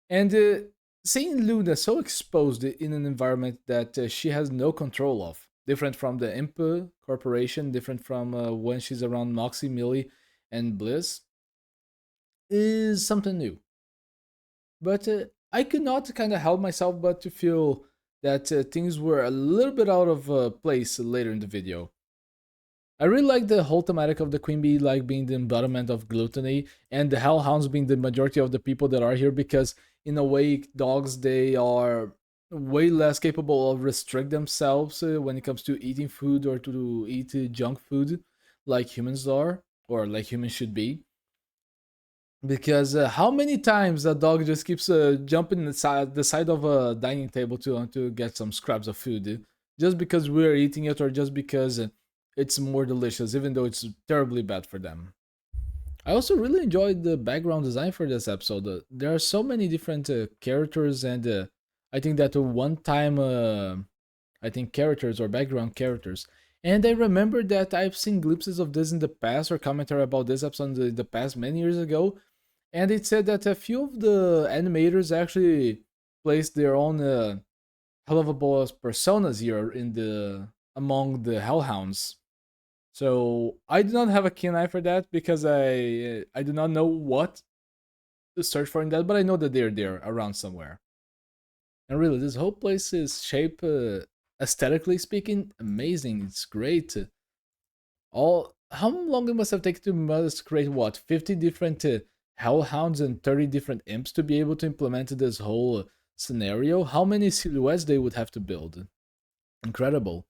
And seeing Luna so exposed in an environment that she has no control of, different from the Imp Corporation, different from when she's around Moxie, Millie, and Bliss, is something new. But I could not kind of help myself but to feel that things were a little bit out of place later in the video. I really like the whole thematic of the Queen Bee like being the embodiment of gluttony, and the Hellhounds being the majority of the people that are here, because in a way, dogs, they are way less capable of restrict themselves when it comes to eating food or to eat junk food like humans are, or like humans should be. Because how many times a dog just keeps jumping the side of a dining table to get some scraps of food, just because we're eating it, or just because it's more delicious, even though it's terribly bad for them. I also really enjoyed the background design for this episode. There are so many different characters, and I think that one time, I think characters or background characters. And I remember that I've seen glimpses of this in the past or commentary about this episode in the past many years ago, and it said that a few of the animators actually placed their own Helluva Boss personas here in the among the Hellhounds. So I do not have a keen eye for that because I do not know what to search for in that, but I know that they're there around somewhere. And really, this whole place is shaped, aesthetically speaking, amazing. It's great. All how long it must have taken to must create what 50 different hellhounds and 30 different imps to be able to implement this whole scenario? How many silhouettes they would have to build? Incredible.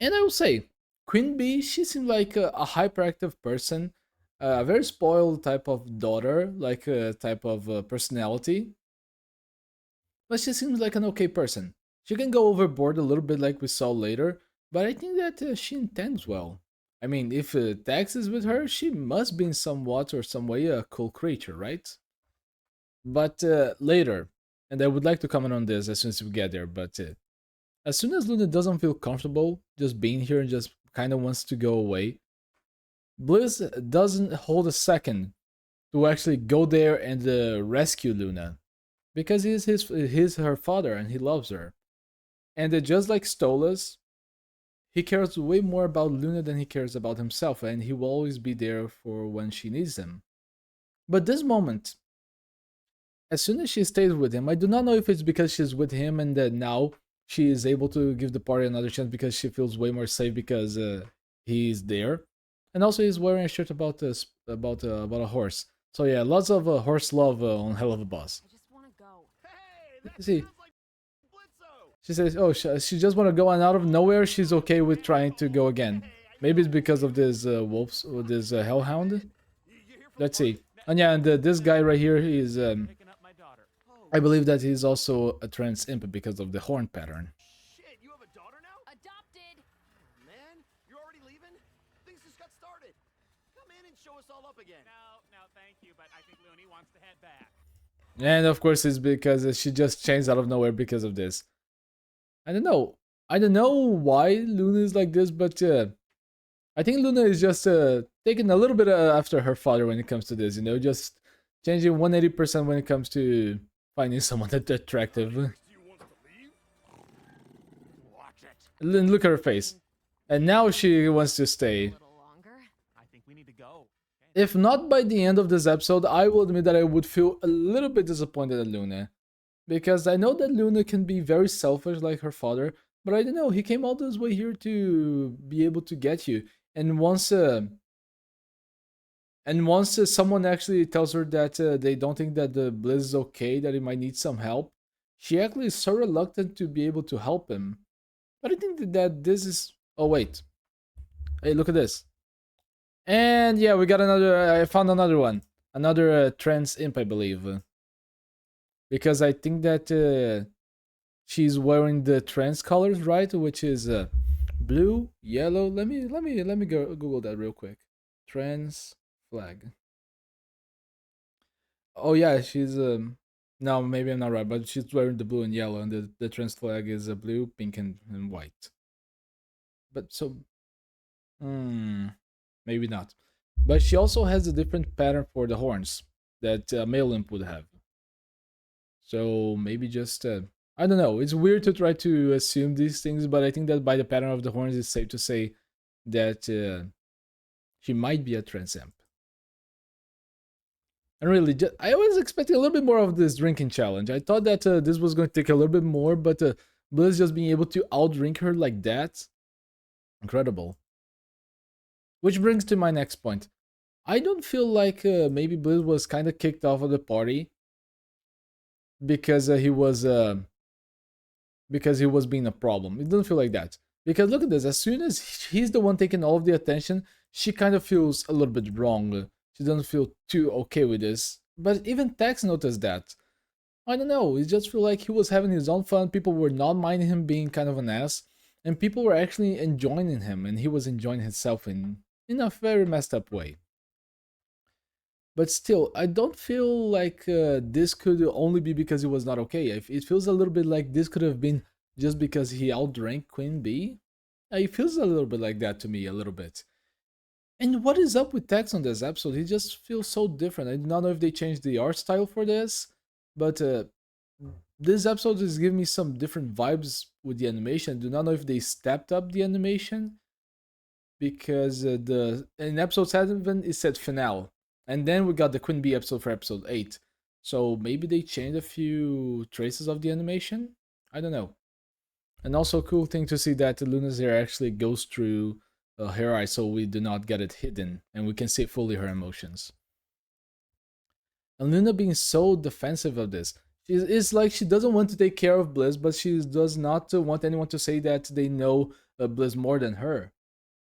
And I will say, Queen Bee, she seemed like a hyperactive person, a very spoiled type of daughter, like a type of personality. But she seems like an okay person. She can go overboard a little bit like we saw later, but I think that she intends well. I mean, if Tax is with her, she must be in somewhat or some way a cool creature, right? But later, and I would like to comment on this as soon as we get there, but as soon as Luna doesn't feel comfortable just being here and just kind of wants to go away, Bliss doesn't hold a second to actually go there and rescue Luna, because he's her father and he loves her. And just like Stolas, he cares way more about Luna than he cares about himself, and he will always be there for when she needs him. But this moment, as soon as she stays with him, I do not know if it's because she's with him and that now she is able to give the party another chance because she feels way more safe because he's there. And also he's wearing a shirt about a horse. So yeah, lots of horse love on Helluva Boss. I just want to go. See, she says, oh, she just want to go, and out of nowhere, she's okay with trying to go again. Maybe it's because of this wolves or this hellhound. Let's see. And yeah, and this guy right here is, I believe that he's also a trans imp because of the horn pattern. Shit, you have a daughter now? Adopted. Man, you're already leaving? Things just got started. Come in and show us all up again. No, thank you, but I think Looney wants to head back. And of course it's because she just changed out of nowhere because of this. I don't know. I don't know why Luna is like this, but I think Luna is just taking a little bit after her father when it comes to this, you know, just changing 180% when it comes to finding someone that's attractive. And look at her face. And now she wants to stay. I think we need to go. If not by the end of this episode, I will admit that I would feel a little bit disappointed at Luna. Because I know that Luna can be very selfish like her father, but I don't know, he came all this way here to be able to get you. And once someone actually tells her that they don't think that the Blizz is okay, that he might need some help, she actually is so reluctant to be able to help him. But I think that this is... Oh wait. Hey, look at this. And yeah, we got another... I found another one. Another trans imp, I believe. Because I think that she's wearing the trans colors, right? Which is blue, yellow. Let me go Google that real quick. Trans flag. Oh yeah, she's no, maybe I'm not right, but she's wearing the blue and yellow, and the trans flag is blue, pink, and white. But so, maybe not. But she also has a different pattern for the horns that male imp would have. So maybe just, I don't know, it's weird to try to assume these things, but I think that by the pattern of the horns, it's safe to say that she might be a trans imp. And really, I was expecting a little bit more of this drinking challenge. I thought that this was going to take a little bit more, but Bliss just being able to outdrink her like that, incredible. Which brings to my next point. I don't feel like maybe Bliss was kind of kicked off of the party because he was being a problem. It doesn't feel like that. Because look at this, as soon as he's the one taking all of the attention, she kind of feels a little bit wrong. She doesn't feel too okay with this. But even Tex noticed that. I don't know, it just feel like he was having his own fun, people were not minding him being kind of an ass. and people were actually enjoying him, and he was enjoying himself in a very messed up way. But still, I don't feel like this could only be because he was not okay. It feels a little bit like this could have been just because he outdrank Queen Bee. It feels a little bit like that to me, a little bit. And what is up with Tex on this episode? He just feels so different. I do not know if they changed the art style for this, but this episode is giving me some different vibes with the animation. I do not know if they stepped up the animation, because in episode 7 it said finale, and then we got the Queen Bee episode for episode 8. So maybe they changed a few traces of the animation. I don't know. And also, cool thing to see that Luna's hair actually goes through her eyes, so we do not get it hidden, and we can see fully her emotions. And Luna being so defensive of this, it's like she doesn't want to take care of Bliss, but she does not want anyone to say that they know Bliss more than her.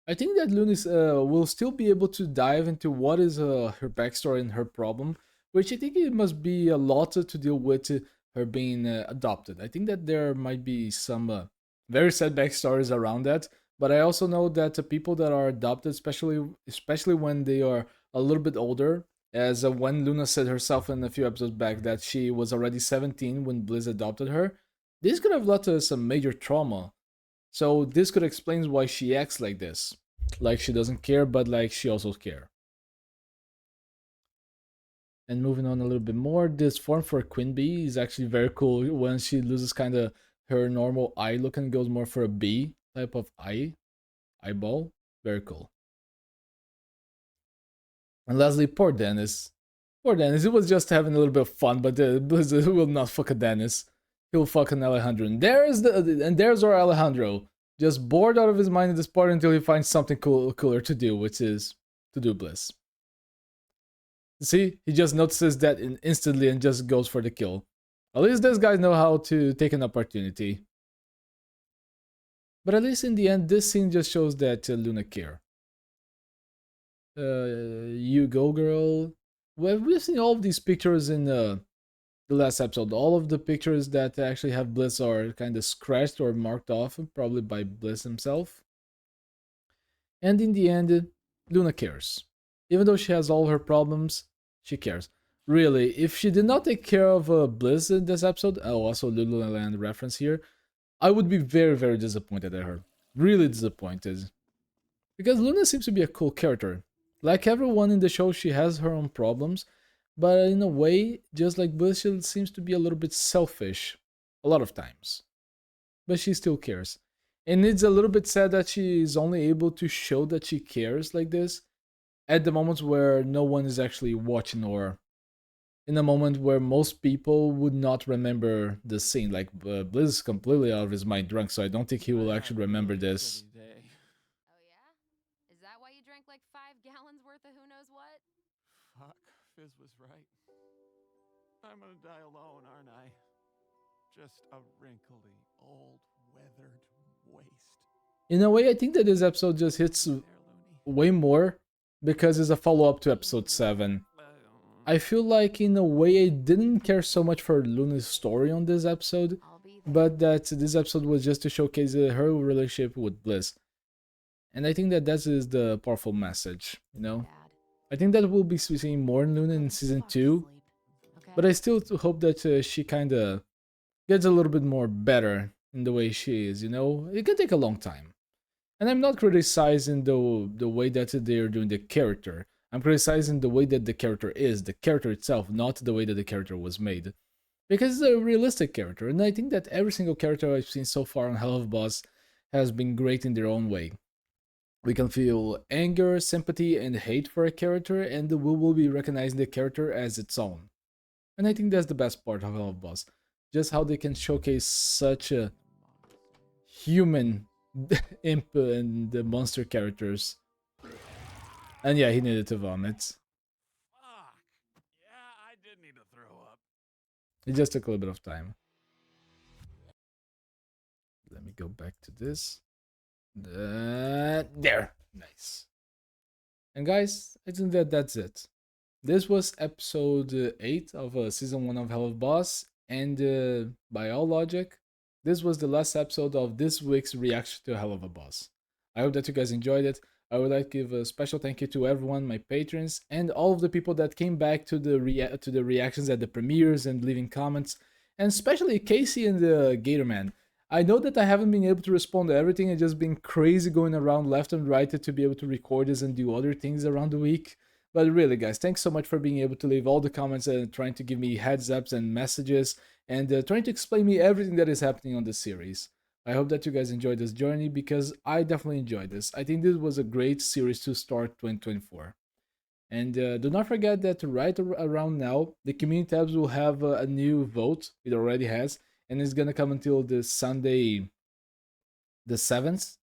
I think that Luna will still be able to dive into what is her backstory and her problem, which I think it must be a lot to deal with her being adopted. I think that there might be some very sad backstories around that, but I also know that people that are adopted, especially when they are a little bit older, as when Luna said herself in a few episodes back that she was already 17 when Bliss adopted her, this could have led to some major trauma. So this could explain why she acts like this. Like she doesn't care, but like she also cares. And moving on a little bit more, this form for Queen Bee is actually very cool. When she loses kind of her normal eye look and goes more for a bee type of eyeball. Very cool. And lastly, poor Dennis. Poor Dennis, he was just having a little bit of fun, but Blizzard will not fuck a Dennis. He'll fuck an Alejandro. And there's our Alejandro. Just bored out of his mind at this part until he finds something cooler to do, which is to do Bliss. See, he just notices that instantly and just goes for the kill. At least these guys know how to take an opportunity. But at least in the end, this scene just shows that Luna care. You go, girl. Well, we've seen all of these pictures in the last episode. All of the pictures that actually have Bliss are kind of scratched or marked off, probably by Bliss himself. And in the end, Luna cares. Even though she has all her problems, she cares. Really, if she did not take care of Bliss in this episode, also Lululand reference here, I would be very, very disappointed at her. Really disappointed. Because Luna seems to be a cool character. Like everyone in the show, she has her own problems, but in a way, just like Bliss, she seems to be a little bit selfish a lot of times. But she still cares. And it's a little bit sad that she is only able to show that she cares like this at the moments where no one is actually watching, or in a moment where most people would not remember the scene. Like Bliss is completely out of his mind drunk, so I don't think he will actually remember this. Oh yeah? Is that why you drank like 5 gallons worth of who knows what? Fuck, Fizz was right. I'm gonna die alone, aren't I? Just a wrinkly, old, weathered waste. In a way, I think that this episode just hits way more because it's a follow-up to episode 7. I feel like in a way I didn't care so much for Luna's story on this episode, but that this episode was just to showcase her relationship with Bliss. And I think that that is the powerful message, you know? I think that we'll be seeing more in Luna in season 2, but I still hope that she kind of gets a little bit more better in the way she is, you know? It can take a long time. And I'm not criticizing the way that they're doing the character. I'm criticizing the way that the character is, the character itself, not the way that the character was made. Because it's a realistic character, and I think that every single character I've seen so far on Helluva Boss has been great in their own way. We can feel anger, sympathy, and hate for a character, and we will be recognizing the character as its own. And I think that's the best part of Helluva Boss. Just how they can showcase such a human imp and the monster characters. And yeah, he needed to vomit. Fuck. Yeah, I did need to throw up. It just took a little bit of time. Let me go back to this. There. Nice. And guys, I think that that's it. This was episode 8 of season 1 of Helluva Boss. And by all logic, this was the last episode of this week's reaction to Helluva Boss. I hope that you guys enjoyed it. I would like to give a special thank you to everyone, my patrons, and all of the people that came back to the reactions at the premieres and leaving comments, and especially Casey and the Gatorman. I know that I haven't been able to respond to everything and just been crazy going around left and right to be able to record this and do other things around the week. But really, guys, thanks so much for being able to leave all the comments and trying to give me heads ups and messages and trying to explain me everything that is happening on this series. I hope that you guys enjoyed this journey because I definitely enjoyed this. I think this was a great series to start 2024. And do not forget that right around now, the community tabs will have a new vote. It already has, and it's gonna come until the Sunday, the 7th,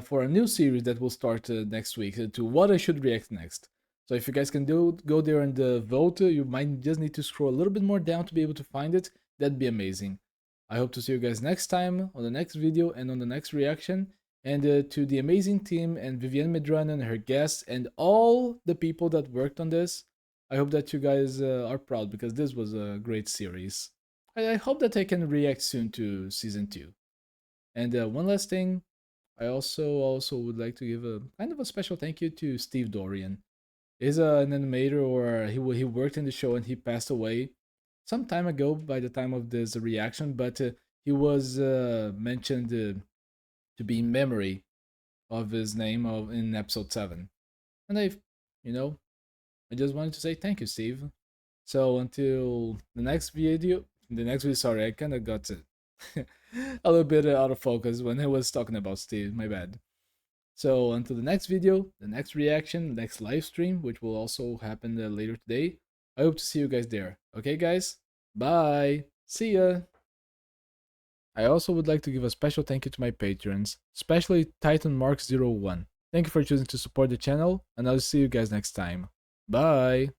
for a new series that will start next week to what I should react next. So if you guys can go there and vote, you might just need to scroll a little bit more down to be able to find it. That'd be amazing. I hope to see you guys next time on the next video and on the next reaction. And to the amazing team and Vivienne Medrano and her guests and all the people that worked on this, I hope that you guys are proud because this was a great series. I hope that I can react soon to season 2. And one last thing, I also would like to give a kind of a special thank you to Steve Dorian. He's an animator, or he worked in the show and he passed away some time ago by the time of this reaction, but he was mentioned to be in memory of his name in episode 7. And I just wanted to say thank you, Steve. So until the next video, sorry, I kind of got a little bit out of focus when I was talking about Steve, my bad. So until the next video, the next reaction, the next live stream, which will also happen later today, I hope to see you guys there. Okay, guys? Bye! See ya! I also would like to give a special thank you to my patrons, especially Titan Mark01. Thank you for choosing to support the channel, and I'll see you guys next time. Bye!